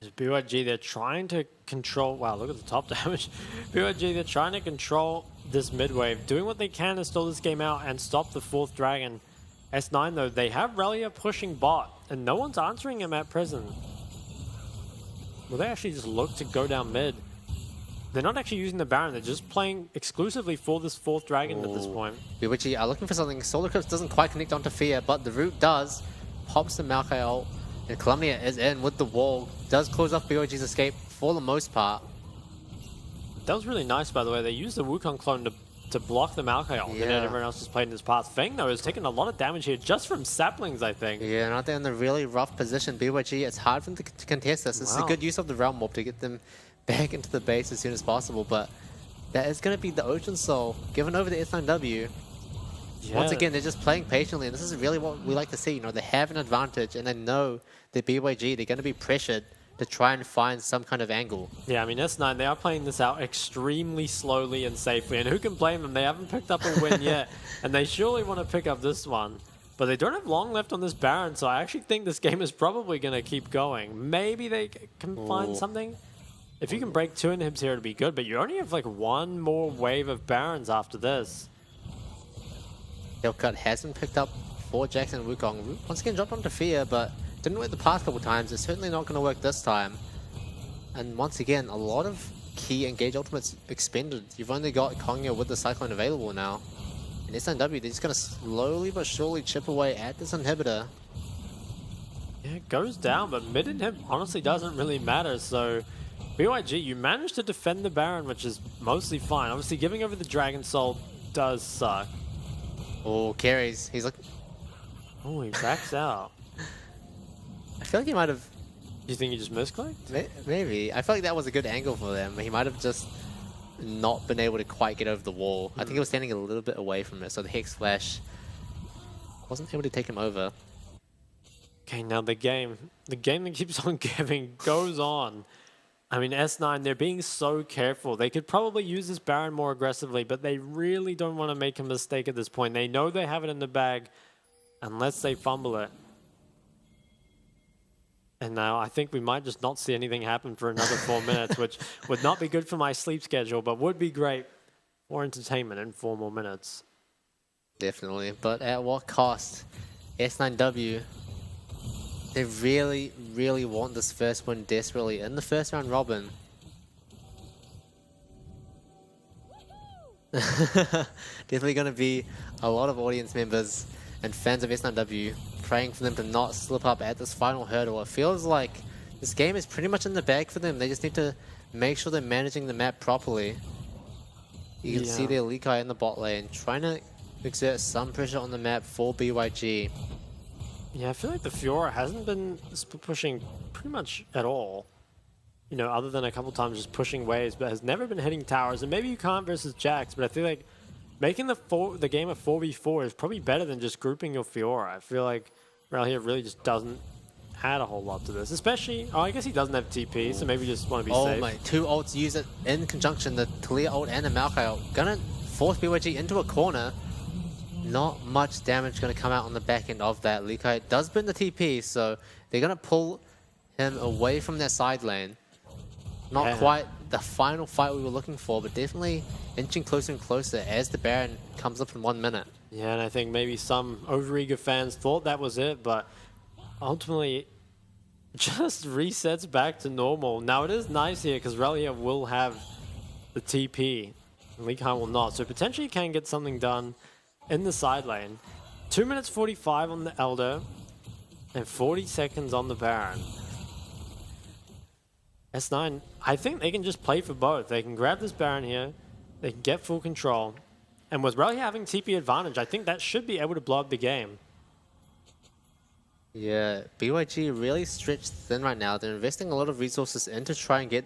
BYG, they're trying to control... Wow, look at the top damage. BYG, they're trying to control this mid wave, doing what they can to stall this game out and stop the 4th Dragon. S9, though, they have Relia pushing bot, and no one's answering him at present. Will they actually just look to go down mid? They're not actually using the Baron, they're just playing exclusively for this 4th Dragon at this point. BYG are looking for something. Solar Eclipse doesn't quite connect onto Fear, but the root does. Pops the Maokai ult, and Calumnia is in with the wall. Does close off BYG's escape for the most part. That was really nice, by the way. They used the Wukong clone to block the Maokai ult, and then everyone else just played in his path. Feng, though, is taking a lot of damage here just from saplings, I think. Yeah, and I think in a really rough position, BYG, it's hard for them to contest this. This is a good use of the Realm Warp to get them back into the base as soon as possible, but that is going to be the Ocean Soul given over to S9W. Yeah. Once again, they're just playing patiently, and this is really what we like to see. You know, they have an advantage, and they know that BYG, they're going to be pressured to try and find some kind of angle. Yeah, I mean, S9, they are playing this out extremely slowly and safely, and who can blame them? They haven't picked up a win yet, and they surely want to pick up this one. But they don't have long left on this Baron, so I actually think this game is probably going to keep going. Maybe they can find something. If you can break 2 inhibs here, it'd be good, but you only have like 1 more wave of Barons after this. Hellcut hasn't picked up for Jackson Wukong. Once again, dropped onto Fear, but didn't work the past couple times. It's certainly not going to work this time. And once again, a lot of key engage ultimates expended. You've only got Kongya with the Cyclone available now. And SNW, they're just going to slowly but surely chip away at this inhibitor. Yeah, it goes down, but mid inhib honestly doesn't really matter. So BYG, you managed to defend the Baron, which is mostly fine. Obviously, giving over the Dragon Soul does suck. Oh, carries. He's like... Oh, he backs out. I feel like he might have... You think he just misclicked? Maybe. I feel like that was a good angle for them. He might have just not been able to quite get over the wall. I think he was standing a little bit away from it, so the Hex Flash wasn't able to take him over. Okay, now the game that keeps on giving goes on. I mean, S9, they're being so careful. They could probably use this Baron more aggressively, but they really don't want to make a mistake at this point. They know they have it in the bag unless they fumble it. And now I think we might just not see anything happen for another 4 minutes, which would not be good for my sleep schedule, but would be great for entertainment in 4 more minutes. Definitely, but at what cost? S9W, they really, really want this first win desperately in the first round robin. Definitely going to be a lot of audience members and fans of S9W praying for them to not slip up at this final hurdle. It feels like this game is pretty much in the bag for them. They just need to make sure they're managing the map properly. You can see their Likai in the bot lane trying to exert some pressure on the map for BYG. Yeah, I feel like the Fiora hasn't been pushing pretty much at all. You know, other than a couple times just pushing waves, but has never been hitting towers. And maybe you can't versus Jax, but I feel like making the game a 4v4 is probably better than just grouping your Fiora. I feel like Rel here really just doesn't add a whole lot to this. Especially, oh, I guess he doesn't have TP, so maybe you just want to be safe. Oh my, 2 ults use it in conjunction, the Talia ult and the Maokai ult. Gonna force BYG into a corner. Not much damage going to come out on the back end of that. Likai does burn the TP, so they're going to pull him away from their side lane. Not quite the final fight we were looking for, but definitely inching closer and closer as the Baron comes up in 1 minute. Yeah, and I think maybe some overeager fans thought that was it, but ultimately just resets back to normal. Now it is nice here because Relia will have the TP, and Likai will not, so potentially you can get something done in the side lane. 2 minutes 45 on the Elder and 40 seconds on the Baron. S9, I think they can just play for both. They can grab this Baron here, they can get full control, and with Rally having TP advantage, I think that should be able to blow up the game. Yeah, BYG really stretched thin right now. They're investing a lot of resources into trying to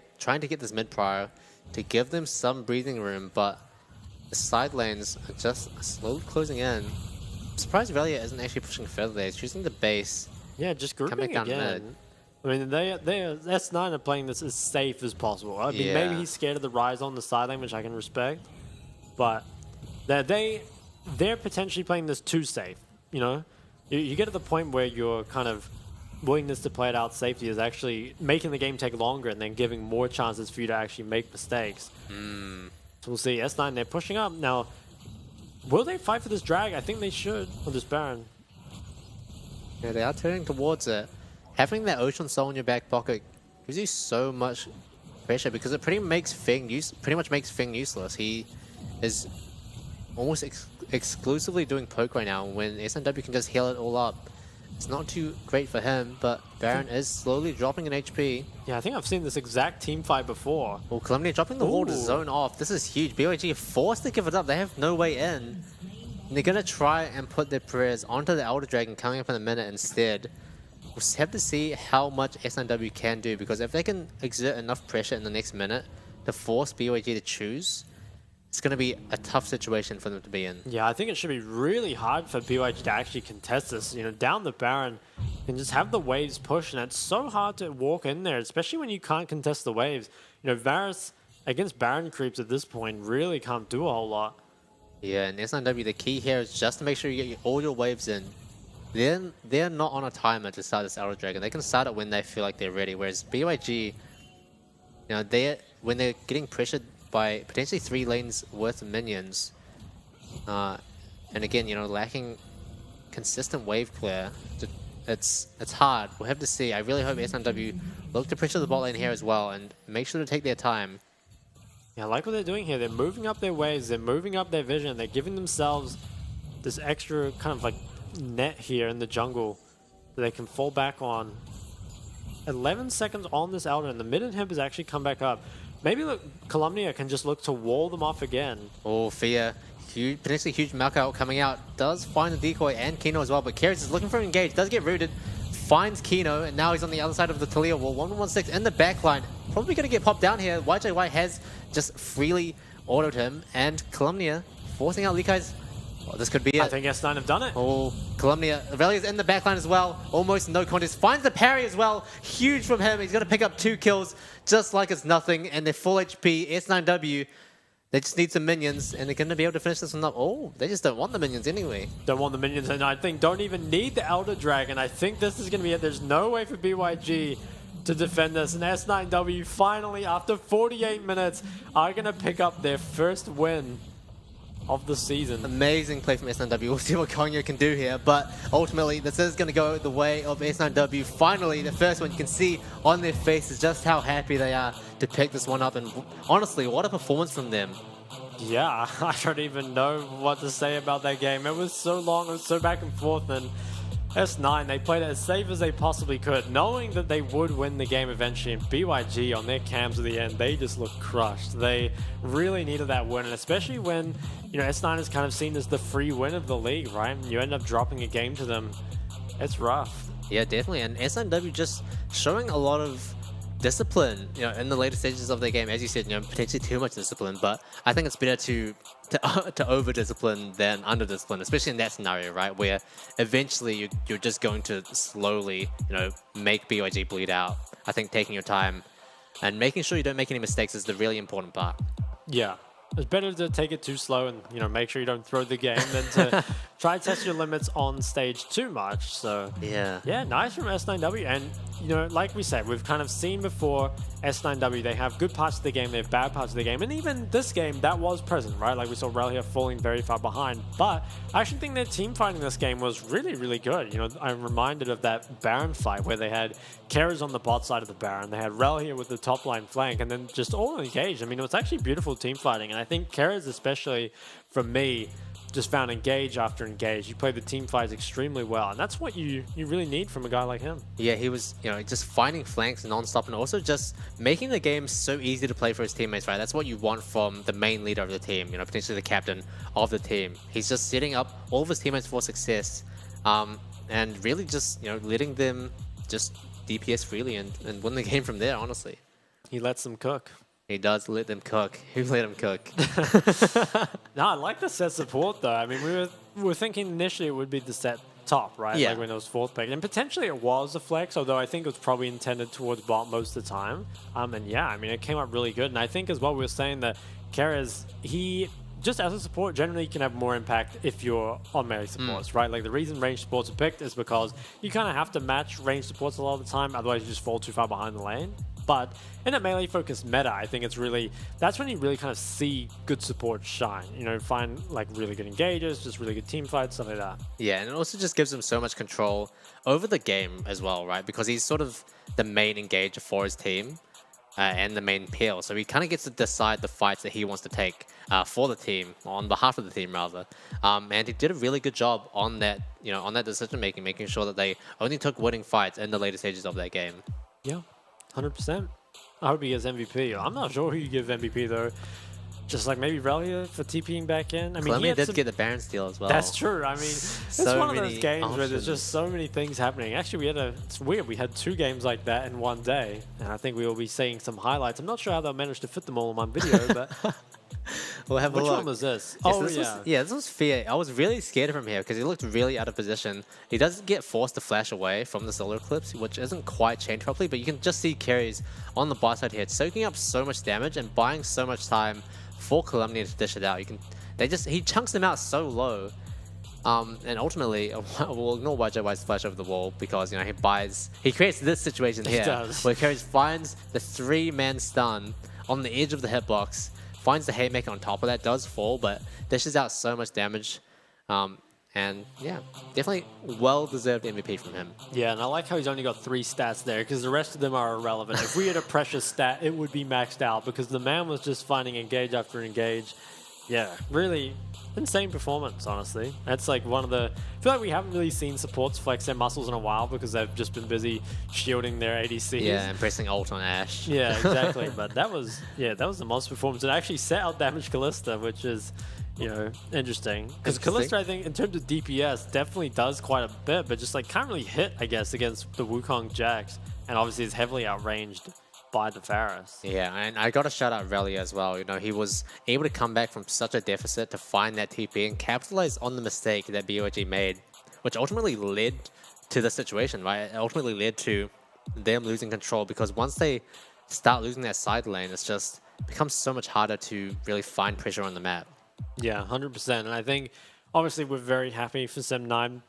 get this mid prior to give them some breathing room, but the side lanes are just slowly closing in. I'm surprised Relia isn't actually pushing further there. He's choosing the base. Yeah, just grouping down again. mid. I mean, S9 are playing this as safe as possible. I mean, maybe he's scared of the rise on the side lane, which I can respect. But they're potentially playing this too safe, you know? You get to the point where your kind of willingness to play it out safely is actually making the game take longer and then giving more chances for you to actually make mistakes. So we'll see. S9, they're pushing up. Now, will they fight for this drag? I think they should, or this Baron. Yeah, they are turning towards it. Having that Ocean Soul in your back pocket gives you so much pressure because it pretty much makes Feng useless. He is almost exclusively doing poke right now when SNW can just heal it all up It's not too great for him, but Baron is slowly dropping in HP. Yeah, I think I've seen this exact team fight before. Oh, Columbia dropping the wall to Ooh. zone off. This is huge. BYG are forced to give it up. They have no way in. And they're going to try and put their prayers onto the Elder Dragon coming up in a minute instead. We'll have to see how much S9W can do, because if they can exert enough pressure in the next minute to force BYG to choose, it's going to be a tough situation for them to be in. Yeah, I think it should be really hard for BYG to actually contest this. You know, down the Baron and just have the waves push, and it's so hard to walk in there, especially when you can't contest the waves. You know, Varus against Baron creeps at this point really can't do a whole lot. Yeah, and S9W, the key here is just to make sure you get all your waves in. They're not on a timer to start this Elder Dragon. They can start it when they feel like they're ready, whereas BYG, you know, when they're getting pressured by potentially 3 lanes worth of minions, and again, you know, lacking consistent wave clear, it's hard. We'll have to see. I really hope S9W look to pressure the bot lane here as well and make sure to take their time. Yeah, I like what they're doing here. They're moving up their waves, they're moving up their vision, they're giving themselves this extra kind of like net here in the jungle that they can fall back on. 11 seconds on this Elder, and the mid inhib has actually come back up. Maybe look, Calumnia can just look to wall them off again. Oh, Fear. Huge, potentially huge Malkout coming out. Does find the decoy and Kino as well, but Keris is looking for an engage. Does get rooted. Finds Kino, and now he's on the other side of the Talia wall. 116 in the backline. Probably going to get popped down here. YJY has just freely autoed him, and Calumnia forcing out Likai's. Oh, this could be it. I think S9 have done it. Oh, Calumnia. Aurelia's in the backline as well. Almost no contest. Finds the parry as well. Huge from him. He's going to pick up 2 kills just like it's nothing. And they're full HP. S9W, they just need some minions. And they're going to be able to finish this one up. Oh, they just don't want the minions anyway. Don't want the minions, and I think don't even need the Elder Dragon. I think this is going to be it. There's no way for BYG to defend this. And S9W finally, after 48 minutes, are going to pick up their first win of the season. Amazing play from S9W. We'll see what Konyo can do here, but ultimately this is going to go the way of S9W. Finally, the first one, you can see on their faces just how happy they are to pick this one up, and honestly, what a performance from them. Yeah, I don't even know what to say about that game. It was so long, it was so back and forth, and S9, they played it as safe as they possibly could, knowing that they would win the game eventually, and BYG on their cams at the end, they just looked crushed. They really needed that win, and especially when, you know, S9 is kind of seen as the free win of the league, right? You end up dropping a game to them. It's rough. Yeah, definitely, and S9W just showing a lot of discipline, you know, in the later stages of their game. As you said, you know, potentially too much discipline, but I think it's better to over discipline than under discipline, especially in that scenario, right, where eventually you're just going to slowly, you know, make BYG bleed out. I think taking your time and making sure you don't make any mistakes is the really important part. Yeah. It's better to take it too slow and, you know, make sure you don't throw the game than to try to test your limits on stage too much. So, yeah, nice from S9W. And, you know, like we said, we've kind of seen before S9W, they have good parts of the game, they have bad parts of the game. And even this game, that was present, right? Like we saw Rel here falling very far behind. But I actually think their team fighting this game was really, really good. You know, I'm reminded of that Baron fight where they had Keras on the bot side of the Baron. They had Rel here with the top line flank and then just all engaged. I mean, it was actually beautiful team fighting. And I think Keras, especially from me, just found engage after engage. You played the team fights extremely well, and that's what you really need from a guy like him. Yeah, he was, you know, just finding flanks non-stop and also just making the game so easy to play for his teammates, right? That's what you want from the main leader of the team, you know, potentially the captain of the team. He's just setting up all of his teammates for success, and really just, you know, letting them just DPS freely and win the game from there, honestly. He lets them cook. He does let them cook. Who let him cook? No, I like the set support though. I mean, we were thinking initially it would be the set top, right? Yeah. Like when it was 4th pick. And potentially it was a flex, although I think it was probably intended towards bot most of the time. And yeah, I mean, it came up really good. And I think as well, we were saying that Keras, he just as a support, generally you can have more impact if you're on melee supports, right? Like the reason range supports are picked is because you kind of have to match range supports a lot of the time, otherwise you just fall too far behind the lane. But in a melee focused meta, I think it's really, that's when you really kind of see good support shine. You know, find like really good engages, just really good team fights, stuff like that. Yeah, and it also just gives him so much control over the game as well, right? Because he's sort of the main engager for his team and the main peel. So he kind of gets to decide the fights that he wants to take. for the team, on behalf of the team rather. And he did a really good job on that, on that decision making, making sure that they only took winning fights in the later stages of that game. Yeah, 100%. I hope he gets MVP. I'm not sure who you give MVP though. Just like maybe Relia for TPing back in. I mean, he did get the Baron steal as well. That's true. I mean, it's one of those games where there's just so many things happening. Actually, it's weird. We had 2 games like that in one day, and I think we will be seeing some highlights. I'm not sure how they'll manage to fit them all in one video, but we'll have a look. Which one was this? This was Fear. I was really scared of him here because he looked really out of position. He does get forced to flash away from the solar eclipse, which isn't quite chained properly, but you can just see carries on the bot side here soaking up so much damage and buying so much time for Calumny to dish it out. He chunks them out so low, and ultimately we'll ignore YJY's flash over the wall because he creates this situation here where Carries finds the 3-man stun on the edge of the hitbox, finds the haymaker on top of that, does fall, but dishes out so much damage. And yeah, definitely well-deserved MVP from him. Yeah, and I like how he's only got 3 stats there because the rest of them are irrelevant. If we had a precious stat, it would be maxed out because the man was just finding engage after engage. Yeah, really insane performance, honestly. That's like one of the... I feel like we haven't really seen supports flex their muscles in a while because they've just been busy shielding their ADCs. Yeah, and pressing ult on Ashe. Yeah, exactly. But that was the monster performance. It actually set out damage Kalista, which is... interesting. Because Kalista, I think, in terms of DPS, definitely does quite a bit, but just like can't really hit, I guess, against the Wukong Jax, and obviously is heavily outranged by the Pharah. Yeah, and I gotta shout out Relia as well. He was able to come back from such a deficit to find that TP and capitalize on the mistake that BOG made, which ultimately led to the situation, right? It ultimately led to them losing control because once they start losing that side lane, it's just becomes so much harder to really find pressure on the map. Yeah, 100%. And I think, obviously, we're very happy for Sem9.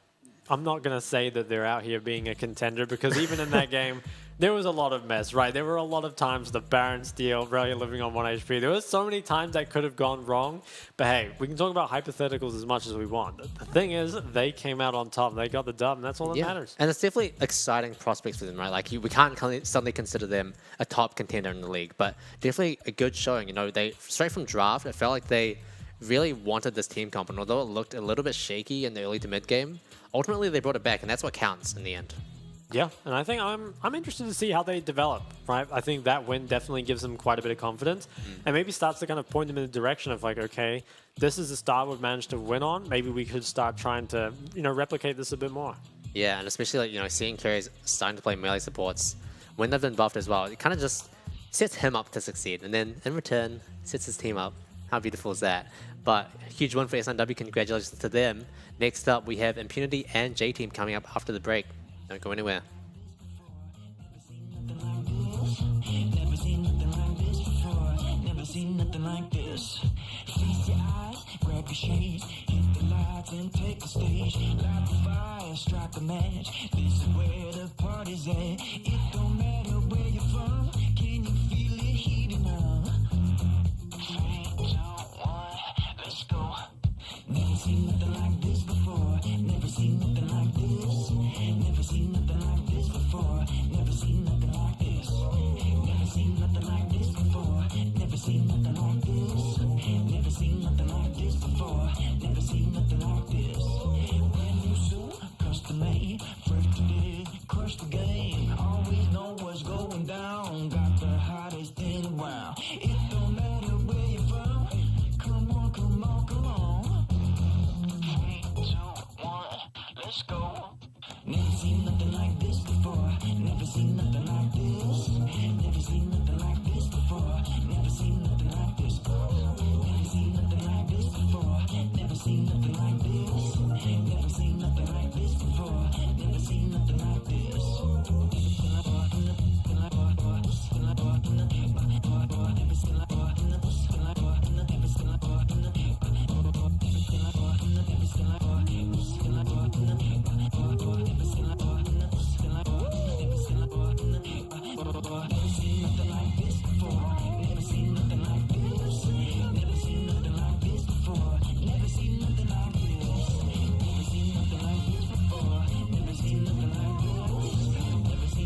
I'm not going to say that they're out here being a contender because even in that game, there was a lot of mess, right? There were a lot of times the Baron steal, Relia living on 1 HP. There was so many times that could have gone wrong. But hey, we can talk about hypotheticals as much as we want. The thing is, they came out on top. They got the dub, and that's all that matters. And it's definitely exciting prospects for them, right? Like, we can't suddenly consider them a top contender in the league, but definitely a good showing. They straight from draft, it felt like they really wanted this team comp, and although it looked a little bit shaky in the early to mid game, ultimately they brought it back, and that's what counts in the end. Yeah, and I think I'm interested to see how they develop, right? I think that win definitely gives them quite a bit of confidence, and maybe starts to kind of point them in the direction of like, okay, this is the start we've managed to win on. Maybe we could start trying to, replicate this a bit more. Yeah, and especially like, seeing carries starting to play melee supports when they've been buffed as well, it kind of just sets him up to succeed, and then in return sets his team up. How beautiful is that? But huge win for SNW, congratulations to them. Next up, we have Impunity and J-Team coming up after the break. Don't go anywhere. Never seen nothing like this before. Never seen nothing like this. Feast your eyes, grab your shades, hit the lights and take the stage. Light the fire, strike a match. This is where the party's at. It don't matter where you're from. Can you feel it heating up? 3, 2, 1, let's go. Never seen nothing like this before. Never seen nothing like this. Never seen nothing like this before. Never seen nothing like this. Never seen nothing like this before. Never seen nothing like this. Never seen nothing like this before. Never seen nothing like this. Brand new suit, custom made, fresh to this, crush the game. Always know what's going down. Got the hottest thing around. It don't matter where you're from. Come on, come on, come on. 3, 2, 1, let's go. Never seen nothing like this before. Never seen nothing like this. Never seen nothing like this before. Never seen nothing like this. Never seen nothing like this before. Never seen nothing like this. Never seen nothing like this before. Never seen nothing like this. Never seen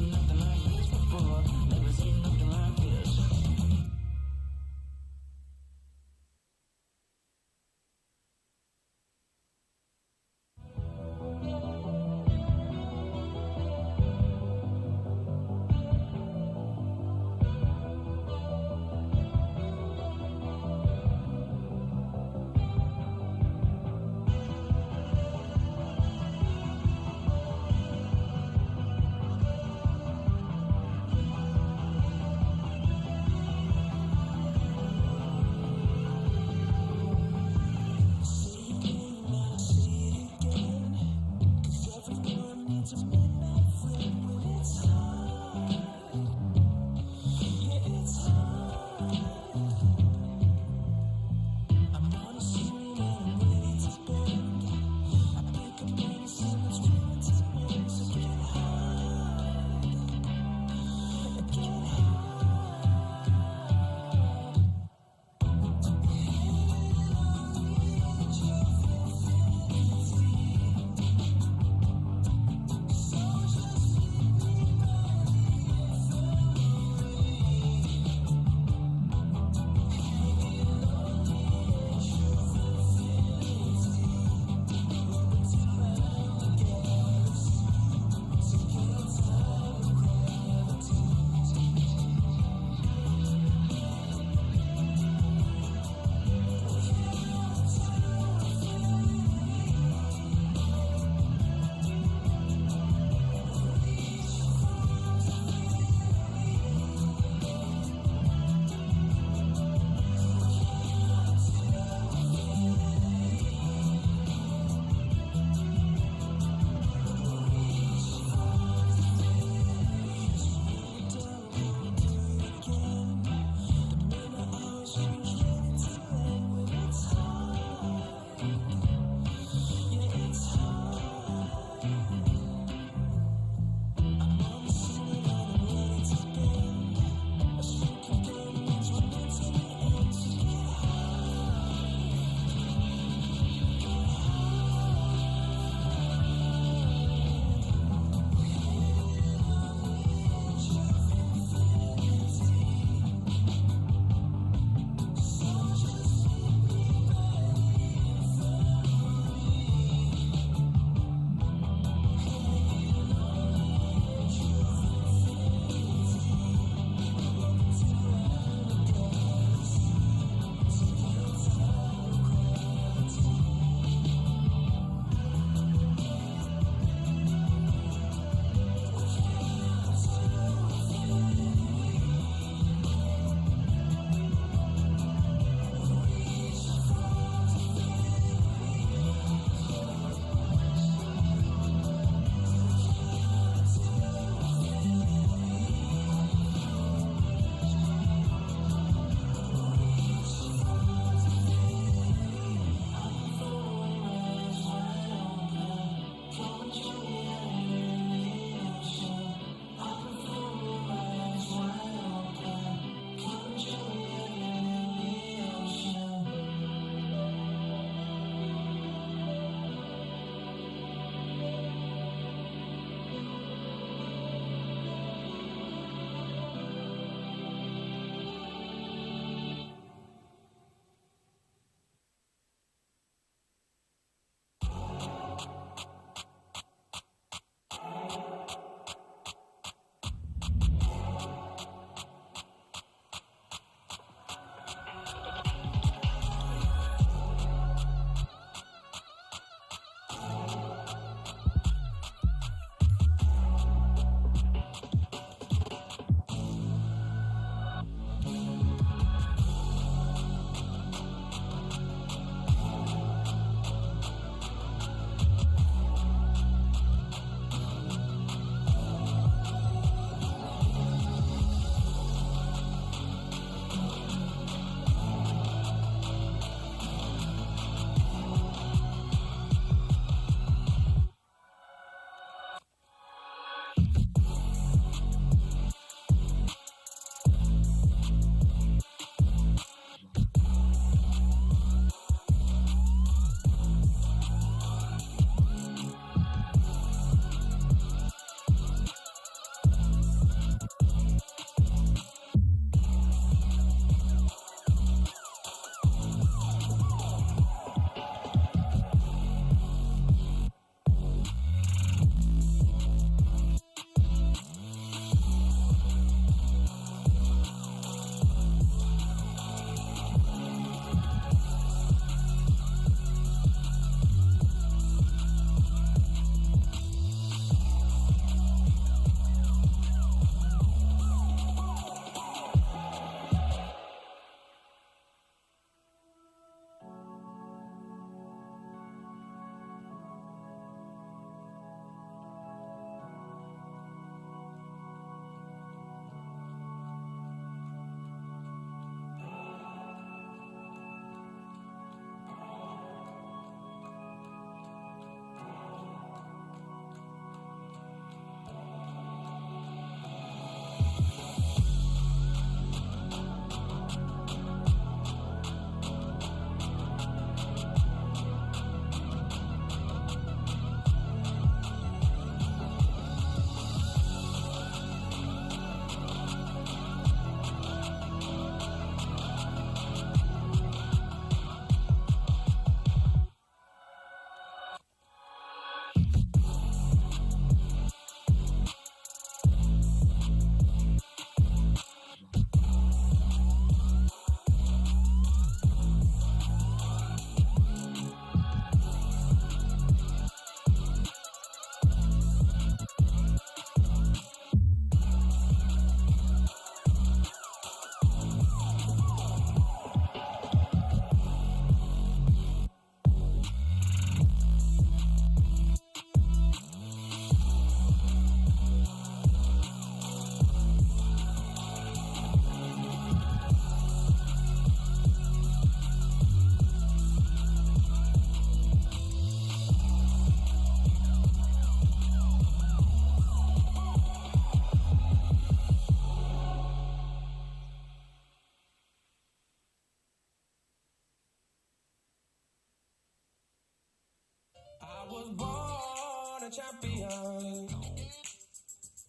a champion.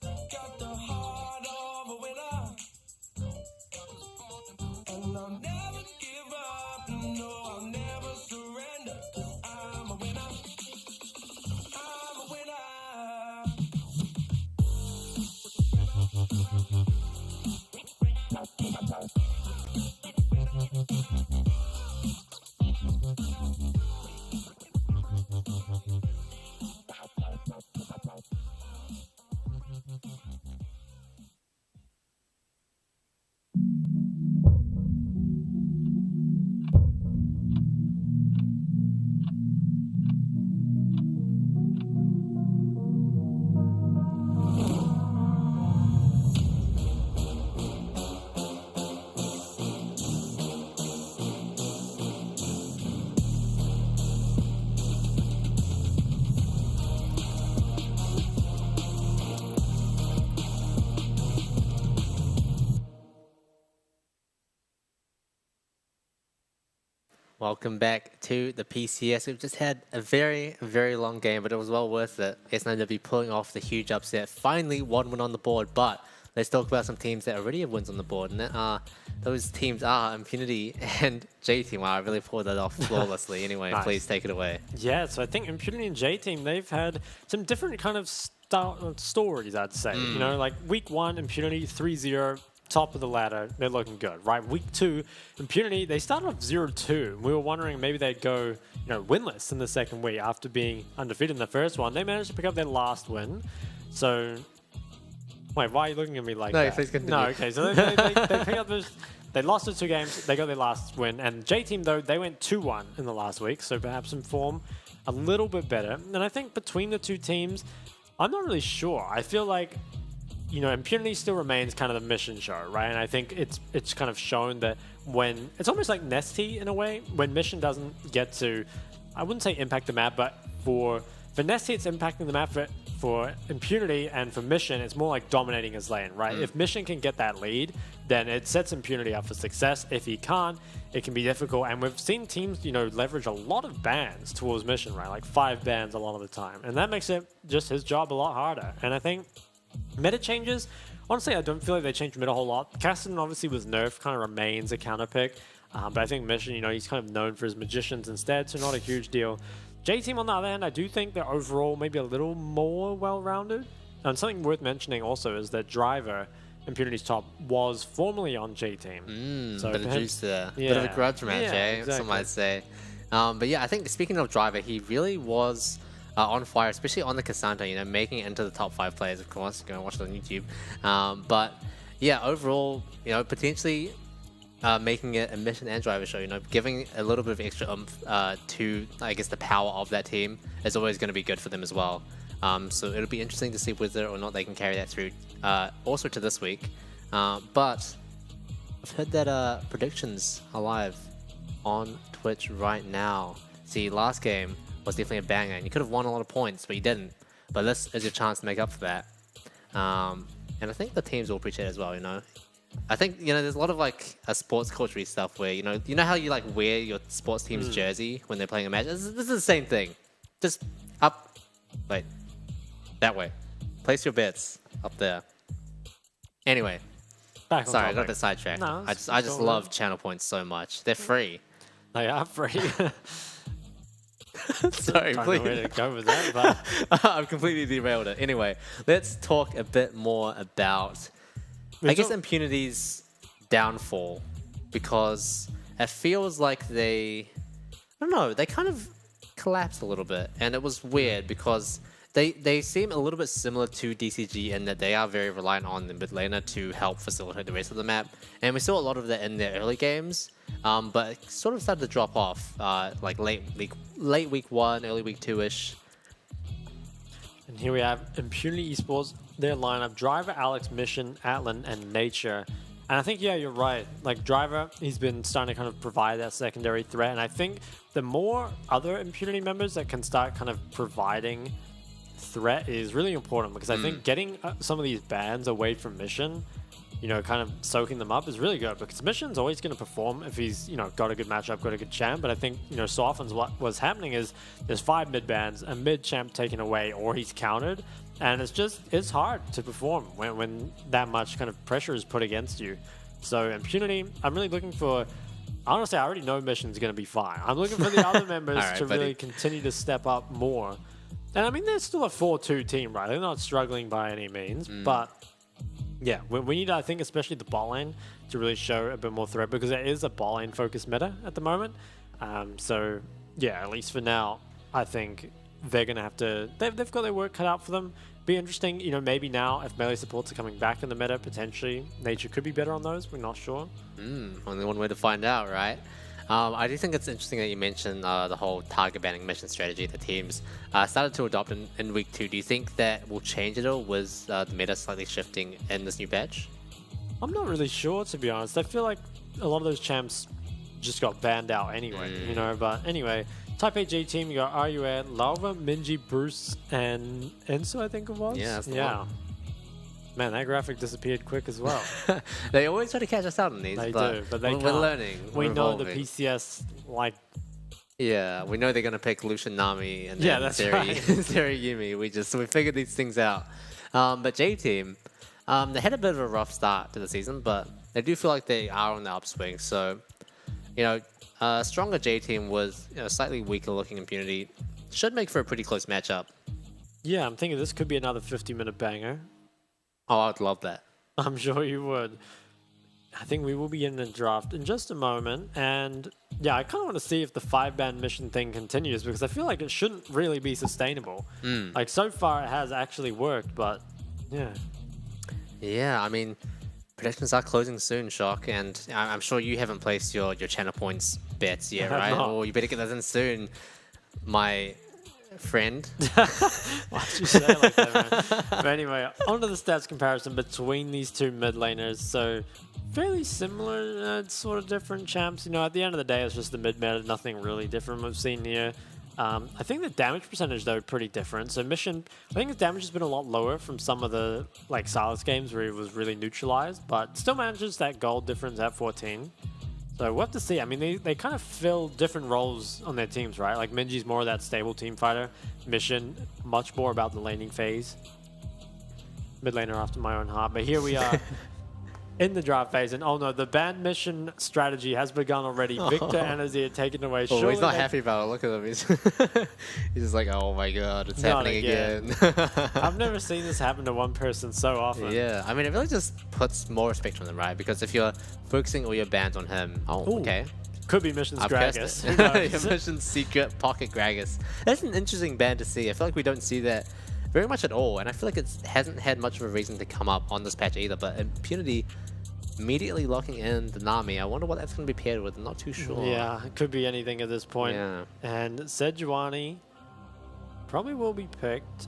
Got the heart of a winner. And I'll never give up, no, I'll never surrender. 'Cause I'm a winner. I'm a winner. Welcome back to the PCS. We've just had a very, very long game, but it was well worth it. S9W pulling off the huge upset. Finally, 1 win on the board, but let's talk about some teams that already have wins on the board. And those teams are Impunity and J-Team. Wow, I really pulled that off flawlessly. Anyway, Nice. Please take it away. Yeah, so I think Impunity and J-Team, they've had some different kind of stories, I'd say. You know, like week 1, Impunity 3-0. Top of the ladder, they're looking good, right? Week 2, Impunity, they started off 0-2. We were wondering maybe they'd go, winless in the second week after being undefeated in the first one. They managed to pick up their last win. So, wait, why are you looking at me like that? No, please continue. No, okay, so they pick up those. They lost the 2 games. They got their last win. And J-Team, though, they went 2-1 in the last week. So perhaps in form a little bit better. And I think between the 2 teams, I'm not really sure. I feel like Impunity still remains kind of the mission show, right? And I think it's kind of shown that when it's almost like Nesty in a way, when mission doesn't get to, I wouldn't say impact the map, but for Nesty it's impacting the map. For Impunity and for mission, it's more like dominating his lane, right? If mission can get that lead, then it sets Impunity up for success. If he can't, it can be difficult. And we've seen teams, leverage a lot of bans towards mission, right? Like 5 bans a lot of the time, and that makes it just his job a lot harder. And I think meta changes, honestly, I don't feel like they changed meta a whole lot. Cassidy obviously was nerfed, kind of remains a counter pick. But I think Mission, he's kind of known for his magicians instead, so not a huge deal. J-Team, on the other hand, I do think they're overall maybe a little more well-rounded. And something worth mentioning also is that Driver, Impunity's top, was formerly on J-Team. So bit of juice there. Bit of a grudge match, exactly. Some might say. But yeah, I think speaking of Driver, he really was on fire, especially on the Cassandra, making it into the top 5 players, of course. Go and watch it on YouTube. But yeah, overall, potentially making it a mission and driver show, giving a little bit of extra oomph to, I guess, the power of that team is always going to be good for them as well. So it'll be interesting to see whether or not they can carry that through also to this week. But I've heard that predictions are live on Twitch right now. See, last game was definitely a banger, and you could have won a lot of points, but you didn't. But this is your chance to make up for that. And I think the teams will appreciate it as well, I think, there's a lot of like a sports culture stuff where, you know how you like wear your sports team's jersey when they're playing a match? This is the same thing. Just up, wait, that way. Place your bets up there. Anyway, sorry, I got the sidetrack. No, I just love channel points so much. They're free. They are free. Sorry, Don't please. know where to go with that, but I've completely derailed it. Anyway, let's talk a bit more about, I guess, Impunity's downfall, because it feels like they kind of collapsed a little bit, and it was weird because they seem a little bit similar to DCG in that they are very reliant on the mid laner to help facilitate the rest of the map, and we saw a lot of that in their early games, but it sort of started to drop off like late week 1, early week 2-ish. And here we have Impunity Esports, their lineup: Driver, Alex, Mission, Atlan, and Nature. And I think, yeah, you're right. Like, Driver, he's been starting to kind of provide that secondary threat. And I think the more other Impunity members that can start kind of providing threat is really important, because I think getting some of these bans away from Mission you know, kind of soaking them up is really good because Mission's always going to perform if he's, you know, got a good matchup, got a good champ. But I think, you know, so often what was happening is there's 5 mid bans, a mid champ taken away, or he's countered. And it's hard to perform when that much kind of pressure is put against you. So Impunity, I'm really looking for, honestly, I already know Mission's going to be fine. I'm looking for the other members right, to really continue to step up more. And I mean, they're still a 4-2 team, right? They're not struggling by any means, but yeah, we need, I think, especially the bot lane to really show a bit more threat because it is a bot lane focused meta at the moment. So yeah, at least for now, I think they're going to have to, they've got their work cut out for them. Be interesting, you know, maybe now if melee supports are coming back in the meta, potentially Nature could be better on those. We're not sure. Only one way to find out, right? I do think it's interesting that you mentioned the whole target banning mission strategy the teams started to adopt in week 2. Do you think that will change at all with the meta slightly shifting in this new patch? I'm not really sure, to be honest. I feel like a lot of those champs just got banned out anyway, you know, but anyway. Type AG team, you got RUA, Larva, Minji, Bruce, and Enzo, I think it was? Yeah, that's the one. Man, that graphic disappeared quick as well. They always try to catch us out on these, They but do, but they we're can't. learning. We We're know the evolving. PCS, like... Yeah, we know they're going to pick Lucian Nami and Yeah, then that's Zeri, right. Zeri Yumi. We figured these things out. But J-Team, they had a bit of a rough start to the season, but they do feel like they are on the upswing. So, you know, stronger J-Team with slightly weaker looking Impunity should make for a pretty close matchup. Yeah, I'm thinking this could be another 50-minute banger. Oh, I would love that. I'm sure you would. I think we will be in a draft in just a moment. And yeah, I kind of want to see if the 5-ban mission thing continues because I feel like it shouldn't really be sustainable. Like so far it has actually worked, but yeah. Yeah, I mean, predictions are closing soon, Shock, and I'm sure you haven't placed your channel points bets yet, right? Or you better get those in soon, my friend. Why'd you say it like that, man? But anyway, onto the stats comparison between these two mid laners. So fairly similar, sort of different champs. You know, at the end of the day, it's just the mid meta, nothing really different we've seen here. I think the damage percentage, though, pretty different. So Mission, I think his damage has been a lot lower from some of the like Silas games where he was really neutralized, but still manages that gold difference at 14. So we'll have to see. I mean, they kind of fill different roles on their teams, right? Like Minji's more of that stable team fighter. Mission, much more about the laning phase. Mid laner after my own heart. But here we are in the draft phase. And oh no, the ban mission strategy has begun already. Victor and Azir taken away. Oh, Surely he's not happy about it. Look at him. He's just like, oh my god, it's Not happening again. I've never seen this happen to one person so often. Yeah, I mean, it really just puts more respect on him, right? Because if you're focusing all your bans on him, okay. Could be Mission's I've guessed Gragas. it. Who knows? Your Mission's Secret Pocket Gragas. That's an interesting ban to see. I feel like we don't see that very much at all. And I feel like it hasn't had much of a reason to come up on this patch either. But Impunity immediately locking in the Nami. I wonder what that's going to be paired with. I'm not too sure. Yeah, it could be anything at this point. Yeah. And Sejuani probably will be picked.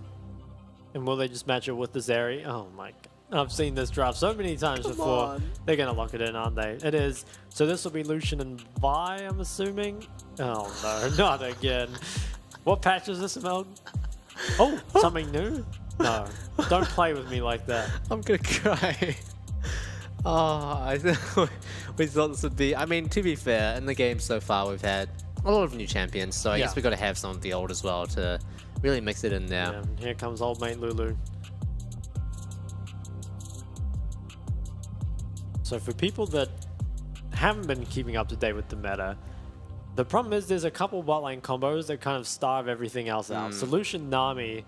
And will they just match it with the Zeri? Oh my god. I've seen this draft so many times before. on. They're going to lock it in, aren't they? It is. So this will be Lucian and Vi, I'm assuming. Oh no, not again. What patch is this, Mel? Oh, something new? No, don't play with me like that. I'm going to cry. Oh, we thought this would be... I mean, to be fair, in the game so far, we've had a lot of new champions. So I guess we've got to have some of the old as well to really mix it in there. Yeah, here comes old mate Lulu. So for people that haven't been keeping up to date with the meta, the problem is there's a couple bot lane combos that kind of starve everything else out. Solution Nami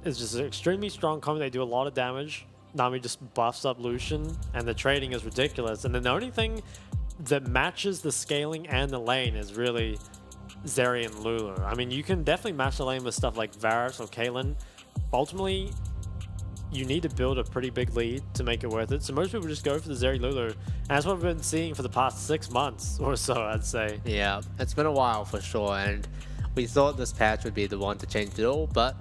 is just an extremely strong combo. They do a lot of damage. Nami just buffs up Lucian, and the trading is ridiculous. And then the only thing that matches the scaling and the lane is really Zeri and Lulu. I mean, you can definitely match the lane with stuff like Varus or Caitlyn. Ultimately, you need to build a pretty big lead to make it worth it. So most people just go for the Zeri Lulu. And that's what we've been seeing for the past 6 months or so, I'd say. Yeah, it's been a while for sure. And we thought this patch would be the one to change it all, but...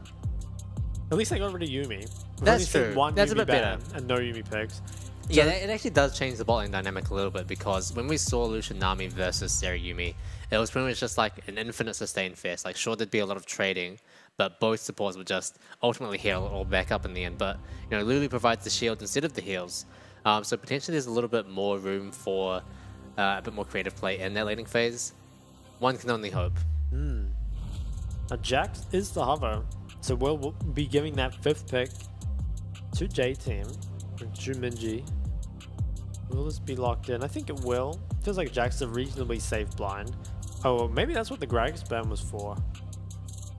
At least they got rid of Yumi. We've That's only seen true. one That's a Yumi bit better. ban and no Yumi picks. Yeah, it actually does change the bot lane dynamic a little bit, because when we saw Lucian Nami versus Zeri Yumi, it was pretty much just like an infinite sustain fest. Like, sure, there'd be a lot of trading, but both supports would just ultimately heal it all back up in the end. But, you know, Lulu provides the shield instead of the heals. So potentially there's a little bit more room for a bit more creative play in that laning phase. One can only hope. Jax is the hover, so we'll be giving that 5th pick to J-Team and Juminji. Will this be locked in? I think it will. Feels like Jax is a reasonably safe blind. Oh, well, maybe that's what the Gragas ban was for.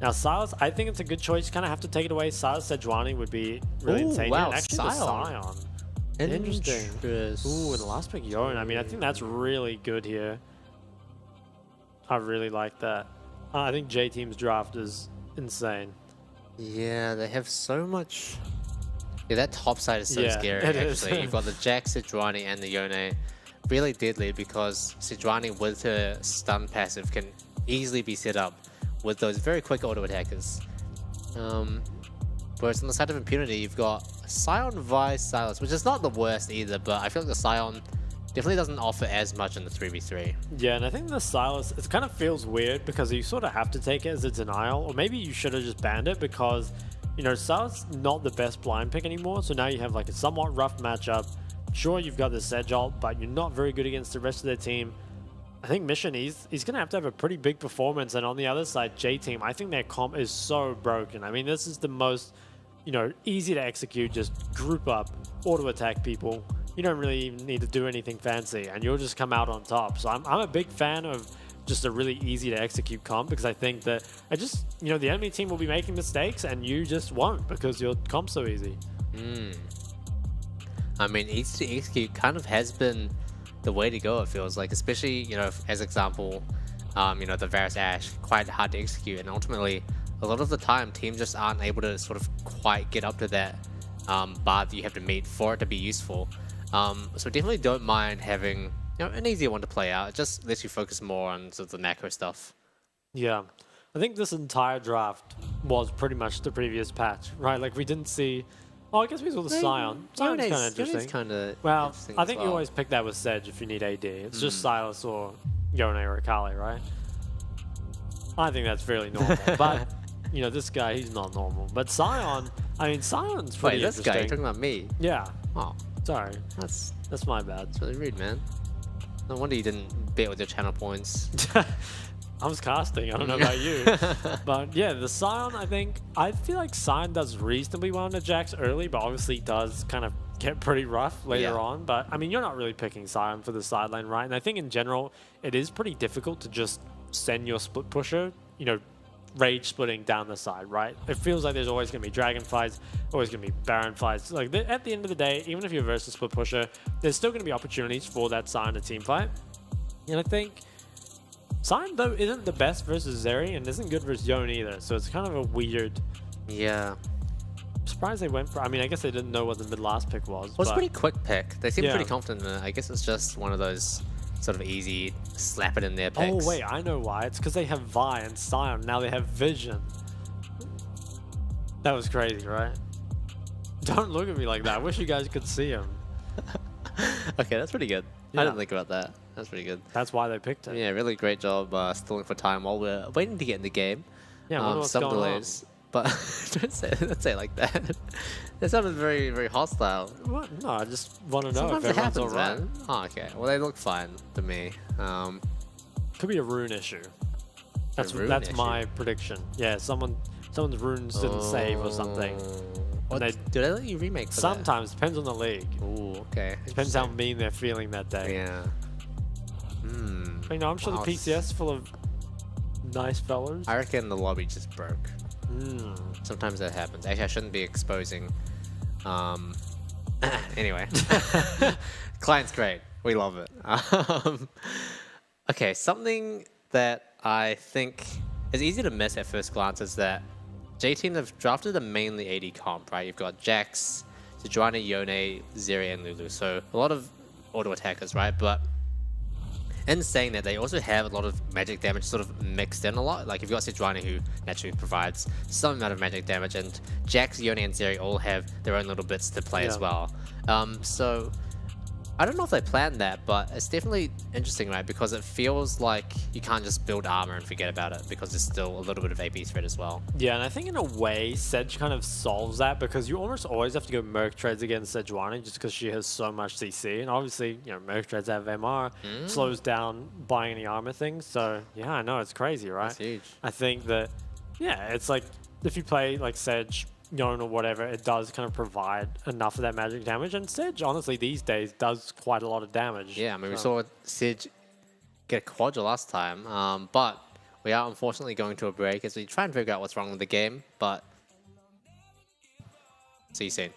Now, Silas, I think it's a good choice. Kind of have to take it away. Silas Sejuani would be really insane. Wow, and actually, the Scion. Interesting. Ooh, and the last pick, Yon. I mean, I think that's really good here. I really like that. I think J-Team's draft is insane. Yeah, they have so much. Yeah, that top side is so scary, it actually. is. You've got the Jax, Sejuani, and the Yone. Really deadly because Sejuani with her stun passive can easily be set up with those very quick auto attackers. Whereas on the side of Impunity, you've got Scion vs Silas, which is not the worst either, but I feel like the Scion definitely doesn't offer as much in the 3v3. Yeah, and I think the Silas, it kind of feels weird because you sort of have to take it as a denial, or maybe you should have just banned it because, you know, Silas not the best blind pick anymore, so now you have like a somewhat rough matchup. Sure, you've got the Sedge ult, but you're not very good against the rest of their team. I think Mission, he's going to have a pretty big performance, and on the other side, J-Team, I think their comp is so broken. I mean, this is the most, you know, easy to execute, just group up, auto-attack people. You don't really even need to do anything fancy, and you'll just come out on top. So I'm a big fan of just a really easy to execute comp, because I think that you know, the enemy team will be making mistakes, and you just won't, because your comp's so easy. I mean, easy to execute kind of has been the way to go, it feels like, especially, you know, as example, you know, the Varus Ashe, quite hard to execute, and ultimately, a lot of the time, teams just aren't able to sort of quite get up to that bar that you have to meet for it to be useful. So definitely don't mind having, you know, an easier one to play out. It just lets you focus more on sort of the macro stuff. Yeah, I think this entire draft was pretty much the previous patch, right? Like, we didn't see... Oh, I guess we saw the Scion. Sion's kind of interesting. Well, I think you always pick that with Sedge if you need AD. It's just Silas or Yone or Akali, right? I think that's fairly normal. But, you know, this guy, he's not normal. But Scion, I mean, Sion's pretty interesting. This guy, you're talking about me? Yeah. Oh. Sorry. That's my bad. It's really rude, man. No wonder you didn't bet with your channel points. I was casting, I don't know about you. But yeah, the Scion, I feel like Scion does reasonably well in the Jax early, but obviously does kind of get pretty rough later on. But I mean, you're not really picking Scion for the side lane, right? And I think in general, it is pretty difficult to just send your split pusher, you know, rage splitting down the side, right? It feels like there's always going to be dragon fights, always going to be baron fights. Like, at the end of the day, even if you're versus split pusher, there's still going to be opportunities for that Scion to team fight. And I think Scion, though, isn't the best versus Zeri and isn't good versus Yone either, so it's kind of a weird... Yeah. I'm surprised they went for... I mean, I guess they didn't know what the mid-last pick was. Well, it's a pretty quick pick. They seem pretty confident in it. I guess it's just one of those sort of easy, slap it in their picks. Oh, wait, I know why. It's because they have Vi and Scion. Now they have Vision. That was crazy, right? Don't look at me like that. I wish you guys could see him. Okay, that's pretty good. I didn't think about that. That's pretty good. That's why they picked it. Yeah, really great job stalling for time while we're waiting to get in the game. Yeah, what's some going delays. But don't say it like that. That sounded very, very hostile. What? No, I just want to know Sometimes if it everyone's happens, alright. man. Oh, okay. Well, they look fine to me. Could be a rune issue. That's my prediction. Yeah, someone's runes didn't save or something. Do they let you remake for sometimes, depends on the league. Ooh, okay. Depends how mean they're feeling that day. Yeah. But, you know, I'm sure the PCS full of nice fellas. I reckon the lobby just broke. Sometimes that happens. Actually, I shouldn't be exposing. Anyway. Client's great. We love it. Okay, something that I think is easy to miss at first glance is that J-Team have drafted a mainly AD comp, right? You've got Jax, Sejuani, Yone, Zeri, and Lulu. So a lot of auto attackers, right? But in saying that, they also have a lot of magic damage sort of mixed in a lot. Like, you've got Sejuani, who naturally provides some amount of magic damage, and Jax, Yone, and Zeri all have their own little bits to play as well. So I don't know if they planned that, but it's definitely interesting, right? Because it feels like you can't just build armor and forget about it, because there's still a little bit of AP threat as well. Yeah, and I think in a way, Sedge kind of solves that, because you almost always have to go Merc Treads against Sejuani just because she has so much CC. And obviously, you know, Merc Treads have MR, slows down buying any armor things. So, yeah, I know, it's crazy, right? That's huge. I think that, yeah, it's like, if you play like Sedge, Yone or whatever, it does kind of provide enough of that magic damage. And Sedge, honestly, these days does quite a lot of damage. Yeah, I mean, we saw Sedge get a quadra last time, but we are unfortunately going to a break as we try and figure out what's wrong with the game, but see you soon.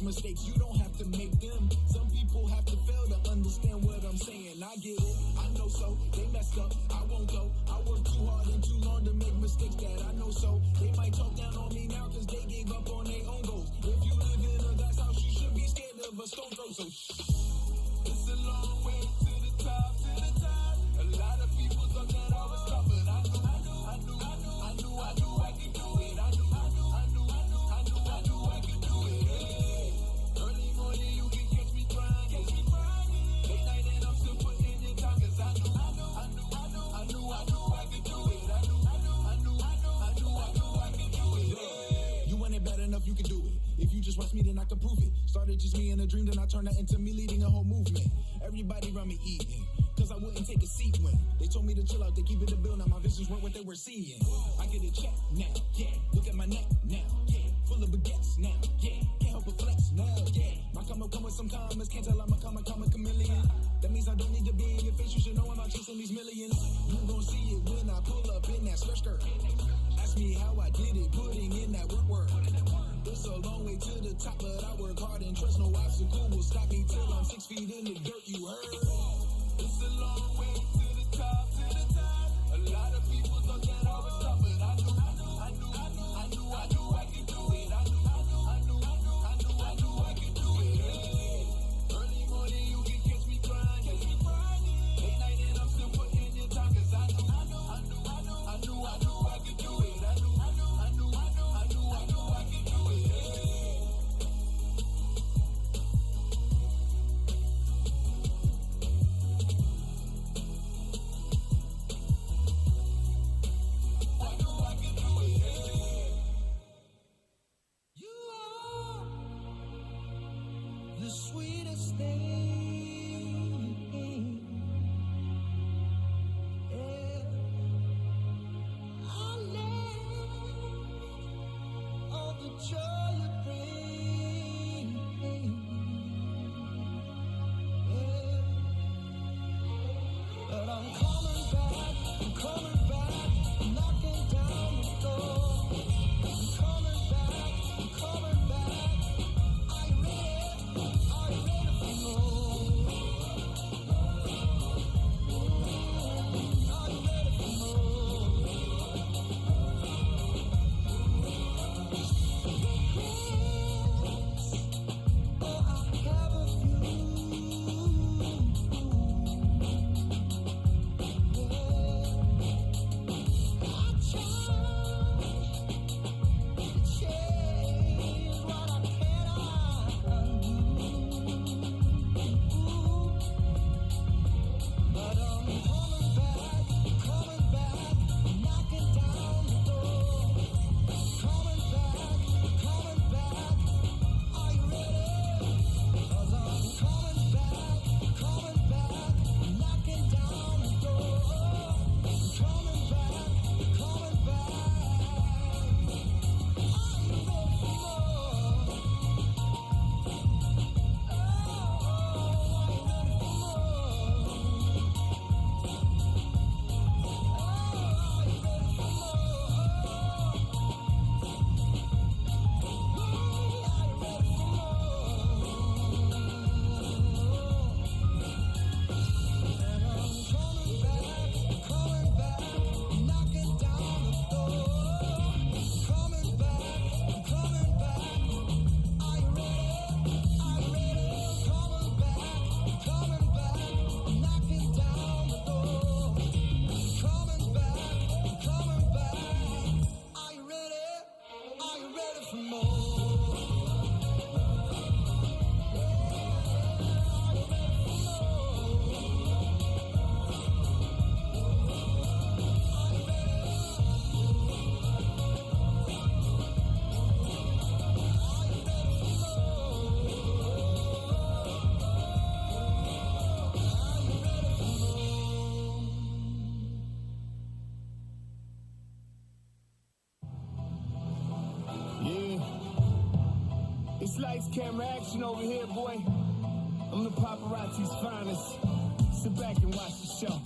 Mistakes, you don't have to make them. Some people have to fail to understand what I'm saying. I get it, I know so. They messed up, I won't go. I work too hard and too long to make mistakes that I know so. They might talk down on me now because they gave up on their own goals. If you live in a glass house, you should be scared of a stone throw. So it's a long way to the top, A lot of people thought that I was tough, but I knew I could do it. I knew I could do it. You can do it. If you just watch me, then I can prove it. Started just me in a dream, then I turned that into me leading a whole movement. Everybody around me eating, cause I wouldn't take a seat when they told me to chill out, they keep it a bill. Now my visions weren't what they were seeing. I get a check now, yeah. Look at my neck now, yeah. Full of baguettes now, yeah. Can't help but flex now, yeah. My come up, come with some commas, can't tell I'm a chameleon. That means I don't need to be in your face, you should know I'm not chasing these millions. You gon' see it when I pull up in that skirt. Ask me how I did it, putting in that work. It's a long way to the top, but I work hard and trust no obstacle will stop me till I'm 6 feet in the dirt, you heard? It's a long way to the top, to the top. A lot of people thought that I was tough, but I knew I could do it. I knew I could do it. Early morning, you can catch me grinding. Late night, and I'm still putting in time, 'cause I knew I could do it. I knew I could do it. The sweetest thing, yeah. I love all the joy you bring, yeah. But I'm coming back, knocking down the door. I'm coming back. Are you ready? Are you ready for more? Are you ready for more? Oh, I have a It's lights, camera, action over here, boy. I'm the paparazzi's finest. Sit back and watch the show.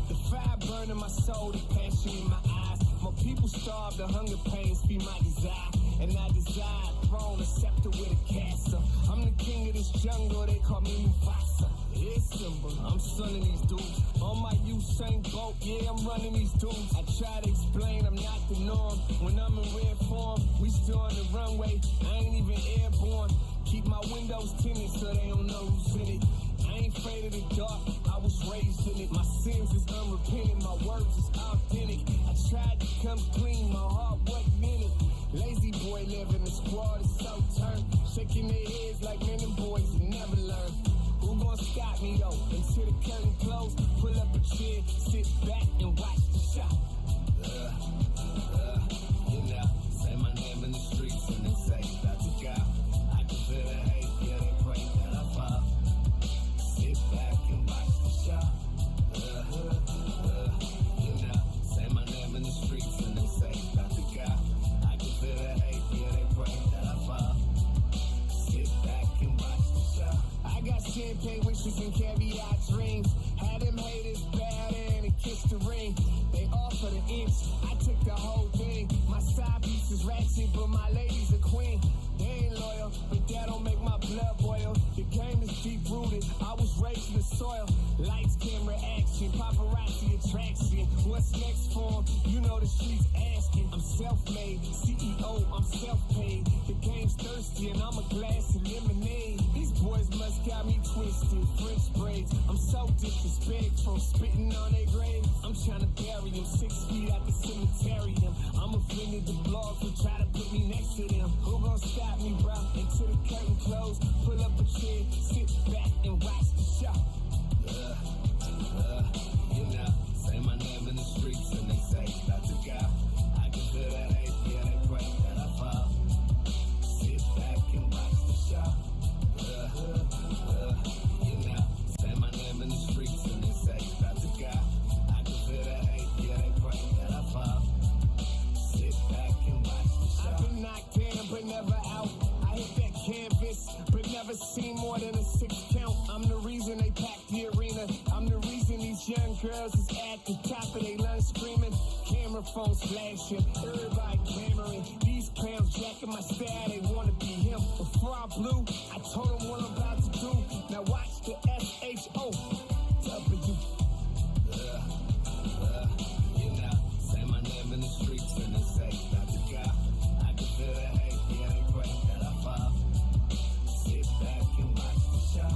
The fire burning my soul, the passion in my eyes. My people starve, the hunger pains feed my desire. And I desire a throne, a scepter with a castle. I'm the king of this jungle, they call me Mufasa. It's simple, I'm stunning these dudes. On my Usain Bolt, yeah, I'm running these dudes. I try to explain, I'm not the norm. When I'm in red form, we still on the runway. I ain't even airborne. Keep my windows tinted so they don't know who's in it. I ain't afraid of the dark, I was raised in it. My sins is unrepentant, my words is authentic. I tried to come clean, my heart wasn't in it. Lazy boy living, the squad is so turned. Shaking their heads like men and boys who never learn. Who gon' stop me though? Until the curtain close, pull up a chair, sit back and watch the show. You know, say my name in the streets and they say, about to go. I can feel the hate, yeah, they pray that I fall. Sit back and watch the show. You know, say my name in the streets and they say, about to go. I can feel the hate, yeah, they pray that I fall. Sit back and watch the show. I got champagne wishes and caviar dreams. Had them haters bad in and kissed the ring. They offer the inch, I took the whole thing. My side piece is ratchet, but my lady's a queen. They ain't loyal, but that don't make my blood boil. The game is deep rooted. I was raised in the soil. What's next for 'em? You know the streets asking. I'm self-made, CEO, I'm self-paid. The game's thirsty and I'm a glass of lemonade. These boys must got me twisted, French braids. I'm so disrespectful, spitting on their grave. I'm trying to bury them 6 feet out the cemeterium. I'm offended the blogs who try to put me next to them. Who gon' stop me, bro? Until the curtain close, pull up a chair, sit back and watch the show. You know, say my name in the streets and they say, about to go. I can feel that hate, yeah, they pray that I fall. Sit back and watch the show. You know, say my name in the streets and they say, about to go. I can feel that hate, yeah, they pray that I fall. Sit back and watch the show. I've been knocked down but never out. I hit that canvas but never seen more than a 6 count. I'm the reason they packed the arena. I'm the reason these young girls is at the top of their lungs screaming. Camera phones flashing, everybody clamoring. These clowns jacking my style, they wanna be him. Before I blew, I told them what I'm about to do. Now watch the SHOW. You know, say my name in the streets and they say, about to go. I can feel the hate, yeah, they pray that I fall. Sit back and watch the show.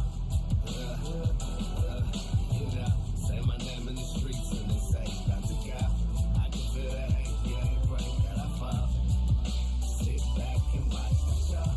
You know, say my name in the streets and they say, about to go. I can feel the hate, yeah, they pray that I fall. Sit back and watch the show.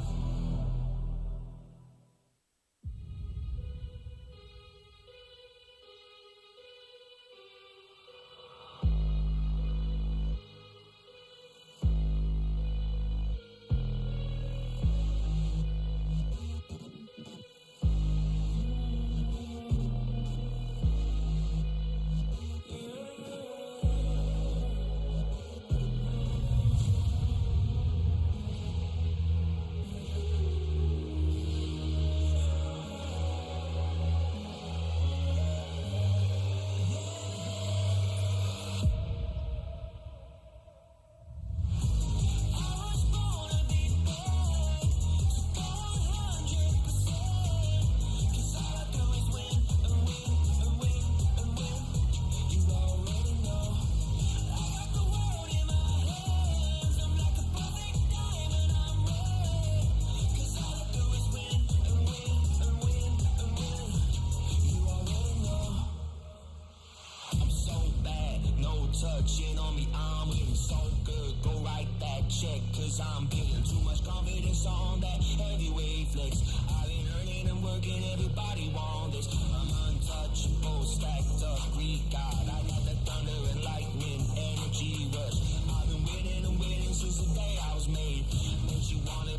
Touching on me, I'm winning so good. Go write that check, cause I'm building too much confidence on that heavyweight flex. I've been earning and working, everybody want this. I'm untouchable, stacked up, regard. I got the thunder and lightning, energy rush. I've been winning and winning since the day I was made. Makes you wanna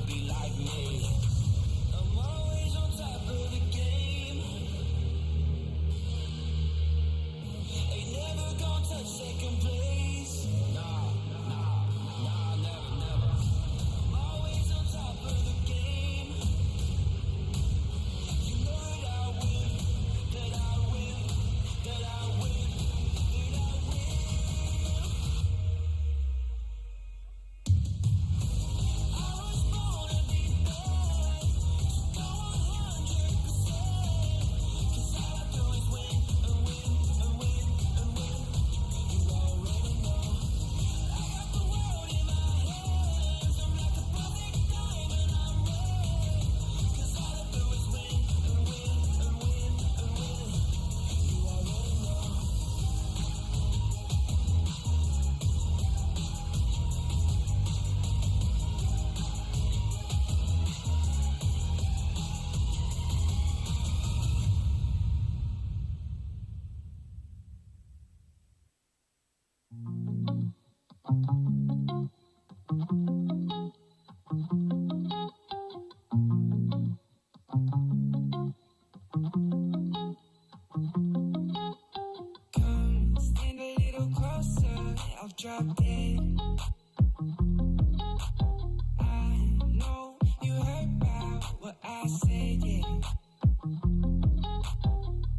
be like me. I'm always on top of the game. Ain't never gonna touch second place. Nah, never. I'm always on top of the game. You know that I win. dropped in. I know you heard about what I said, yeah.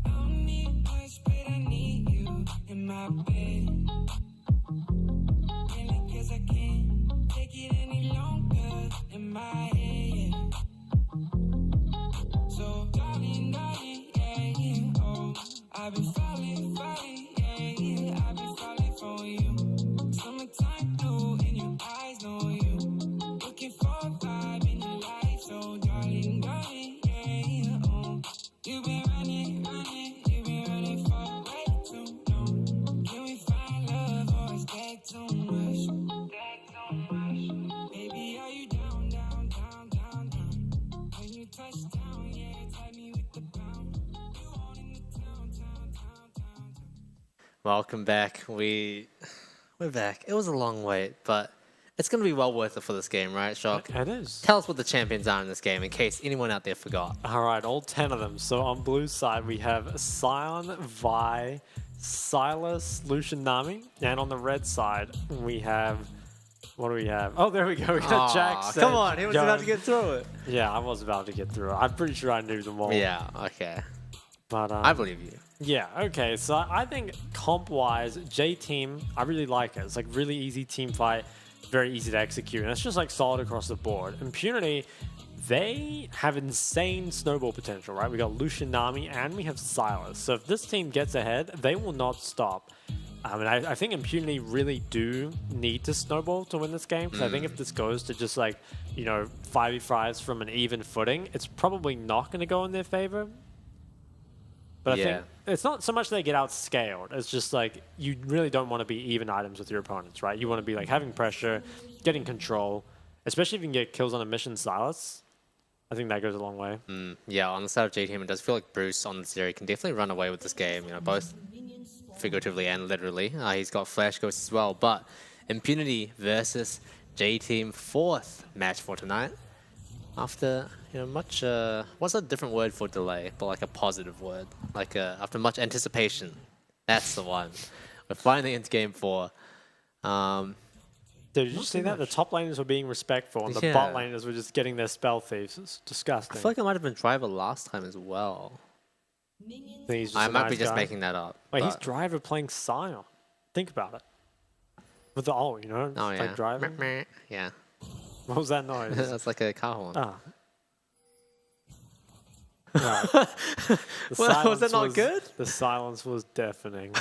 I don't need much, but I need you in my bed. Really, cause I can't take it any longer in my head. So, darling, yeah, yeah, oh, I've been falling, yeah, yeah, I've been Welcome back. We're back. It was a long wait, but it's going to be well worth it for this game, right, Shock? It is. Tell us what the champions are in this game, in case anyone out there forgot. All right, all 10 of them. So on blue side, we have Sion, Vi, Silas, Lucian, Nami. And on the red side, we have... What do we have? Oh, there we go. We got Jack. Come on, he was about to get through it. Yeah, I was about to get through it. I'm pretty sure I knew them all. Yeah, okay. But I believe you. Yeah, okay. So I think comp-wise, J-Team, I really like it. It's like really easy team fight, very easy to execute. And it's just like solid across the board. Impunity, they have insane snowball potential, right? We got Lucian, Nami, and we have Silas. So if this team gets ahead, they will not stop. I mean, I think Impunity really do need to snowball to win this game. Because I think if this goes to just like, you know, 5v5s from an even footing, it's probably not going to go in their favor. But I think it's not so much they get outscaled. It's just like you really don't want to be even items with your opponents, right? You want to be like having pressure, getting control, especially if you can get kills on a mission Silas. I think that goes a long way. Yeah, on the side of J-Team, it does feel like Bruce on the Zeri can definitely run away with this game, you know, both figuratively and literally. He's got Flash Ghost as well, but Impunity versus J-Team, 4th match for tonight. After, you know, much, what's a different word for delay, but like a positive word? Like, after much anticipation. That's the one. We're finally into game 4. Did you see that? The top laners were being respectful, and the bot laners were just getting their spell thieves. It's disgusting. I feel like it might have been Driver last time as well. I might be just making that up. Wait, he's Driver playing Sion. Think about it. With the ult, you know? Oh, yeah. Like Driver. Yeah. What was that noise? That's like a car horn. Ah. Well, was that not good? The silence was deafening.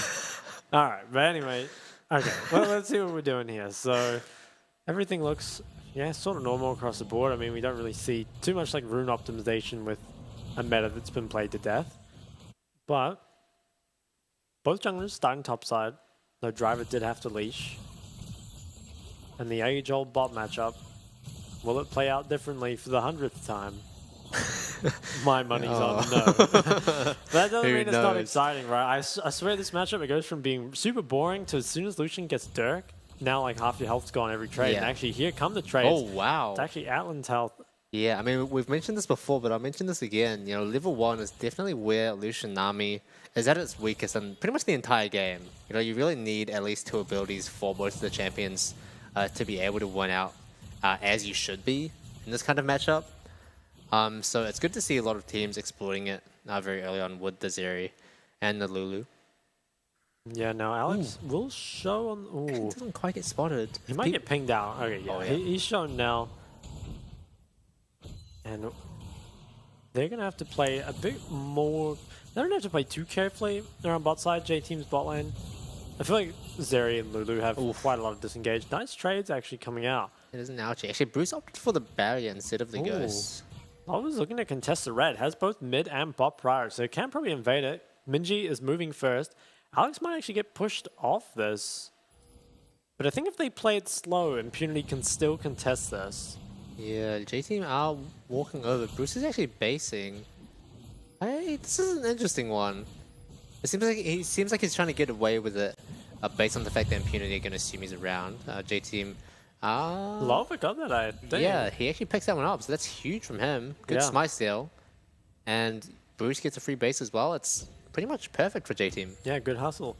All right, but anyway, okay. Well, let's see what we're doing here. So everything looks, sort of normal across the board. I mean, we don't really see too much like rune optimization with a meta that's been played to death. But both junglers starting topside. No Driver did have to leash. And the age-old bot matchup. Will it play out differently for the 100th time? My money's on no. That doesn't mean it's not exciting, right? I swear this matchup, it goes from being super boring to as soon as Lucian gets Dirk, now like half your health's gone every trade. And actually here come the trades. Oh, wow. It's actually Atlan's health. Yeah, I mean, we've mentioned this before, but I'll mention this again. You know, level 1 is definitely where Lucian Nami is at its weakest in pretty much the entire game. You know, you really need at least 2 abilities for both of the champions to be able to win out as you should be in this kind of matchup. So it's good to see a lot of teams exploring it very early on with the Zeri and the Lulu. Yeah, no, Alex will show on... Ooh. He doesn't quite get spotted. He might get pinged out. Okay, yeah. He's shown now. And they're going to have to play a bit more... They don't have to play too carefully. They're on bot side, J-Team's bot lane. I feel like Zeri and Lulu have quite a lot of disengaged. Nice trades actually coming out. It is an ouchie. Actually, Bruce opted for the barrier instead of the ghost. I was looking to contest the red. Has both mid and bot prior, so it can probably invade it. Minji is moving first. Alex might actually get pushed off this. But I think if they play it slow, Impunity can still contest this. Yeah, J-Team are walking over. Bruce is actually basing. Hey, this is an interesting one. It seems like he's trying to get away with it based on the fact that Impunity are going to assume he's around. J-Team... Lova got that, I think. Yeah, he actually picks that one up, so that's huge from him. Good smite steal. And Bruce gets a free base as well. It's pretty much perfect for J-Team. Yeah, good hustle.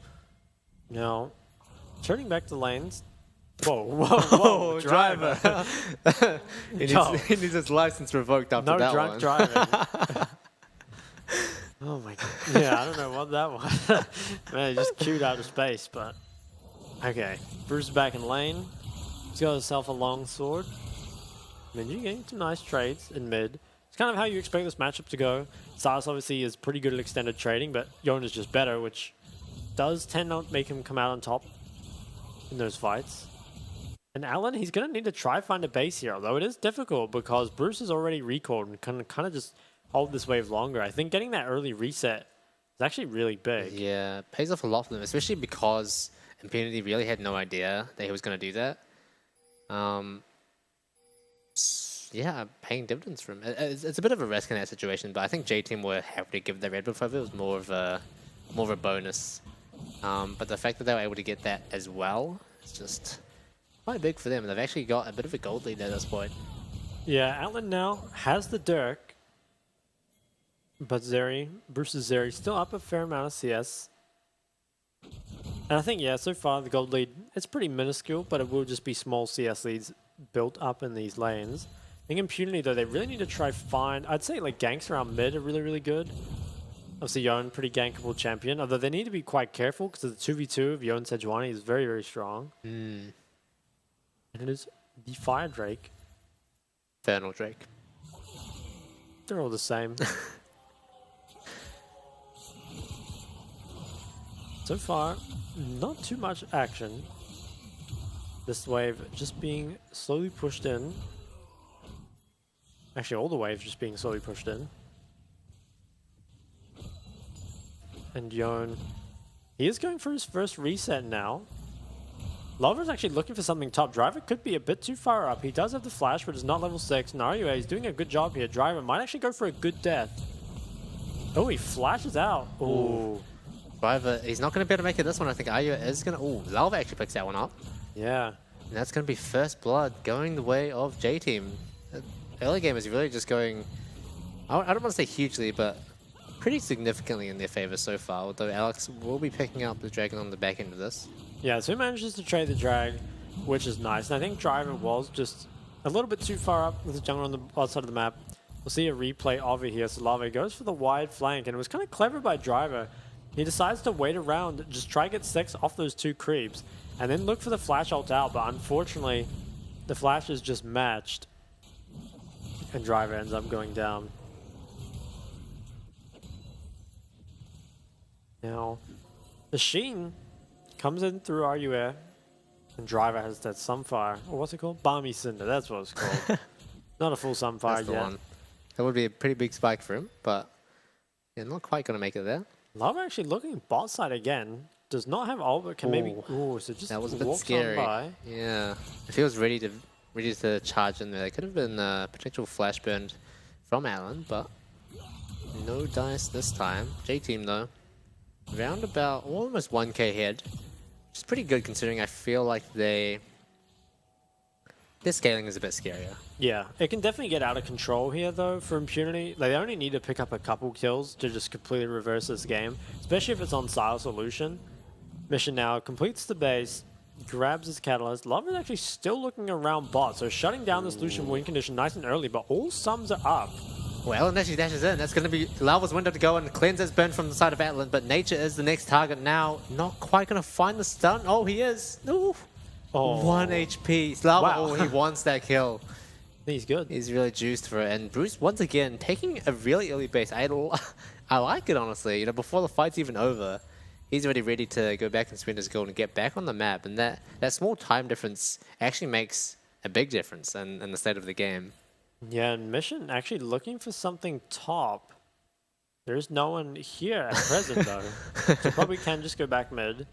Now, turning back to lanes. Whoa, Driver. He needs his license revoked after that one. No drunk driving. Oh my god. Yeah, I don't know what that was. Man, he just queued out of space, but... Okay, Bruce back in lane. He's got himself a long sword. Minji getting some nice trades in mid. It's kind of how you expect this matchup to go. Silas obviously is pretty good at extended trading, but Yon is just better, which does tend to make him come out on top in those fights. And Alan, he's going to need to try find a base here, although it is difficult because Bruce is already recalled and can kind of just hold this wave longer. I think getting that early reset is actually really big. Yeah, it pays off a lot for them, especially because Impunity really had no idea that he was going to do that. yeah, paying dividends from it. It's a bit of a risk in that situation, but I think J Team were happy to give the red buff over. It was more of a bonus. But the fact that they were able to get that as well is just quite big for them. They've actually got a bit of a gold lead at this point. Yeah, Outland now has the Dirk, but Bruce's Zeri still up a fair amount of CS. And I think, yeah, so far the gold lead, it's pretty minuscule, but it will just be small CS leads built up in these lanes. I think Impunity, though, they really need to try find, I'd say like ganks around mid are really, really good. Obviously, Yon, pretty gankable champion, although they need to be quite careful because the 2v2 of Yon Sejuani is very, very strong. And it is the Fire Drake. Infernal Drake. They're all the same. So far, not too much action. This wave just being slowly pushed in. Actually, all the waves just being slowly pushed in. And Yon, he is going for his first reset now. Lover's actually looking for something top. Driver could be a bit too far up. He does have the flash, but it's not level 6. Narua is doing a good job here. Driver might actually go for a good death. Oh, he flashes out. Ooh. Driver, he's not going to be able to make it this one. I think Ayu is going to... Ooh, Lalva actually picks that one up. Yeah. And that's going to be first blood going the way of J-Team. Early game is really just going... I don't want to say hugely, but pretty significantly in their favor so far. Although Alex will be picking up the Dragon on the back end of this. Yeah, so he manages to trade the drag, which is nice. And I think Driver was just a little bit too far up with the jungle on the outside of the map. We'll see a replay of it here. So Lava goes for the wide flank, and it was kind of clever by Driver. He decides to wait around, just try to get 6 off those 2 creeps, and then look for the flash ult out, but unfortunately, the flash is just matched, and Driver ends up going down. Now, the Sheen comes in through RUA, and Driver has that Sunfire, or what's it called? Balmy Cinder, that's what it's called. Not a full Sunfire That's the yet. one. That would be a pretty big spike for him, but yeah, not quite going to make it there. Lava actually looking bot side again. Does not have ult, but can maybe... Ooh, so just that was a bit walks scary. on by. Yeah, if he was ready to charge in there, could have been a potential flash burn from Alan, but no dice this time. J-Team though, round about almost 1k head, which is pretty good considering I feel like their scaling is a bit scarier. Yeah, it can definitely get out of control here, though, for Impunity. They only need to pick up a couple kills to just completely reverse this game, especially if it's on Sile's Solution. Mission now completes the base, grabs his Catalyst. Love is actually still looking around bot, so shutting down this Lucian win condition nice and early, but all sums are up. Well, and actually dashes in. That's going to be Lava's window to go and cleanse his burn from the side of Atlan, but Nature is the next target now. Not quite going to find the stun. Oh, he is. Ooh. Oh. 1 HP. Slava, Wow. oh, he wants that kill. He's good. He's really juiced for it. And Bruce, once again, taking a really early base. I like it, honestly. You know, before the fight's even over, he's already ready to go back and spend his gold and get back on the map. And that small time difference actually makes a big difference in the state of the game. Yeah, and Mission actually looking for something top. There's no one here at present, though. So probably can just go back mid.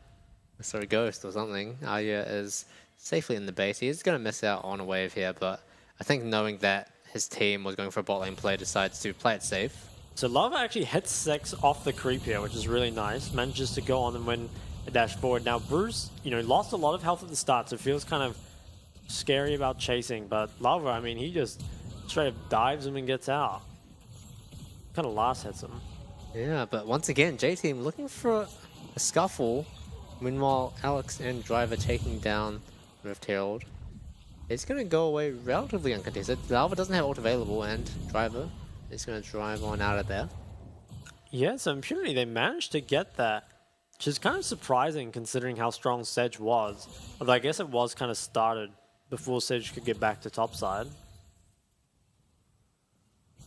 So a ghost or something. Arya is safely in the base. He is going to miss out on a wave here, but I think knowing that his team was going for a bot lane play, decides to play it safe. So Lava actually hits 6 off the creep here, which is really nice. Manages to go on and win a dash forward. Now Bruce, you know, lost a lot of health at the start, so it feels kind of scary about chasing. But Lava, I mean, he just straight up dives him and gets out. Kind of last hits him. Yeah, but once again, J-Team looking for a scuffle. Meanwhile, Alex and Driver taking down Rift Herald. It's going to go away relatively uncontested. Lava doesn't have ult available, and Driver is going to drive on out of there. Yeah, so Impunity, they managed to get that, which is kind of surprising considering how strong Sedge was. Although I guess it was kind of started before Sedge could get back to topside.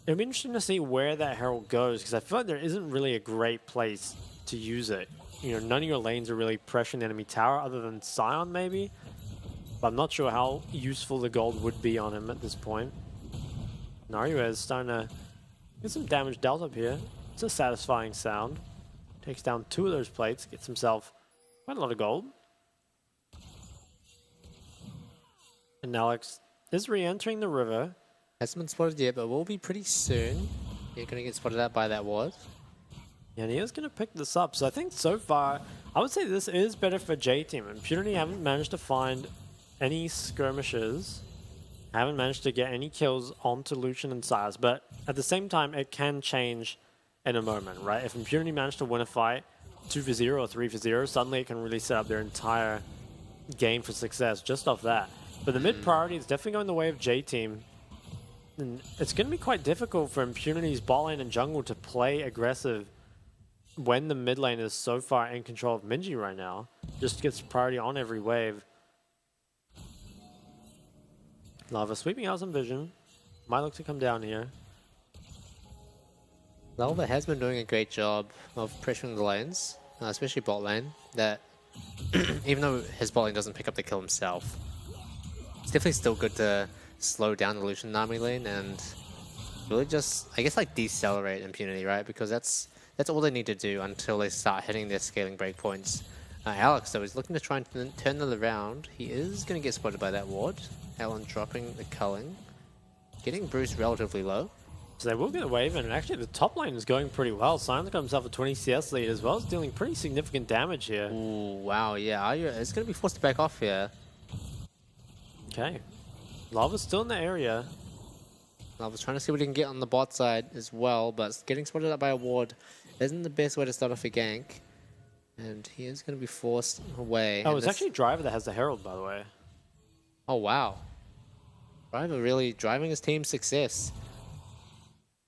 It'll be interesting to see where that Herald goes, because I feel like there isn't really a great place to use it. You know, none of your lanes are really pressuring the enemy tower other than Scion maybe. But I'm not sure how useful the gold would be on him at this point. Narua is starting to get some damage dealt up here. It's a satisfying sound. Takes down 2 of those plates, gets himself quite a lot of gold. And Alex is re-entering the river. Hasn't been spotted yet, but will be pretty soon. You're going to get spotted out by that ward. Yeah, and he is going to pick this up. So I think so far, I would say this is better for J Team. Impunity haven't managed to find any skirmishes. Haven't managed to get any kills onto Lucian and Size. But at the same time, it can change in a moment, right? If Impunity managed to win a fight 2-0 or 3-0, suddenly it can really set up their entire game for success just off that. But the mid priority is definitely going the way of J Team. And it's going to be quite difficult for Impunity's bot lane and jungle to play aggressive when the mid lane is so far in control of Minji right now. Just gets priority on every wave. Lava sweeping out some vision. Might look to come down here. Lava has been doing a great job of pressuring the lanes, especially bot lane, that even though his bot lane doesn't pick up the kill himself, it's definitely still good to slow down the Lucian Nami lane and really just, I guess, like decelerate Impunity, right? Because that's all they need to do until they start hitting their scaling breakpoints. Alex, though, is looking to try and turn that around. He is going to get spotted by that ward. Alan dropping the culling, getting Bruce relatively low. So they will get a wave, and actually the top lane is going pretty well. Sion's got himself a 20 CS lead as well as dealing pretty significant damage here. Ooh, wow, yeah, it's going to be forced to back off here. Okay. Lava's still in the area. Lava's trying to see what he can get on the bot side as well, but getting spotted up by a ward isn't the best way to start off a gank. And he is going to be forced away. Oh, it's actually Driver that has the Herald, by the way. Oh, wow. Driver really driving his team's success.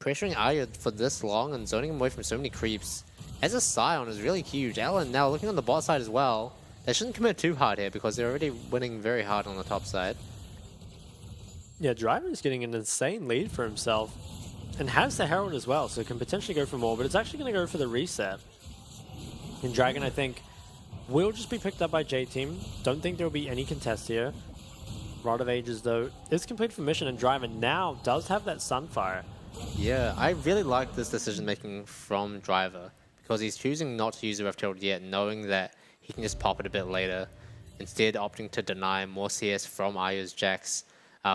Pressuring Arya for this long and zoning him away from so many creeps as a Scion is really huge. Alan now looking on the bot side as well. They shouldn't commit too hard here because they're already winning very hard on the top side. Yeah, Driver is getting an insane lead for himself and has the Herald as well, so it can potentially go for more, but it's actually going to go for the reset. And Dragon, I think, will just be picked up by J-Team. Don't think there will be any contest here. Rod of Ages, though, is completed for mission, and Driver now does have that Sunfire. Yeah, I really like this decision-making from Driver because he's choosing not to use the Rift Herald yet, knowing that he can just pop it a bit later, instead opting to deny more CS from Arya's Jax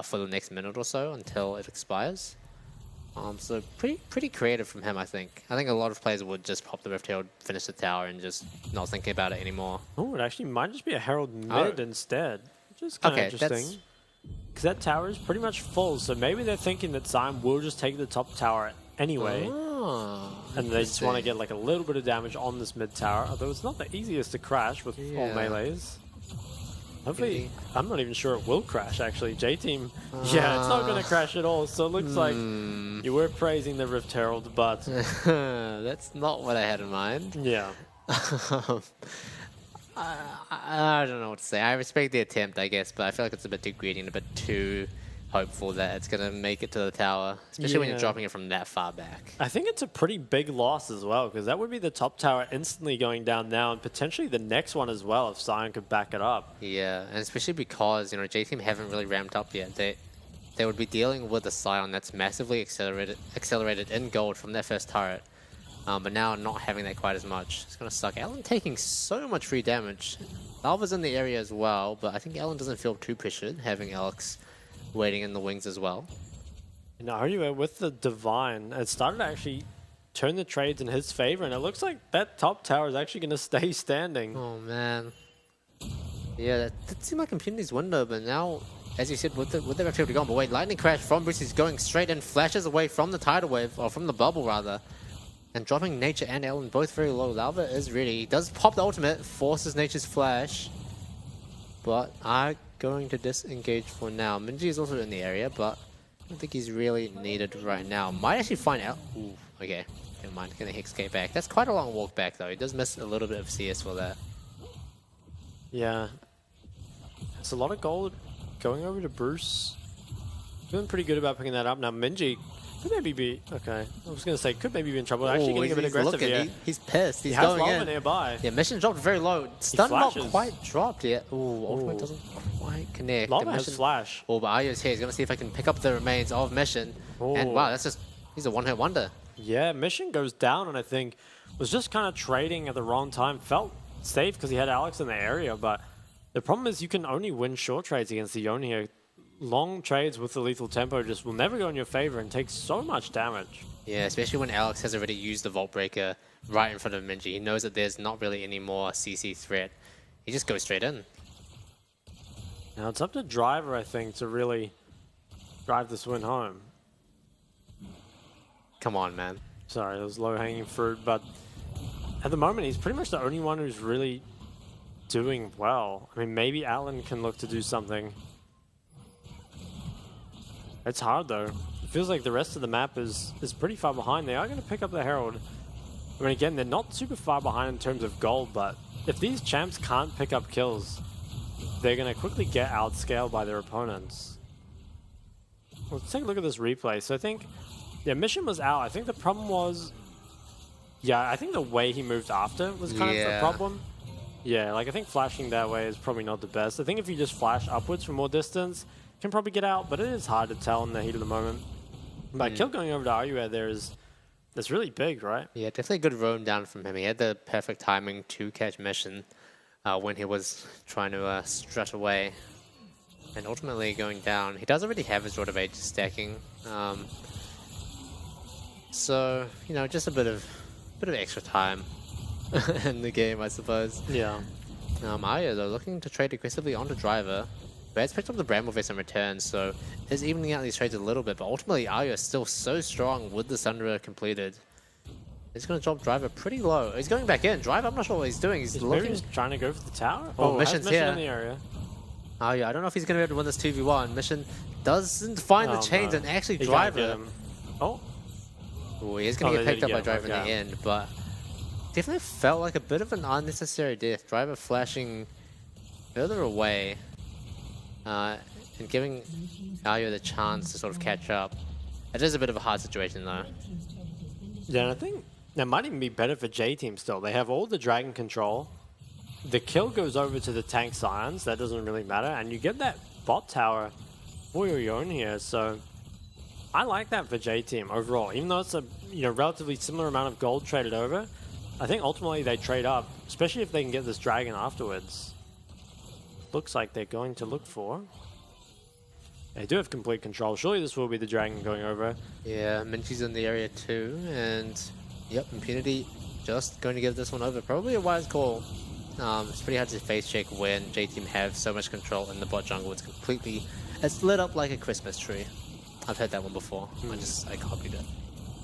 for the next minute or so until it expires. So pretty creative from him, I think. I think a lot of players would just pop the Rift Herald, finish the tower, and just not thinking about it anymore. Oh, it actually might just be a Herald mid instead, which is kind of interesting. Because that tower is pretty much full, so maybe they're thinking that Sion will just take the top tower anyway. And they just want to get like a little bit of damage on this mid tower, although it's not the easiest to crash with all melees. Hopefully, I'm not even sure it will crash actually. J-Team, yeah, it's not going to crash at all, so it looks like you were praising the Rift Herald, but... That's not what I had in mind. Yeah. I don't know what to say. I respect the attempt, I guess, but I feel like it's a bit too greedy and a bit too hopeful that it's going to make it to the tower, especially when you're dropping it from that far back. I think it's a pretty big loss as well, because that would be the top tower instantly going down now, and potentially the next one as well if Sion could back it up. Yeah, and especially because, you know, J-Team haven't really ramped up yet. They would be dealing with a Sion that's massively accelerated in gold from their first turret. But now not having that quite as much. It's going to suck. Alan taking so much free damage. Lava's in the area as well, but I think Alan doesn't feel too pressured having Alex waiting in the wings as well. Now, anyway, with the Divine, it started to actually turn the trades in his favor, and it looks like that top tower is actually going to stay standing. Oh, man. Yeah, that did seem like Impunity's window, but now, as you said, with the Rift Herald gone, but wait, Lightning Crash from Bruce is going straight and flashes away from the tidal wave, or from the bubble rather. And dropping Nature and Ellen both very low. Lava is ready. He does pop the ultimate, forces Nature's flash. But are going to disengage for now. Minji is also in the area, but I don't think he's really needed right now. Might actually find out. Ooh, okay. Never mind. Gonna Hexgate back. That's quite a long walk back though. He does miss a little bit of CS for that. Yeah. It's a lot of gold going over to Bruce. Feeling pretty good about picking that up. Now Minji could maybe be, okay, I was going to say, could maybe be in trouble. Actually getting a bit aggressive here. He's pissed. He's he has going lava in. nearby. Yeah, mission dropped very low. Stun not quite dropped yet. Ooh, ultimate doesn't quite connect. Lava has flash. Oh, but Arya's here. He's going to see if I can pick up the remains of Mission. And wow, that's just, he's a one-hit wonder. Yeah, Mission goes down and I think was just kind of trading at the wrong time. Felt safe because he had Alex in the area, but the problem is you can only win short trades against the Yone here. long trades with the lethal tempo just will never go in your favor and take so much damage. Yeah, especially when Alex has already used the Vault Breaker right in front of Minji. He knows that there's not really any more CC threat. He just goes straight in. Now it's up to Driver, I think, to really drive this win home. Come on, man. Sorry, it was low-hanging fruit, but at the moment, he's pretty much the only one who's really doing well. I mean, maybe Alan can look to do something. It's hard, though. It feels like the rest of the map is pretty far behind. They are going to pick up the Herald. I mean, again, they're not super far behind in terms of gold, but if these champs can't pick up kills, they're going to quickly get outscaled by their opponents. Let's take a look at this replay. So I think, yeah, Mission was out. I think the problem was, yeah, I think the way he moved after was kind of the problem. Yeah, like I think flashing that way is probably not the best. I think if you just flash upwards from more distance, you can probably get out, but it is hard to tell in the heat of the moment. But kill going over to Ayue there is, that's really big, right? Yeah, definitely a good roam down from him. He had the perfect timing to catch Mission when he was trying to strut away. And ultimately going down. He does already have his Rod of Ages stacking. So, you know, just a bit of extra time in the game, I suppose. Yeah. Arya, though, looking to trade aggressively onto Driver. Bad's picked up the Bramble Vest in return, so is evening out these trades a little bit, but ultimately Arya is still so strong with the Sundra completed. He's going to drop Driver pretty low. He's going back in. Driver, I'm not sure what he's doing. He's looking... Maybe trying to go for the tower? Oh, Mission's Mission here. in the area. Oh yeah, I don't know if he's going to be able to win this 2v1. Mission doesn't find the chains and actually Driver. Oh. Ooh, he is going to get picked up by Driver in the end, but definitely felt like a bit of an unnecessary death. Driver flashing further away and giving Ayo the chance to sort of catch up. It is a bit of a hard situation though. Yeah, and I think that might even be better for J-Team still. They have all the Dragon control. The kill goes over to the tank Scions. That doesn't really matter. And you get that bot tower for your own here. So I like that for J-Team overall. Even though it's a relatively similar amount of gold traded over, I think ultimately they trade up, especially if they can get this Dragon afterwards. Looks like they're going to look for. They do have complete control. Surely this will be the Dragon going over. Yeah, Minchi's in the area too. And yep, Impunity just going to give this one over. Probably a wise call. It's pretty hard to face check when J-Team have so much control in the bot jungle. It's lit up like a Christmas tree. I've heard that one before. I copied it.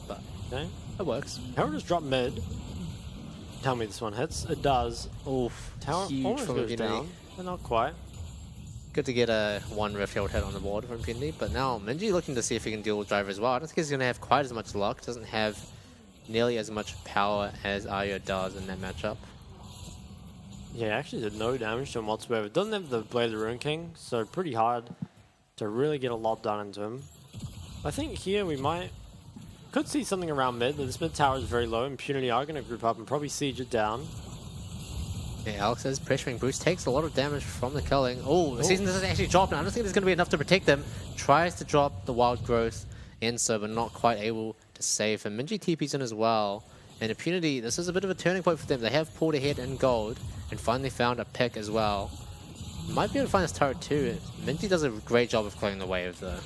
But okay, it works. Herald just dropped mid. Tell me this one hits. It does. Oof. Tower almost goes down, but not quite. Good to get a one Riftfield hit on the board from Impunity, but now Minji looking to see if he can deal with Driver as well. I don't think he's going to have quite as much luck. Doesn't have nearly as much power as Ayo does in that matchup. Yeah, actually did no damage to him whatsoever. Doesn't have the Blade of the Rune King, so pretty hard to really get a lot done into him. I think here we could see something around mid, but this mid tower is very low. Impunity are going to group up and probably siege it down. Yeah, Alex is pressuring. Bruce takes a lot of damage from the killing. Oh, the season doesn't actually drop, and I don't think there's going to be enough to protect them. Tries to drop the Wild Growth Enso, but not quite able to save him. Minji TP's in as well. And Impunity, this is a bit of a turning point for them. They have pulled ahead in gold and finally found a pick as well. Might be able to find this turret too. Minji does a great job of clearing the wave though.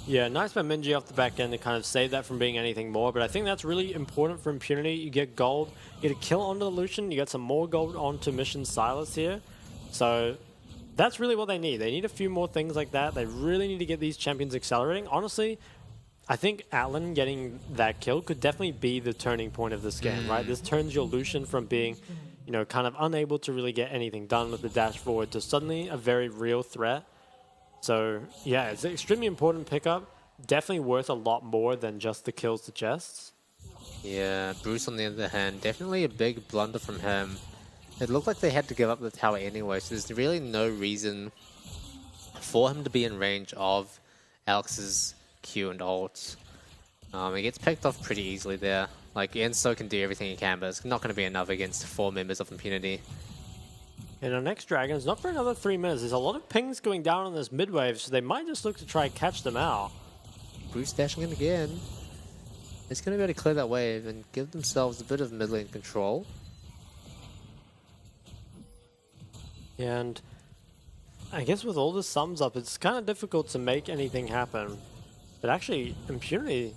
Yeah, nice by Minji off the back end to kind of save that from being anything more, but I think that's really important for Impunity. You get gold, you get a kill onto the Lucian, you get some more gold onto Mission Silas here. So that's really what they need. They need a few more things like that. They really need to get these champions accelerating. Honestly, I think Atlan getting that kill could definitely be the turning point of this game, right? This turns your Lucian from being, kind of unable to really get anything done with the dash forward to suddenly a very real threat. So, yeah, it's an extremely important pickup. Definitely worth a lot more than just the kills to chests. Yeah, Bruce on the other hand, definitely a big blunder from him. It looked like they had to give up the tower anyway, so there's really no reason for him to be in range of Alex's Q and ult. He gets picked off pretty easily there. Like, Enso can do everything he can, but it's not going to be enough against 4 members of Impunity. And our next Dragon's not for another 3 minutes. There's a lot of pings going down on this mid wave, so they might just look to try and catch them out. Bruce dashing in again. It's going to be able to clear that wave and give themselves a bit of mid lane control. And I guess with all the sums up, it's kind of difficult to make anything happen. But actually, Impunity,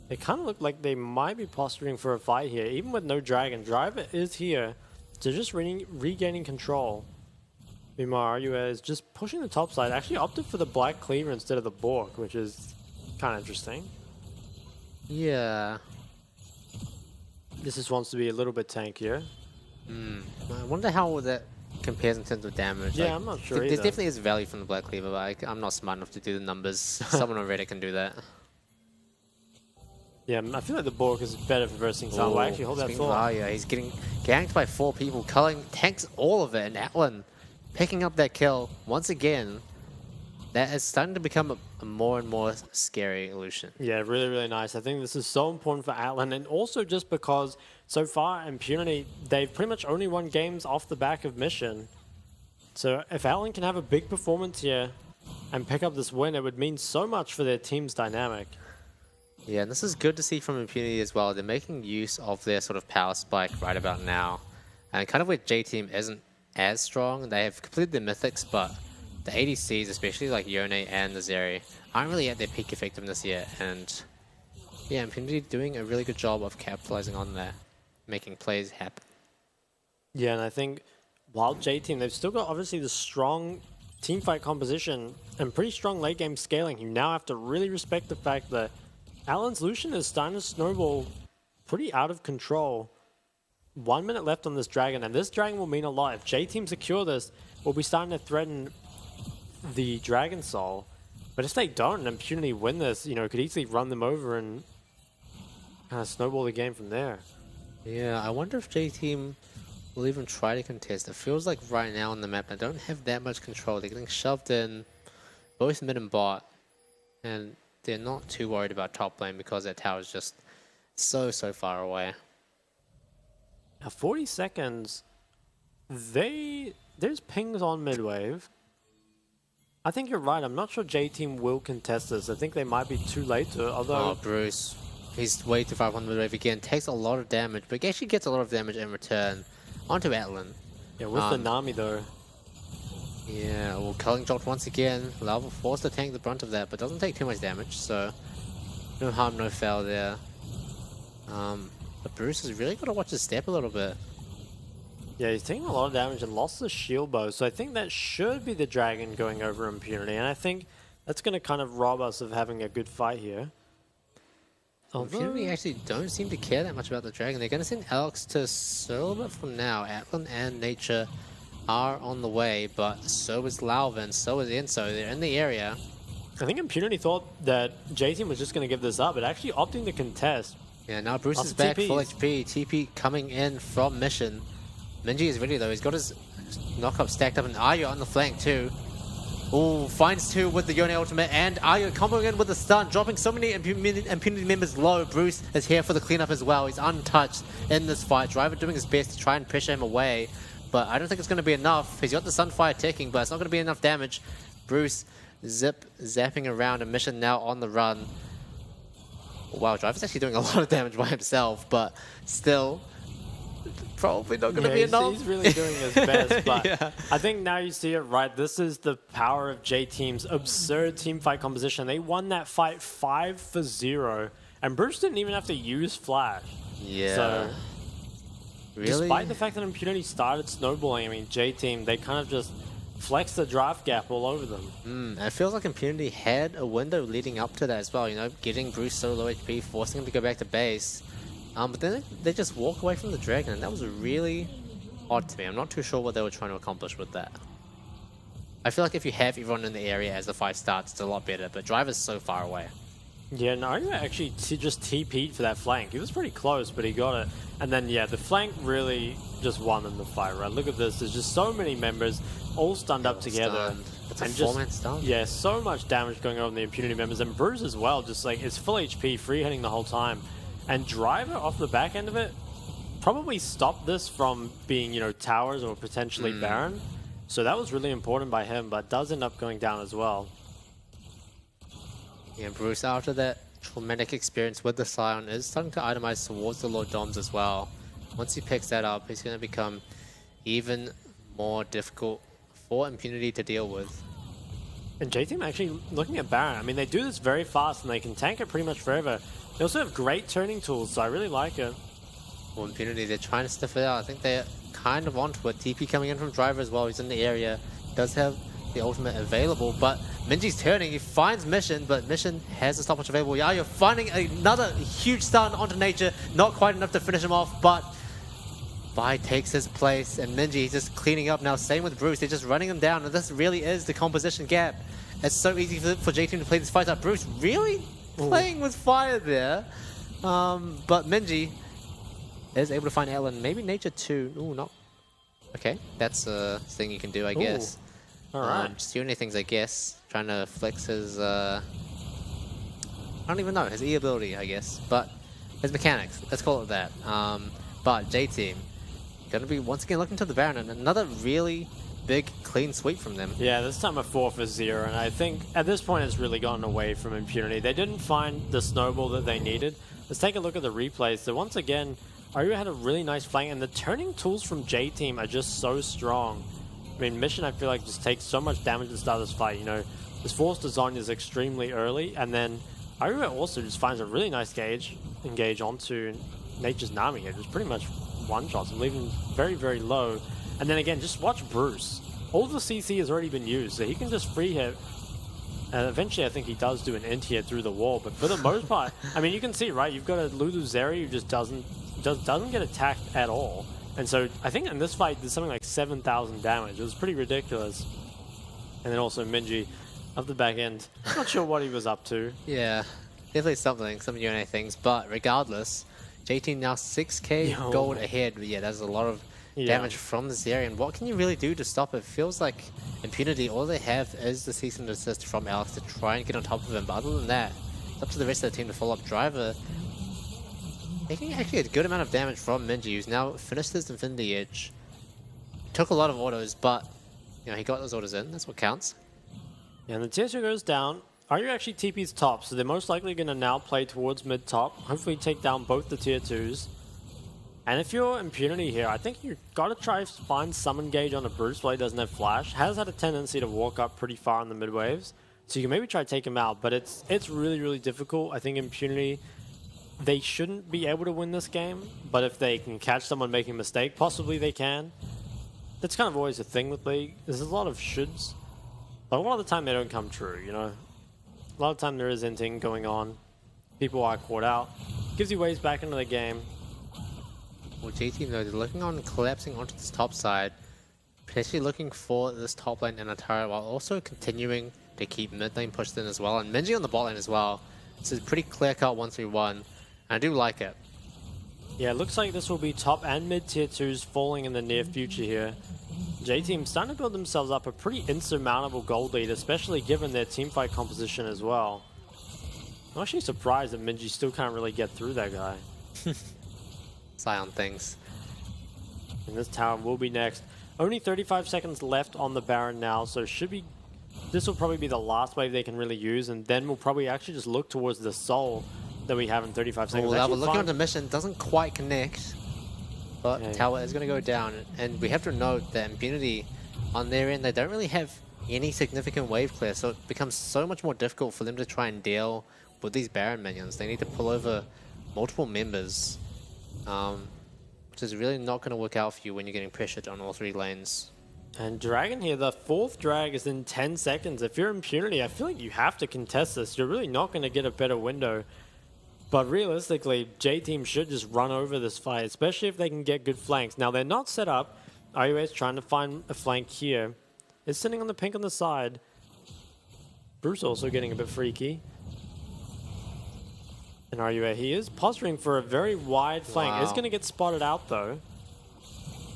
they kind of look like they might be posturing for a fight here. Even with no Dragon, Driver is here. So just regaining control. Meanwhile, RUA is just pushing the top side. Actually opted for the Black Cleaver instead of the Bork, which is kind of interesting. Yeah. This just wants to be a little bit tankier. I wonder how that compares in terms of damage. Yeah, like, I'm not sure there either. definitely is value from the Black Cleaver, but I'm not smart enough to do the numbers. Someone on Reddit can do that. Yeah, I feel like the Bork is better for versing Sun. But actually, hold that thought. Yeah, he's getting ganked by 4 people. Culling tanks all of it, and Atlan picking up that kill once again. That is starting to become a more and more scary illusion. Yeah, really, really nice. I think this is so important for Atlan, and also just because so far Impunity, they've pretty much only won games off the back of Mission. So if Atlan can have a big performance here and pick up this win, it would mean so much for their team's dynamic. Yeah, and this is good to see from Impunity as well. They're making use of their sort of power spike right about now. And kind of where J-Team isn't as strong, they have completed their mythics, but the ADCs, especially like Yone and the Zeri, aren't really at their peak effectiveness yet. And yeah, Impunity doing a really good job of capitalizing on that, making plays happen. Yeah, and I think while J-Team, they've still got obviously the strong teamfight composition and pretty strong late game scaling. You now have to really respect the fact that Atlan's Lucian is starting to snowball pretty out of control. 1 minute left on this Dragon, and this Dragon will mean a lot. If J-Team secure this, we'll be starting to threaten the Dragon Soul. But if they don't and Impunity win this, you know, it could easily run them over and kind of snowball the game from there. Yeah, I wonder if J-Team will even try to contest. It feels like right now on the map, they don't have that much control. They're getting shoved in both mid and bot, and they're not too worried about top lane because their tower is just so far away. Now 40 seconds, there's pings on mid wave. I think you're right. I'm not sure J-Team will contest this. I think they might be too late to, although... Oh, Bruce. He's way too far on mid wave again. Takes a lot of damage, but he actually gets a lot of damage in return onto Atlan. Yeah, with the Nami though. Yeah, well, Culling dropped once again. Lava forced to tank the brunt of that, but doesn't take too much damage, so no harm, no foul there. But Bruce has really got to watch his step a little bit. Yeah, he's taking a lot of damage and lost the shield bow, so I think that should be the Dragon going over Impunity, and I think that's going to kind of rob us of having a good fight here. Impunity actually don't seem to care that much about the Dragon. They're going to send Alex to Searle, but from now, Atlan and Nature are on the way, but so is Lauven, so is Enso. They're in the area. I think Impunity thought that J-Team was just going to give this up, but actually opting to contest. Yeah, now Bruce is back, full HP. TP coming in from Mission. Minji is ready though. He's got his knock-up stacked up, and Arya on the flank too. Ooh, finds 2 with the Yone ultimate, and Arya comboing in with the stun, dropping so many Impunity members low. Bruce is here for the cleanup as well. He's untouched in this fight. Driver doing his best to try and pressure him away, but I don't think it's going to be enough. He's got the Sunfire ticking, but it's not going to be enough damage. Bruce zapping around, and Mission now on the run. Wow, Driver's actually doing a lot of damage by himself, but still, probably not going to be enough. He's really doing his best, but yeah. I think now you see it right. This is the power of J-Team's absurd team fight composition. They won that fight 5-0, and Bruce didn't even have to use Flash. Yeah. So, really? Despite the fact that Impunity started snowballing, I mean, J-Team, they kind of just flexed the draft gap all over them. It feels like Impunity had a window leading up to that as well, you know, getting Bruce so low HP, forcing him to go back to base. But then they just walk away from the Dragon, and that was really odd to me. I'm not too sure what they were trying to accomplish with that. I feel like if you have everyone in the area as the fight starts, it's a lot better, but Driver's so far away. Yeah, no, he actually just TP'd for that flank. He was pretty close, but he got it. And then, yeah, the flank really just won in the fight, right? Look at this. There's just so many members all stunned up together. It's a 4-man stun. Yeah, so much damage going on the Impunity members. And Bruce as well, just like, it's full HP, free hitting the whole time. And Driver, off the back end of it, probably stopped this from being, you know, towers or potentially Baron. So that was really important by him, but does end up going down as well. Yeah, Bruce, after that traumatic experience with the Scion, is starting to itemize towards the Lord Doms as well. Once he picks that up, he's going to become even more difficult for Impunity to deal with. And J-Team actually looking at Baron. I mean, they do this very fast and they can tank it pretty much forever. They also have great turning tools, so I really like it. Well, Impunity, they're trying to sniff it out. I think they're kind of onto it. TP coming in from Driver as well. He's in the area. Does have the ultimate available, but Minji's turning. He finds Mission, but Mission has the stopwatch available. Yeah, you're finding another huge stun onto Nature. Not quite enough to finish him off, but Vi takes his place, and Minji just cleaning up now. Same with Bruce. They're just running him down, and this really is the composition gap. It's so easy for J-Team to play this fight out. Bruce really playing with fire there. But Minji is able to find Ellen. Maybe Nature too. Ooh, no. Okay, that's a thing you can do, I guess. All right. Just doing things, I guess. Trying to flex his, I don't even know, his E ability, I guess. But his mechanics, let's call it that. But J-Team, gonna be once again looking to the Baron, and another really big clean sweep from them. Yeah, this time a 4 for 0, and I think at this point it's really gotten away from Impunity. They didn't find the snowball that they needed. Let's take a look at the replays. So once again, Arya had a really nice flank, and the turning tools from J-Team are just so strong. I mean, Mission, I feel like, just takes so much damage at the start of this fight. You know, this forced to Zhonya's is extremely early, and then Arya also just finds a really nice engage onto Nature's Nami. It just pretty much one-shots and leaving very, very low. And then again, just watch Bruce. All the CC has already been used, so he can just free hit. And eventually, I think he does do an end here through the wall. But for the most part, I mean, you can see, right? You've got a Lulu Zeri who just doesn't get attacked at all. And so I think in this fight, there's something like 7,000 damage. It was pretty ridiculous. And then also Minji up the back end. Not sure what he was up to. Yeah, definitely some UNA things. But regardless, J-Team now 6k gold ahead. But yeah, that's a lot of damage from this area. And what can you really do to stop it? It feels like Impunity, all they have is the cease and desist from Alex to try and get on top of him. But other than that, it's up to the rest of the team to follow up. Driver taking actually a good amount of damage from Minji, who's now finished his Infinity Edge. Took a lot of autos, but you know, he got those autos in. That's what counts. Yeah, and the tier 2 goes down. Arya actually TP's top, so they're most likely going to now play towards mid-top. Hopefully take down both the tier 2s. And if you're Impunity here, I think you've got to try to find some engage on a Bruce while he doesn't have flash. Has had a tendency to walk up pretty far in the mid-waves, so you can maybe try to take him out, but it's really, really difficult. I think Impunity, they shouldn't be able to win this game, but if they can catch someone making a mistake, possibly they can. That's kind of always a thing with League. There's a lot of shoulds, but a lot of the time they don't come true, you know? A lot of the time there is inting going on. People are caught out. Gives you ways back into the game. Well, J-Team though, they're looking on collapsing onto this top side, potentially looking for this top lane and a turret, while also continuing to keep mid lane pushed in as well, and Minji on the bot lane as well. This is pretty clear cut 1-3-1, and I do like it. Yeah, it looks like this will be top and mid tier 2s falling in the near future here. J-Team starting to build themselves up a pretty insurmountable gold lead, especially given their teamfight composition as well. I'm actually surprised that Minji still can't really get through that guy. Sion things. And this tower will be next. Only 35 seconds left on the Baron now, so this will probably be the last wave they can really use, and then we'll probably actually just look towards the soul that we have in 35 seconds. Well, we're looking at the mission, doesn't quite connect, but tower is going to go down, and we have to note that Impunity on their end, they don't really have any significant wave clear, so it becomes so much more difficult for them to try and deal with these Baron minions. They need to pull over multiple members, which is really not going to work out for you when you're getting pressured on all 3 lanes. And Dragon here, the 4th drag is in 10 seconds. If you're Impunity, I feel like you have to contest this. You're really not going to get a better window. But realistically, J-Team should just run over this fight, especially if they can get good flanks. Now, they're not set up. RUA is trying to find a flank here. It's sitting on the pink on the side. Bruce also getting a bit freaky. And RUA, he is posturing for a very wide flank. It's going to get spotted out, though.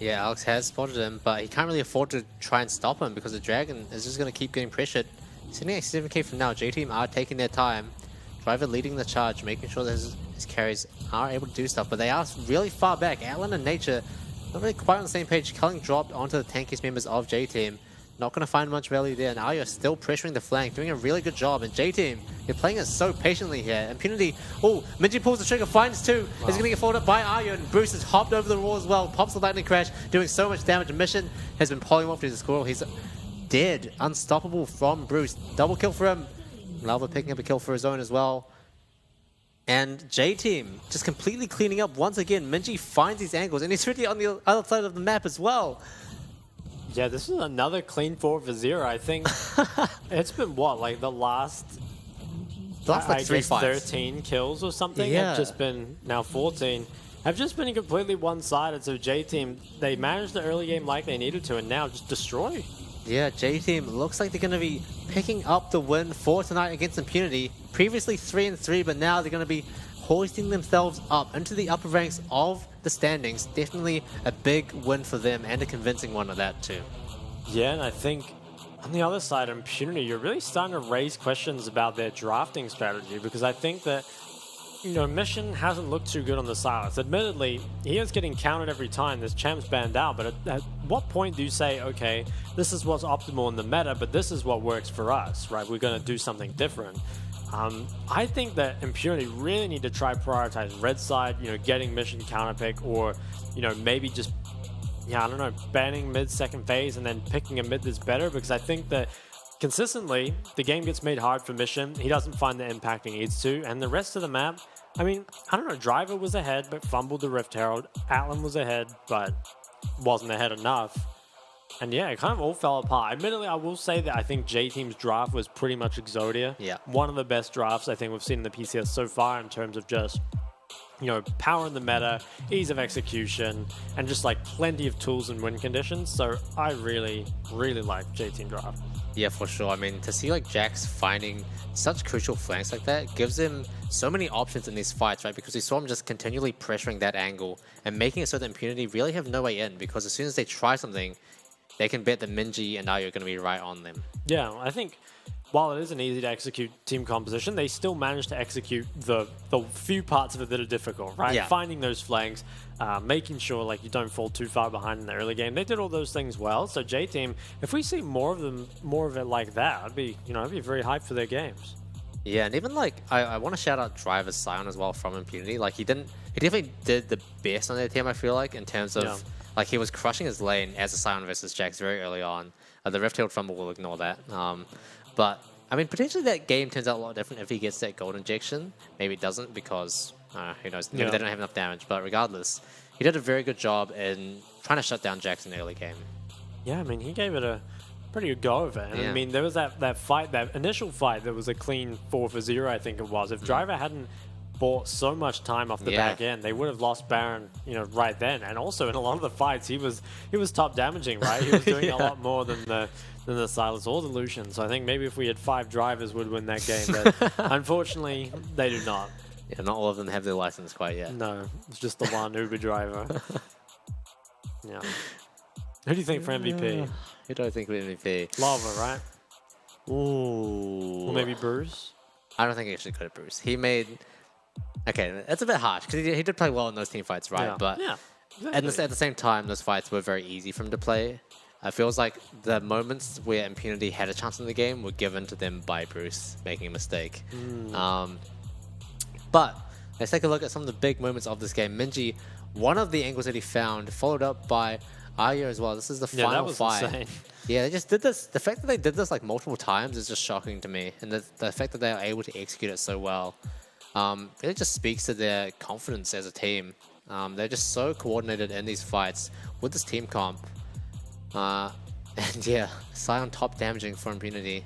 Yeah, Alex has spotted him, but he can't really afford to try and stop him because the Dragon is just going to keep getting pressured. Sitting at 7k from now, J-Team are taking their time. Driver leading the charge, making sure that his carries are able to do stuff, but they are really far back. Atlan and Nature, not really quite on the same page. Culling dropped onto the tankiest members of J-Team. Not going to find much value there. Now you're still pressuring the flank, doing a really good job. And J-Team, they're playing it so patiently here. Impunity, oh, Minji pulls the trigger, finds 2. Wow. Is going to get followed up by Arya, and Bruce has hopped over the wall as well. Pops the lightning crash, doing so much damage. Mission has been pulling him off to the squirrel. He's dead. Unstoppable from Bruce. Double kill for him. Lava picking up a kill for his own as well. And J-Team just completely cleaning up once again. Minji finds these angles, and he's really on the other side of the map as well. Yeah, this is another clean 4 for 0. I think it's been what, like the last like 3 guess fights. 13 kills or something. Yeah. Have just been now 14. Have just been completely one-sided. So J-Team, they managed the early game like they needed to, and now just destroy. Yeah, J-Team looks like they're going to be picking up the win for tonight against Impunity. Previously 3-3, but now they're going to be hoisting themselves up into the upper ranks of the standings. Definitely a big win for them, and a convincing one at that too. Yeah, and I think on the other side, Impunity, you're really starting to raise questions about their drafting strategy, because I think that, you know, Mission hasn't looked too good on the Silas. Admittedly, he is getting counted every time this champ's banned out, but at what point do you say, okay, this is what's optimal in the meta, but this is what works for us, right? We're going to do something different. I think that Impunity really need to try prioritize red side, you know, getting Mission counterpick, or, you know, maybe just, yeah, I don't know, banning mid second phase and then picking a mid that's better, because I think that consistently the game gets made hard for Mission. He doesn't find the impact he needs to, and the rest of the map, I mean, I don't know, Driver was ahead but fumbled the Rift Herald. Atlan was ahead but wasn't ahead enough. And yeah, it kind of all fell apart. Admittedly, I will say that I think J-Team's draft was pretty much Exodia. Yeah. One of the best drafts I think we've seen in the PCS so far, in terms of just, you know, power in the meta, ease of execution, and just like plenty of tools and win conditions. So I really, really like J-Team draft. Yeah, for sure. I mean, to see like Jax finding such crucial flanks like that gives him so many options in these fights, right? Because we saw him just continually pressuring that angle and making it so that Impunity really have no way in, because as soon as they try something, they can bet that Minji and Ayo are going to be right on them. Yeah, I think while it isn't easy to execute team composition, they still manage to execute the few parts of it that are difficult, right? Yeah. Finding those flanks, making sure like you don't fall too far behind in the early game. They did all those things well. So J-Team, if we see more of it like that, I'd be very hyped for their games. Yeah, and even like I want to shout out Driver's Sion as well from Impunity. Like he definitely did the best on their team, I feel like, in terms of like he was crushing his lane as a Sion versus Jax very early on. The Rift Herald fumble will ignore that. But I mean, potentially that game turns out a lot different if he gets that gold injection. Maybe it doesn't, because who knows? Maybe they don't have enough damage. But regardless, he did a very good job in trying to shut down Jax in the early game. Yeah, I mean, he gave it a pretty good go of it. And I mean, there was that fight, that initial fight that was a clean 4 for 0, I think it was. If Driver hadn't bought so much time off the back end, they would have lost Baron, you know, right then. And also in a lot of the fights, he was top damaging, right? He was doing a lot more than the Silas or the Lucian. So I think maybe if we had 5 drivers, would win that game. But unfortunately, they do not. Yeah, not all of them have their license quite yet. No, it's just the one Uber driver. Yeah. Who do you think for MVP? Who do I think for MVP? Lava, right? Ooh. Or maybe Bruce? I don't think he actually could have Bruce. He made... Okay, that's a bit harsh, because he did play well in those team fights, right? Yeah. But exactly. at the same time, those fights were very easy for him to play. It feels like the moments where Impunity had a chance in the game were given to them by Bruce making a mistake. But let's take a look at some of the big moments of this game. Minji, one of the angles that he found, followed up by Ayo as well. This is the final that was fight. insane. Yeah, they just did this. The fact that they did this like multiple times is just shocking to me. And the fact that they are able to execute it so well really just speaks to their confidence as a team. They're just so coordinated in these fights with this team comp. And yeah, Sion top damaging for Impunity.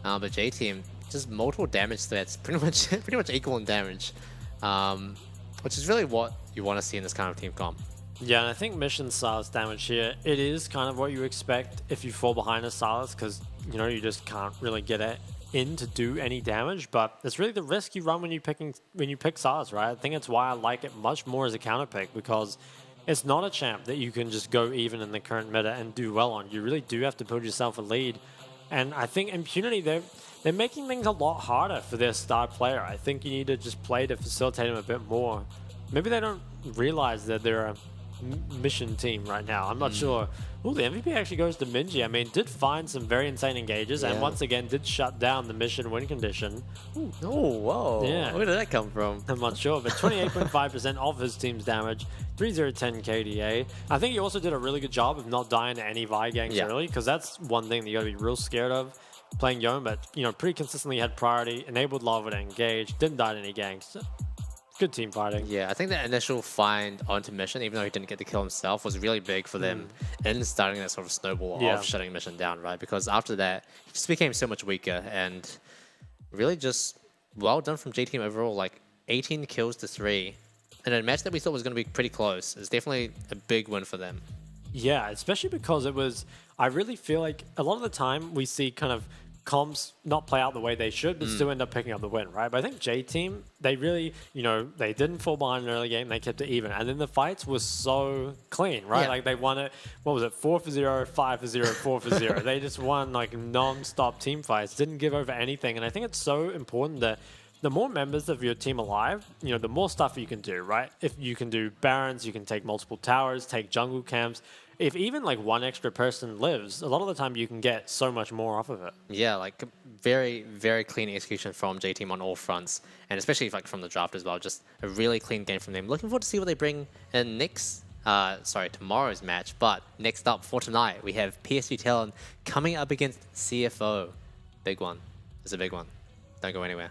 But J-Team, just multiple damage threats, pretty much equal in damage. Which is really what you want to see in this kind of team comp. Yeah, and I think Mission Silas damage here, it is kind of what you expect if you fall behind a Silas, because, you know, you just can't really get it in to do any damage, but it's really the risk you run when you pick Silas, right? I think it's why I like it much more as a counter pick, because it's not a champ that you can just go even in the current meta and do well on. You really do have to put yourself a lead. And I think Impunity, they're making things a lot harder for their star player. I think you need to just play to facilitate him a bit more. Maybe they don't realize that they're mission team right now. I'm not sure. Oh, the MVP actually goes to Minji. I mean, did find some very insane engages, and once again did shut down the mission win condition. Ooh. Oh, whoa. Yeah. Where did that come from? I'm not sure, but 28.5% of his team's damage, 3010 KDA. I think he also did a really good job of not dying to any Vi ganks early, because that's one thing that you got to be real scared of. Playing Yone, but, you know, pretty consistently had priority, enabled Lava to engage, didn't die to any ganks. Good team fighting. Yeah, I think that initial find onto mission, even though he didn't get the kill himself, was really big for them in starting that sort of snowball of shutting mission down, right? Because after that, he just became so much weaker, and really just well done from J Team overall. Like 18 kills to 3 in a match that we thought was going to be pretty close. It's definitely a big win for them. Yeah, especially because it was, I really feel like a lot of the time we see kind of comps not play out the way they should, but still end up picking up the win, right? But I think J Team, they really, you know, they didn't fall behind in an early game, they kept it even. And then the fights were so clean, right? Like they won it, what was it, 4-0, 5-0, 4-0. They just won like non-stop team fights, didn't give over anything. And I think it's so important that the more members of your team alive, you know, the more stuff you can do, right? If you can do Barons, you can take multiple towers, take jungle camps. If even like one extra person lives, a lot of the time you can get so much more off of it. Yeah, like very, very clean execution from J Team on all fronts, and especially like from the draft as well. Just a really clean game from them. Looking forward to see what they bring in tomorrow's match. But next up for tonight, we have PSG Talon coming up against CFO. Big one. It's a big one. Don't go anywhere.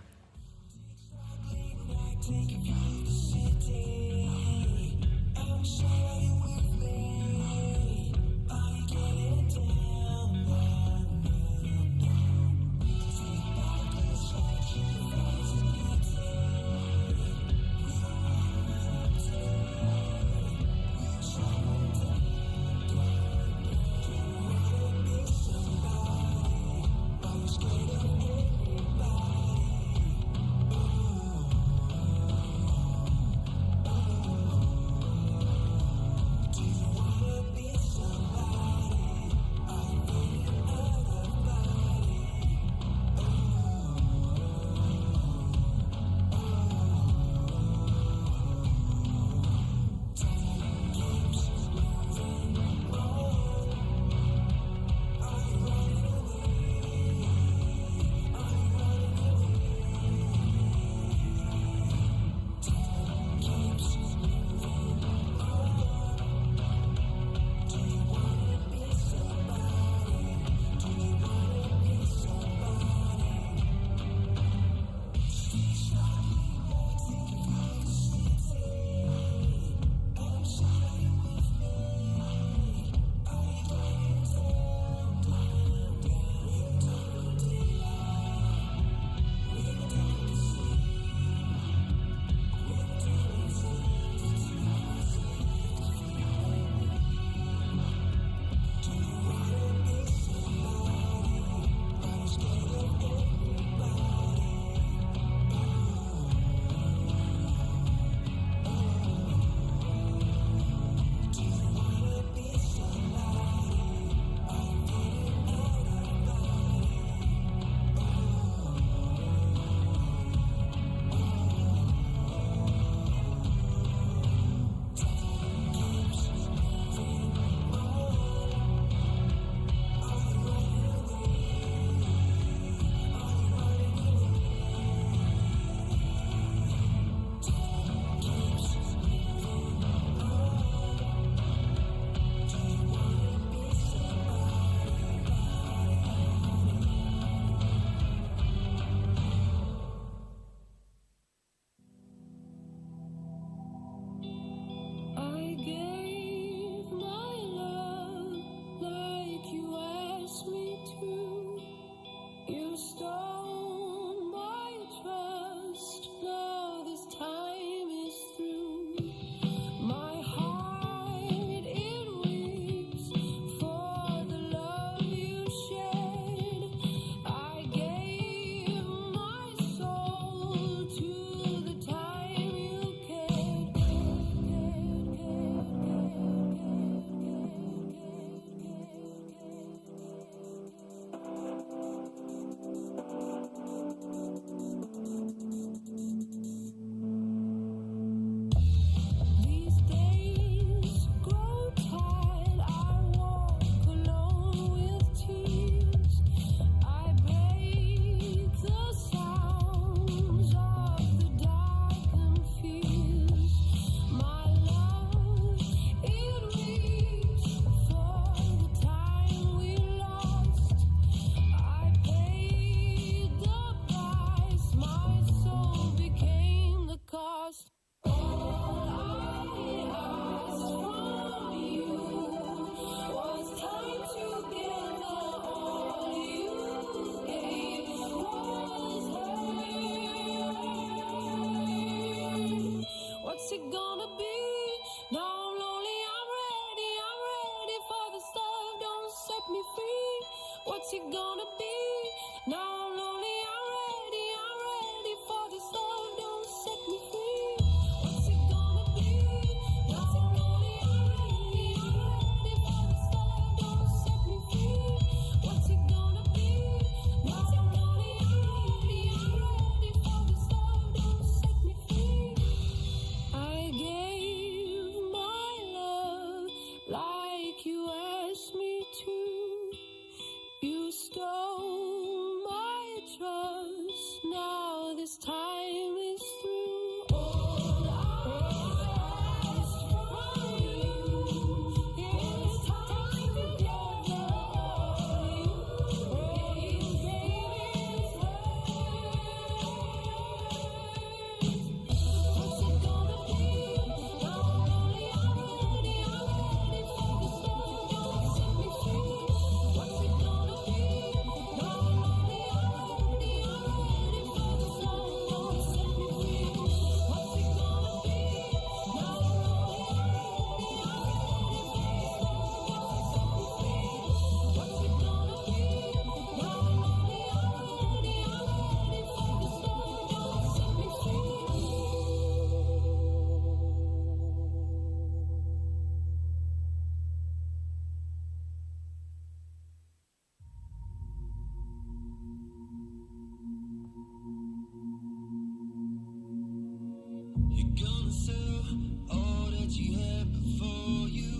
gonna sell all that you had before you.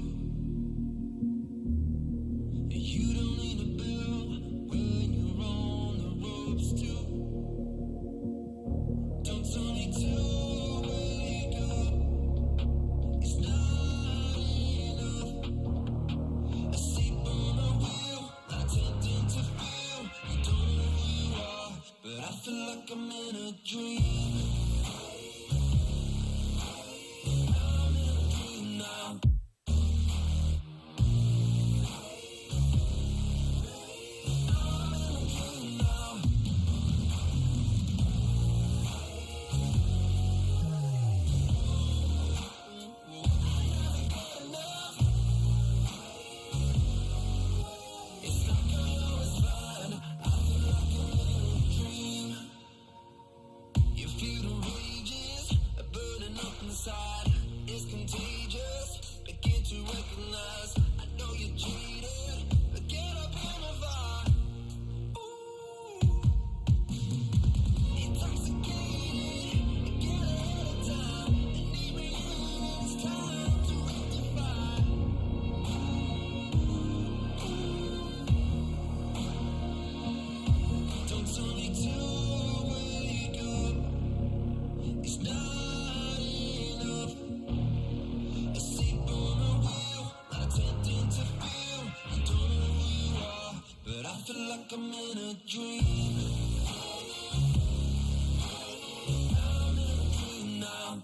And you don't need a bell when you're on the ropes too. Don't tell me to wake up. It's not enough. Asleep on a wheel, attempting to feel. You don't know who you are, but I feel like I'm in a dream. I'm in a dream now. You feel the rages burning up inside. It's contagious. Begin to recognize. I know you're cheated, but get up in the vibe. Ooh, intoxicated. Get ahead of time. Inebriated. It's time to rectify. Don't tell me to wake up. It's not enough. Asleep on a wheel, attempting to feel. You don't know who you are, but I feel like I'm in a dream. I'm in a dream now.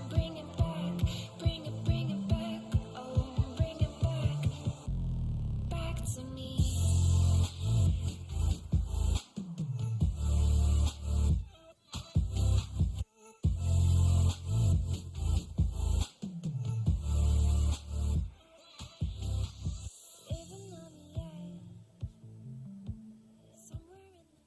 Bring it back, bring it back, oh, bring it back to me. Living on the edge, somewhere in the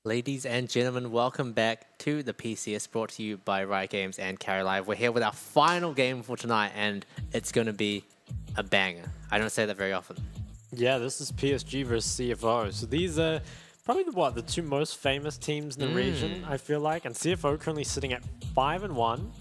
Ladies and gentlemen, welcome back to the PCS, brought to you by Riot Games and Carry Live. We're here with our final game for tonight, and it's going to be a banger. I don't say that very often. Yeah, this is PSG versus CFO. So these are probably the two most famous teams in the region, I feel like. And CFO currently sitting at 5-1.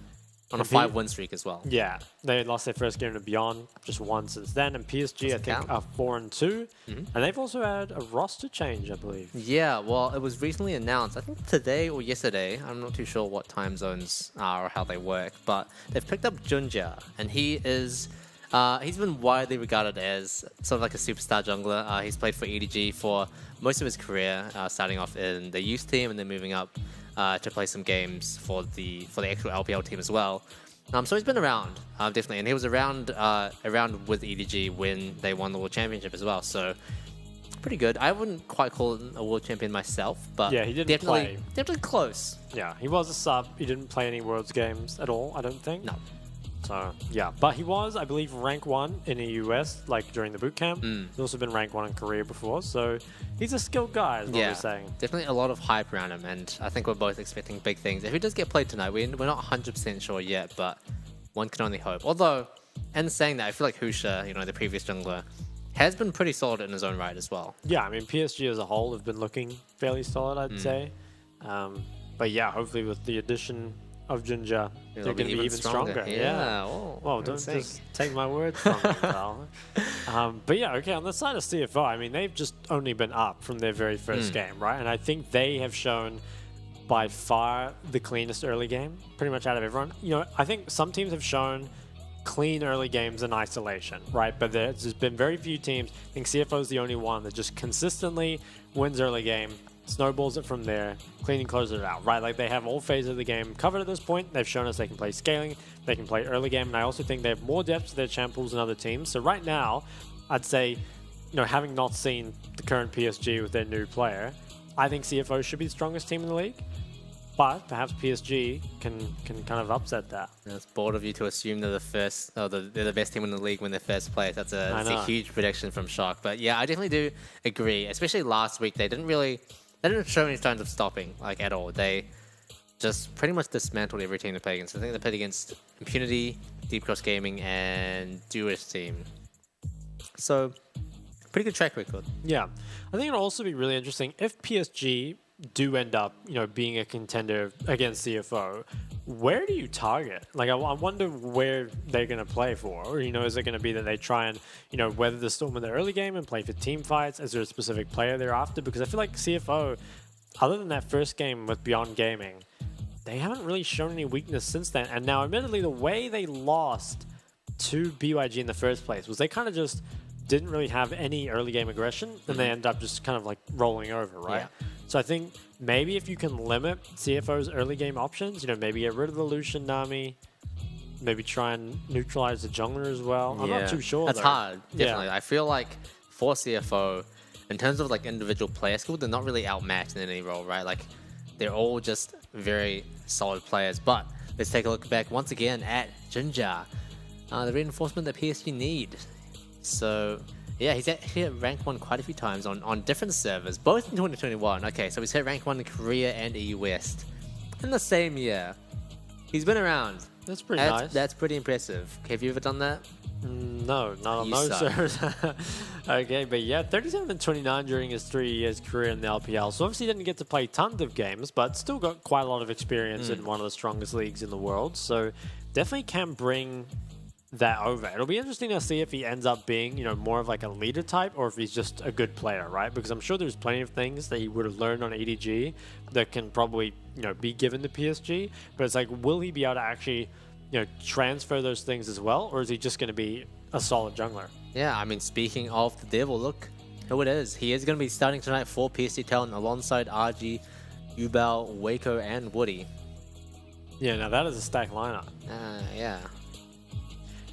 On a 5-win streak as well. Yeah, they lost their first game to Beyond, just one since then. And PSG, I think, are 4-2. And they've also had a roster change, I believe. Yeah, well, it was recently announced, I think today or yesterday. I'm not too sure what time zones are or how they work. But they've picked up Junja, and he is He's been widely regarded as sort of like a superstar jungler. He's played for EDG for most of his career, starting off in the youth team and then moving up to play some games for the actual LPL team as well. So he's been around, definitely, and he was around with EDG when they won the World Championship as well. So pretty good. I wouldn't quite call him a world champion myself, but yeah, he didn't definitely close. Yeah, he was a sub. He didn't play any Worlds games at all, I don't think. No. So, yeah. But he was, I believe, rank 1 in the US, like during the boot camp. He's also been rank 1 in Korea before, so he's a skilled guy, is what we're saying. Definitely a lot of hype around him, and I think we're both expecting big things. If he does get played tonight, we're not 100% sure yet, but one can only hope. Although, in saying that, I feel like Husha, the previous jungler, has been pretty solid in his own right as well. Yeah, I mean, PSG as a whole have been looking fairly solid, I'd say. But yeah, hopefully with the addition of Jinja, they're going to be even stronger. Yeah. Well, don't just take my word from me, pal. But yeah, okay, on the side of CFO, I mean, they've just only been up from their very first game, right? And I think they have shown by far the cleanest early game, pretty much out of everyone. I think some teams have shown clean early games in isolation, right? But there's been very few teams. I think CFO is the only one that just consistently wins early game, snowballs it from there, clean and closes it out, right? Like they have all phases of the game covered at this point. They've shown us they can play scaling, they can play early game, and I also think they have more depth to their champ pools than other teams. So right now, I'd say, having not seen the current PSG with their new player, I think CFO should be the strongest team in the league. But perhaps PSG can kind of upset that. It's bold of you to assume they're they're the best team in the league when they're first place. That's a huge prediction from Shock. But yeah, I definitely do agree. Especially last week, they didn't show any signs of stopping at all. They just pretty much dismantled every team they played against. I think they played against Impunity, Deep Cross Gaming, and Duelist team. So pretty good track record. Yeah, I think it'll also be really interesting if PSG do end up, being a contender against CFO, where do you target? Like, I wonder where they're going to play for. Or, is it going to be that they try and, weather the storm in the early game and play for team fights? Is there a specific player they're after? Because I feel like CFO, other than that first game with Beyond Gaming, they haven't really shown any weakness since then. And now, admittedly, the way they lost to BYG in the first place was they kind of just didn't really have any early game aggression, and they end up just kind of like rolling over, right? Yeah. So I think maybe if you can limit CFO's early game options, maybe get rid of the Lucian Nami, maybe try and neutralize the jungler as well. I'm not too sure. That's hard, definitely. I feel like for CFO, in terms of individual player skill, they're not really outmatched in any role, right? Like they're all just very solid players. But let's take a look back once again at Jinja, the reinforcement that PSG need. So, yeah, he's hit rank 1 quite a few times on different servers, both in 2021. Okay, so he's hit rank 1 in Korea and EU West in the same year. He's been around. That's pretty nice. That's pretty impressive. Have you ever done that? No, not on those servers. Okay, but yeah, 37 and 29 during his 3 years career in the LPL. So obviously he didn't get to play tons of games, but still got quite a lot of experience in one of the strongest leagues in the world. So definitely can bring that over. It'll be interesting to see if he ends up being, more of like a leader type or if he's just a good player, right? Because I'm sure there's plenty of things that he would have learned on EDG that can probably, be given to PSG. But it's like, will he be able to actually, transfer those things as well? Or is he just going to be a solid jungler? Yeah, I mean, speaking of the devil, look who it is. He is going to be starting tonight for PSG Talent alongside RG, Yubel, Waco, and Woody. Yeah, now that is a stacked lineup. Yeah.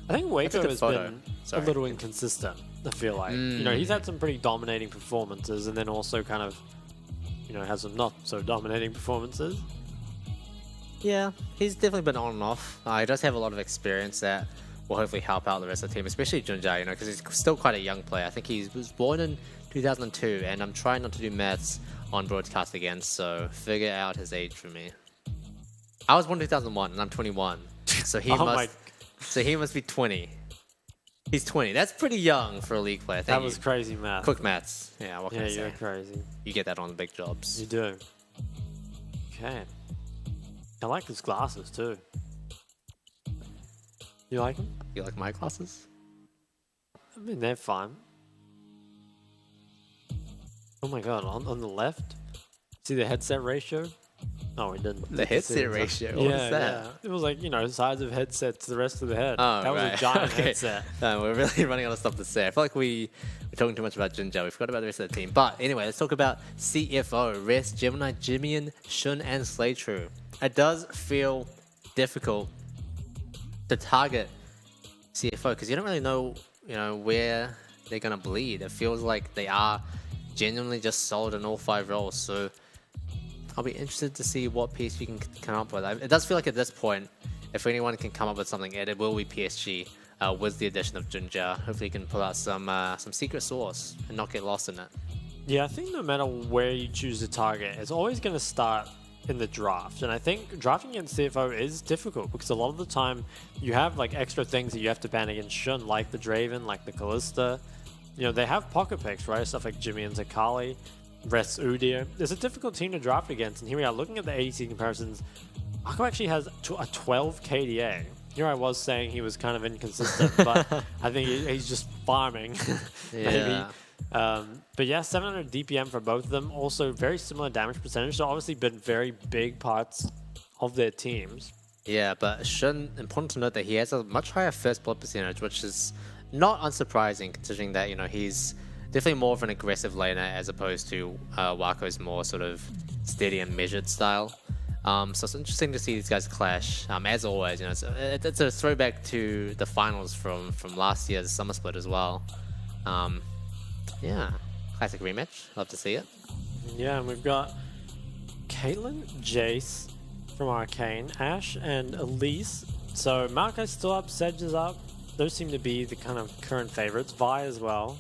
I think Waco has been a little inconsistent, I feel like. He's had some pretty dominating performances and then also kind of, has some not so dominating performances. Yeah, he's definitely been on and off. He does have a lot of experience that will hopefully help out the rest of the team, especially Junja, because he's still quite a young player. I think he was born in 2002, and I'm trying not to do maths on broadcast again, so figure out his age for me. I was born in 2001, and I'm 21, so he must be 20. He's 20. That's pretty young for a league player. That was crazy math. Quick maths. Yeah, what can I say? You're crazy. You get that on the big jobs. You do. Okay. I like his glasses too. You like them? You like my glasses? I mean, they're fine. Oh my god, on the left, see the headset ratio? No, we didn't. The headset ratio. What is that? Yeah. It was like, you know, size of headset to the rest of the head. Oh, that was right. a giant Okay. headset. We're really running out of stuff to say. I feel like we're talking too much about Jinja. We forgot about the rest of the team. But anyway, let's talk about CFO. Rest, Gemini, Jimian, Shun, and Slaytrue. It does feel difficult to target CFO because you don't really know, where they're gonna bleed. It feels like they are genuinely just solid in all 5 roles. So I'll be interested to see what PSG can come up with. It does feel like at this point, if anyone can come up with something, it will be PSG with the addition of Jinja. Hopefully, he can pull out some secret sauce and not get lost in it. Yeah, I think no matter where you choose to target, it's always going to start in the draft. And I think drafting against CFO is difficult because a lot of the time you have like extra things that you have to ban against Shun, like the Draven, like the Kalista. They have pocket picks, right? Stuff like Jimmy and Zakali. Rest Udyr. It's a difficult team to draft against, and here we are looking at the ADC comparisons. Akko actually has a 12 KDA. Here I was saying he was kind of inconsistent, but I think he's just farming, maybe. But yeah, 700 DPM for both of them. Also very similar damage percentage, so obviously been very big parts of their teams. Yeah, but Shun, important to note that he has a much higher first blood percentage, which is not unsurprising considering that, he's definitely more of an aggressive laner as opposed to Wako's more sort of steady and measured style. So it's interesting to see these guys clash. As always, it's a throwback to the finals from last year's Summer Split as well. Yeah, classic rematch. Love to see it. Yeah, and we've got Caitlyn, Jace from Arcane, Ashe, and Elise. So Maokai's still up, Sedge is up. Those seem to be the kind of current favorites. Vi as well.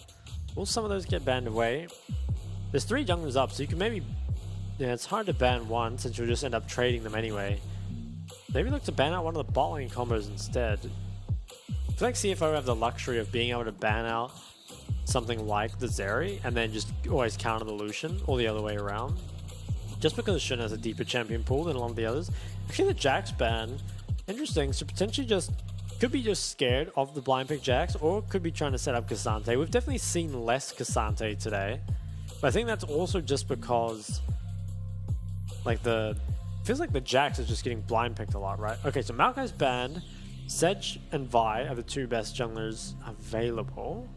Will some of those get banned away? There's 3 junglers up, so you can maybe... Yeah, it's hard to ban one since you'll just end up trading them anyway. Maybe look to ban out one of the bot lane combos instead. I feel like CFO have the luxury of being able to ban out something like the Zeri and then just always counter the Lucian or the other way around. Just because Shun has a deeper champion pool than a lot of the others. Actually, the Jax ban, interesting. So potentially could be just scared of the blind pick Jax or could be trying to set up Cassante. We've definitely seen less Cassante today. But I think that's also just because feels like the Jax is just getting blind picked a lot, right? Okay, so Maokai's banned. Sedge and Vi are the 2 best junglers available.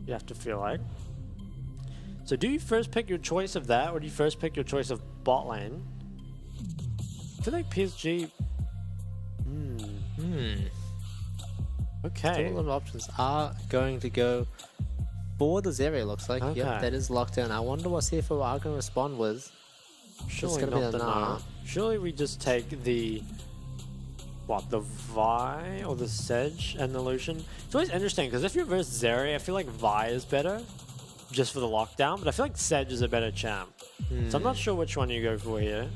You have to feel like. So do you first pick your choice of that or do you first pick your choice of bot lane? I feel like PSG... Okay. Still a lot of options are going to go for the Zeri, looks like. Okay. Yep, that is locked in. I wonder what CFO are going to respond with. Surely not the Nah. Surely we just take the... What, the Vi or the Sedge and the Lucian? It's always interesting because if you're versus Zeri, I feel like Vi is better just for the lockdown, but I feel like Sedge is a better champ. So I'm not sure which one you go for here.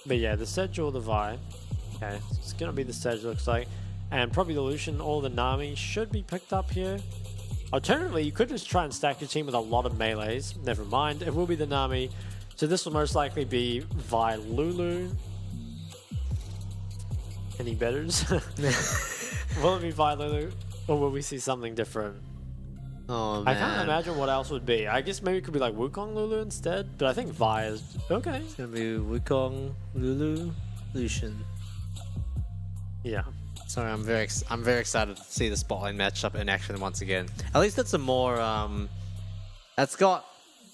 But yeah, the Sedge or the Vi. Okay, so it's going to be the Sedge, looks like. And probably the Lucian or the Nami should be picked up here. Alternatively, you could just try and stack your team with a lot of melees. Never mind, it will be the Nami. So this will most likely be Vi Lulu. Any betters? Will it be Vi Lulu? Or will we see something different? Oh, man. I can't imagine what else would be. I guess maybe it could be like Wukong Lulu instead. But I think Vi is... Okay. It's going to be Wukong, Lulu, Lucian. Yeah. Sorry, I'm very excited to see the spotlight matchup in action once again. At least it's a more that's got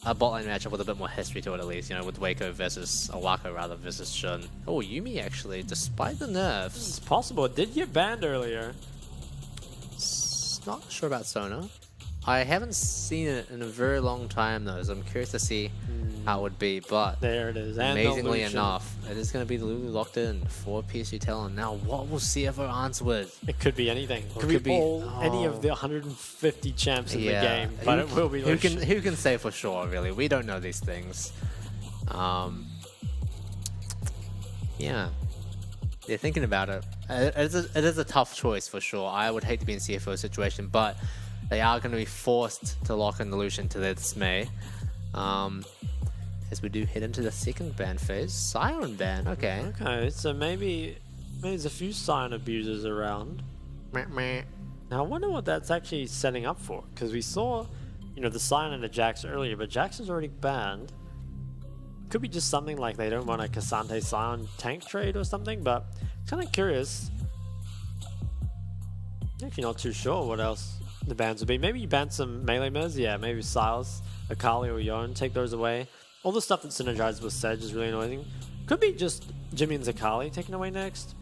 a botline matchup with a bit more history to it. At least with Waco versus Wako rather versus Shun. Oh, Yuumi actually, despite the nerfs, It's possible. It did get banned earlier. not sure about Sona. I haven't seen it in a very long time though, so I'm curious to see how it would be. But there it is. And amazingly enough, it is going to be the Lulu locked in for PSG Talon. Now, what will CFO answer with? It could be anything. It could be any of the 150 champs in the game, but it will be. Who can say for sure? Really, we don't know these things. Yeah, they're thinking about it. It is a tough choice for sure. I would hate to be in CFO situation, but they are going to be forced to lock in the Lucian to their dismay. As we do head into the second ban phase. Siren ban, okay. Okay, so maybe there's a few Siren abusers around. Now I wonder what that's actually setting up for, because we saw, the Siren and the Jax earlier, but Jax is already banned. Could be just something like they don't want a Cassante Scion tank trade or something, but kind of curious. Actually not too sure what else the bans would be. Maybe you ban some melee mez, yeah, maybe Silas, Akali or Yon, take those away. All the stuff that synergizes with Sedge is really annoying. Could be just Jimmy and Zakali taken away next.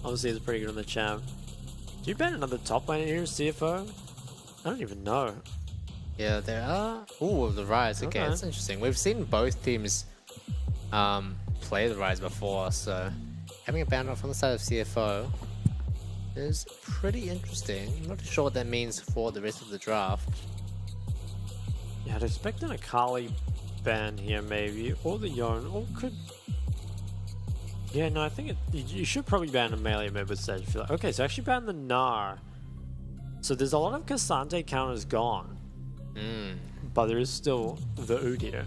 Obviously it's pretty good on the champ. Do you ban another top laner here, CFO? I don't even know. Yeah, there are. Ooh, the Rise. Okay, that's interesting. We've seen both teams play the Rise before, so having a ban from the side of CFO is pretty interesting. I'm not too sure what that means for the rest of the draft. Yeah, I'd expect an Akali ban here maybe, or the Yon, or could... Yeah, no, I think you should probably ban a melee mid with Sedge. Okay, so actually ban the Gnar. So there's a lot of Cassante counters gone. But there is still the Udyr.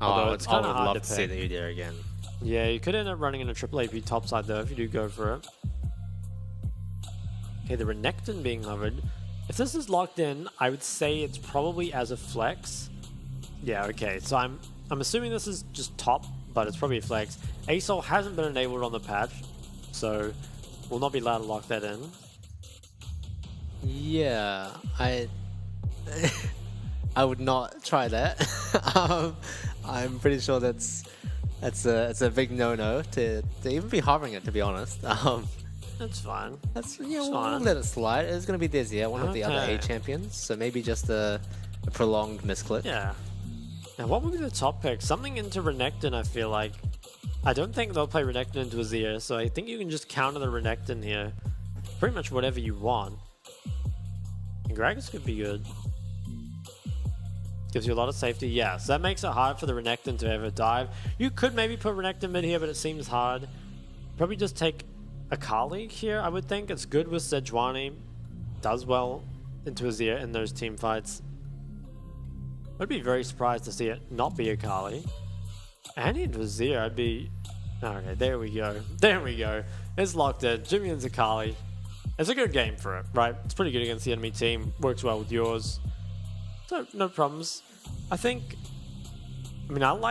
Oh, it's I kind would of hard love to to see pick. the Udyr again. Yeah, you could end up running in a triple AP topside though if you do go for it. Okay, the Renekton being hovered. If this is locked in, I would say it's probably as a flex. Yeah, okay, so I'm assuming this is just top, but it's probably a flex. ASOL hasn't been enabled on the patch, so we'll not be allowed to lock that in. Yeah, I would not try that. I'm pretty sure that's a big no-no to even be hovering it, to be honest. That's fine. We'll let it slide. It's gonna be Dizzy, one of the other A champions, so maybe just a prolonged misclick. Yeah. Now, what would be the top pick? Something into Renekton, I feel like. I don't think they'll play Renekton into Azir, so I think you can just counter the Renekton here. Pretty much whatever you want. And Gragas could be good. Gives you a lot of safety. Yeah, so that makes it hard for the Renekton to ever dive. You could maybe put Renekton mid here, but it seems hard. Probably just take Akali here, I would think. It's good with Sejuani. Does well into Azir in those team fights. I'd be very surprised to see it not be Akali. And into Azir, I'd be... Okay, there we go. There we go. It's locked in. Jimmy and Akali. It's a good game for it, right? It's pretty good against the enemy team. Works well with yours. So, no problems. I like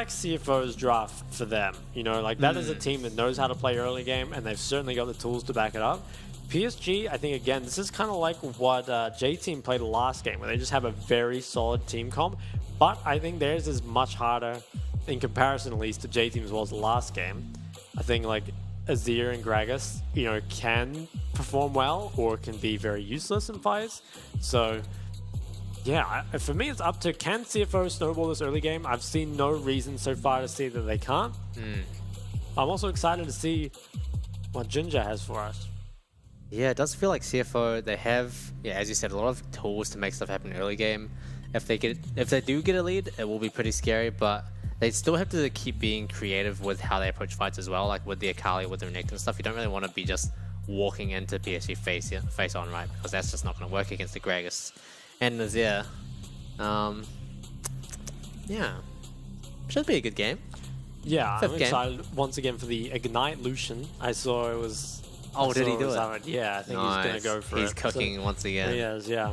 CFO's draft for them. You know, like that is a team that knows how to play early game, and they've certainly got the tools to back it up. PSG, I think, again, this is kind of like what J-Team played last game, where they just have a very solid team comp. But I think theirs is much harder, in comparison at least, to J-Team's was last game. I think, like, Azir and Gragas, you know, can perform well, or can be very useless in fights. So... yeah, for me, it's up to, can CFO snowball this early game? I've seen no reason so far to see that they can't. I'm also excited to see what Ginger has for us. Yeah, it does feel like CFO, they have, yeah, as you said, a lot of tools to make stuff happen early game. If they do get a lead, it will be pretty scary, but they still have to keep being creative with how they approach fights as well, like with the Akali, with the Renekton stuff. You don't really want to be just walking into PSG face on, right? Because that's just not going to work against the Gragas and Nazir. Yeah. Should be a good game. Yeah, I'm Fifth game. excited once again for the Ignite Lucian. I saw it was... Oh, did he do it? Yeah, I think he's going to go for it. He's cooking once again. He is, yeah.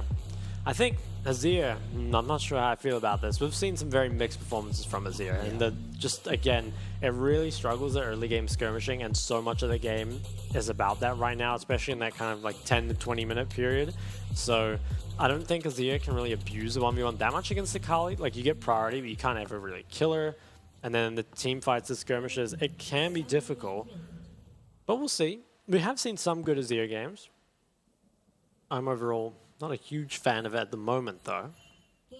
I think Azir, I'm not sure how I feel about this. We've seen some very mixed performances from Azir. And just, again, it really struggles at early game skirmishing, and so much of the game is about that right now, especially in that kind of like 10 to 20 minute period. So I don't think Azir can really abuse the 1v1 that much against Akali. Like, you get priority, but you can't ever really kill her. And then the team fights, the skirmishes, it can be difficult. But we'll see. We have seen some good Azir games. I'm overall not a huge fan of it at the moment, though.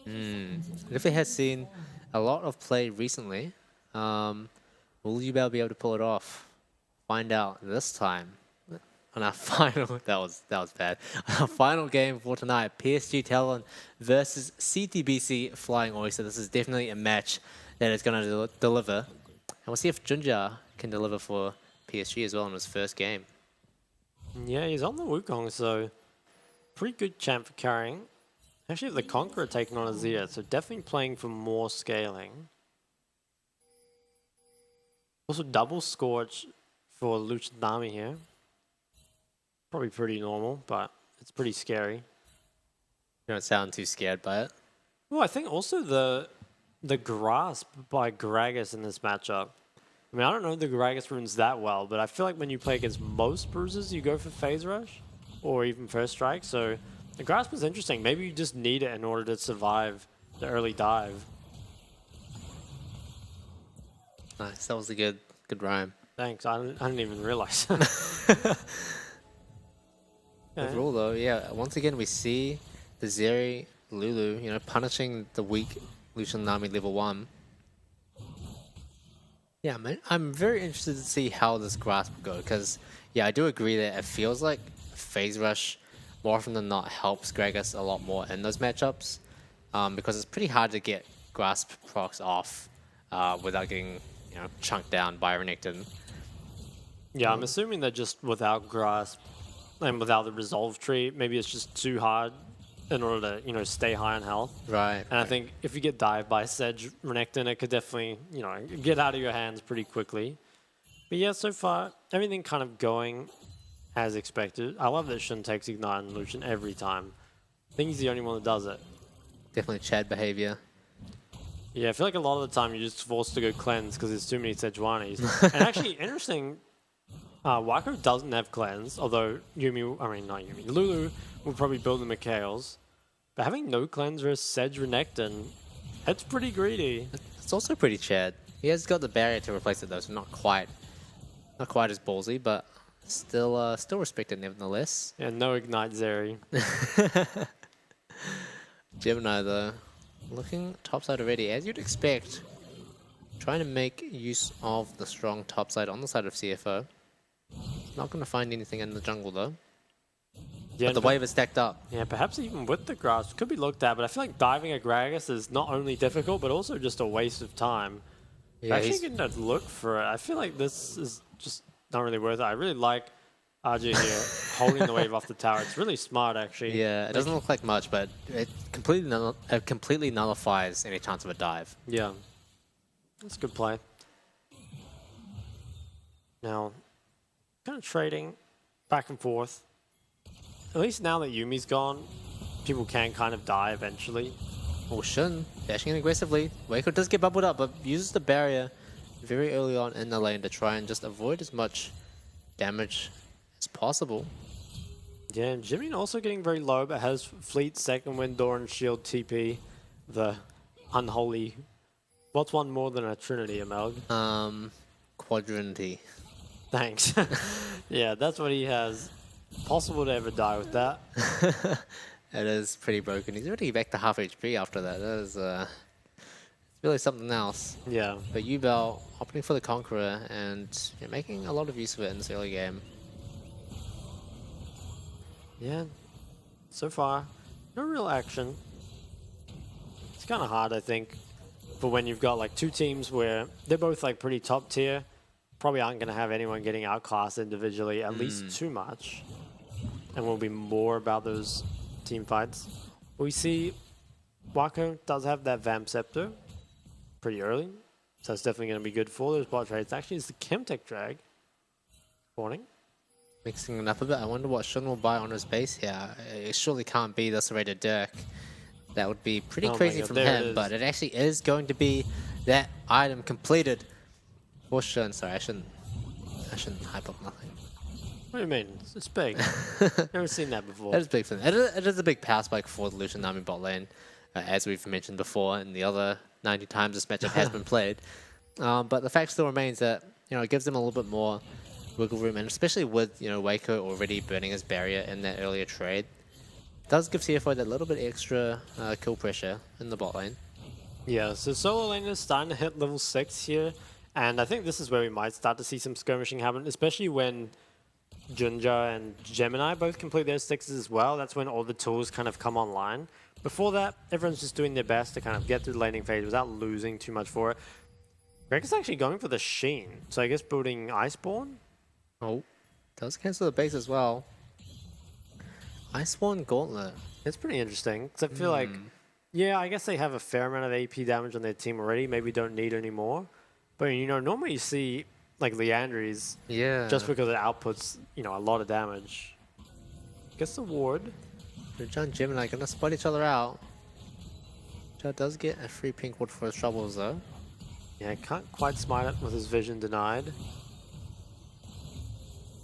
Definitely has seen a lot of play recently. Will you be able to pull it off? Find out this time on our final. That was bad. Our final game for tonight: PSG Talon versus CTBC Flying Oyster. This is definitely a match that is going to deliver, and we'll see if Junja can deliver for PSG as well in his first game. Yeah, he's on the Wukong, so pretty good champ for carrying. Actually, the Conqueror taking on Azir, so definitely playing for more scaling. Also, double Scorch for Luchadami here. Probably pretty normal, but it's pretty scary. You don't sound too scared by it. Well, I think also the the grasp by Gragas in this matchup. I mean, I don't know the Gragas runes that well, but I feel like when you play against most bruisers, you go for Phase Rush or even First Strike. So the grasp is interesting. Maybe you just need it in order to survive the early dive. Nice. That was a good rhyme. Thanks. I didn't even realize. Overall, though, yeah, once again, we see the Zeri, Lulu, you know, punishing the weak Lucian Nami level 1. Yeah, man, I'm very interested to see how this grasp will go, because, yeah, I do agree that it feels like Phase Rush more often than not helps Gragas a lot more in those matchups, because it's pretty hard to get grasp procs off without getting, you know, chunked down by Renekton. Yeah, I'm assuming that just without grasp and without the resolve tree, maybe it's just too hard in order to, you know, stay high on health. Right. And I think if you get dived by Sedge Renekton, it could definitely, you know, get out of your hands pretty quickly. But yeah, so far, everything kind of going as expected. I love that Shun takes Ignite and Lucian every time. I think he's the only one that does it. Definitely Chad behavior. Yeah, I feel like a lot of the time you're just forced to go cleanse because there's too many Sejuanis. And actually, interesting, Waco doesn't have cleanse, although Lulu will probably build the Mikhails. But having no cleanse versus Sedge Renekton, that's pretty greedy. It's also pretty Chad. He has got the barrier to replace it though, so not quite as ballsy, but still respected nevertheless. Yeah, no Ignite Zeri. Gemini though, looking topside already, as you'd expect. Trying to make use of the strong topside on the side of CFO. Not going to find anything in the jungle though. Yeah, but the wave is stacked up. Yeah, perhaps even with the grasp could be looked at, but I feel like diving a Gragas is not only difficult, but also just a waste of time. Yeah, actually getting to look for it. I feel like this is just not really worth it. I really like RJ here holding the wave off the tower. It's really smart, actually. Yeah, it doesn't look like much, but it completely nullifies any chance of a dive. Yeah, that's a good play. Now, kind of trading back and forth. At least now that Yumi's gone, people can kind of die eventually. Or Shun, dashing in aggressively. Waco does get bubbled up, but uses the barrier very early on in the lane to try and just avoid as much damage as possible. Yeah, and Jimin also getting very low, but has Fleet, Second Wind, Door, and Shield TP. The unholy... What's one more than a Trinity, Amelg? Quadrinity. Thanks. Yeah, that's what he has. Possible to ever die with that. It is pretty broken. He's already back to half HP after that. That is really something else. Yeah. But Yubel opting for the Conqueror and making a lot of use of it in this early game. Yeah. So far, no real action. It's kind of hard, I think, for when you've got like two teams where they're both like pretty top tier. Probably aren't going to have anyone getting outclassed individually, at least too much. And will be more about those team fights. We see Waco does have that Vamp Scepter pretty early, so it's definitely going to be good for those bot trades. Actually, it's the Chemtech Drag. Warning. Mixing it up a bit. I wonder what Shun will buy on his base here. It surely can't be the Serrated Dirk. That would be pretty crazy from him, but it actually is going to be that item completed. For Shun, sorry, I shouldn't hype up nothing. What do you mean? It's big. Never seen that before. That is big for them. It is a big power spike for the Lucian Nami bot lane, as we've mentioned before, and the other 90 times this matchup has been played. But the fact still remains that it gives them a little bit more wiggle room, and especially with Waco already burning his barrier in that earlier trade, does give CFO that little bit extra kill pressure in the bot lane. Yeah, so solo lane is starting to hit level 6 here. And I think this is where we might start to see some skirmishing happen, especially when Junja and Gemini both complete their 6s as well. That's when all the tools kind of come online. Before that, everyone's just doing their best to kind of get through the laning phase without losing too much for it. Greg is actually going for the Sheen, so I guess building Iceborne? Oh, does cancel the base as well. Iceborne Gauntlet. It's pretty interesting, because I feel like, yeah, I guess they have a fair amount of AP damage on their team already, maybe don't need any more. But, normally you see, like, Leandries, just because it outputs, a lot of damage. Gets the ward. Junja and Gemini going to spot each other out. Junja does get a free pink ward for his troubles though. Yeah, can't quite smite it with his vision denied.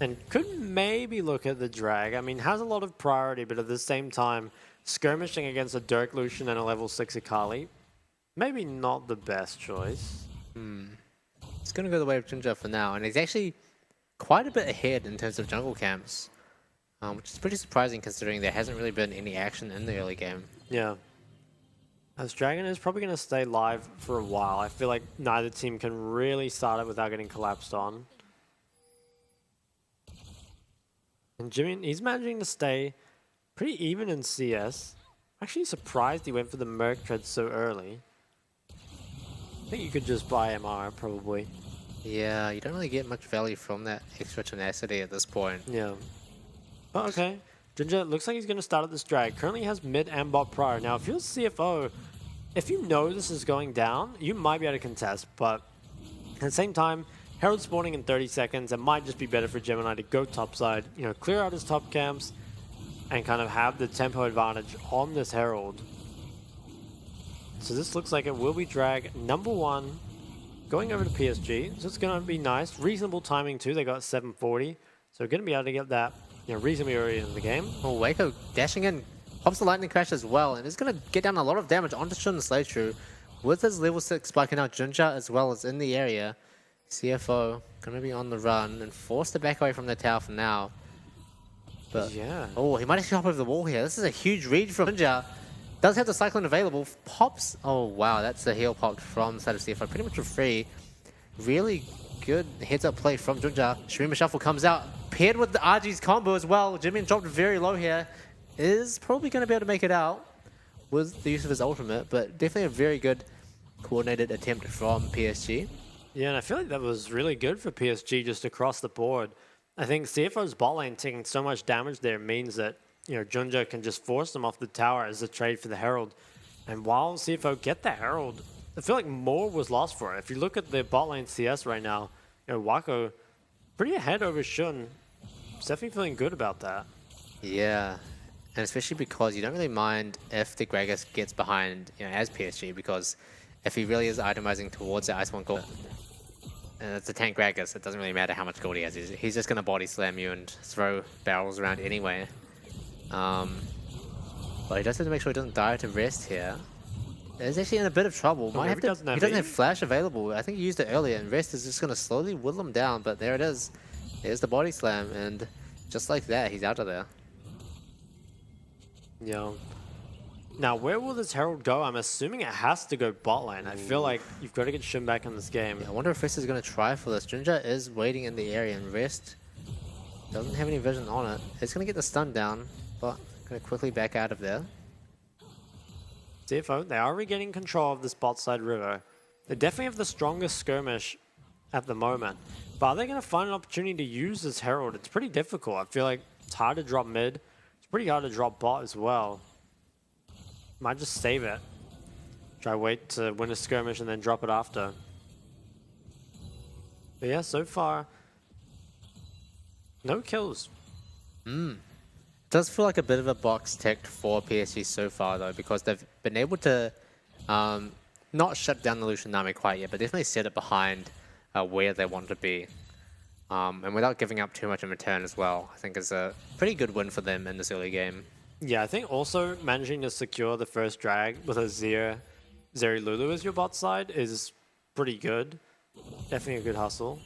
And could maybe look at the drag. I mean, has a lot of priority, but at the same time, skirmishing against a Dirk Lucian and a level 6 Akali, maybe not the best choice. It's going to go the way of Junja for now, and he's actually quite a bit ahead in terms of jungle camps, which is pretty surprising considering there hasn't really been any action in the early game. Yeah. As Dragon is probably going to stay live for a while. I feel like neither team can really start it without getting collapsed on. And Jimmy, he's managing to stay pretty even in CS. Actually surprised he went for the Merc Tread so early. I think you could just buy MR, probably. Yeah, you don't really get much value from that extra tenacity at this point. Yeah. But okay. Junja looks like he's going to start at this drag. Currently has mid and bot prior. Now, if you're CFO, if you know this is going down, you might be able to contest. But at the same time, Herald spawning in 30 seconds, it might just be better for Gemini to go topside, you know, clear out his top camps, and kind of have the tempo advantage on this Herald. So this looks like it will be drag number 1 going over to PSG. So it's going to be nice. Reasonable timing too. They got 740. So going to be able to get that, you know, reasonably early in the game. Oh, Waco dashing in, pops the lightning crash as well, and it's going to get down a lot of damage onto Shun Slay True with his level 6 spiking out Junja as well as in the area. CFO going to be on the run and forced to back away from the tower for now. But yeah. Oh, he might actually hop over the wall here. This is a huge read from Junja. Does have the Cyclone available. Pops. Oh, wow. That's a heal popped from the side of CFO. Pretty much for free. Really good heads-up play from Junja. Shurima Shuffle comes out. Paired with the RG's combo as well. Jimmy dropped very low here. Is probably going to be able to make it out with the use of his ultimate. But definitely a very good coordinated attempt from PSG. Yeah, and I feel like that was really good for PSG just across the board. I think CFO's bot lane taking so much damage there means that, you know, Junja can just force them off the tower as a trade for the Herald. And while CFO get the Herald, I feel like more was lost for it. If you look at the bot lane CS right now, you know, Wako pretty ahead over Shun. Definitely feeling good about that. Yeah, and especially because you don't really mind if the Gragas gets behind, you know, as PSG, because if he really is itemizing towards the Ice One gold, and it's a tank Gragas, it doesn't really matter how much gold he has. He's just going to body slam you and throw barrels around anyway. But he does have to make sure he doesn't die to rest here. He's actually in a bit of trouble. Oh, He doesn't have flash available. I think he used it earlier, and rest is just going to slowly whittle him down. But there it is. There's the body slam, and just like that, he's out of there. Yeah. Now, where will this Herald go? I'm assuming it has to go bot lane. I feel like you've got to get Shun back in this game. Yeah, I wonder if Rest is going to try for this. Junja is waiting in the area, and Rest doesn't have any vision on it. It's going to get the stun down, but going to quickly back out of there. CFO, they are regaining control of this bot side river. They definitely have the strongest skirmish at the moment. But are they going to find an opportunity to use this Herald? It's pretty difficult. I feel like it's hard to drop mid. It's pretty hard to drop bot as well. Might just save it. Try wait to win a skirmish and then drop it after. But yeah, so far, no kills. Does feel like a bit of a box ticked for PSG so far though, because they've been able to not shut down the Lucian Nami quite yet, but definitely set it behind where they want to be. And without giving up too much in return as well, I think is a pretty good win for them in this early game. Yeah, I think also managing to secure the first drag with a Zeri Lulu as your bot side is pretty good. Definitely a good hustle.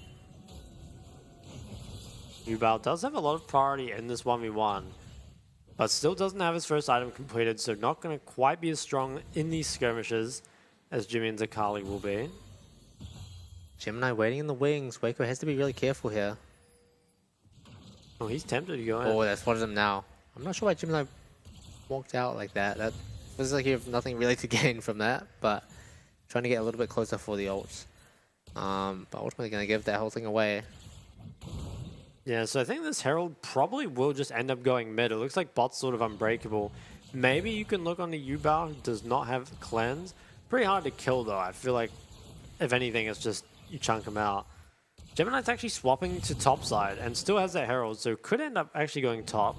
Yubao does have a lot of priority in this 1v1, but still doesn't have his first item completed, so not going to quite be as strong in these skirmishes as Jimmy and Zakali will be. Gemini waiting in the wings. Waco has to be really careful here. Oh, he's tempted to go in. Oh, that's spotted him now. I'm not sure why Gemini walked out like that. That feels like you have nothing really to gain from that, but trying to get a little bit closer for the ults. But ultimately going to give that whole thing away. Yeah, so I think this Herald probably will just end up going mid. It looks like bot's sort of unbreakable. Maybe you can look on the Yubao, who does not have cleanse. Pretty hard to kill though. I feel like, if anything, it's just you chunk him out. Gemini's actually swapping to top side and still has that Herald, so could end up actually going top.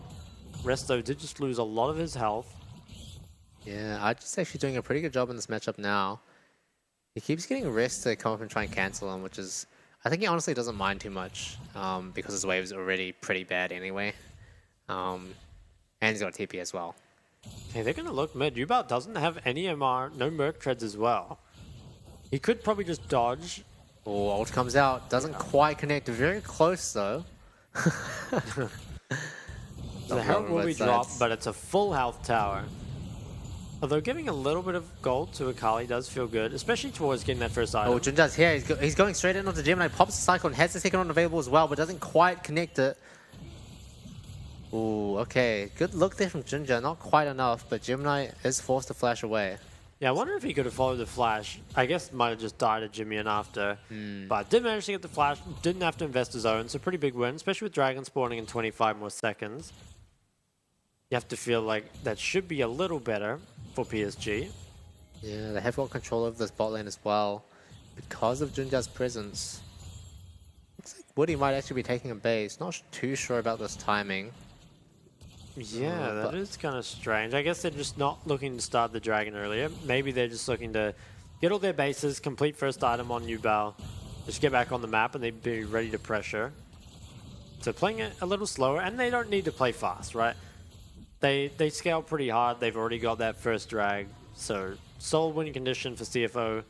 Resto did just lose a lot of his health. Yeah, Archie's actually doing a pretty good job in this matchup now. He keeps getting rest to come up and try and cancel him, which is... I think he honestly doesn't mind too much, because his wave is already pretty bad anyway. And he's got TP as well. Hey, they're going to look mid. Yubao doesn't have any MR, no Merc treads as well. He could probably just dodge. Oh, ult comes out. Doesn't quite connect. Very close, though. The health will be dropped, but it's a full health tower. Although giving a little bit of gold to Akali does feel good, especially towards getting that first item. Oh, Junja's here. He's going straight in onto Gemini. Pops the cycle and has the second one available as well, but doesn't quite connect it. Ooh, okay. Good look there from Junja. Not quite enough, but Gemini is forced to flash away. Yeah, I wonder if he could have followed the flash. I guess might have just died at Jimmy and after. But did manage to get the flash. Didn't have to invest his own. So pretty big win, especially with Dragon spawning in 25 more seconds. You have to feel like that should be a little better for PSG. Yeah, they have got control over this bot lane as well because of Junja's presence. Looks like Woody might actually be taking a base. Not too sure about this timing. Yeah, that is kind of strange. I guess they're just not looking to start the Dragon earlier. Maybe they're just looking to get all their bases, complete first item on Yubao, just get back on the map, and they'd be ready to pressure. So playing it a little slower, and they don't need to play fast, right? They scale pretty hard. They've already got that first drag, so solid winning condition for CFO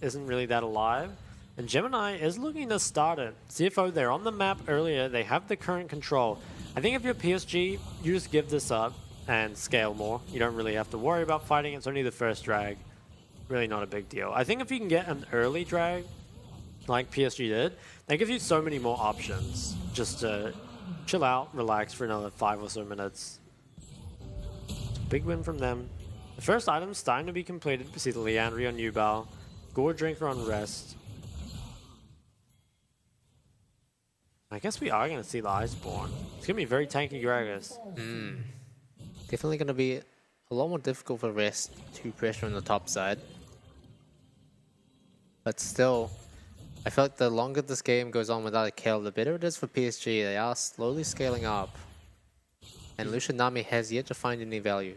isn't really that alive. And Gemini is looking to start it. CFO, they're on the map earlier. They have the current control. I think if you're PSG, you just give this up and scale more. You don't really have to worry about fighting. It's only the first drag. Really not a big deal. I think if you can get an early drag, like PSG did, they give you so many more options. Just to chill out, relax for another 5 or so minutes. Big win from them. The first item's starting to be completed. We see the Leandry on Yubao. Gore Drinker on Rest. I guess we are going to see the Iceborne. It's going to be very tanky Gragas. Definitely going to be a lot more difficult for Rest to pressure on the top side. But still, I feel like the longer this game goes on without a kill, the better it is for PSG. They are slowly scaling up. And Lucian Nami has yet to find any value.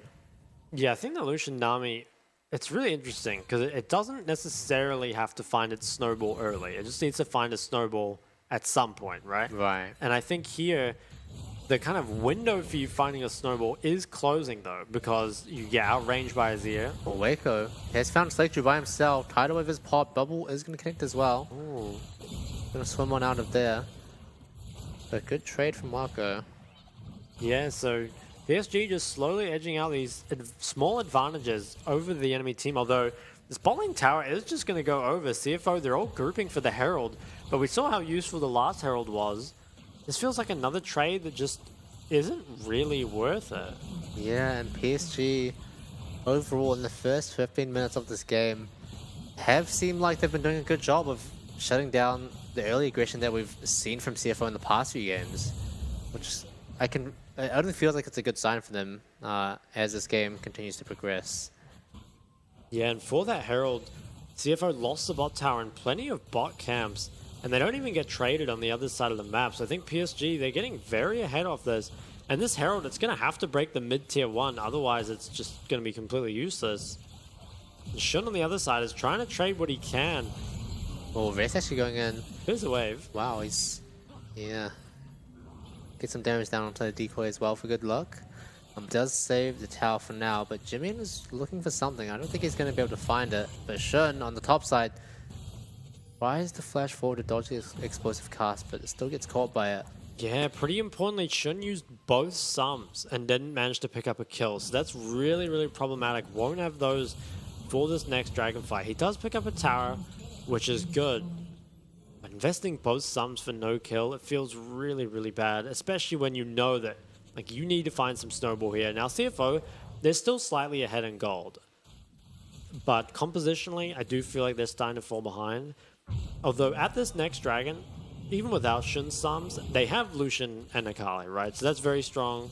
Yeah, I think the Lucian Nami, it's really interesting because it doesn't necessarily have to find its snowball early. It just needs to find a snowball at some point, right? Right. And I think here, the kind of window for you finding a snowball is closing though, because you get outranged by Azir. Well, Waco has found Slaytrue by himself. Tidal Wave is popped. Bubble is going to connect as well. Ooh. Going to swim on out of there. But good trade from Waco. Yeah, so PSG just slowly edging out these small advantages over the enemy team, although this bot lane tower is just going to go over. CFO, they're all grouping for the Herald, but we saw how useful the last Herald was. This feels like another trade that just isn't really worth it. Yeah, and PSG, overall, in the first 15 minutes of this game, have seemed like they've been doing a good job of shutting down the early aggression that we've seen from CFO in the past few games, which it only feels like it's a good sign for them as this game continues to progress. Yeah, and for that Herald, CFO lost the bot tower and plenty of bot camps, and they don't even get traded on the other side of the map. So I think PSG, they're getting very ahead of this. And this Herald, it's going to have to break the mid-tier 1, otherwise it's just going to be completely useless. And Shun on the other side is trying to trade what he can. Oh, Rest actually going in. There's a wave. Wow, yeah. Get some damage down onto the decoy as well for good luck. Does save the tower for now, but Jimin is looking for something. I don't think he's going to be able to find it. But Shun on the top side tries to flash forward to dodge the explosive cast, but it still gets caught by it. Yeah, pretty importantly, Shun used both sums and didn't manage to pick up a kill. So that's really, really problematic. Won't have those for this next dragon fight. He does pick up a tower, which is good. But investing both sums for no kill, it feels really, really bad. Especially when you know that like you need to find some snowball here. Now CFO, they're still slightly ahead in gold. But compositionally, I do feel like they're starting to fall behind. Although at this next dragon, even without Shun's sums, they have Lucian and Akali, right? So that's very strong,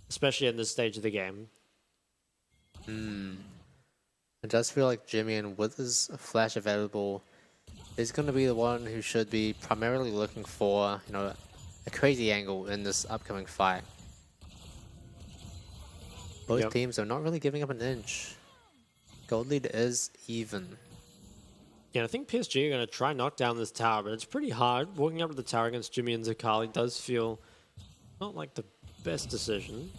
especially at this stage of the game. It does feel like Jimin, with his flash available, is going to be the one who should be primarily looking for, a crazy angle in this upcoming fight. Both teams are not really giving up an inch. Gold lead is even. Yeah, I think PSG are going to try knock down this tower, but it's pretty hard. Walking up to the tower against Jimmy and Zakali does feel not like the best decision.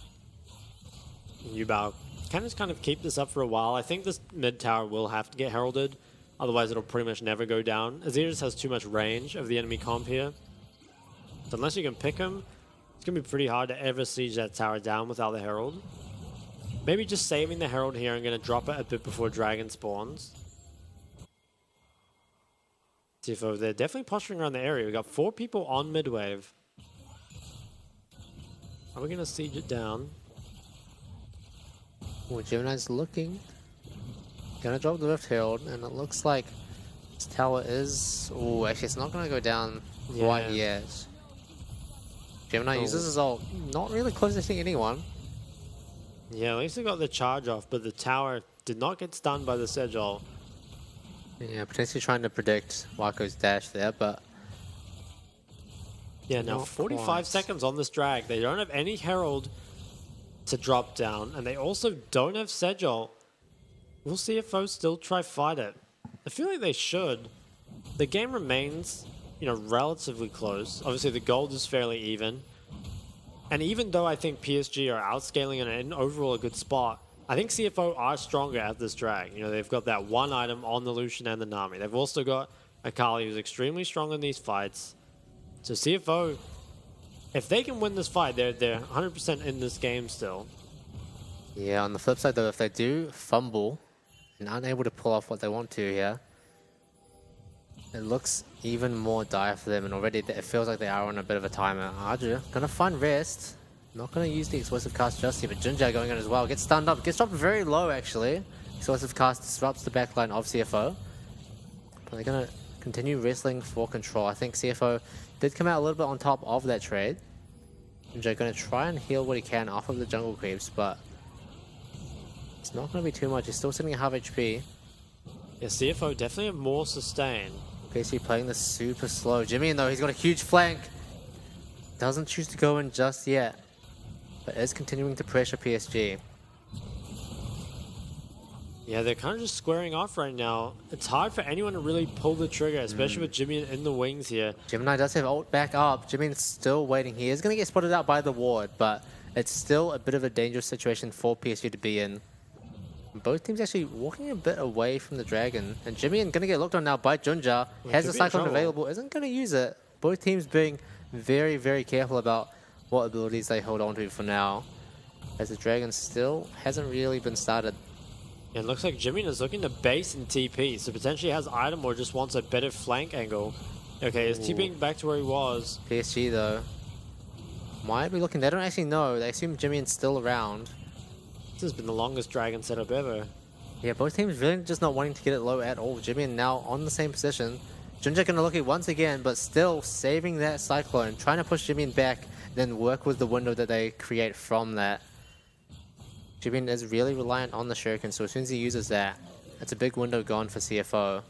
Yubao can just kind of keep this up for a while. I think this mid tower will have to get heralded, otherwise it'll pretty much never go down. Azir just has too much range of the enemy comp here. So unless you can pick him, it's going to be pretty hard to ever siege that tower down without the herald. Maybe just saving the herald here and going to drop it a bit before dragon spawns. Tifo, they're definitely posturing around the area. We got 4 people on mid wave. Are we going to siege it down? Oh, Gemini's looking. Gonna drop the Rift Herald, and it looks like this tower is... Oh, actually it's not gonna go down quite yet. Gemini uses his ult, not really close to seeing anyone. Yeah, at least they got the charge off, but the tower did not get stunned by the Sedge ult. Yeah, potentially trying to predict Wako's dash there, but... Yeah, now 45 seconds on this drag. They don't have any herald to drop down, and they also don't have Sedge ult. We'll see if foes still try fight it. I feel like they should. The game remains, you know, relatively close. Obviously, the gold is fairly even. And even though I think PSG are outscaling and in overall a good spot, I think CFO are stronger at this drag. You know, they've got that one item on the Lucian and the Nami. They've also got Akali, who's extremely strong in these fights. So CFO, if they can win this fight, they're 100% in this game still. Yeah, on the flip side though, if they do fumble and aren't able to pull off what they want to here, it looks even more dire for them, and already it feels like they are on a bit of a timer. Arju gonna find rest. Not gonna use the explosive cast just yet, but Junja going in as well. Gets stunned up, gets dropped very low actually. Explosive cast disrupts the backline of CFO. But they're gonna continue wrestling for control. I think CFO did come out a little bit on top of that trade. Junja gonna try and heal what he can off of the jungle creeps, but it's not gonna be too much. He's still sitting at half HP. Yeah, CFO definitely have more sustain. PC playing this super slow. Jimmy, though, he's got a huge flank. Doesn't choose to go in just yet, but is continuing to pressure PSG. Yeah, they're kind of just squaring off right now. It's hard for anyone to really pull the trigger, especially with Jimmy in the wings here. Gemini does have ult back up. Jimmy's still waiting. He is going to get spotted out by the ward, but it's still a bit of a dangerous situation for PSG to be in. Both teams actually walking a bit away from the dragon, and Jimmy going to get looked on now by Junja. Has a cyclone available, isn't going to use it. Both teams being very, very careful about what abilities they hold on to for now, as the dragon still hasn't really been started. It looks like Jimmy is looking to base and TP, so potentially has item or just wants a better flank angle. Okay, is TPing back to where he was. PSG though might be looking. They don't actually know. They assume Jimmy's still around. This has been the longest dragon setup ever. Yeah, both teams really just not wanting to get it low at all. Jimmy now on the same position. Junja gonna look it once again, but still saving that cyclone, trying to push Jimmy back, then work with the window that they create from that. Jimmy is really reliant on the shuriken, so as soon as he uses that, it's a big window gone for CFO.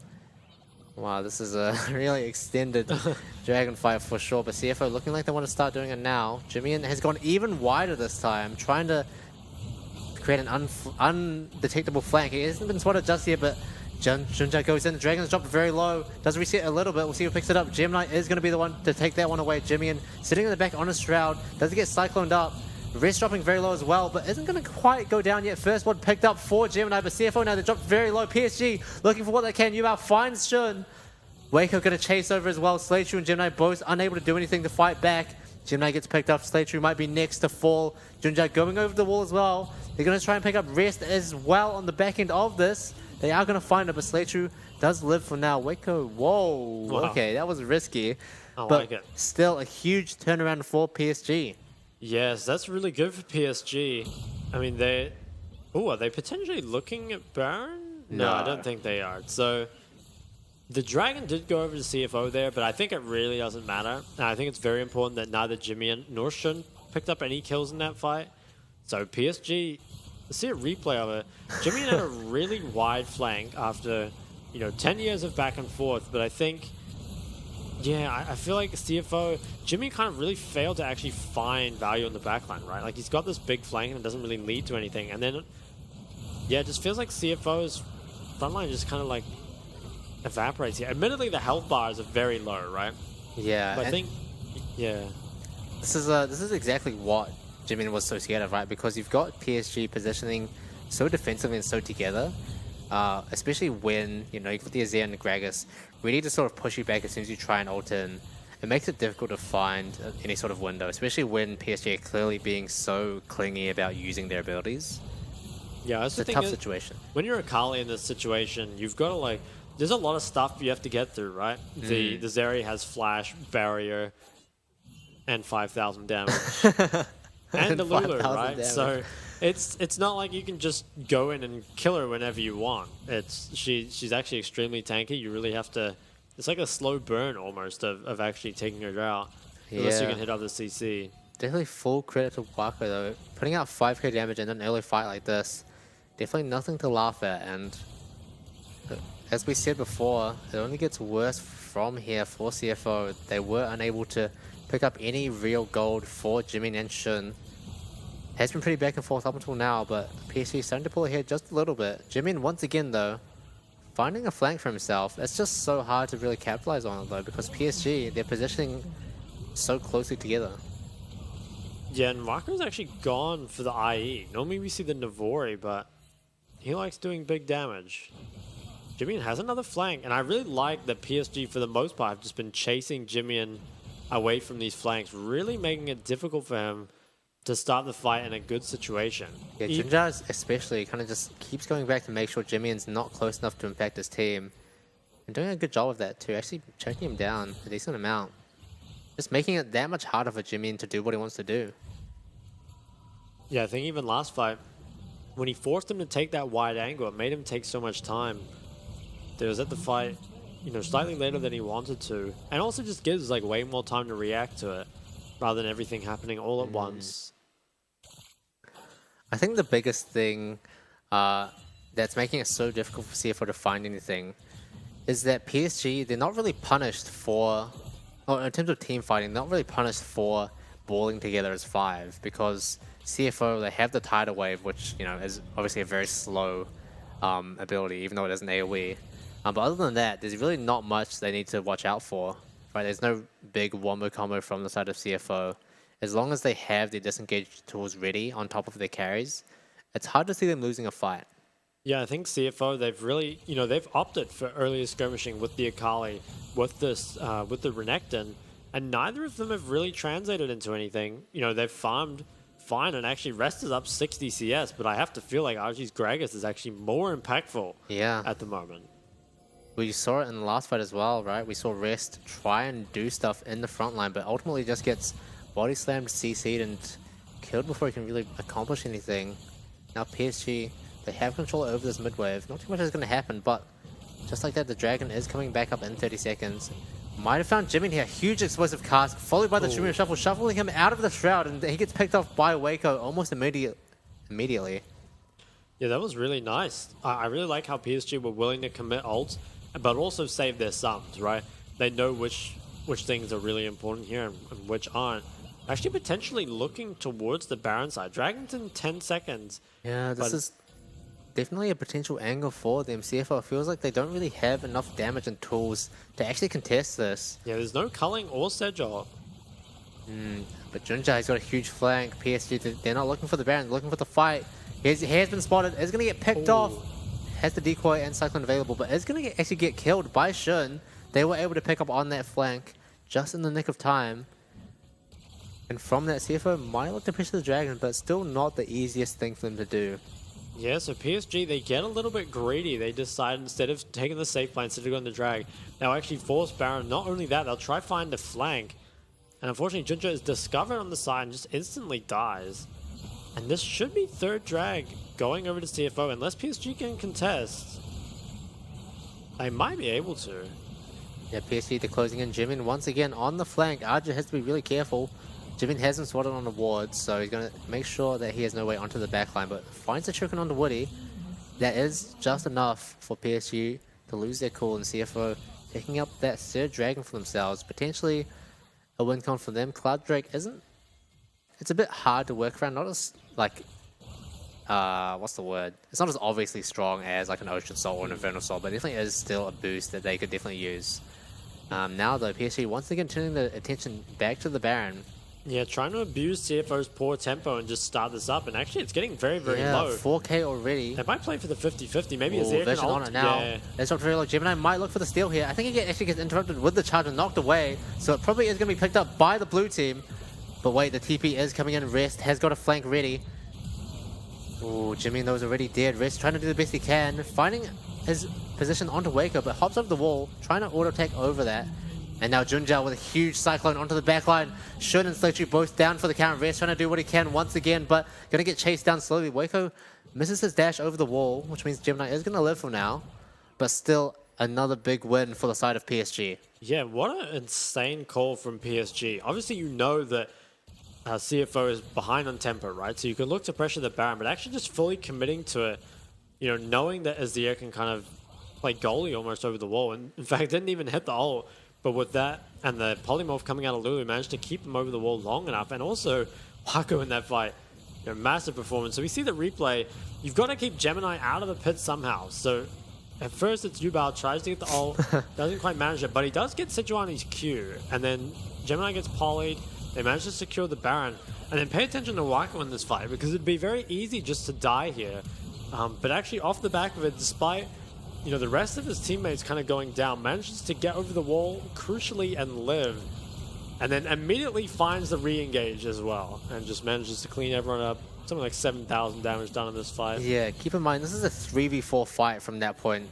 Wow, this is a really extended dragon fight for sure, but CFO looking like they want to start doing it now. Jimmy has gone even wider this time, trying to create an undetectable flank. He hasn't been spotted just yet, but Junja goes in. The dragon's dropped very low. Does reset a little bit. We'll see who picks it up. Gemini is going to be the one to take that one away. Jimmy sitting in the back on a shroud. Doesn't get cycloned up. Rest dropping very low as well, but isn't going to quite go down yet. First one picked up for Gemini, but CFO now they dropped very low. PSG looking for what they can. Yubao finds Shun. Waco going to chase over as well. Slaytrue and Gemini both unable to do anything to fight back. Gemini gets picked up. Slaytrue might be next to fall. Junja going over the wall as well. They're going to try and pick up Rest as well on the back end of this. They are going to find it, but Slaytrue does live for now. Waco, whoa. Wow. Okay, that was risky. I but like it. Still a huge turnaround for PSG. Yes, that's really good for PSG. I mean, they... Oh, are they potentially looking at Baron? No, I don't think they are. So, the Dragon did go over to CFO there, but I think it really doesn't matter. And I think it's very important that neither Jimmy nor Shun picked up any kills in that fight. So, PSG... Let's see a replay of it. Jimmy had a really wide flank after, 10 years of back and forth, but I think... Yeah, I feel like CFO, Jimmy kind of really failed to actually find value in the backline, right? Like, he's got this big flank and it doesn't really lead to anything. And then Yeah, it just feels like CFO's frontline just kind of like evaporates here. Admittedly, the health bars are very low, right? Yeah, But I think, yeah. This is exactly what Jimin was so scared of, right? Because you've got PSG positioning so defensively and so together, especially when, you know, you've got the Azir and the Gragas ready to sort of push you back as soon as you try and ult in. It makes it difficult to find any sort of window, especially when PSG are clearly being so clingy about using their abilities. Yeah, It's a tough situation. When you're Akali in this situation, you've got to like, there's a lot of stuff you have to get through, right? The Zeri has flash, barrier, and 5,000 damage. And the Lulu, right? damage. So it's not like you can just go in and kill her whenever you want. She's actually extremely tanky. You really have to, it's like a slow burn almost of actually taking her out. Unless you can hit other CC. Definitely full credit to Wako though. Putting out 5k damage in an early fight like this, definitely nothing to laugh at. And as we said before, it only gets worse from here for CFO. They were unable to pick up any real gold for Jimin and Shun. Has been pretty back and forth up until now, but PSG starting to pull ahead just a little bit. Jimin once again though, finding a flank for himself. It's just so hard to really capitalize on it though, because PSG, they're positioning so closely together. Yeah, and Wako's actually gone for the IE. Normally we see the Navori, but he likes doing big damage. Jimin has another flank, and I really like that PSG, for the most part, have just been chasing Jimin away from these flanks, really making it difficult for him to start the fight in a good situation. Yeah, Junja especially kind of just keeps going back to make sure Jimin's not close enough to impact his team. And doing a good job of that too, actually choking him down a decent amount. Just making it that much harder for Jimin to do what he wants to do. Yeah, I think even last fight, when he forced him to take that wide angle, it made him take so much time. There was at the fight, you know, slightly later than he wanted to. And also just gives like way more time to react to it, rather than everything happening all at once. I think the biggest thing that's making it so difficult for CFO to find anything is that PSG, they're not really punished for, or in terms of team fighting, they're not really punished for balling together as 5, because CFO, they have the tidal wave, which, you know, is obviously a very slow ability, even though it is an AoE. But other than that, there's really not much they need to watch out for. Right? There's no big wombo combo from the side of CFO. As long as they have their disengage tools ready on top of their carries, it's hard to see them losing a fight. Yeah, I think CFO, they've really, you know, they've opted for earlier skirmishing with the Akali, with this, with the Renekton, and neither of them have really translated into anything. You know, they've farmed fine and actually Rest is up 60 CS, but I have to feel like RG's Gragas is actually more impactful at the moment. We saw it in the last fight as well, right? We saw Rest try and do stuff in the front line, but ultimately just gets body slammed, CC'd, and killed before he can really accomplish anything. Now PSG, they have control over this mid wave. Not too much is going to happen, but just like that, the Dragon is coming back up in 30 seconds. Might have found Jimin here. Huge explosive cast, followed by the Tribune Shuffle, shuffling him out of the Shroud, and he gets picked off by Waco almost immediately. Yeah, that was really nice. I really like how PSG were willing to commit ults, but also save their sums, right? They know which things are really important here and which aren't. Actually, potentially looking towards the Baron side. Dragon's in 10 seconds. Yeah, this is definitely a potential angle for them. CFO feels like they don't really have enough damage and tools to actually contest this. Yeah, there's no culling or Sejol. But Junjai's got a huge flank. PSG, they're not looking for the Baron, they're looking for the fight. He has been spotted, is going to get picked off. Has the decoy and Cyclone available, but is going to actually get killed by Shun. They were able to pick up on that flank just in the nick of time. And from that, CFO might look to push the Dragon, but still not the easiest thing for them to do. Yeah, so PSG, they get a little bit greedy. They decide instead of taking the safe play, instead of going the drag, they'll actually force Baron. Not only that, they'll try find the flank. And unfortunately, Junja is discovered on the side and just instantly dies. And this should be third drag going over to CFO. Unless PSG can contest, they might be able to. Yeah, PSG, they're closing in Jimin once again on the flank. Arja has to be really careful. Jimin hasn't swatted on the ward, so he's going to make sure that he has no way onto the backline, but finds a chicken on the Woody. That is just enough for PSG to lose their cool, and CFO picking up that third Dragon for themselves. Potentially a win con for them. Cloud Drake isn't... It's a bit hard to work around, not as, like, what's the word? It's not as obviously strong as like an Ocean Soul or an Infernal Soul, but definitely is still a boost that they could definitely use. Now though, PSG once again turning the attention back to the Baron. Yeah, trying to abuse CFO's poor tempo and just start this up, and actually it's getting very, very Yeah, low. 4K already. They might play for the 50-50, maybe Ooh, Azir can Vision on ult. it now. Yeah. Let's not very low. Gemini might look for the steal here. I think he actually gets interrupted with the charge and knocked away, so it probably is going to be picked up by the blue team. But wait, the TP is coming in. Rest has got a flank ready. Ooh, Jimmy knows already dead. Rest trying to do the best he can, finding his position onto Waco, but hops over the wall, trying to auto take over that. And now Junjao with a huge cyclone onto the backline. Shun and Sledgy both down for the count. Rest trying to do what he can once again, but going to get chased down slowly. Waco misses his dash over the wall, which means Gemini is going to live for now. But still another big win for the side of PSG. Yeah, what an insane call from PSG. Obviously, you know that CFO is behind on tempo, right? So you can look to pressure the Baron, but actually just fully committing to it, you know, knowing that Azir can kind of play goalie almost over the wall. And in fact, didn't even hit the ult. But with that and the polymorph coming out of Lulu, managed to keep him over the wall long enough. And also, Waco in that fight, you know, massive performance. So we see the replay. You've got to keep Gemini out of the pit somehow. So at first, it's Yubao tries to get the ult, doesn't quite manage it, but he does get Sejuani's Q. And then Gemini gets polyed. They manage to secure the Baron. And then pay attention to Waco in this fight, because it'd be very easy just to die here. But actually, off the back of it, despite, you know, the rest of his teammates kind of going down, manages to get over the wall crucially and live. And then immediately finds the re-engage as well. And just manages to clean everyone up. Something like 7,000 damage done in this fight. Yeah, keep in mind, this is a 3v4 fight from that point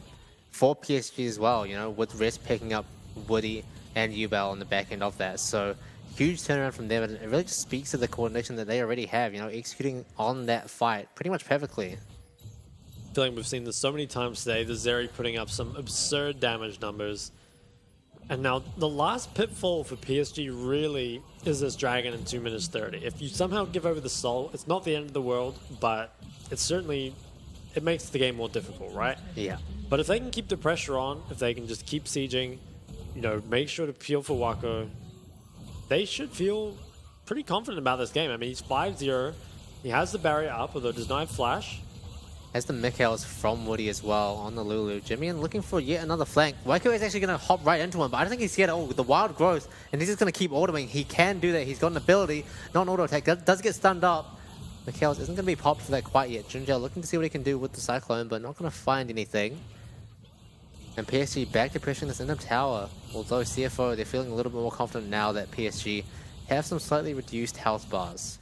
for PSG as well, you know, with Rest picking up Woody and Yubel on the back end of that. So huge turnaround from them, and it really just speaks to the coordination that they already have, you know, executing on that fight pretty much perfectly. I feel like we've seen this so many times today. The Zeri putting up some absurd damage numbers. And now the last pitfall for PSG really is this Dragon in 2 minutes 30. If you somehow give over the soul, it's not the end of the world, but it's certainly, it makes the game more difficult, right? Yeah. But if they can keep the pressure on, if they can just keep sieging, you know, make sure to peel for Waco, they should feel pretty confident about this game. I mean, he's 5-0. He has the barrier up, although does not have flash. Has the Mikhails from Woody as well on the Lulu. Jimmy looking for yet another flank. Waco is actually going to hop right into him, but I don't think he's scared. Oh, the wild growth, and he's just going to keep autoing. He can do that. He's got an ability, not an auto attack. Does get stunned up. Mikhails isn't going to be popped for that quite yet. Junjao looking to see what he can do with the Cyclone, but not going to find anything. And PSG back to pressuring this Indom tower. Although CFO, they're feeling a little bit more confident now that PSG have some slightly reduced health bars.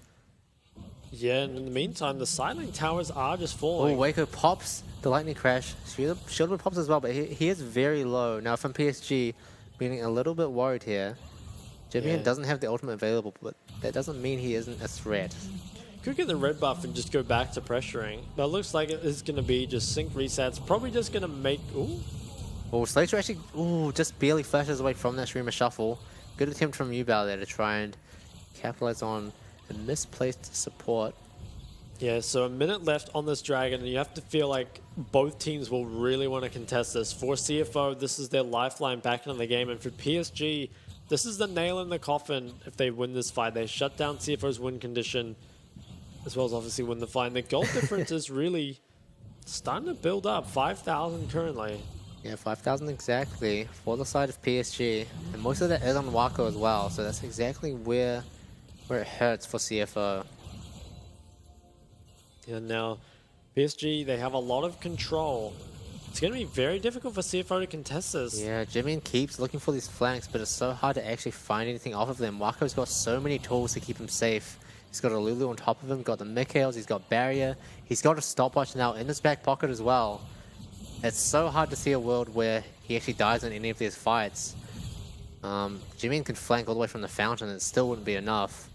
Yeah, and in the meantime, the Silent Towers are just Oh, falling. Waco pops the Lightning Crash. Shieldwood pops as well, but he is very low. Now from PSG, being a little bit worried here. Jimmy doesn't have the ultimate available, but that doesn't mean he isn't a threat. Could get the red buff and just go back to pressuring. But it looks like it is going to be just sync resets. Probably just going to make... Ooh. Oh, Slater actually just barely flashes away from that Streamer Shuffle. Good attempt from Yubao there to try and capitalize on a misplaced support. Yeah, so a minute left on this Dragon, and you have to feel like both teams will really want to contest this. For CFO, this is their lifeline back into the game, and for PSG, this is the nail in the coffin if they win this fight. They shut down CFO's win condition, as well as obviously win the fight. And the goal difference is really starting to build up. 5,000 currently. Yeah, 5,000 exactly for the side of PSG. And most of that is on Waco as well, so that's exactly where it hurts for CFO. Yeah, now PSG, they have a lot of control. It's going to be very difficult for CFO to contest this. Yeah, Jimmy keeps looking for these flanks, but it's so hard to actually find anything off of them. Waco's got so many tools to keep him safe. He's got a Lulu on top of him, got the Mikhails, he's got barrier, he's got a stopwatch now in his back pocket as well. It's so hard to see a world where he actually dies in any of these fights. Jimmy can flank all the way from the fountain, and it still wouldn't be enough.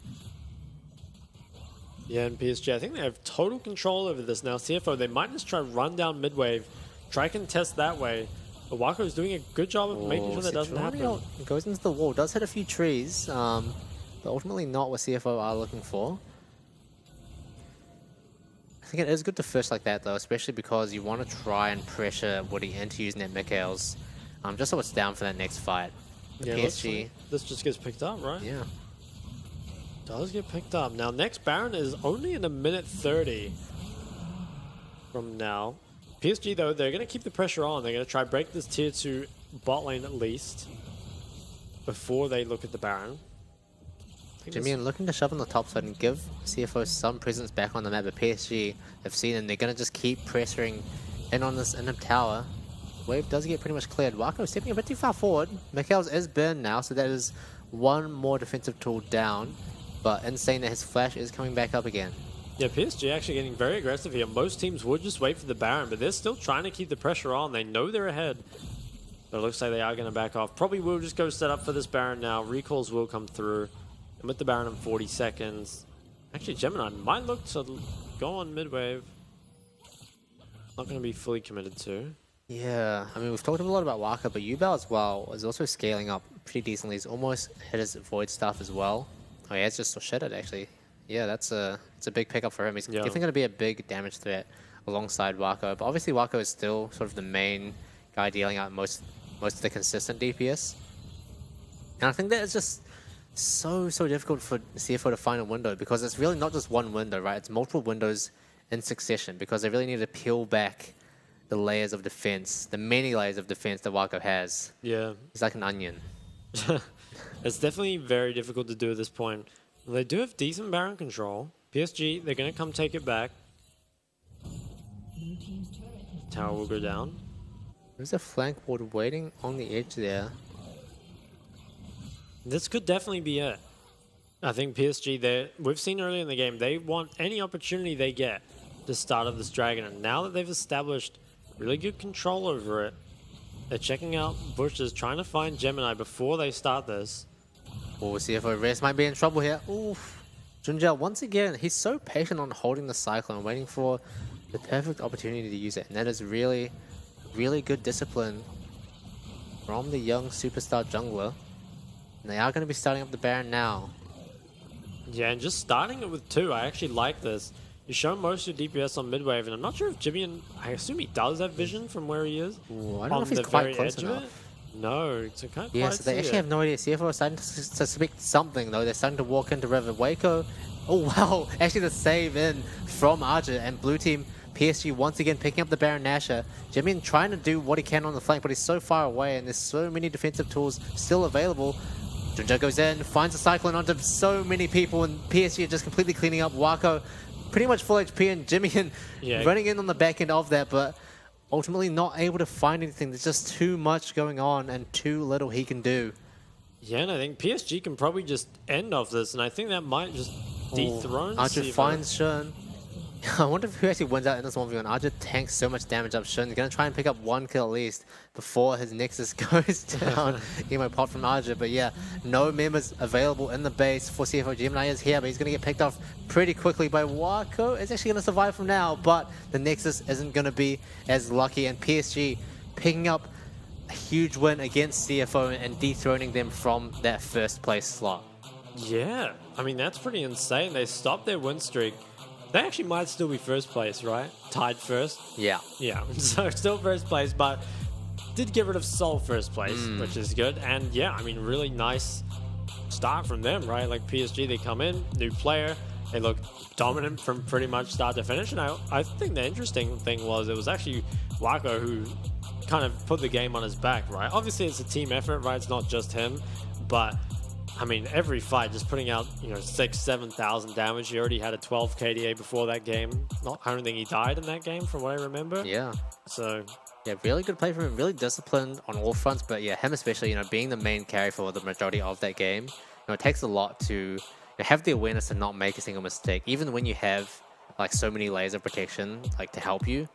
Yeah, and PSG, I think they have total control over this now. CFO, they might just try run down mid-wave, try contest that way. But Waco's doing a good job of making sure that doesn't happen. Goes into the wall, does hit a few trees, but ultimately not what CFO are looking for. I think it is good to fish like that though, especially because you want to try and pressure Woody into using that Mikhails, just so it's down for that next fight. Yeah, PSG. This just gets picked up, right? Yeah. Does get picked up. Now, next Baron is only in a minute 30. from now. PSG, though, they're going to keep the pressure on. They're going to try break this tier 2 bot lane at least before they look at the Baron. Jimmy looking to shove on the top side and give CFO some presence back on the map, but PSG have seen and they're going to just keep pressuring in on this Inhib tower. Wave does get pretty much cleared. Wako stepping a bit too far forward. Mikhail's is burned now, so that is one more defensive tool down. But insane that his flash is coming back up again. Yeah, PSG actually getting very aggressive here. Most teams would just wait for the Baron, but they're still trying to keep the pressure on. They know they're ahead. But it looks like they are going to back off. Probably will just go set up for this Baron now. Recalls will come through. And with the Baron in 40 seconds. Actually, Gemini might look to go on mid-wave. Not going to be fully committed to. Yeah, I mean, we've talked a lot about Waka, but Yubel as well is also scaling up pretty decently. He's almost hit his Void stuff as well. Oh yeah, it's just so shitted actually. Yeah, it's a big pickup for him. He's definitely going to be a big damage threat alongside Wako. But obviously Wako is still sort of the main guy dealing out most of the consistent DPS. And I think that is just so difficult for CFO to find a window, because it's really not just one window, right? It's multiple windows in succession, because they really need to peel back the layers of defense, the many layers of defense that Wako has. Yeah. He's like an onion. It's definitely very difficult to do at this point. They do have decent Baron control. PSG, they're going to come take it back. Tower will go down. There's a flank ward waiting on the edge there. This could definitely be it. I think PSG, we've seen earlier in the game, they want any opportunity they get to start up this dragon. And now that they've established really good control over it, they're checking out bushes, trying to find Gemini before they start this. Oh, CFO Rest might be in trouble here. Oof. Junjia, once again, he's so patient on holding the Cyclone, waiting for the perfect opportunity to use it. And that is really, really good discipline from the young superstar jungler. And they are going to be starting up the Baron now. Yeah, and just starting it with 2, I actually like this. You show most of your DPS on mid-wave, and I'm not sure if Jimmy, I assume he does have vision from where he is. Ooh, I don't know if he's quite close enough. No, so can't yeah, quite so they see actually have no idea. CFO are starting to suspect something, though. They're starting to walk into River. Waco, oh wow, actually the save in from Arja, and blue team PSG once again picking up the Baron Nashor. Jimin trying to do what he can on the flank, but he's so far away, and there's so many defensive tools still available. Junja goes in, finds a Cyclone onto so many people, and PSG are just completely cleaning up. Wako pretty much full HP, and Jimmy running in on the back end of that, but ultimately not able to find anything. There's just too much going on and too little he can do. Yeah, and I think PSG can probably just end off this, and I think that might just dethrone Arja Siva. finds Shun. I wonder who actually wins out in this 1v1. Arja tanks so much damage up Shun. He's going to try and pick up 1 kill at least before his Nexus goes down. Emo pot from Arja, but yeah, no members available in the base for CFO. Gemini is here, but he's going to get picked off pretty quickly by Wako. Is actually going to survive from now, but the Nexus isn't going to be as lucky, and PSG picking up a huge win against CFO and dethroning them from that first place slot. Yeah, I mean, that's pretty insane. They stopped their win streak. They actually might still be first place, right? Tied first? Yeah. Yeah, so still first place, but did get rid of Sol first place, which is good. And yeah, I mean, really nice start from them, right? Like PSG, they come in, new player, they look dominant from pretty much start to finish. And I think the interesting thing was it was actually Wako who kind of put the game on his back, right? Obviously, it's a team effort, right? It's not just him, but I mean, every fight just putting out, 6,000-7,000 damage. He already had a 12 KDA before that game. I don't think he died in that game from what I remember. Yeah. So yeah, really good play from him. Really disciplined on all fronts. But yeah, him especially, being the main carry for the majority of that game, it takes a lot to have the awareness to not make a single mistake. Even when you have like so many layers of protection like to help you,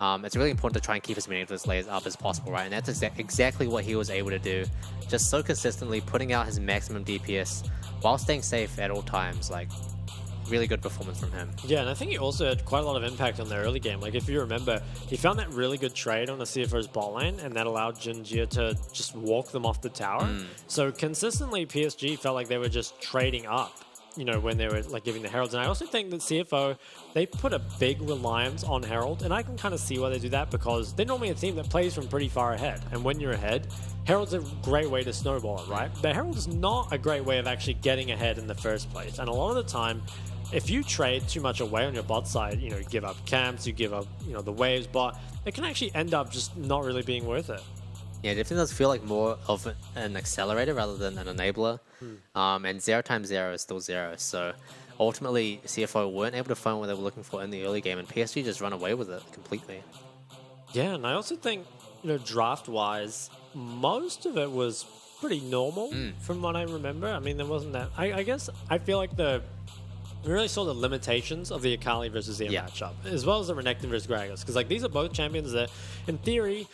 it's really important to try and keep as many of those layers up as possible, right? And that's exactly what he was able to do. Just so consistently putting out his maximum DPS while staying safe at all times. Like, really good performance from him. Yeah, and I think he also had quite a lot of impact on the early game. Like, if you remember, he found that really good trade on the CFO's bot lane, and that allowed Jinjia to just walk them off the tower. So consistently, PSG felt like they were just trading up, when they were like giving the Heralds. And I also think that CFO, they put a big reliance on Herald, and I can kind of see why they do that, because they're normally a team that plays from pretty far ahead. And when you're ahead, Herald's a great way to snowball it, right? But Herald is not a great way of actually getting ahead in the first place. And a lot of the time, if you trade too much away on your bot side, you know, you give up camps, you give up, you know, the waves bot, it can actually end up just not really being worth it. Yeah, it definitely does feel like more of an accelerator rather than an enabler. And 0 times 0 is still 0. So ultimately, CFO weren't able to find what they were looking for in the early game, and PSG just run away with it completely. Yeah, and I also think, you know, draft-wise, most of it was pretty normal from what I remember. I mean, there wasn't that... I guess I feel like we really saw the limitations of the Akali versus Zia matchup, as well as the Renekton versus Gragas. Because, like, these are both champions that, in theory,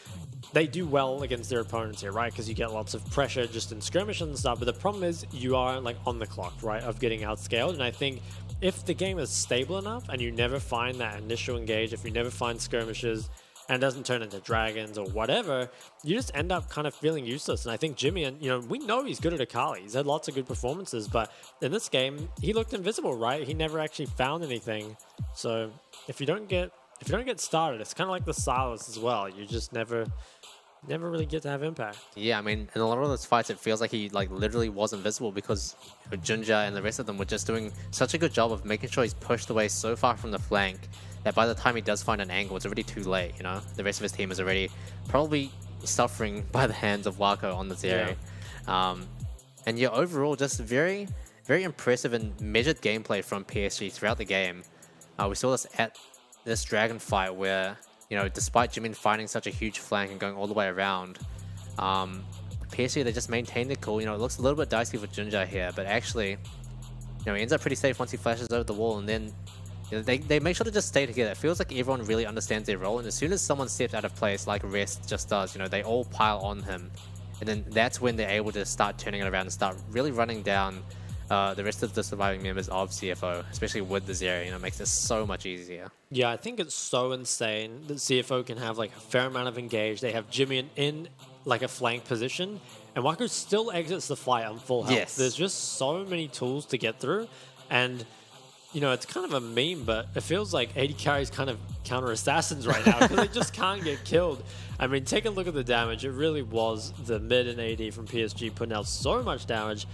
they do well against their opponents here, right? Because you get lots of pressure just in skirmishes and stuff. But the problem is you are, like, on the clock, right, of getting outscaled. And I think if the game is stable enough and you never find that initial engage, if you never find skirmishes, and it doesn't turn into dragons or whatever, you just end up kind of feeling useless. And I think Jimmy, and you know, we know he's good at Akali. He's had lots of good performances, but in this game, he looked invisible, right? He never actually found anything. So if you don't get started, it's kind of like the Silas as well. You just never really get to have impact. Yeah, I mean, in a lot of those fights, it feels like he like literally was invisible because Junja and the rest of them were just doing such a good job of making sure he's pushed away so far from the flank that by the time he does find an angle, it's already too late, you know? The rest of his team is already probably suffering by the hands of Wako on the Zeri. Yeah. And yeah, overall, just very, very impressive and measured gameplay from PSG throughout the game. We saw this at this Dragon fight where, you know, despite Jimin finding such a huge flank and going all the way around, PSG, they just maintained it cool. You know, it looks a little bit dicey for Junja here, but actually, you know, he ends up pretty safe once he flashes over the wall, and then you know, they make sure to just stay together. It feels like everyone really understands their role, and as soon as someone steps out of place, like Rest just does, you know, they all pile on him. And then that's when they're able to start turning it around and start really running down the rest of the surviving members of CFO, especially with the Zeri. You know, it makes it so much easier. Yeah, I think it's so insane that CFO can have like a fair amount of engage. They have Jimmy in like a flank position, and Wako still exits the fight on full health. Yes. There's just so many tools to get through, and you know, it's kind of a meme, but it feels like AD carries kind of counter assassins right now because they just can't get killed. I mean, take a look at the damage. It really was the mid and AD from PSG putting out so much damage.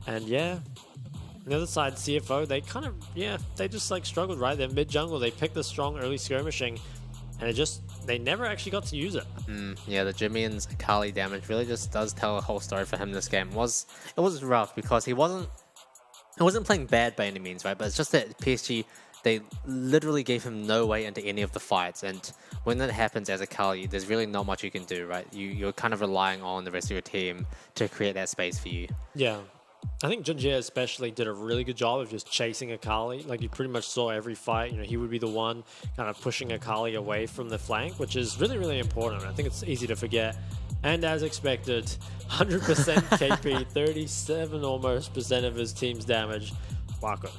And yeah, on the other side, CFO, they kind of, they just like struggled, right? They're mid jungle. They picked the strong early skirmishing, and they never actually got to use it. Yeah, the Jimmy's Akali damage really just does tell a whole story for him this game. It was rough because he wasn't playing bad by any means, right? But it's just that PSG, they literally gave him no way into any of the fights. And when that happens as Akali, there's really not much you can do, right? You're kind of relying on the rest of your team to create that space for you. Yeah. I think Junjie especially did a really good job of just chasing Akali. Like, you pretty much saw every fight. You know, he would be the one kind of pushing Akali away from the flank, which is really, really important. I think it's easy to forget. And as expected, 100% KP, 37 almost % of his team's damage. Wako.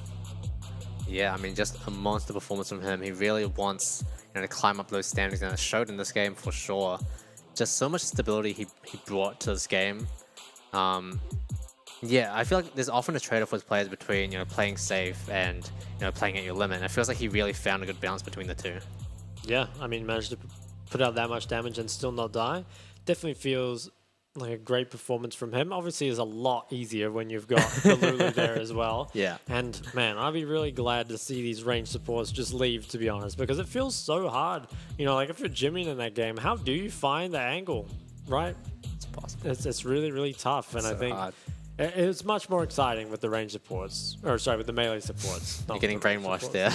Yeah, I mean, just a monster performance from him. He really wants, you know, to climb up those standings, and it showed in this game for sure. Just so much stability he brought to this game. Yeah, I feel like there's often a trade-off with players between, you know, playing safe and, you know, playing at your limit. And it feels like he really found a good balance between the two. Yeah, I mean, managed to put out that much damage and still not die. Definitely feels like a great performance from him. Obviously, it's a lot easier when you've got the Lulu there as well. Yeah. And man, I'd be really glad to see these range supports just leave, to be honest, because it feels so hard. You know, like if you're Jimmy in that game, how do you find the angle, right? It's possible. It's really, really tough. And So I think hard. It's much more exciting with the range supports, or sorry, with the melee supports. You're getting brainwashed there.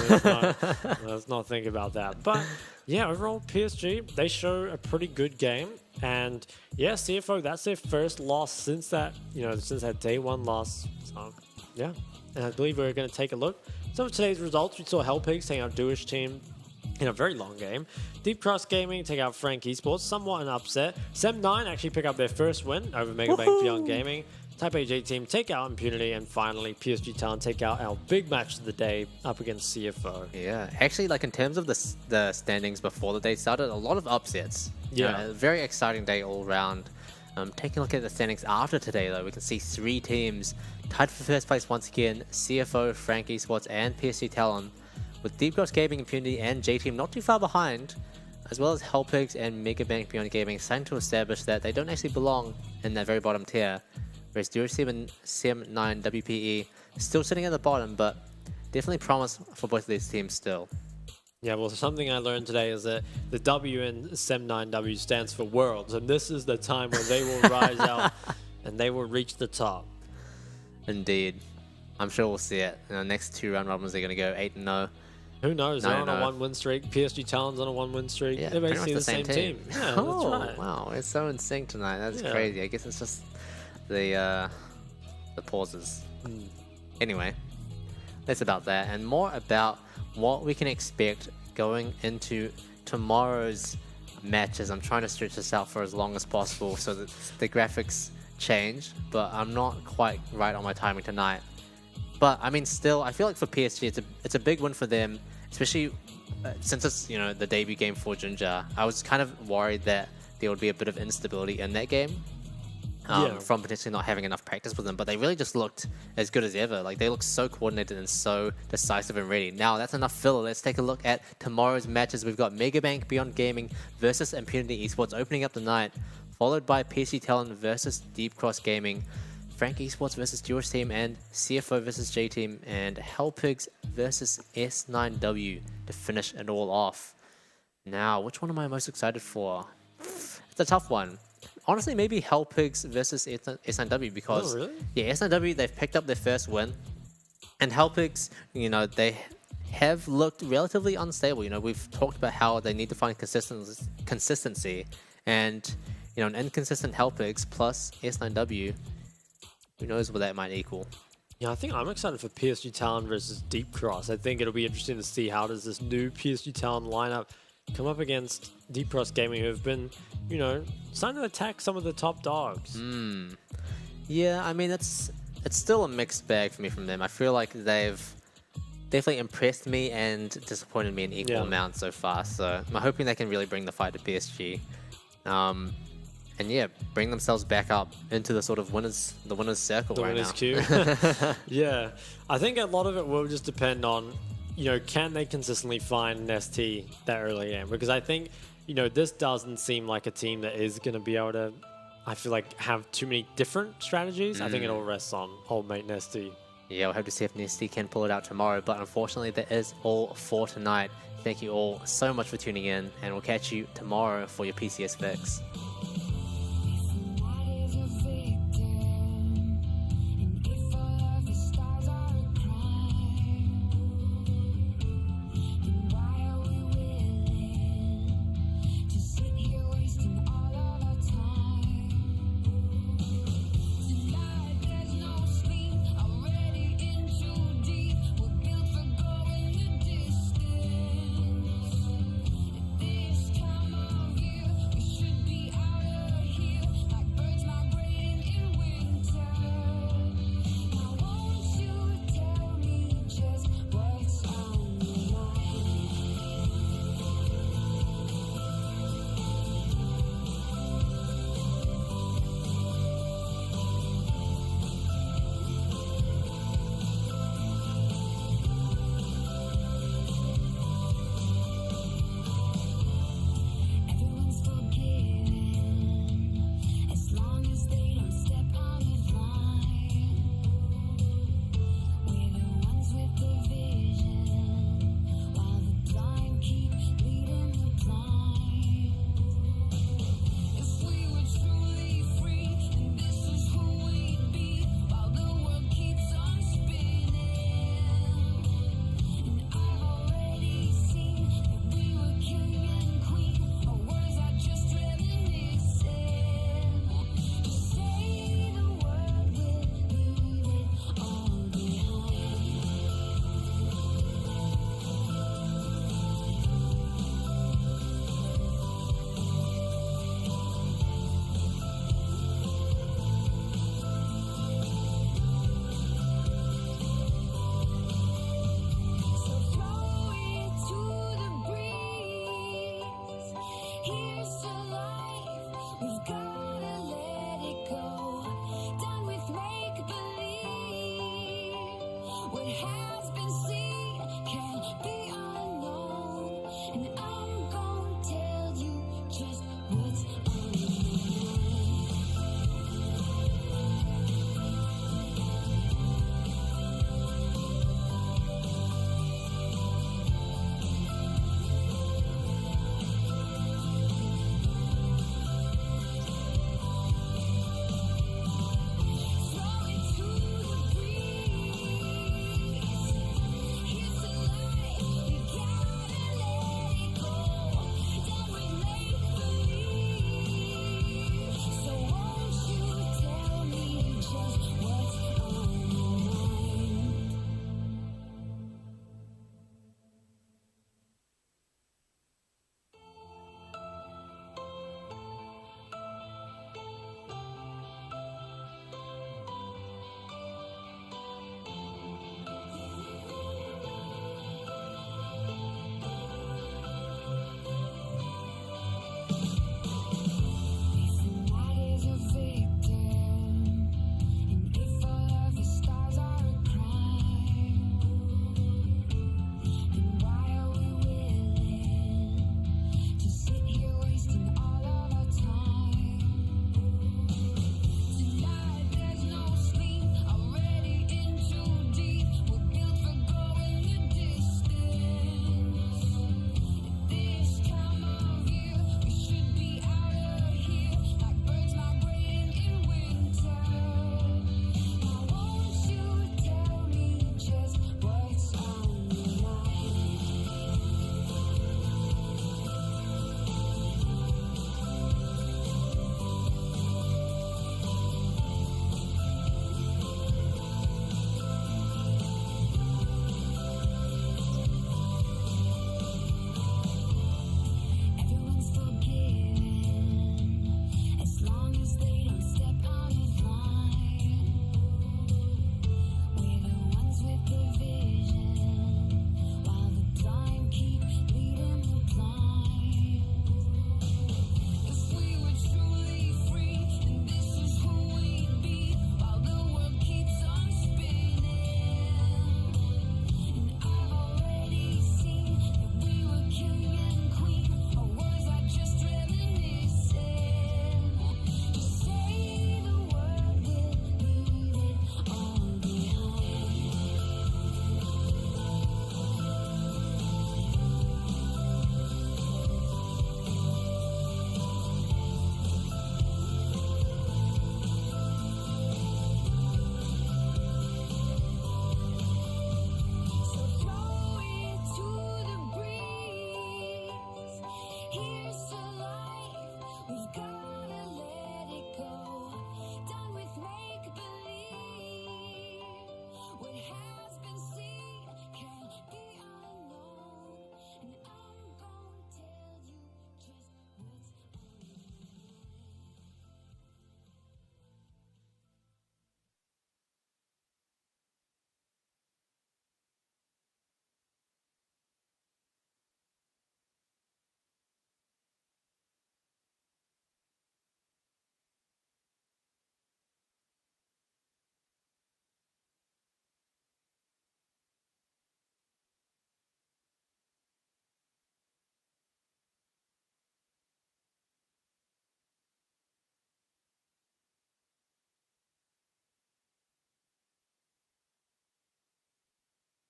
Let's not think about that. But yeah, overall, PSG, they show a pretty good game. And yeah, CFO, that's their first loss since that, you know, since that day one loss. So yeah, and I believe we're going to take a look. So for today's results, we saw Hellpigs take out Duish team in a very long game. Deep Cross Gaming take out Frank Esports, somewhat an upset. Sem9 actually pick up their first win over Megabank Beyond Gaming. Type AJ team take out Impunity, and finally PSG Talent take out our big match of the day up against CFO. Yeah, actually, like in terms of the standings before the day started, a lot of upsets. Yeah. A very exciting day all round. Taking a look at the standings after today, though, we can see 3 teams tied for first place once again: CFO, Frank Esports, and PSG Talon, with Deep Cross Gaming, Impunity, and J Team not too far behind, as well as Hellpigs and Megabank Beyond Gaming starting to establish that they don't actually belong in that very bottom tier. Whereas Duo7 Sem9 WPE still sitting at the bottom, but definitely promise for both of these teams still. Yeah, well, something I learned today is that the W in SEM9W stands for Worlds, and this is the time when they will rise out and they will reach the top. Indeed. I'm sure we'll see it. Next 2 round robins, they're going to go 8-0. Who knows? They're on a 9-0. 1-win streak. PSG Talon's on a 1-win streak. Yeah, They're pretty much basically the same team. Yeah, oh, that's right. wow. It's so in sync tonight. That's Yeah. crazy. I guess it's just the pauses. Anyway, that's about that. And more about what we can expect going into tomorrow's matches. I'm trying to stretch this out for as long as possible so that the graphics change, but I'm not quite right on my timing tonight. But I mean, still, I feel like for PSG, it's a big win for them, especially since it's the debut game for Ginger. I was kind of worried that there would be a bit of instability in that game. From potentially not having enough practice with them, but they really just looked as good as ever. Like, they look so coordinated and so decisive and ready. Now, that's enough filler. Let's take a look at tomorrow's matches. We've got Megabank Beyond Gaming versus Impunity Esports opening up the night, followed by PC Talon versus Deep Cross Gaming, Frank Esports versus Jewish Team, and CFO versus J Team, and Hellpigs versus S9W to finish it all off. Now, which one am I most excited for? It's a tough one. Honestly, maybe Hellpigs versus S9W because, yeah, S9W, they've picked up their first win. And Hellpigs, they have looked relatively unstable. We've talked about how they need to find consistency. And, an inconsistent Hellpigs plus S9W, who knows what that might equal. Yeah, I think I'm excited for PSG Talon versus Deep Cross. I think it'll be interesting to see how does this new PSG Talon lineup come up against Deep Cross Gaming, who have been, starting to attack some of the top dogs. Yeah, I mean, it's still a mixed bag for me from them. I feel like they've definitely impressed me and disappointed me in equal amounts so far. So I'm hoping they can really bring the fight to PSG. And yeah, bring themselves back up into the sort of winners circle right now. The winners queue. Yeah, I think a lot of it will just depend on, can they consistently find an ST that early game? Because I think, this doesn't seem like a team that is going to be able to, I feel like, have too many different strategies. I think it all rests on old mate Nesty. Yeah, we'll hope to see if Nesty can pull it out tomorrow. But unfortunately, that is all for tonight. Thank you all so much for tuning in, and we'll catch you tomorrow for your PCS fix.